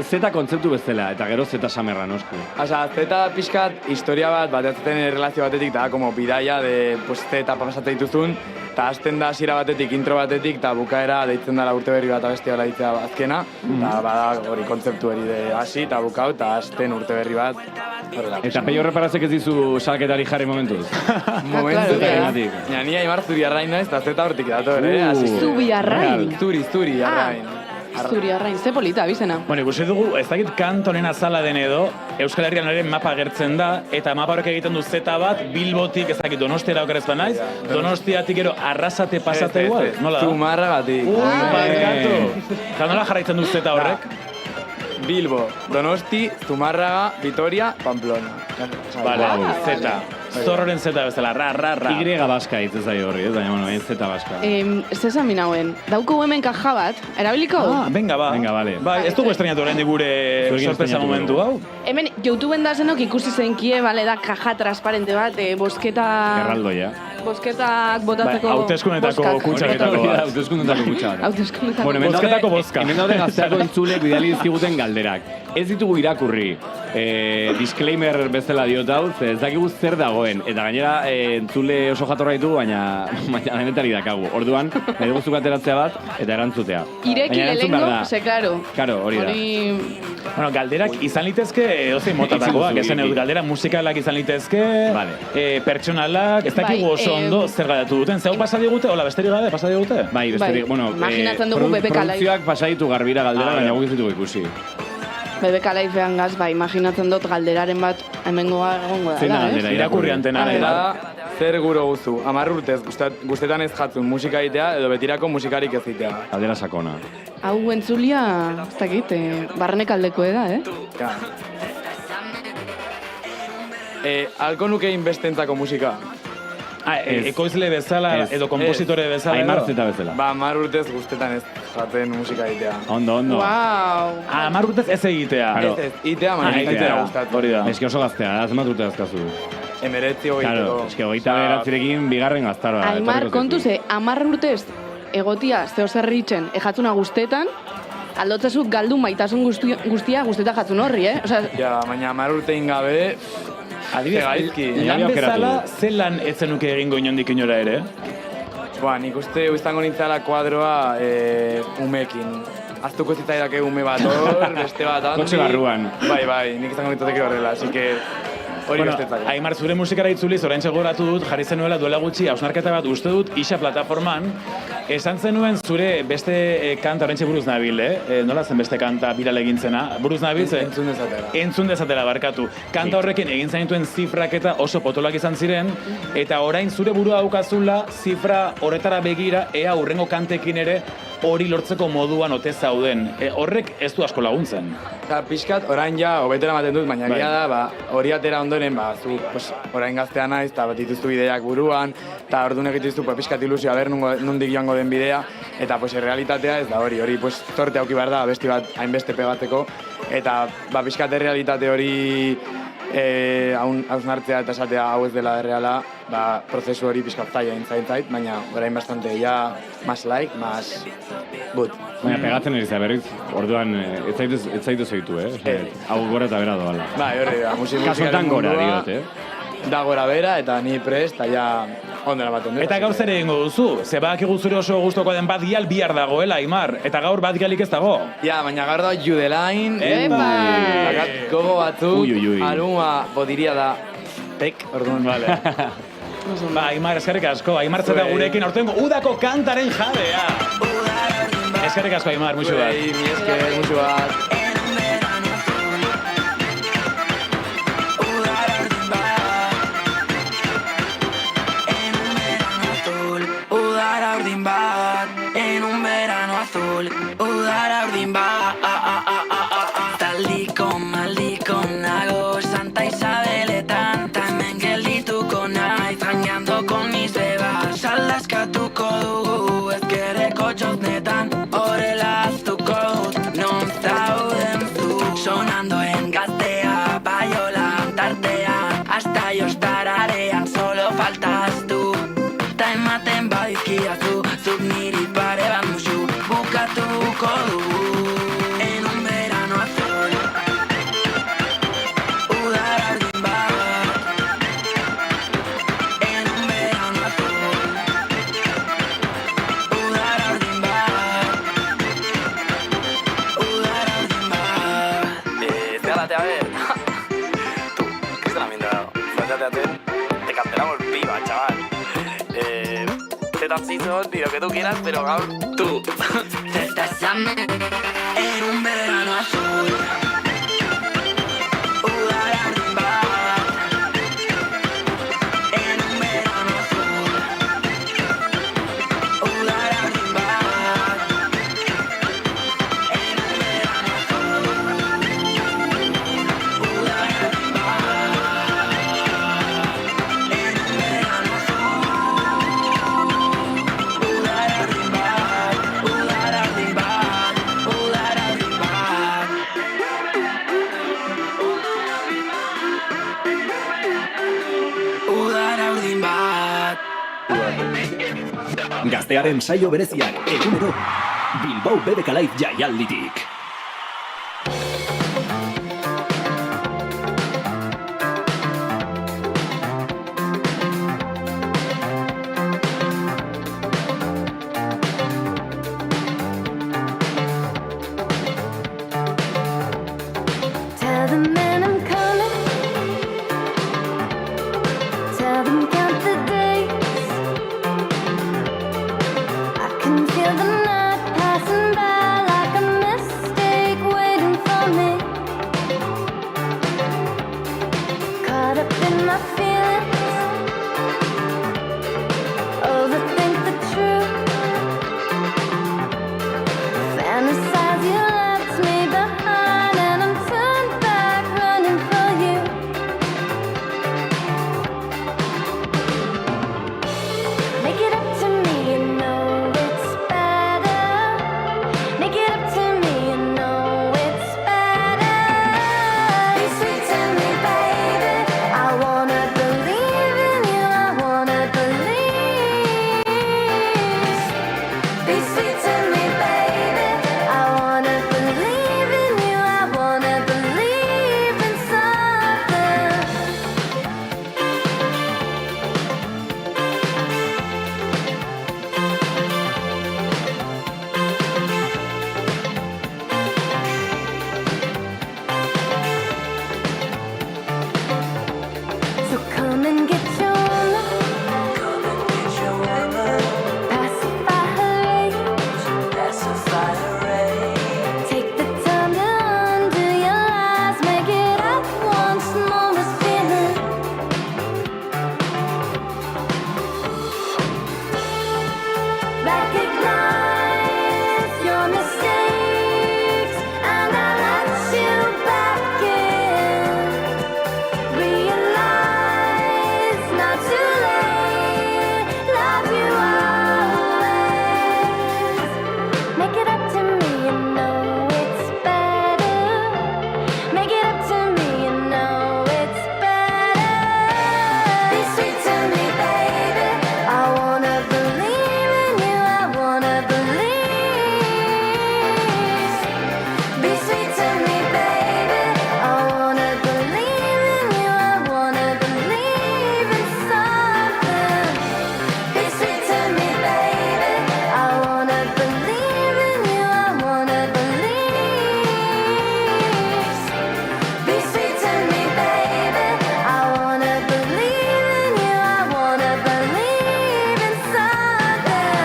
Zeta kontzeptu bezala, eta gero zeta samerra, noski. Osa, zeta pixkat historia bat, bateatzen relazio batetik, eta como bidaia de, pues, zeta pasatzen dituzun, eta hasten da hasiera batetik, intro batetik, eta bukaera deitzen dela urte berri bat abestia deitzea azkena, eta bada hori kontzeptu hori de hasi eta bukau, eta hasten urte berri bat. Eta peio reparazek ez dizu salketari jarri momentuz? Momentuz, ja, nia Aimar Zuriarrain naiz, eta zeta hortik dator, Zuriarrain? Zuri, Arrain. Zuriarrain, ze polita, bizena. Bueno, ikusi dugu, ez dakit kant honen azala den edo, Euskal Herrian ere mapa agertzen da, eta mapa horrek egiten du zeta bat, Bilbotik, ez dakit, Donostiara okerez banaiz, Donostiatik gero Arrasate pasate igual, nola da? Zumarragatik. Barkatu. Nola jarraitzen du zeta horrek? Bilbo, Donosti, Zumarraga, Vitoria, Pamplona. Vale, zeta. Zorroren zeta bezala, ra. Y baska hitz ez horri, ez baina, bueno, zeta baska. Zesan minauen, dauko hemen kaja bat, erabiliko? Venga, ba. Venga, vale. Bai, ez dugu estrenatu orain gure sorpresa momentu hau. Hemen, YouTubeen da zenok ikusi zenkie, bale, da kaja transparente bat, bosketa... Erraldoia. Bosketak botatzeko... Hauteskunetako kutxaketako bat. Hauteskunetako kutxa bat. Hauteskunetako bosketako boska. Hemen daude gazteako entzulek bidali dizkiguten galderak. Ez ditugu irakurri. Disclaimer bezala diot hau, ez dakigu zer dagoen. Eta gainera, entzule oso jatorra ditugu, baina denetari dakagu. Orduan, nahi dugu ateratzea bat, eta erantzutea. Ireki lehengo, ze, klaro. Karo, hori da. Bueno, galderak izan litezke, edozein motatakoak, esan edo galdera musikalak izan litezke, pertsonalak, ez dakigu oso ondo zer galdatu duten. Zeu pasa digute, hola, besterik gabe, pasa digute? Bai, besterik, bueno, imaginatzen dugu BBK Live. Produzioak pasa ditu garbira galdera, baina guk ez ditugu ikusi. BBK Livean gaz, imaginatzen dut galderaren bat hemengoa egongo da. Zein da galdera, irakurri antena. Zer guro guzu, 10 urtez guztetan ez jatzun musika egitea edo betirako musikarik ez egitea. Galdera sakona. Hau entzulia, ez dakit, barrenek aldeko da, Alko nukein bestentzako musika? Ekoizle bezala edo kompositore bezala. Aimartzeta bezala. Ba, 10 urtez guztetan ez jaten musika egitea. Ondo. Wow. 10 urtez ez egitea. Ez, egitea, baina egitea gustatu. Hori da. Eski oso gaztea, zenbat urte dazkazu. 19 Claro, eski 29 bigarren gaztaroa. Aimar, kontuze, 10 urtez egotia zeo zerritzen ejatzuna guztetan, aldotzezu galdu maitasun guztia guzteta jatzun horri, Ja, baina 10 urtein gabe... Adibidez, lan bezala, ze lan etzen nuke egingo inondik inora ere? Nik uste izango nintzala kuadroa umeekin. Aztuko zitzaidake ume bat hor, beste bat handi. Kotxe barruan. Bai, nik izango nintzateke horrela, así que... Aimar, zure musikara itzuliz, orain segoratu dut, jarri zenuela duela gutxi, hausnarketa bat uste dut, Ixa plataforman, esan zenuen zure beste kanta orain buruz nabil, nola zen beste kanta viral egintzena? Buruz nabil, entzun dezatela. Entzun dezatela, barkatu. Kanta horrekin egin zenituen zifraketa oso potolak izan ziren, eta orain zure burua daukazula, zifra horretara begira, ea hurrengo kantekin ere hori lortzeko moduan ote zauden. Horrek ez du asko laguntzen. Pixkat, orain ja, hobetera ematen dut, baina gira da, hori atera ondoren, zu, orain gaztea naiz, eta bat dituztu bideak buruan, eta orduan egituztu pixkat ilusioa, ber nondik joango den bidea, eta realitatea ez da hori, torte auki behar da, besti bat hainbeste pegatzeko, eta pixkat realitate hori hausnartzea eta esatea hau ez dela erreala, prozesu hori pixkat zaila intzait, baina orain bastante ya más like, más good. Baina pegatzen erizea berriz, orduan ez zaitu zeitu, hau gora eta bera doala. Bai, hori da, Kasuetan gora diot, Da gora bera eta ni prest, eta ja ondera bat ondera. Eta gaur zer egingo duzu? Ze badakigu zure oso gustoko den bat gial bihar dagoela, Aimar. Eta gaur bat gialik ez dago. Ja, baina gaur da Judelain. Bakat gogo batzuk, aluma bodiria da pek, orduan. Vale. Aimar, eskerrik asko. Aimar zeta gurekin aurtengo udako kantaren jabea. Eskerrik asko, Aimar, muixu bat. Mi esker, muixu bat. En un verano azul, udara urdin bat. Taldiko nago Santa Isabeletan, tamen geldituko naiz, jangeando con mis bebas. Saldazkatuko dugu ezkerreko txotnetan, horrela aztuko dut, non zauden zu. Sonando en Gaztea, Baiolan tartean, hasta jostararean, solo faltas tú. Ta ematen badizkiazu, zuk niri pare bat musu, bukatuko dugu. En un verano azul, udara urdin bat. En un verano azul, udara urdin bat. Udara urdin bat. Espérate a ver. Tú, Cristian Amindado, espérate, te cancelamos viva, chaval. tetacito y lo que tú quieras, pero gaur, tú. Bésame en un verano azul. Gaztearen saio bereziak egunero Bilbao BBK Live jaialditik. Tell the men I'm coming. Tell them count the days. I can feel the night passing by like a mistake waiting for me. Caught up in my feelings. Overthink the truth. Fantasize you left me behind and I'm turned back running for you. Make it up to me, you know it's better. Make it up to me, you know it's better. Be sweet to me, baby. I wanna believe in you. I wanna believe. Be sweet to me, baby. I wanna believe in you. I wanna believe in something. So come and get your woman. Pacify her rage. Take the time to undo your lies. Make it up once more with feeling. Recognize your mistakes, and I'll let you back in. Realize not too late. Love you always. Make it up to me, you know it's better. Make it up to me, you know it's better. Be sweet to me, baby. I wanna believe in you. I wanna believe. Be sweet to me, baby. I wanna believe in you. I wanna believe in something. Be sweet to me, baby. I wanna believe in you. I wanna believe. Be sweet to me, baby. I wanna believe in you. I wanna believe in something.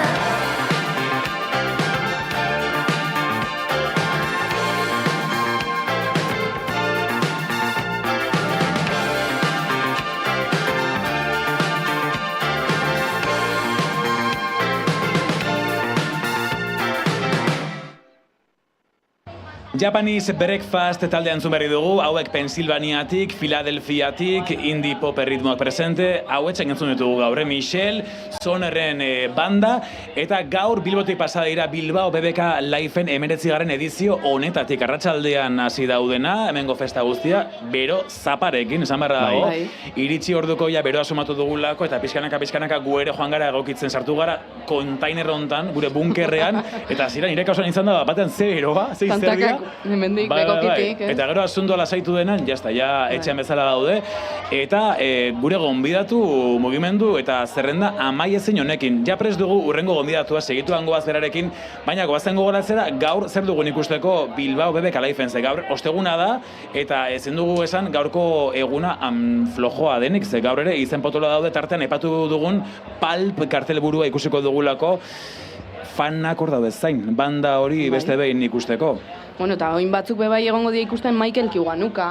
Japanese Breakfast taldea entzun berri dugu, hauek Pensilvaniatik, Filadelfiatik, indie pop erritmoak presente, hauetzen entzun ditugu gaur, Michel, Sonerren banda, eta gaur Bilbotik pasada dira Bilbao BBK Liven 19. edizio honetatik arratsaldean hasi daudena, hemengo festa guztia, bero zaparekin, esan barra dago, iritsi orduko ja bero asumatu dugulako, eta pixkanaka gu ere joan gara egokitzen sartu gara, kontainer hontan, gure bunkerrean, eta zira nire kausan izan da, batean ze beroa, ze histeria. hemendik, bekokitik. Eta gero asuntoa lasaitu denan, jazta, ja etxean bezala daude. Eta gure gonbidatu mugimendu eta zerrenda amaiezin honekin. Ja prest dugu urrengo gonbidatua segitu hangoaz berarekin, baina goazen gogoratzera gaur zer dugun ikusteko Bilbao BBK Liven, ze gaur osteguna da, eta ezin dugu esan gaurko eguna flojoa denik, ze gaur ere izen potola daude tartean epatu dugun Palp kartelburua ikusiko dugulako, fanak hor daude zain, banda hori beste behin ikusteko. Bueno, eta oin batzuk bebai egongo dira ikusten Michael Kiwanuka.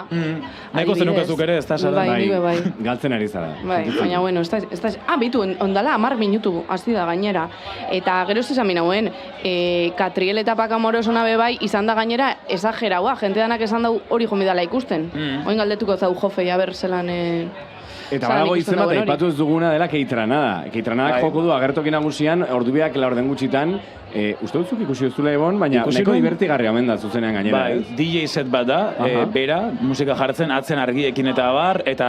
Nahiko zenukazuk ere, ez da, Sara? Bai, ni bai. Galtzen ari zara. Bai, baina bueno, bitu, ondala 10 minutu hasi da gainera. Eta gero ez esan minauen, Katriel eta Paca Morosona bebai izan da gainera esageraua, jente danak esan dau hori jomidala ikusten. Oin galdetuko zau Jofei, aber zelan... Eta badago izen bat, aipatu ez duguna dela Keitranada. Keitranada joko du agertoki nagusian, ordubiak laurden gutxitan, uste dutzuk ikusi duzula ebon, baina neko divertigarria omen da zuzenean gainera. Bai, DJ set bat da, bera, musika jartzen, atzen argiekin eta bar, eta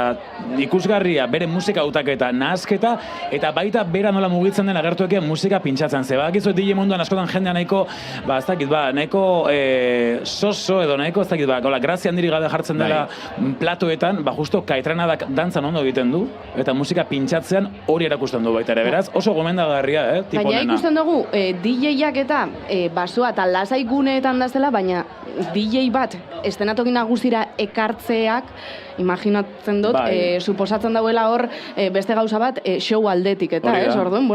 ikusgarria, bere musika hautaketa, nahazketa, eta baita bera nola mugitzen den agertoekian musika pintxatzen. Ze badakizu DJ munduan askotan jendea nahiko, ez dakit, nahiko soso edo nahiko, ez dakit, grazia handiri gabe jartzen dela platoetan, justo Kaitranadak dantzan ondo egiten du, eta musika pintxatzean hori erakusten du baita ere, beraz, oso gomendagarria, tipo nena. Baina ikusten dugu, DJ-ak eta basoa eta lasai guneetan dazela, baina DJ bat estenatoki nagusira ekartzeak, imaginatzen dut, suposatzen dauela hor beste gauza bat show aldetik, eta ez, orduan,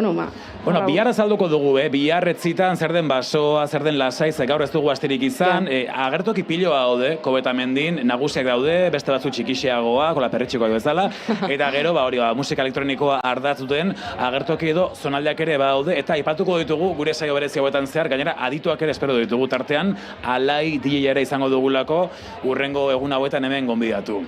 Bueno, bihar azalduko dugu, bihar etzitan zer den basoa, zer den lasai, ze gaur ez dugu asterik izan, agertoki piloa daude, Kobetamendin, nagusiak daude, beste batzu txikixeagoa, kola perretxikoak bezala, eta gero, musika elektronikoa ardatzuten, agertoki edo zonaldeak ere daude, eta aipatuko ditugu gure saio berezi hauetan zehar, gainera adituak ere espero ditugu tartean, alai DJ ere izango dugulako, urrengo egun hauetan hemen gonbidatu.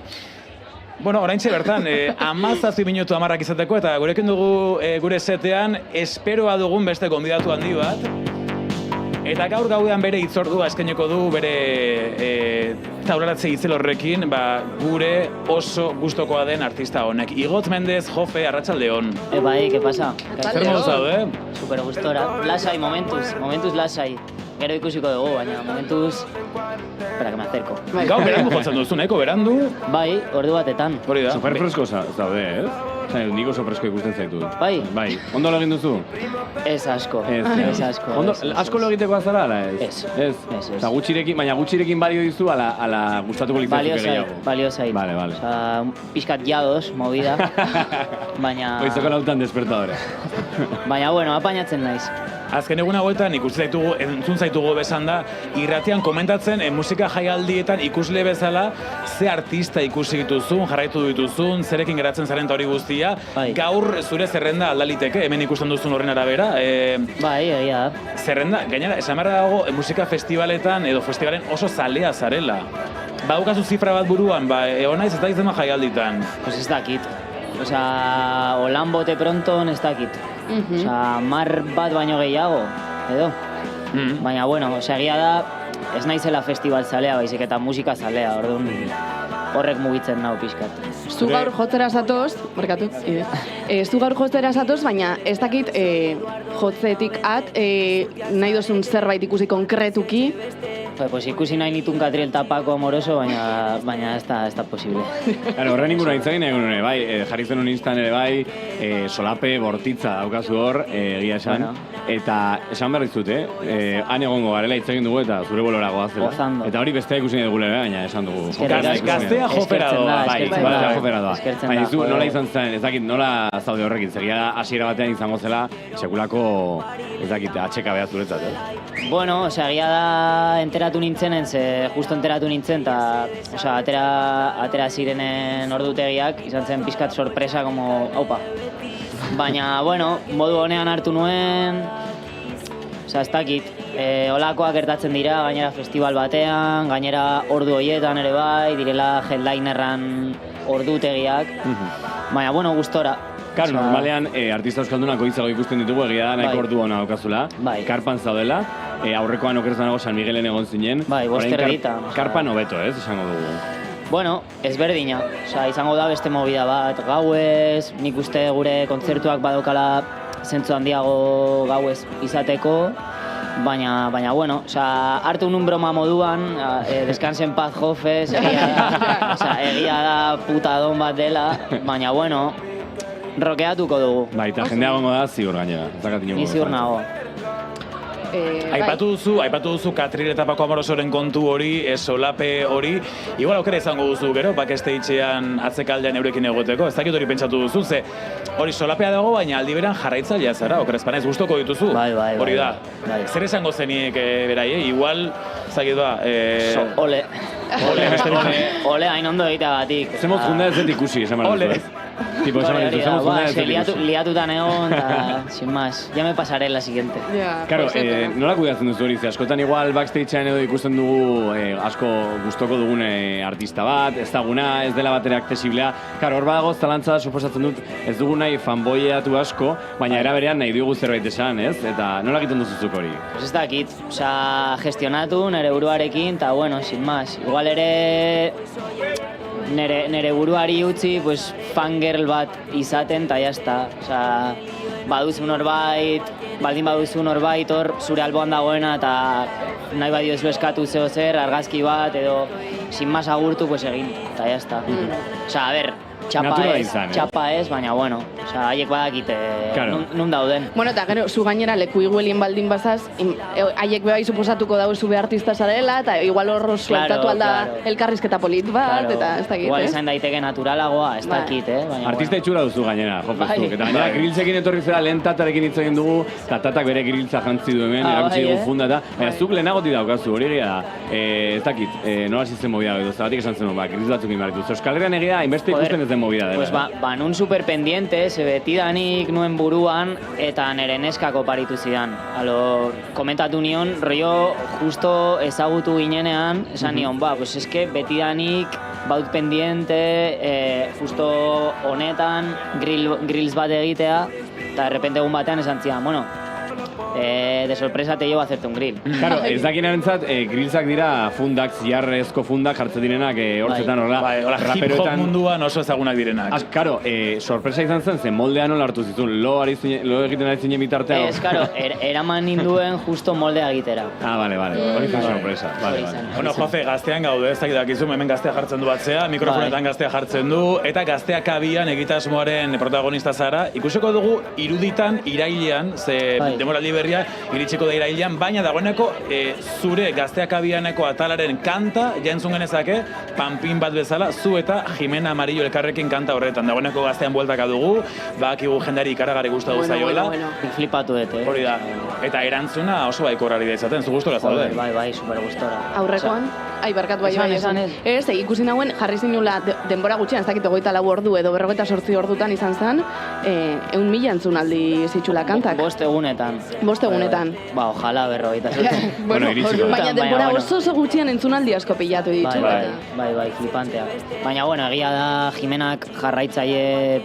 Bueno, oraintxe bertan, 17 minutu 10 izateko, eta gurekin dugu gure setean, esperoa dugun beste gonbidatu handi bat. Eta gaur gaudean bere hitzordua eskaineko du, bere taularatze hitzel horrekin, gure oso gustokoa den artista honek. Igot Mendez, Jofe, arratsaldeon. Bai, ¿qué pasa? Zer modu zaude? Super gustora. Lasai, momentuz lasai. Gero ikusiko dugu, baina momentuz... Espera, que me acerco. Gau berandu jotzen duzu, nahiko berandu? Bai, ordu batetan. Hori da. Super fresko zaude, ez? Nik oso fresko ikusten zaitu. Bai? Bai. Ondo lo egin duzu? Ez asko. Ez asko. Asko lo egiteko azara, ala ez? Ez. Eta baina gutxirekin balio dizu, ala gustatuko litzaizuke gehiago. Balio zait. Vale. Osa, pixkat jados, movida. Baina... Goizeko lautan despertadore. Baina, bueno, apainatzen naiz. Azken egun hauetan entzun zaitugu besan da, irratian komentatzen musika jaialdietan ikusle bezala ze artista ikusi dituzun, jarraitu dituzun, zerekin geratzen zaren hori guztia. Gaur zure zerrenda aldaliteke, hemen ikusten duzun horren arabera. Bai, egia da. Zerrenda, gainera, esan behar dago musika festivaletan edo festivalen oso zalea zarela. Baukazu zifra bat buruan, egon naiz ez da izan jaialditan. Pues ez dakit. Osa, holan bote pronton ez dakit. Osa, 10 bat baino gehiago, edo. Baina, bueno, egia da, ez naizela festival zalea, baizik eta musika zalea, orduan horrek mugitzen nau pixkat. Zu gaur jotzera zatoz, zu gaur jotzera zatoz, baina ez dakit jotzetik nahi dozun zerbait ikusi konkretuki. Pues ikusi nahi nitun Katriel eta Paco Amoroso, baina ez da posible. Horren inguna hitzagin egun ere, bai, jarri zen Instan ere bai, solape bortitza daukazu hor, egia esan. Eta esan behar dizut, han egongo garela hitzagin dugu eta zure bolora goazela. Eta hori bestea ikusi dugu ere, baina esan dugu. Gaztea jopera doa. Baina izu, nola izan zen, ez dakit, nola zaude horrekin, zegia da hasiera batean izango zela, sekulako, ez dakit, atxeka behar zuretzat, Bueno, egia da enteratu nintzenen, justo enteratu nintzen, eta atera zirenen ordutegiak, izan zen pixkat sorpresa, como, haupa. Baina, bueno, modu honean hartu nuen, ez dakit, holakoak gertatzen dira, gainera festival batean, gainera ordu horietan ere bai, direla headlinerran ordutegiak, baina, bueno, gustora. Claro, normalean artista euskaldunak goizago ikusten ditugu, egia da nahiko ordu hona daukazula, karpan zaudela, aurrekoan okertzen dago San Miguelen egon zinen, karpan hobeto, esango dugu. Bueno, ezberdina, izango da beste movida bat, gauez, nik uste gure kontzertuak badaukala zentzu handiago gauez izateko, Baina, bueno, hartu nun broma moduan, descansen paz jofes, egia da putadon bat dela, baina, bueno, rokeatuko dugu. Baita, jendea gongo da ziur gainera. Ni ziur nago. Aipatu duzu Katril eta Paco Amorosoren kontu hori, solape hori. Igual aukera izango duzu gero, backstagean atzekaldean eurekin egoteko. Ez dakit hori pentsatu duzu, ze hori solapea dago, baina aldi beran jarraitzailea zara, okerespanez gustoko dituzu. Bai. Hori da. Zer esango zeniek berai, igual, zakit ba... Ole, hain ondo egiteagatik. Zemot junda ez dut ikusi, esan behar duzu, ez? Tipo, esan behar duzu, zemot junda ez dut ikusi. Liatutan egon, eta, sin más, ya me pasaré la siguiente. Claro, nola kudeatzen duzu hori, ze askotan igual backstagean edo ikusten dugu asko gustoko dugun artista bat, ez daguna, ez dela batera aksesiblea. Claro, hor badago zalantza suposatzen dut, ez dugu nahi fanboyeatu asko, baina era berean nahi dugu zerbait esan, ez? Eta nola egiten duzuzuk hori? Pues ez dakit, gestionatu nere buruarekin, eta bueno, sin más. Igual ere nere buruari utzi, pues, fangirl bat izaten, eta jazta. Baduzu norbait, baldin baduzu norbait hor zure alboan dagoena, eta nahi badio ez eskatu zeo zer, argazki bat, edo sin más agurtu, pues egin, eta jazta. A ber, txapa ez, baina bueno, haiek badakite nun dauden. Bueno, eta gero, zu gainera leku iguelien baldin bazaz, haiek bebai suposatuko dago zube artista zarela, eta igual hor sueltatu alda elkarrizketa polit bat, eta ez dakit, igual izan daiteke naturalagoa, ez dakit, Artista itxura duzu gainera, jopezuk, eta gainera griltzekin etorri zera lehen tatarekin hitz egin dugu, eta tatak bere griltza jantzi du hemen, erakutsi dugu funda, eta baina zuk lehenagoti daukazu, hori egia da, ez dakit, nola zizten movida, edo zeratik esan zen, griltz batzuk inbarritu. Euskal Herrian egia, inbeste ikusten ez den movida dela. Pues nun superpendiente, ze betidanik nuen buruan, eta nere neskako paritu zidan. Komentatu nion, rollo justo ezagutu ginenean, esan nion, pues eske betidanik baut pendiente, justo honetan, grills bat egitea, eta de repente egun batean esan zidan, bueno, de sorpresa te llevo a hacerte un grill. Claro, ez dakinerentzat, grillzak dira fundak, ziarrezko fundak jartzen direnak hortzetan horrela. Hip-hop munduan oso ezagunak direnak. Claro, sorpresa izan zen moldean nola hartu zituen, lo egiten ari zinen bitartea. Ez, claro, eraman ninduen justo moldea egitera. Vale, hori zen sorpresa. Bueno, Jofe, gaztean gaude, ez dakizu, hemen gaztea jartzen du batzea, mikrofonetan gaztea jartzen du, eta gazteak abian egitasmoaren protagonista zara. Ikusiko dugu iruditan irailean, ze demoraldi berria iritsiko da irailean, baina dagoeneko zure gazteak abianeko atalaren kanta jaentzun genezake, panpin bat bezala, zu eta Jimena Amarillo elkarrekin kanta horretan. Dagoeneko gaztean bueltaka dugu, bakigu jendari ikaragarri gustatu zaioela. Flipatu dut, Hori da. Eta erantzuna oso baikorrari da izaten, zu gustora zaude. Bai, super gustora. Aurrekoan, barkatu esan. Ez, ikusi nauen jarri zinula denbora gutxian, ez dakit 24 ordu edo 48 ordutan izan zen, 1.000 entzunaldi zitxula kantak. 5 egunetan. 5 egunetan. Ojalá 48. Baina denbora oso gutxian entzunaldi asko pilatu ditu. Bai, flipantea. Baina, Egia da Jimenak jarraitzaile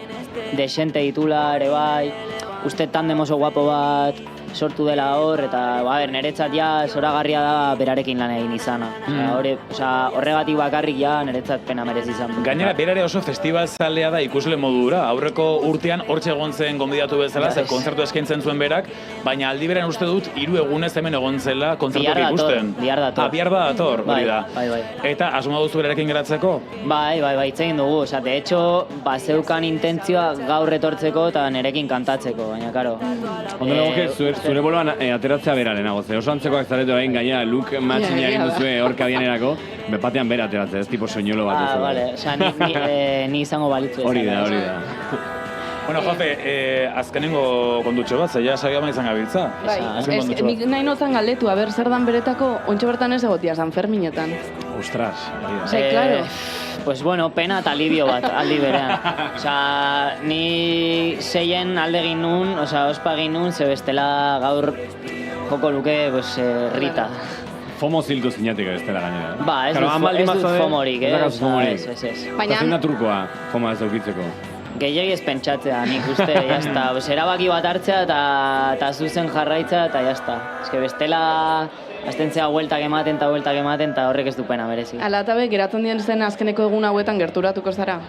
desente ditula ere bai, uste tandem oso guapo bat sortu dela hor, eta niretzat ja zoragarria da berarekin lan egin izana. Horregatik bakarrik ja niretzat pena merezi izan. Gainera, berare oso festivalzalea da ikusle modura. Aurreko urtean hortxe egon zen gonbidatu bezala, zer kontzertu eskaintzen zuen berak, baina aldi beran uste dut 3 egunez hemen egon zela kontzertuak ikusten. Bihar dator. Bihar dator, hori da. Bai. Eta asuma duzu berarekin geratzeko? Bai, itzegin dugu. De hecho, bazeukan intentzioa gaur etortzeko eta nirekin kantatzeko, baina, karo. Ondo legoke, zure boloan ateratzea bera lehenago, ze oso antzekoak zaretu egin gaina look matching egin duzue horka bienerako, bepatean bera ateratzea, ez tipo soñolo bat. Vale, ni izango balitzu. Hori da. Bueno, Jofe, azkenengo kondutxo bat, zeia saioa izan gabiltza. Bai, nik nahi notzan galdetu, zer dan beretako, ontsa bertan ez egotia San Ferminetan. Ostras, claro. Pues pena eta alibio bat, aldi berean. Ni 6 alde egin nun, ospa egin nun, ze bestela gaur joko luke, Rita. Fomo ziltu zinatik ez dela gainera. Ba, ez dut fomorik, ez. Baina... Zazina trukoa, fomo ez daukitzeko. Gehiagi ez pentsatzea, nik uste, jazta. Erabaki bat hartzea eta zuzen jarraitza eta jazta. Bestela... Aztentzea hueltak ematen eta horrek ez du pena merezi. Ala eta geratzen dien zen azkeneko egun hauetan gerturatuko zara?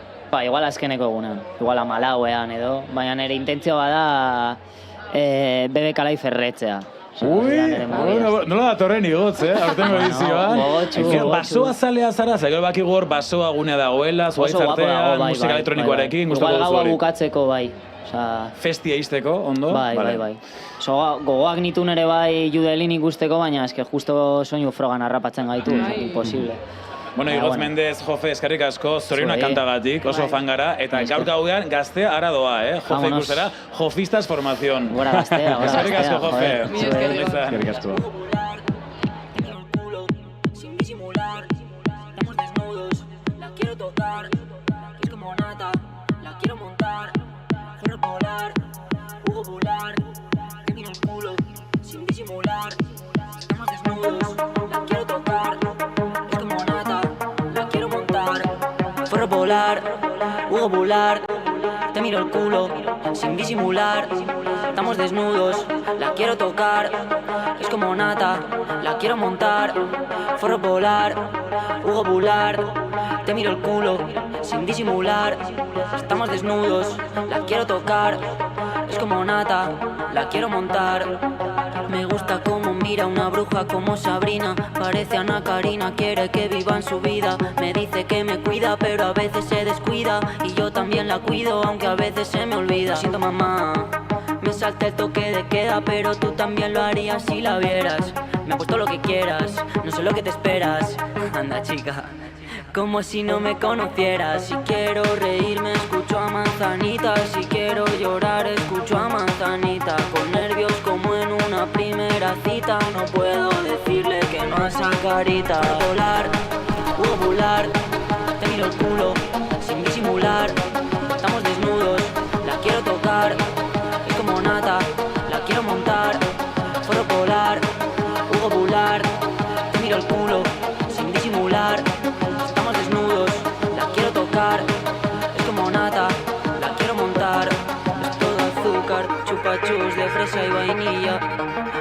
Igual azkeneko egunan, igual amalauean edo, baina nire intentzioa da BBK Live erretzea. Ui, nola datorren igotz, aurtengo edizioan. Basoa zalea zara, gero bakigu hor basoa gunea dagoela, zuaitz artean, musika elektronikoarekin, gustatuko igual duzu gaua bukatzeko, bai. Festia izteko, ondo? Bai. Gogoak nitun ere bai judelin ikusteko, baina eske justo soinu frogan harrapatzen gaitu, imposible. Bueno, Igotz Mendez, Jofe, eskerrik asko, zorionak kantagatik, oso fan gara, eta gaur gaudean gaztea ara doa, Jofe ikustera, Jofistas formación. Gora gaztea, Eskerrik asko, Jofe. Eskerrik asko. Sin disimular, estamos desnudos, la quiero tocar, es como nata, la quiero montar, quiero volar, Hugo Bular, te miro el culo, sin disimular, estamos desnudos, la quiero tocar, es como nata, la quiero montar, quiero volar, Hugo Bular, te miro el culo, sin disimular, estamos desnudos, la quiero tocar, es como nata, la quiero montar, forro polar, Hugo Bular, te miro el culo, sin disimular, estamos desnudos, la quiero tocar, es como nata, la quiero montar. Me gusta como mira una bruja como Sabrina, parece Ana Karina, quiere que vivan su vida. Me dice que me cuida, pero a veces se descuida, y yo también la cuido, aunque a veces se me olvida. Siento mamá, me salta el toque de queda, pero tú también lo harías si la vieras. Me apuesto lo que quieras, no sé lo que te esperas. Anda chica, como si no me conocieras. Si quiero reírme escucho a Manzanita, si quiero llorar escucho a Manzanita. Con nervios como en una primera cita, no puedo decirle que no a esa carita. Volar, Hugo Bular, te miro el culo, sin disimular, estamos desnudos, la quiero tocar, es como nata, la quiero montar, forro polar, Hugo Bular, te miro el culo, sin disimular, estamos desnudos, la quiero tocar, es como nata, la quiero montar, es todo azúcar, chupachus de fresa y vainilla,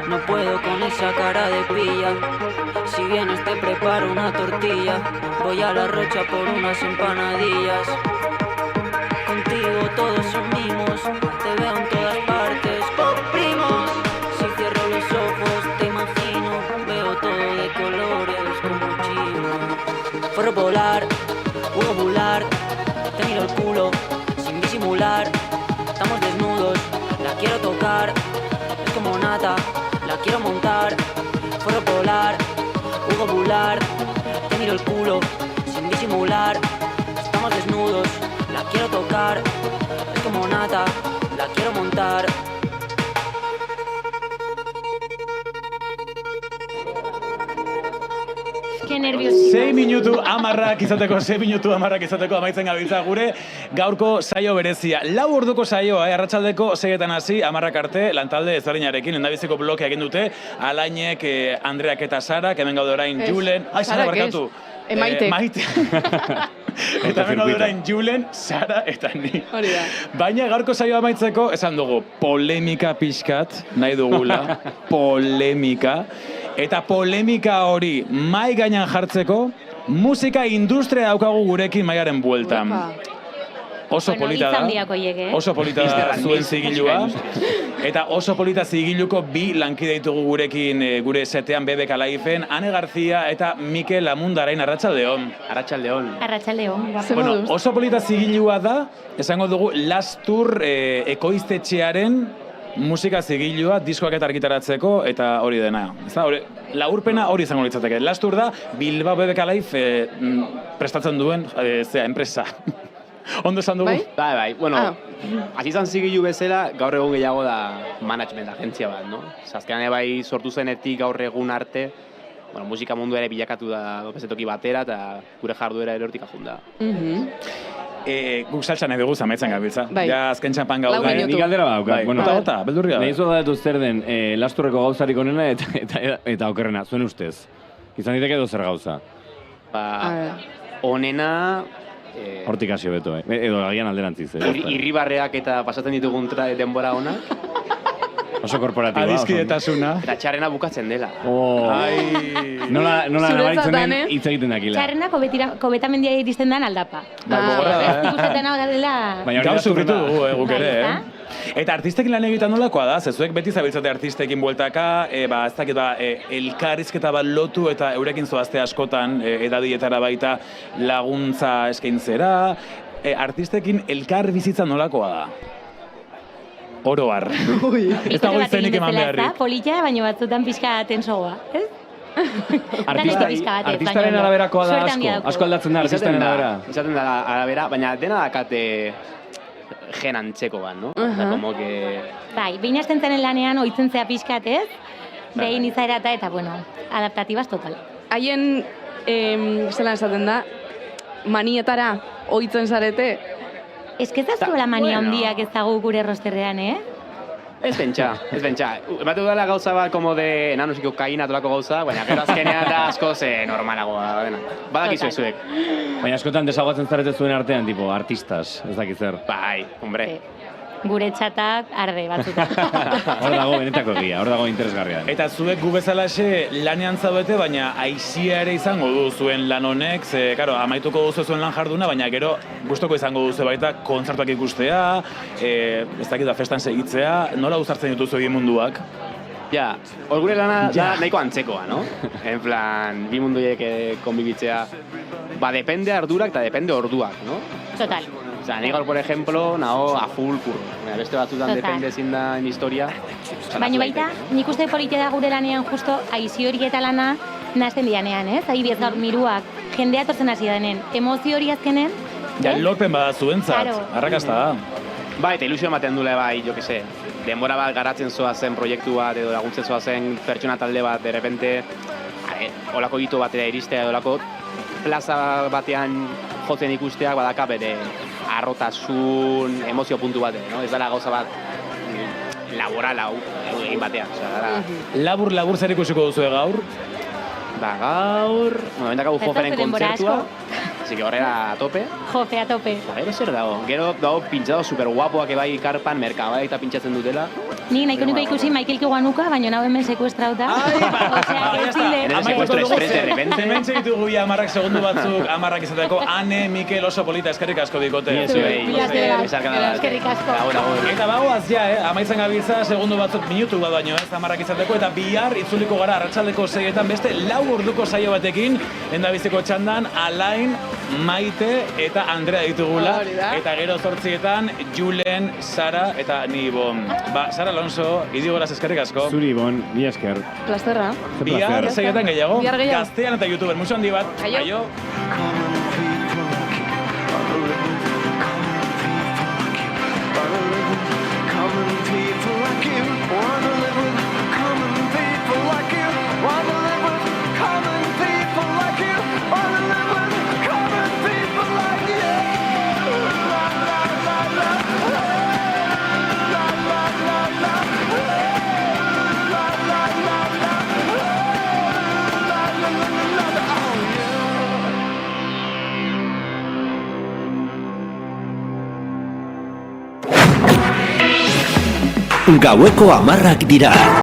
no puedo con esa cara de pilla, si vienes te preparo una tortilla, voy a la Rocha por unas empanadillas, contigo todos son mimos, te veo en todas partes, primos, si cierro los ojos te imagino, veo todo de colores como chino, forro polar, Hugo Bular, te miro el culo, sin disimular, estamos desnudos, la quiero tocar, es como nata, la quiero montar, forro polar, Hugo Bular, te miro el culo, sin disimular, estamos desnudos, la quiero tocar, es como nata, la quiero montar. Qué nerviosito. 6 minutu amarrak izateko amaitzen gabiltza gure gaurko saio berezia. 4 orduko saioa, arratsaldeko 6etan hasi, 10 arte, lantalde ezberdinarekin, endabiziko bloke egin dute, Alainek, Andreak eta Sara, hemen gaude orain Julen, Sara barkatu. Maite. Eta hemen gaude orain Julen, Sara eta ni. Hori da. Baina gaurko saioa amaitzeko, esan dugu, polemika pixkat, nahi dugula, polemika. Eta polemika hori mai gainan jartzeko, musika industria daukagu gurekin maiaren bueltan. Oso polita da. Oso polita da zuen zigilua. Eta oso polita zigiluko 2 lankide ditugu gurekin gure setean BBK Liveen, Ane García eta Mikel Amundarain. Arratsaldeon. Arratsaldeon. Bueno, oso polita zigilua da, esango dugu Lastur ekoiztetxearen musika zigilua, diskoak eta argitaratzeko, eta hori dena. Laurpena hori izango litzateke. Lastur da, Bilbao BBK Live prestatzen duen enpresa. Ondo esan dugu? Bai. Bueno, hasi izan zigilu bezala, gaur egun gehiago da management agentzia bat, no? Azkenean bai sortu zenetik gaur egun arte, bueno, musika mundu ere bilakatu da bezetoki batera, eta gure jarduera ere hortik ajunda. Guk saltsan edo guz amaitzen gabiltza. Ja azken txampan gaude. Nik galdera badaukat. Bota, beldurria. Nahi zu dut zer den Lasturreko gauzarik onena eta okerrena, zuen ustez. Izan diteke edo zer gauza. Onena... Hortik hasio beto, edo agian alderantziz. Irribarreak eta pasatzen ditugun denbora ona. Oso korporatiboa. Adiskidetasuna. Eta txarrena bukatzen dela. Nola nabaritzen den hitz egiten dakila. Txarrena kobetamendia iristen den aldapa. Gogorra da, Ikusten hau garela... Gau sufritu dugu guk ere, Eta artistekin lan egiten nolakoa da? Zezuek beti zabiltzate artistekin bueltaka, ez dakit elkarrizketa bat lotu eta eurekin zoazte askotan edadietara baita laguntza eskaintzera. Artistekin elkar bizitza nolakoa da? Oro har. Ez dago izenik eman beharrik. Polita, baina batzutan pixka tensoa, ez? Artistaren araberakoa da asko aldatzen da artistaren arabera. Izaten da arabera, baina dena dakate gen antzeko bat, no? Como que... Bai, behin hasten zenen lanean ohitzen zea pixkat, ez? Behin izaera eta, bueno, adaptatibaz total. Haien, zelan esaten da, manietara ohitzen zarete? Ez que ez da zuela mania handiak ez dago gure rosterrean, Ez pentsa. Emate dudala gauza bat, como de enanosiko kaina tolako gauza, baina gero azkenean da asko normalagoa dena. Badakizu ezuek. Baina askotan desagoatzen zarete zuen artean, tipo, artistas, ez dakit zer. Bai, hombre. Gure txatak arde batzutan. Hor dago benetako egia, hor dago interesgarria. Eta zuek gu bezalaxe lanean zaudete, baina aizia ere izango du zuen lan honek, ze, karo, amaituko duzu zuen lan jarduna, baina gero gustoko izango duzu baita kontzertuak ikustea, ez dakit da festan segitzea, nola uzartzen dituzu egin munduak? Ja, hor gure lana da nahiko antzekoa, no? En plan, bi munduiek konbibitzea, depende ardurak eta depende orduak, no? Total. Osa, ni gaur, por ejemplo, nago a full kurro. Beste batzutan depende ezin da en historia. Baina baita, nik uste polite da gure lanean justo aizi hori eta lana nazten dianean, ez? Adibidez gaur miruak, jendea tortzen hasi denen, emozio hori azkenen. Ja, lorpen bada zuentzat, arrakasta da. Bai, eta ilusio ematen dule bai, jo que se, denbora bat garatzen zoa zen proiektu bat edo laguntzen zoa zen pertsona talde bat, de repente, olako hito batera iristea edo olako plaza batean jotzen ikusteak badaka bere arrotasun, emozio puntu bate, no? Ez dara gauza bat laboral hau egin batean. Labur zer ikusiko duzu gaur? Gaur... Momentak hau Joferen kontzertua. Así que horrela a tope. Jofe a tope. Gero zer dago. Gero dago pintxado super guapoak ebai karpan, merkabai eta pintxatzen dutela. Nik nahiko nuke ikusi Michael Kiwanuka, baina nago hemen sekuestrauta. Osea, ez zile. Sekuestro express de repente. Hemen segitugu bi amarrak segundu batzuk, amarrak izateko, Ane, Mikel, oso polita, eskerrik asko dikote. Eskerrik asko. Eta bagoaz ja, amaitzen gabiltza, segundu batzuk minutu bat baino, ez amarrak izateko, eta bihar itzuliko gara arratsaldeko 6etan beste 4 orduko saio batekin, lehendabiziko txandan, Alain, Maite eta Andrea ditugula, eta gero 8etan, Julen, Sara eta ni Ibon. Sara Alonso, idigoraz eskerrik asko. Zuri Ibon, mi esker. Plasterra. Bihar 6etan gehiago, Bihar gehiago. Gaztean eta YouTuber, mucho handi bat. Aio. Gaueko 10 dira.